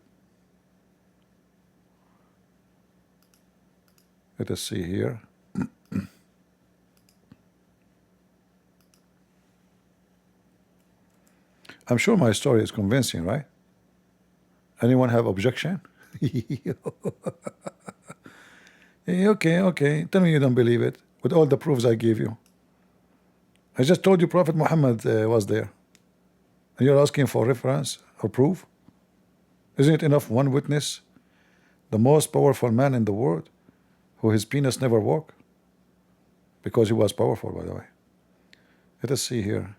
Let us see here. I'm sure my story is convincing, right? Anyone have objection? Okay. Tell me you don't believe it with all the proofs I gave you. I just told you Prophet Muhammad was there. And you're asking for reference or proof? Isn't it enough one witness? The most powerful man in the world, who his penis never walked? Because he was powerful, by the way. Let us see here.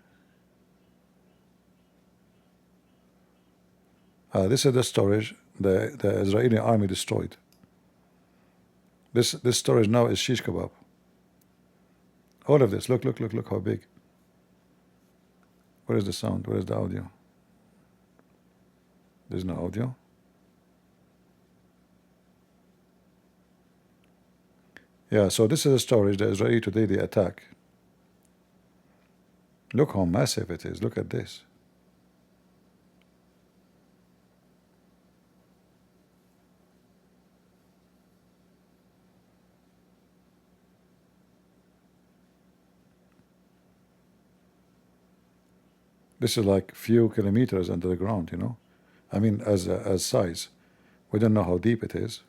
This is the storage the Israeli army destroyed. This storage now is shish kebab. All of this, look how big. Where is the sound? Where is the audio? There's no audio. Yeah, so this is the storage the Israeli today they attack. Look how massive it is. Look at this. This is like few kilometers under the ground, you know. I mean, as size. We don't know how deep it is.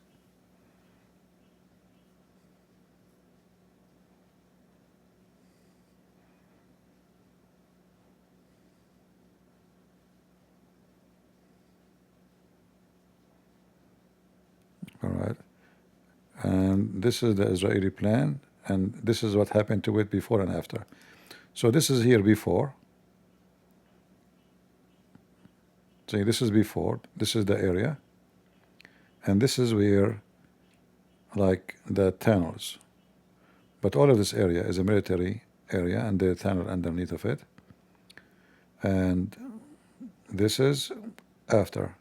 All right. And this is the Israeli plan, and this is what happened to it before and after. So this is here before. See, this is before. This is the area. And this is where, like, the tunnels. But all of this area is a military area, and the tunnel underneath of it. And this is after.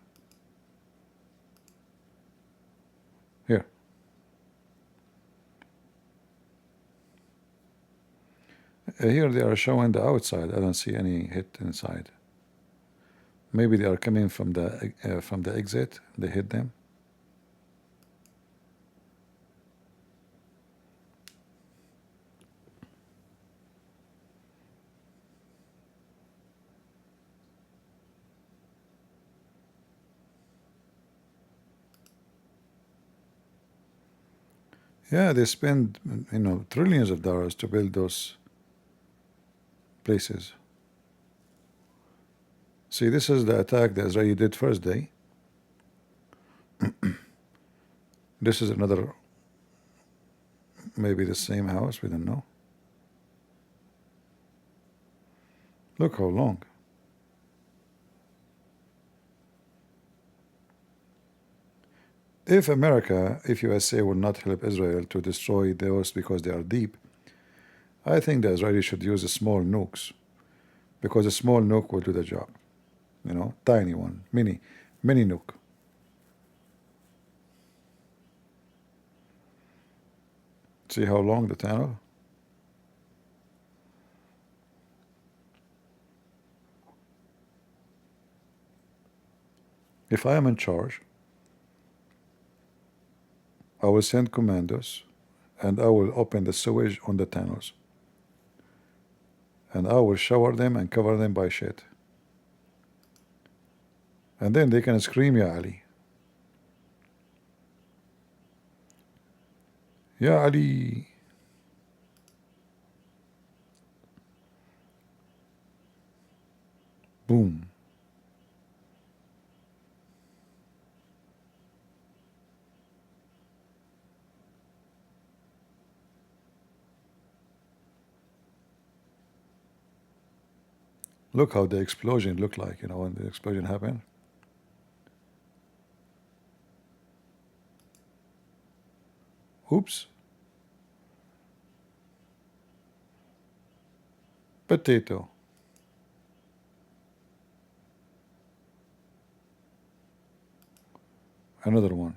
Here. Here they are showing the outside. I don't see any hit inside. Maybe they are coming from the exit. They hit them. Yeah, they spend, you know, trillions of dollars to build those places. See, this is the attack that Israel did first day. This is another, maybe the same house, we don't know. Look how long. If America, if USA will not help Israel to destroy those because they are deep, I think the Israelis should use small nukes, because a small nuke will do the job. You know, tiny one, mini nuke. See how long the tunnel? If I am in charge, I will send commandos and I will open the sewage on the tunnels. And I will shower them and cover them by shit. And then they can scream, Ya Ali. Ya Ali. Boom. Look how the explosion looked like, you know, when the explosion happened. Oops. Potato. Another one.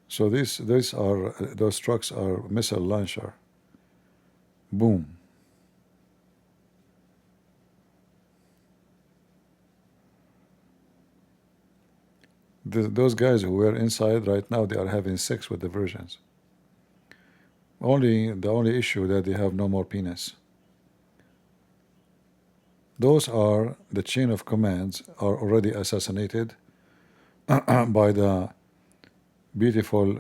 So those trucks are missile launcher. Boom. Those guys who were inside right now, they are having sex with the virgins. The only issue that they have no more penis. Those are the chain of commands are already assassinated by the beautiful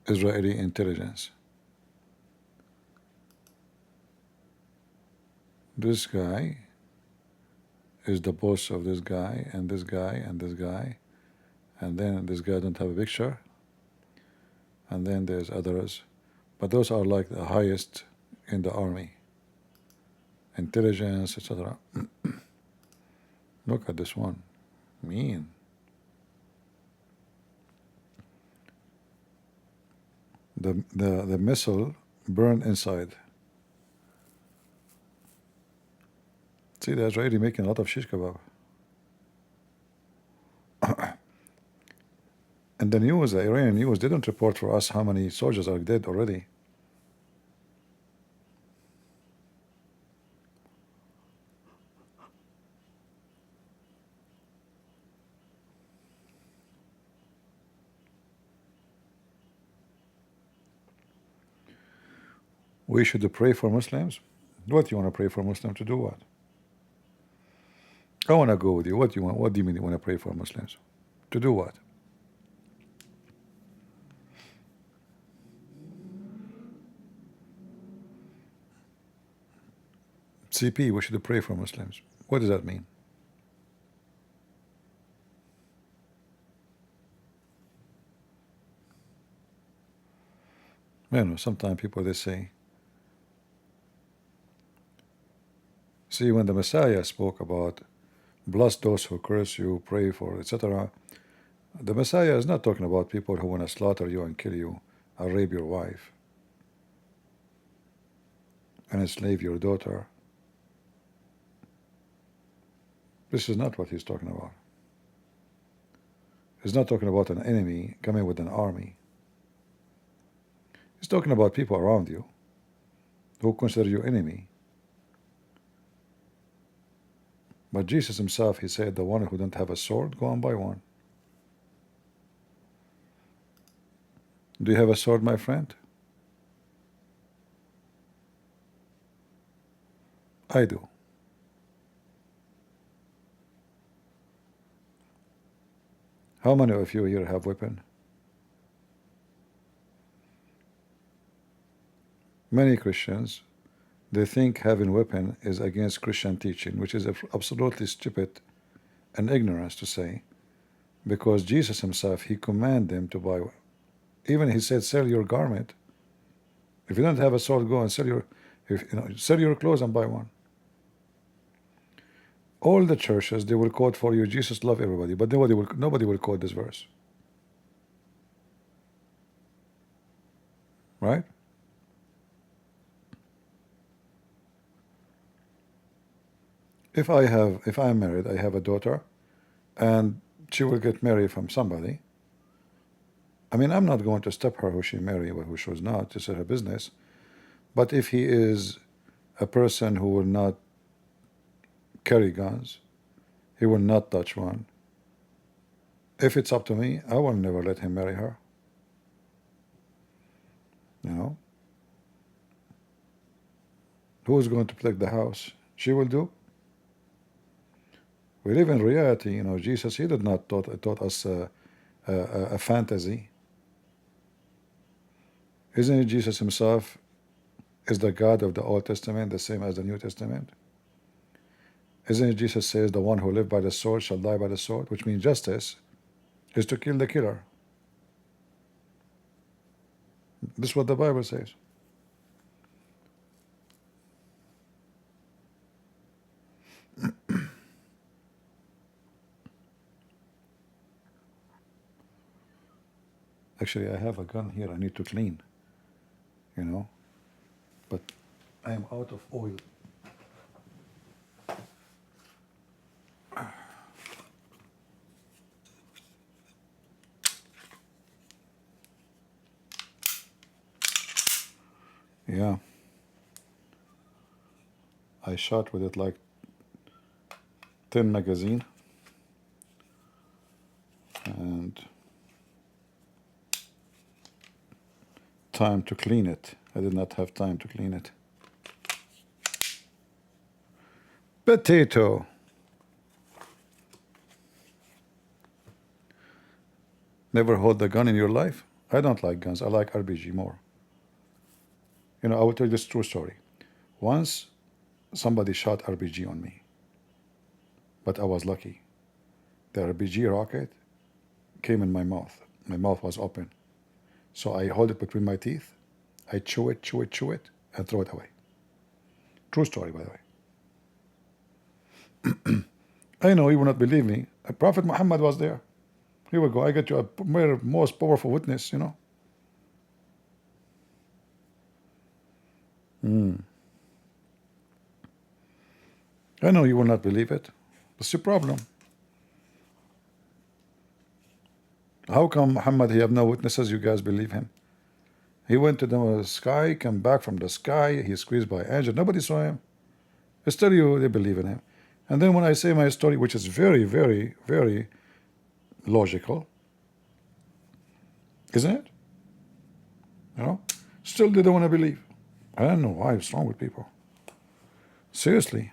Israeli intelligence. This guy is the boss of this guy and this guy and this guy, and then this guy don't have a picture, and then there's others, but those are like the highest in the army, intelligence, etc. Look at this one, mean. The missile burned inside. See, the Israeli making a lot of shish kebab. And the news, the Iranian news, didn't report for us how many soldiers are dead already. We should pray for Muslims? What, you want to pray for Muslims to do what? I want to go with you. What do you want? What do you mean you want to pray for Muslims? To do what? CP, we should pray for Muslims. What does that mean? You know, sometimes people, they say, see, when the Messiah spoke about bless those who curse you, pray for, etc., the Messiah is not talking about people who want to slaughter you and kill you or rape your wife and enslave your daughter. This is not what he's talking about. He's not talking about an enemy coming with an army. He's talking about people around you who consider you enemy. But Jesus himself, he said, the one who don't have a sword, go and buy one. Do you have a sword, my friend? I do. How many of you here have weapon? Many Christians, they think having weapon is against Christian teaching, which is absolutely stupid and ignorance to say, because Jesus himself, he commanded them to buy. Even he said, sell your garment. If you don't have a sword, go and sell your clothes and buy one. All the churches, they will quote for you, Jesus loved everybody, but nobody will quote this verse. Right? If I'm married, I have a daughter, and she will get married from somebody. I mean, I'm not going to stop her who she married or who she was not. It's her business. But if he is a person who will not carry guns, he will not touch one. If it's up to me, I will never let him marry her. You know? Who is going to protect the house? She will do. We live in reality, you know. Jesus, he did not taught us a fantasy. Isn't it Jesus himself is the God of the Old Testament, the same as the New Testament? Isn't it Jesus says the one who lived by the sword shall die by the sword, which means justice is to kill the killer. This is what the Bible says. Actually, I have a gun here I need to clean, you know, but I am out of oil. Yeah. I shot with it like 10 magazine. And time to clean it. I did not have time to clean it. Potato. Never hold the gun in your life? I don't like guns. I like RPG more. You know, I will tell you this true story. Once somebody shot RPG on me, but I was lucky. The RPG rocket came in my mouth. My mouth was open. So I hold it between my teeth. I chew it, and throw it away. True story, by the way. I know you will not believe me. Prophet Muhammad was there. Here we go. I get you a most powerful witness, you know. I know you will not believe it. What's your problem? How come Muhammad, he have no witnesses, you guys believe him? He went to the sky, came back from the sky, he squeezed by angel, nobody saw him. Still they believe in him. And then when I say my story, which is very, very, very logical, isn't it? You know? Still they don't want to believe. I don't know why it's wrong with people. Seriously.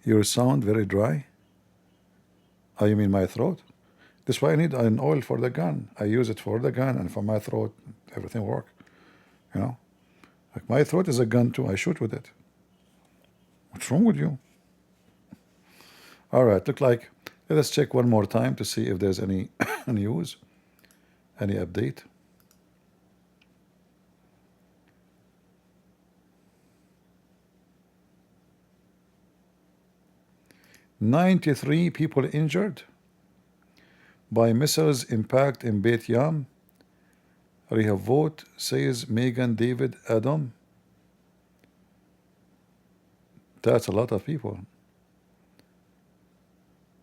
Your sound very dry? Oh, you mean my throat? That's why I need an oil for the gun. I use it for the gun and for my throat, everything works. You know? Like my throat is a gun too, I shoot with it. What's wrong with you? All right, look like, let us check one more time to see if there's any news, any update. "93 people injured by missiles impact in Beit Yam. Rehovot, says Megan David Adam." That's a lot of people.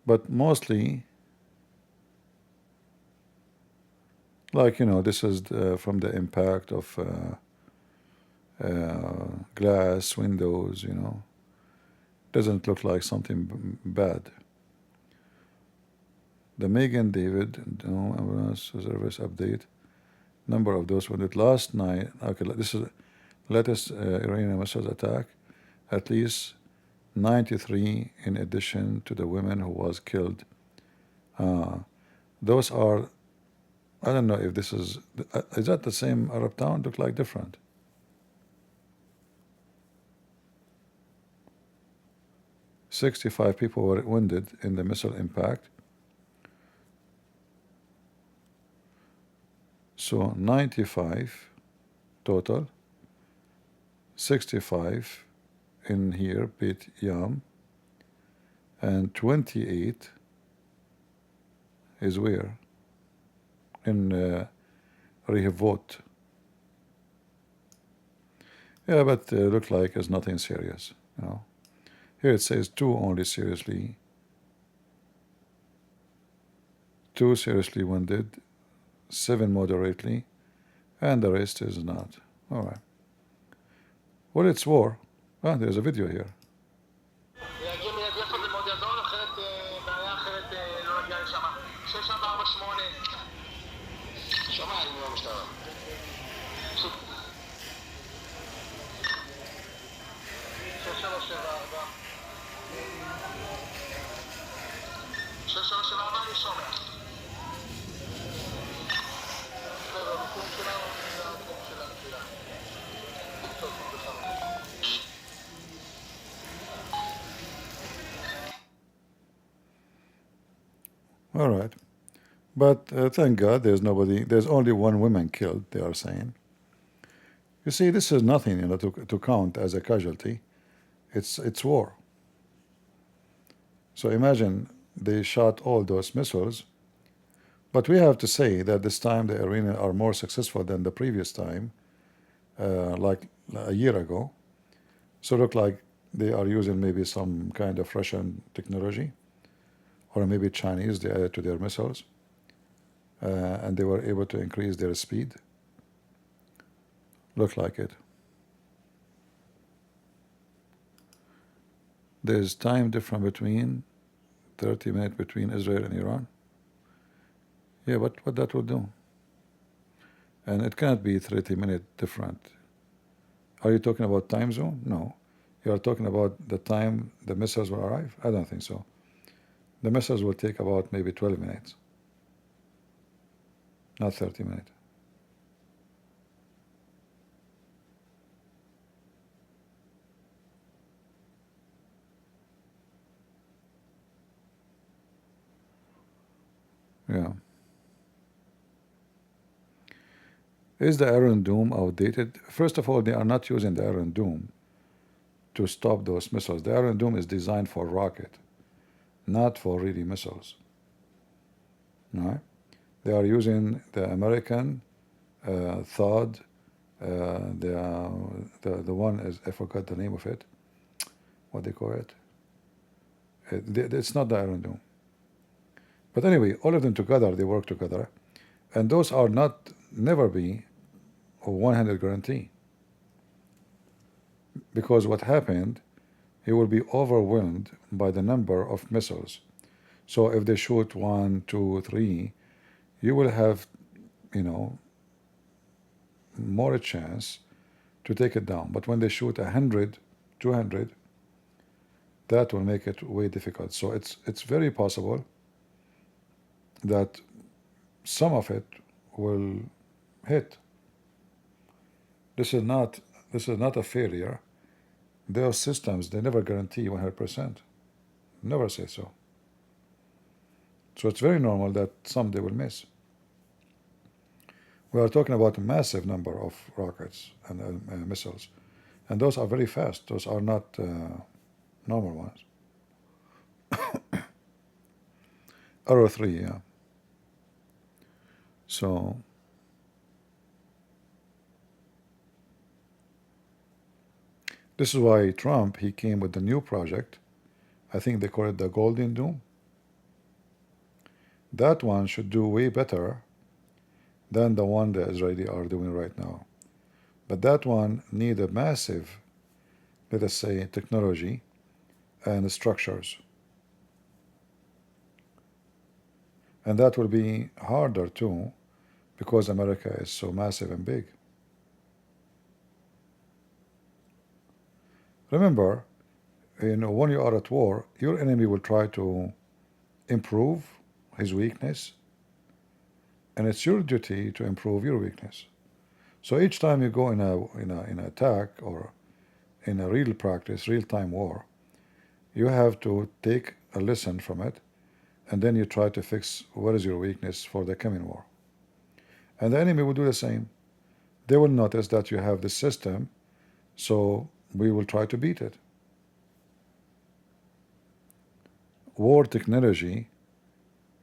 But mostly, like, you know, this is from the impact of glass, windows, you know. Doesn't look like something bad. The Megan David ambulance service update. Number of those wounded last night. Okay, this is latest Iranian missile attack. At least 93 in addition to the women who was killed. Those are, I don't know if this is that the same Arab town? Look like different. "65 people were wounded in the missile impact." So 95 total, 65 in here, Beit Yam, and 28 is where? In Rehovot. Yeah, but look like it's nothing serious, you know. Here it says 2 only seriously, 2 seriously wounded, 7 moderately, and the rest is not. All right. Well, it's war. Ah, there's a video here. All right. But thank God there's nobody, there's only one woman killed, they are saying. You see, this is nothing, to count as a casualty. It's war. So imagine they shot all those missiles, but we have to say that this time the Iranians are more successful than the previous time, like a year ago. So look like they are using maybe some kind of Russian technology, or maybe Chinese they added to their missiles, and they were able to increase their speed. Look like it. There's time difference between 30 minutes between Israel and Iran. Yeah, what that will do? And it cannot be 30-minute different. Are you talking about time zone? No. You are talking about the time the missiles will arrive? I don't think so. The missiles will take about maybe 12 minutes, not 30 minutes. Yeah. Is the Iron Dome outdated? First of all, they are not using the Iron Dome to stop those missiles. The Iron Dome is designed for rocket, not for really missiles. Right? They are using the American THAAD, the one is, I forgot the name of it. What they call it? It's not the Iron Dome. But anyway, all of them together, they work together, and those are not never be a 100 guarantee. Because what happened, he will be overwhelmed by the number of missiles. So if they shoot 1, 2, 3, you will have, more a chance to take it down. But when they shoot 100, 200, that will make it way difficult. So it's very possible that some of it will hit. This is not a failure. Those systems, they never guarantee 100%. Never say so. So it's very normal that some they will miss. We are talking about a massive number of rockets and missiles, and those are very fast. Those are not normal ones. Arrow 3, yeah. So this is why Trump, he came with the new project. I think they call it the Golden Dome. That one should do way better than the one the Israelis are doing right now. But that one need a massive, let us say, technology and structures. And that will be harder too, because America is so massive and big. Remember, when you are at war, your enemy will try to improve his weakness, and it's your duty to improve your weakness. So each time you go in an attack or in a real practice, real-time war, you have to take a lesson from it, and then you try to fix what is your weakness for the coming war. And the enemy will do the same. They will notice that you have this system, so we will try to beat it. War technology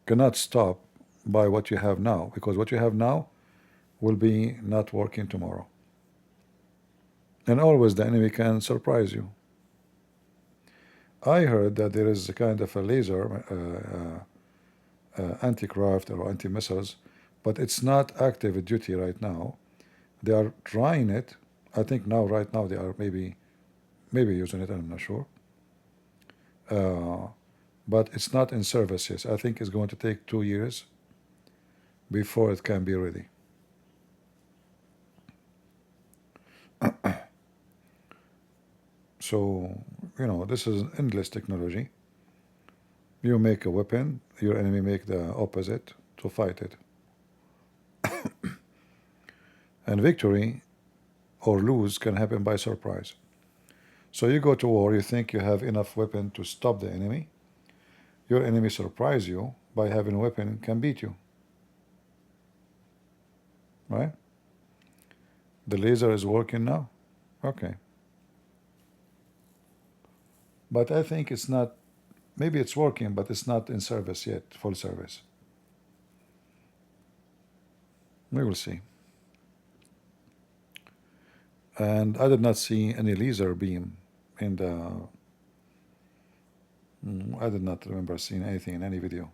cannot stop by what you have now, because what you have now will be not working tomorrow. And always the enemy can surprise you. I heard that there is a kind of a laser anti-craft or anti-missiles, but it's not active duty right now. They are trying it. I think right now they are maybe using it, I'm not sure. But it's not in service yet. I think it's going to take 2 years before it can be ready. So, this is endless technology. You make a weapon, your enemy make the opposite to fight it. And victory or lose can happen by surprise. So you go to war, you think you have enough weapon to stop the enemy. Your enemy surprise you by having a weapon can beat you. Right? The laser is working now? Okay. But I think it's not, maybe it's working, but it's not in service yet, full service. We will see. And I did not see any laser beam in the, I did not remember seeing anything in any video.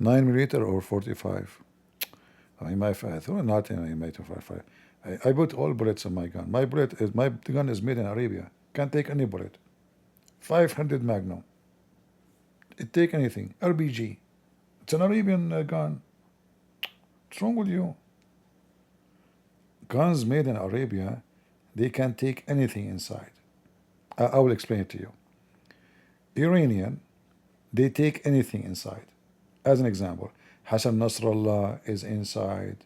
9mm or 45. I mean, not in my 255. I put all bullets in my gun. My gun is made in Arabia. Can't take any bullet. 500 Magnum. It take anything. RPG. It's an Arabian gun. What's wrong with you? Guns made in Arabia, they can take anything inside. I will explain it to you. Iranian, they take anything inside. As an example, Hassan Nasrallah is inside.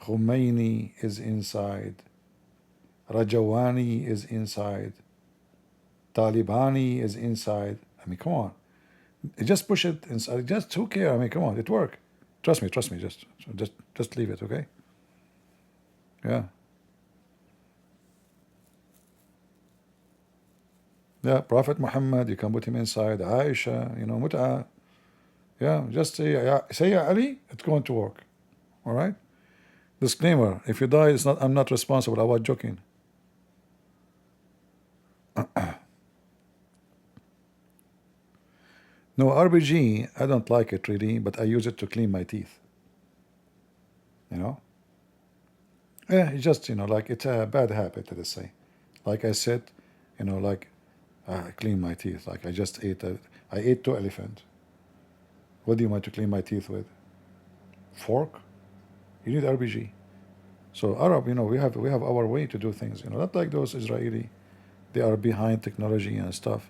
Khomeini is inside. Rajawani is inside. Talibani is inside. I mean, come on. Just push it inside. Just who cares? I mean, come on, it worked. Trust me. Just leave it, okay? Yeah. Yeah, Prophet Muhammad, you can put him inside. Aisha, you know, Mut'a. Yeah, just say Ya Ali, it's going to work. All right? Disclaimer, if you die, it's not, I'm not responsible. I was joking. No, RPG, I don't like it really, but I use it to clean my teeth. You know? Yeah, it's just, you know, like it's a bad habit, let us say. Like I said, you know, like I clean my teeth. Like I just ate, I ate 2 elephants. What do you want to clean my teeth with? Fork? You need RPG. So Arab, you know, we have our way to do things. You know, not like those Israeli. They are behind technology and stuff.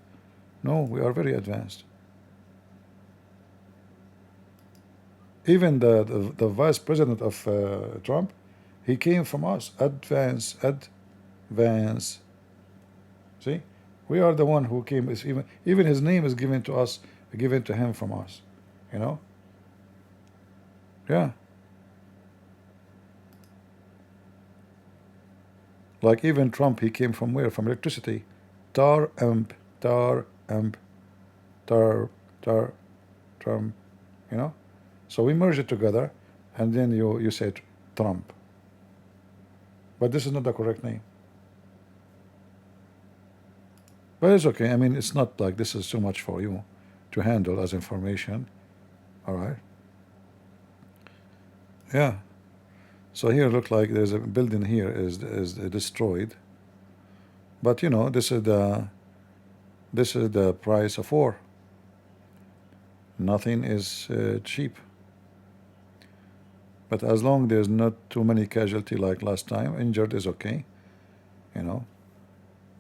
No, we are very advanced. Even the vice president of Trump, he came from us. Advance. See, we are the one who came. Even his name is given to us, given to him from us. You know. Yeah. Like even Trump, he came from where? From electricity. Tar amp, Trump. You know. So we merge it together, and then you say Trump. But this is not the correct name. But it's okay. I mean, it's not like this is too much for you to handle as information. All right. Yeah. So here look like there's a building here is destroyed. But you know, this is the price of war. Nothing is cheap. But as long there's not too many casualties like last time, injured is okay. You know,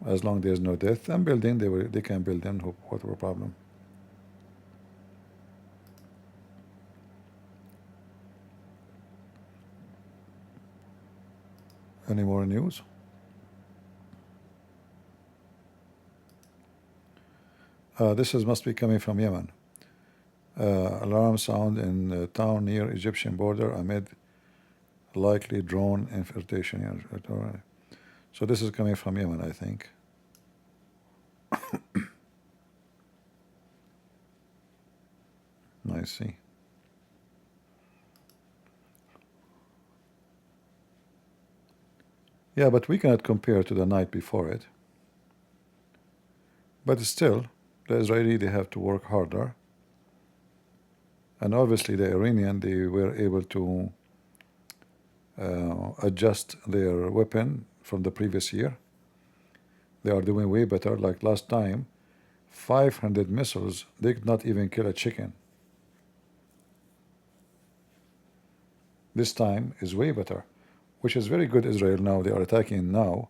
as long there's no death and building, they can build them, whatever problem. Any more news? This must be coming from Yemen. Alarm sound in a town near Egyptian border amid likely drone infiltration. So this is coming from Yemen, I think. I see. Yeah, but we cannot compare to the night before it. But still, the Israeli, they have to work harder. And obviously the Iranian, they were able to adjust their weapon from the previous year. They are doing way better. Like last time, 500 missiles, they could not even kill a chicken. This time is way better, which is very good. Israel now, they are attacking now.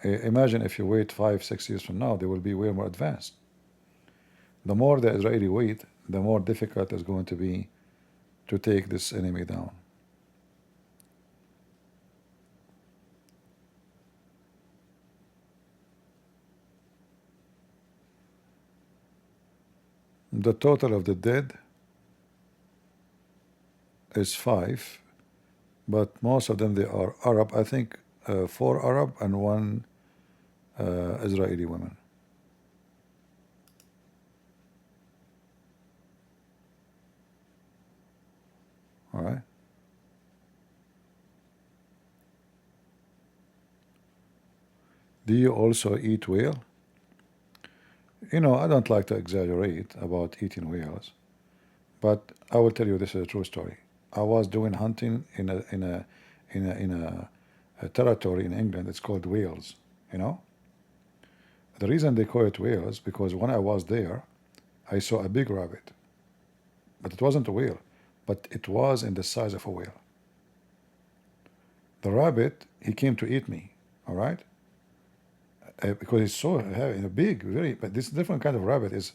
Imagine if you wait 5-6 years from now, they will be way more advanced. The more the Israeli wait, the more difficult it's going to be to take this enemy down. The total of the dead is 5, but most of them they are Arab. I think 4 Arab and 1 Israeli woman. All right. Do you also eat whale? You know, I don't like to exaggerate about eating whales, but I will tell you this is a true story. I was doing hunting in a territory in England. It's called Wales. You know, the reason they call it Wales because when I was there, I saw a big rabbit, but it wasn't a whale, but it was in the size of a whale. The rabbit, he came to eat me. All right. Because it's so heavy, big, very. But this different kind of rabbit is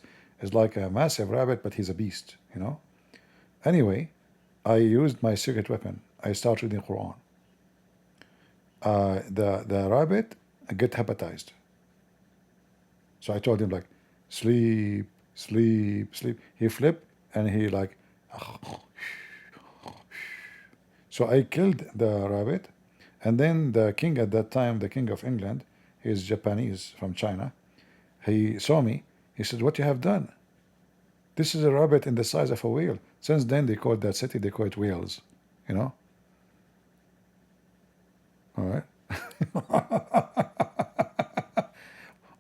like a massive rabbit, but he's a beast, you know. Anyway, I used my secret weapon. I started reading Quran. The rabbit get hypnotized. So I told him like, sleep, sleep, sleep. He flipped and he like. So I killed the rabbit, and then the king at that time, the king of England. He's Japanese from China. He saw me. He said, "What you have done? This is a rabbit in the size of a whale." Since then, they call that city. They call it Wales. You know. All right.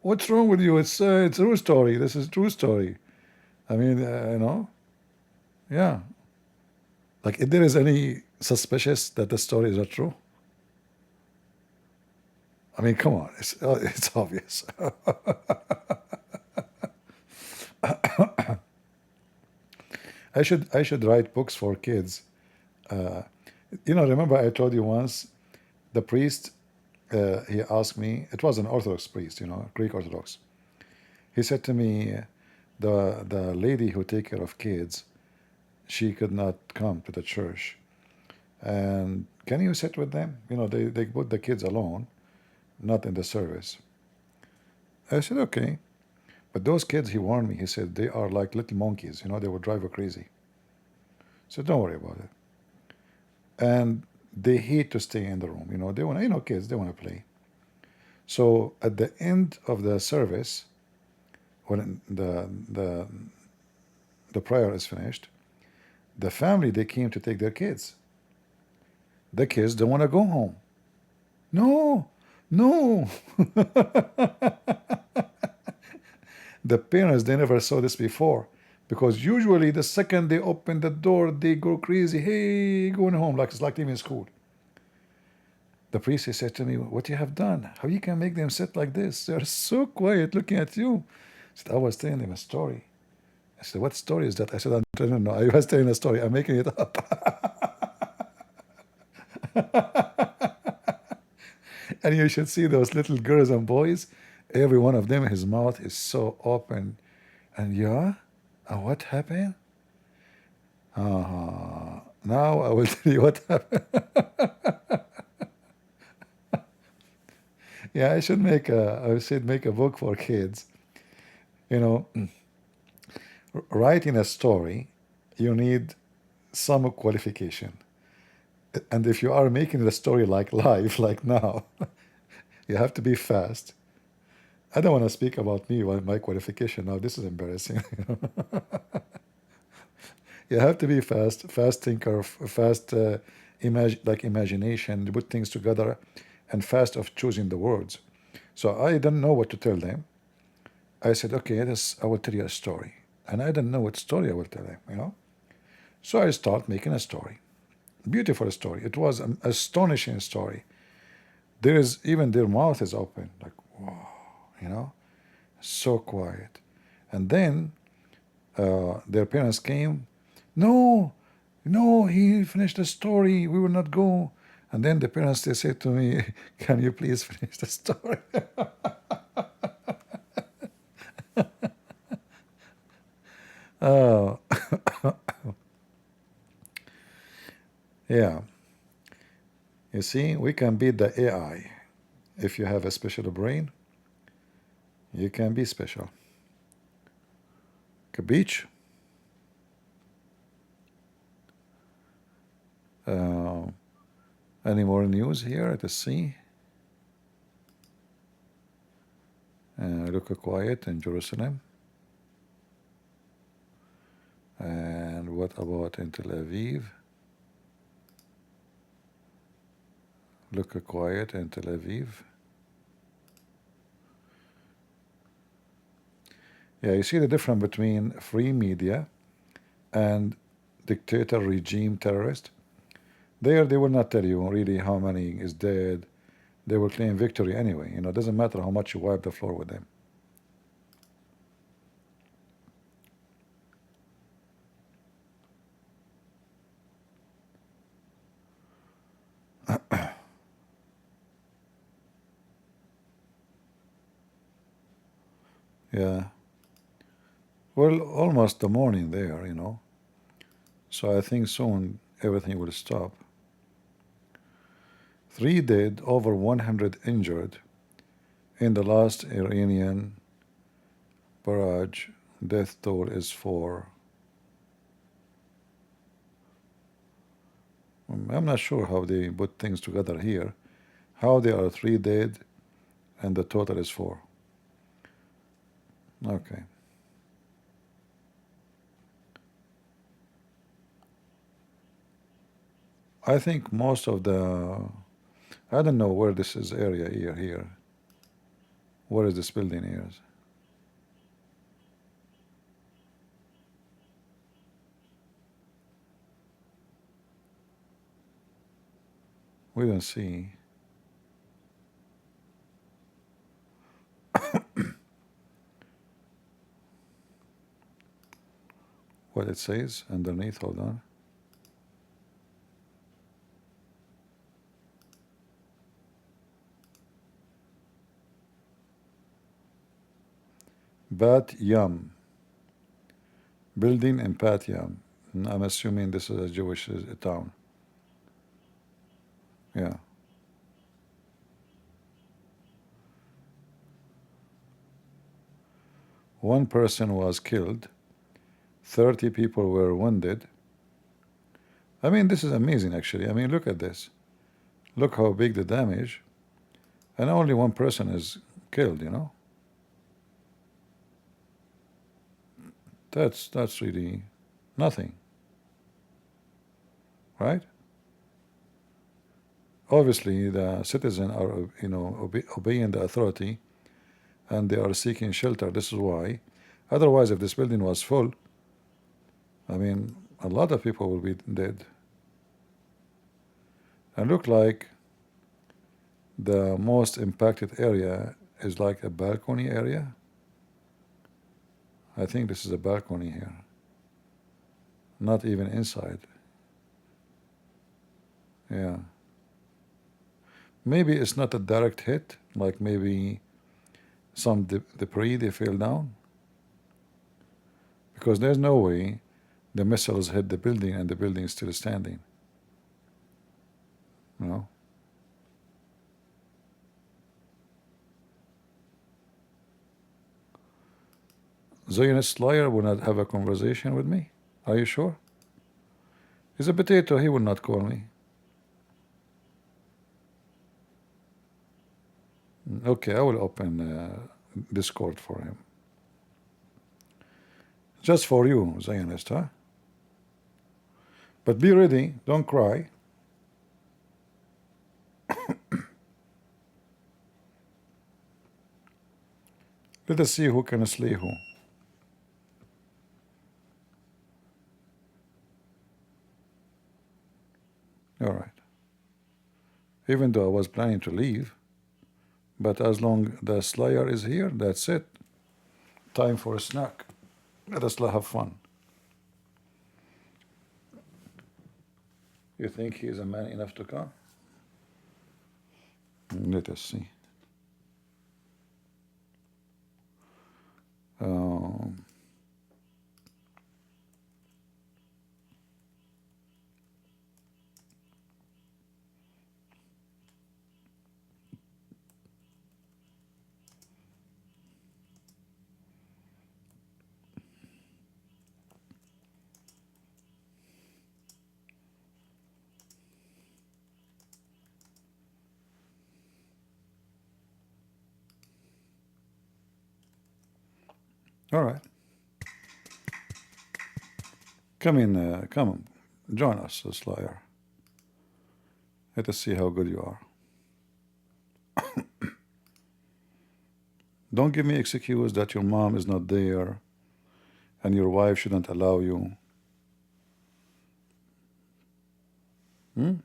What's wrong with you? It's a true story. This is a true story. I mean, you know. Yeah. Like, if there is any suspicious that the story is not true. I mean, come on, it's obvious. I should write books for kids. You know, remember I told you once, the priest, he asked me, it was an Orthodox priest, you know, Greek Orthodox. He said to me, the lady who take care of kids, she could not come to the church. And can you sit with them? You know, they put the kids alone, not in the service. I said, okay. But those kids, he warned me, he said, they are like little monkeys, you know, they will drive you crazy. So don't worry about it. And they hate to stay in the room, you know, they want to, you know, kids, they want to play. So at the end of the service, when the prayer is finished, the family, they came to take their kids. The kids don't want to go home. No. The parents, they never saw this before, because usually the second they open the door, they go crazy. Hey, going home, like it's like leaving school. The priest, he said to me, "What you have done? How you can make them sit like this? They're so quiet looking at you." I said, "I was telling them a story." I said, "What story is that?" I said, "I don't know. I was telling a story. I'm making it up." And you should see those little girls and boys. Every one of them, his mouth is so open. And yeah, what happened? Now I will tell you what happened. Yeah, I should make a book for kids. You know, writing a story, you need some qualification. And if you are making the story like live, like now, you have to be fast. I don't want to speak about me, my qualification now. This is embarrassing. You have to be fast thinker, fast imagination, put things together, and fast of choosing the words. So I didn't know what to tell them. I said, okay, I will tell you a story. And I didn't know what story I will tell them, you know. So I start making a story. Beautiful story. It was an astonishing story. There is, even their mouth is open, like, wow, you know, so quiet. And then their parents came. No, he finished the story. We will not go. And then the parents, they said to me, "Can you please finish the story?" Oh. Yeah. You see, we can beat the AI. If you have a special brain, you can be special. Beach. Any more news here? Let's see. Look quiet in Jerusalem. And what about in Tel Aviv? Look quiet in Tel Aviv. Yeah, you see the difference between free media and dictator regime terrorist. There, they will not tell you really how many is dead. They will claim victory anyway. It doesn't matter how much you wipe the floor with them. Yeah. Well, almost the morning there, So I think soon everything will stop. 3 dead, over 100 injured in the last Iranian barrage. Death toll is 4. I'm not sure how they put things together here. How there are 3 dead and the total is 4. Okay. I think most of I don't know where this is area here. Where is this building here? We don't see. What it says underneath, hold on. Bat Yam. Building in Bat Yam. I'm assuming this is a Jewish town. Yeah. One person was killed. 30 people were wounded. I mean, this is amazing, actually. I mean, look at this. Look how big the damage. And only one person is killed, That's really nothing. Right? Obviously, the citizens are, obeying the authority, and they are seeking shelter. This is why. Otherwise, if this building was full, I mean, a lot of people will be dead. And look like the most impacted area is like a balcony area. I think this is a balcony here. Not even inside. Yeah. Maybe it's not a direct hit, like maybe some debris they fell down. Because there's no way the missiles hit the building and the building is still standing. Zionist liar will not have a conversation with me? Are you sure? He's a potato, he will not call me. Okay, I will open Discord for him. Just for you, Zionist, huh? But be ready, don't cry. Let us see who can slay who. All right. Even though I was planning to leave, but as long the slayer is here, that's it. Time for a snack. Let us have fun. You think he is a man enough to come? Let us see. All right. Come in, come join us, Slayer. Let us see how good you are. Don't give me excuse that your mom is not there and your wife shouldn't allow you. Hmm?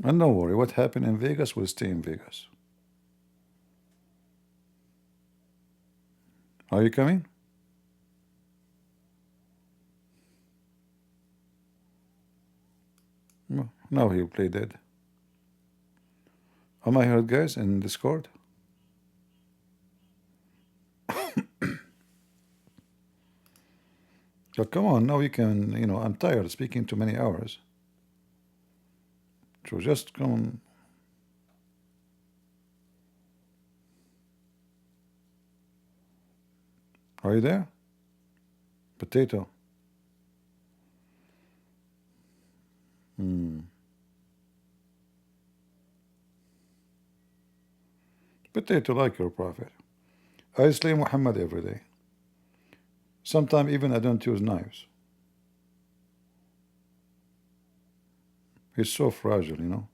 And don't worry, what happened in Vegas will stay in Vegas. Are you coming? No, now he'll play dead. Am I heard, guys, in Discord? So come on, now you can, I'm tired of speaking too many hours. So just come on. Are you there? Potato. Potato, like your prophet. I slay Muhammad every day. Sometimes even I don't use knives. He's so fragile,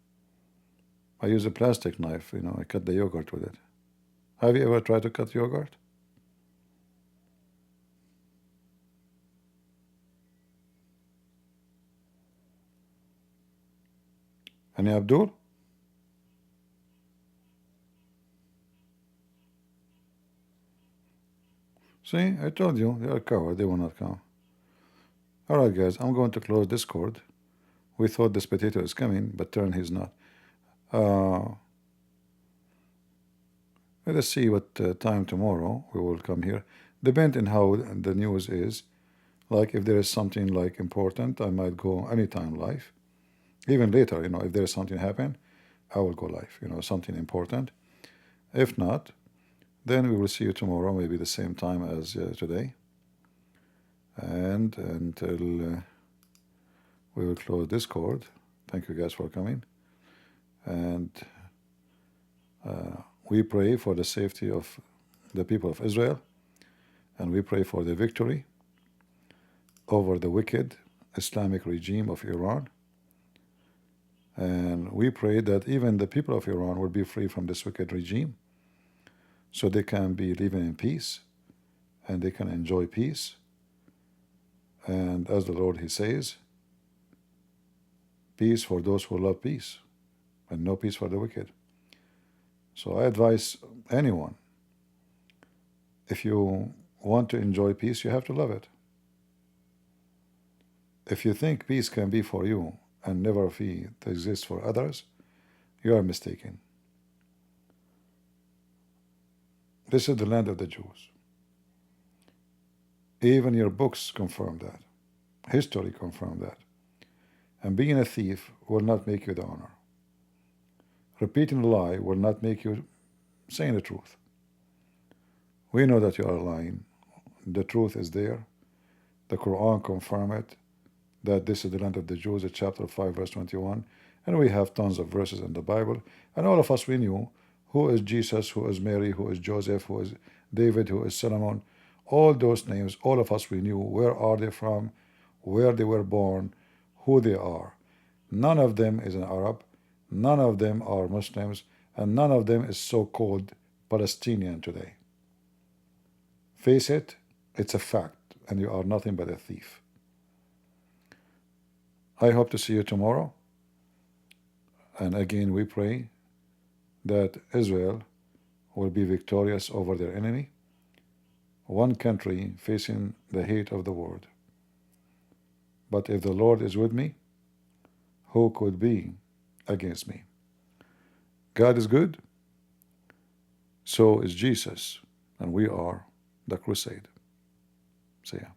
I use a plastic knife, I cut the yogurt with it. Have you ever tried to cut yogurt? Any Abdul? See, I told you, they are coward, they will not come. Alright guys, I'm going to close Discord. We thought this potato is coming, but turn he's not. Let us see what time tomorrow we will come here. Depending on how the news is. Like if there is something like important, I might go anytime live. Even later, if there is something happen, I will go live, something important. If not, then we will see you tomorrow, maybe the same time as today. And until we will close Discord. Thank you guys for coming. And we pray for the safety of the people of Israel. And we pray for the victory over the wicked Islamic regime of Iran. And we pray that even the people of Iran will be free from this wicked regime, so they can be living in peace and they can enjoy peace. And as the Lord, He says, peace for those who love peace and no peace for the wicked. So I advise anyone, if you want to enjoy peace, you have to love it. If you think peace can be for you and never be to exist for others, you are mistaken. This is the land of the Jews. Even your books confirm that. History confirm that. And being a thief will not make you the honor. Repeating a lie will not make you saying the truth. We know that you are lying. The truth is there. The Quran confirm it, that this is the land of the Jews, chapter 5, verse 21. And we have tons of verses in the Bible. And all of us, we knew who is Jesus, who is Mary, who is Joseph, who is David, who is Solomon. All those names, all of us, we knew where are they from, where they were born, who they are. None of them is an Arab. None of them are Muslims. And none of them is so-called Palestinian today. Face it, it's a fact. And you are nothing but a thief. I hope to see you tomorrow. And again, we pray that Israel will be victorious over their enemy. One country facing the hate of the world. But if the Lord is with me, who could be against me? God is good. So is Jesus. And we are the crusade. See ya.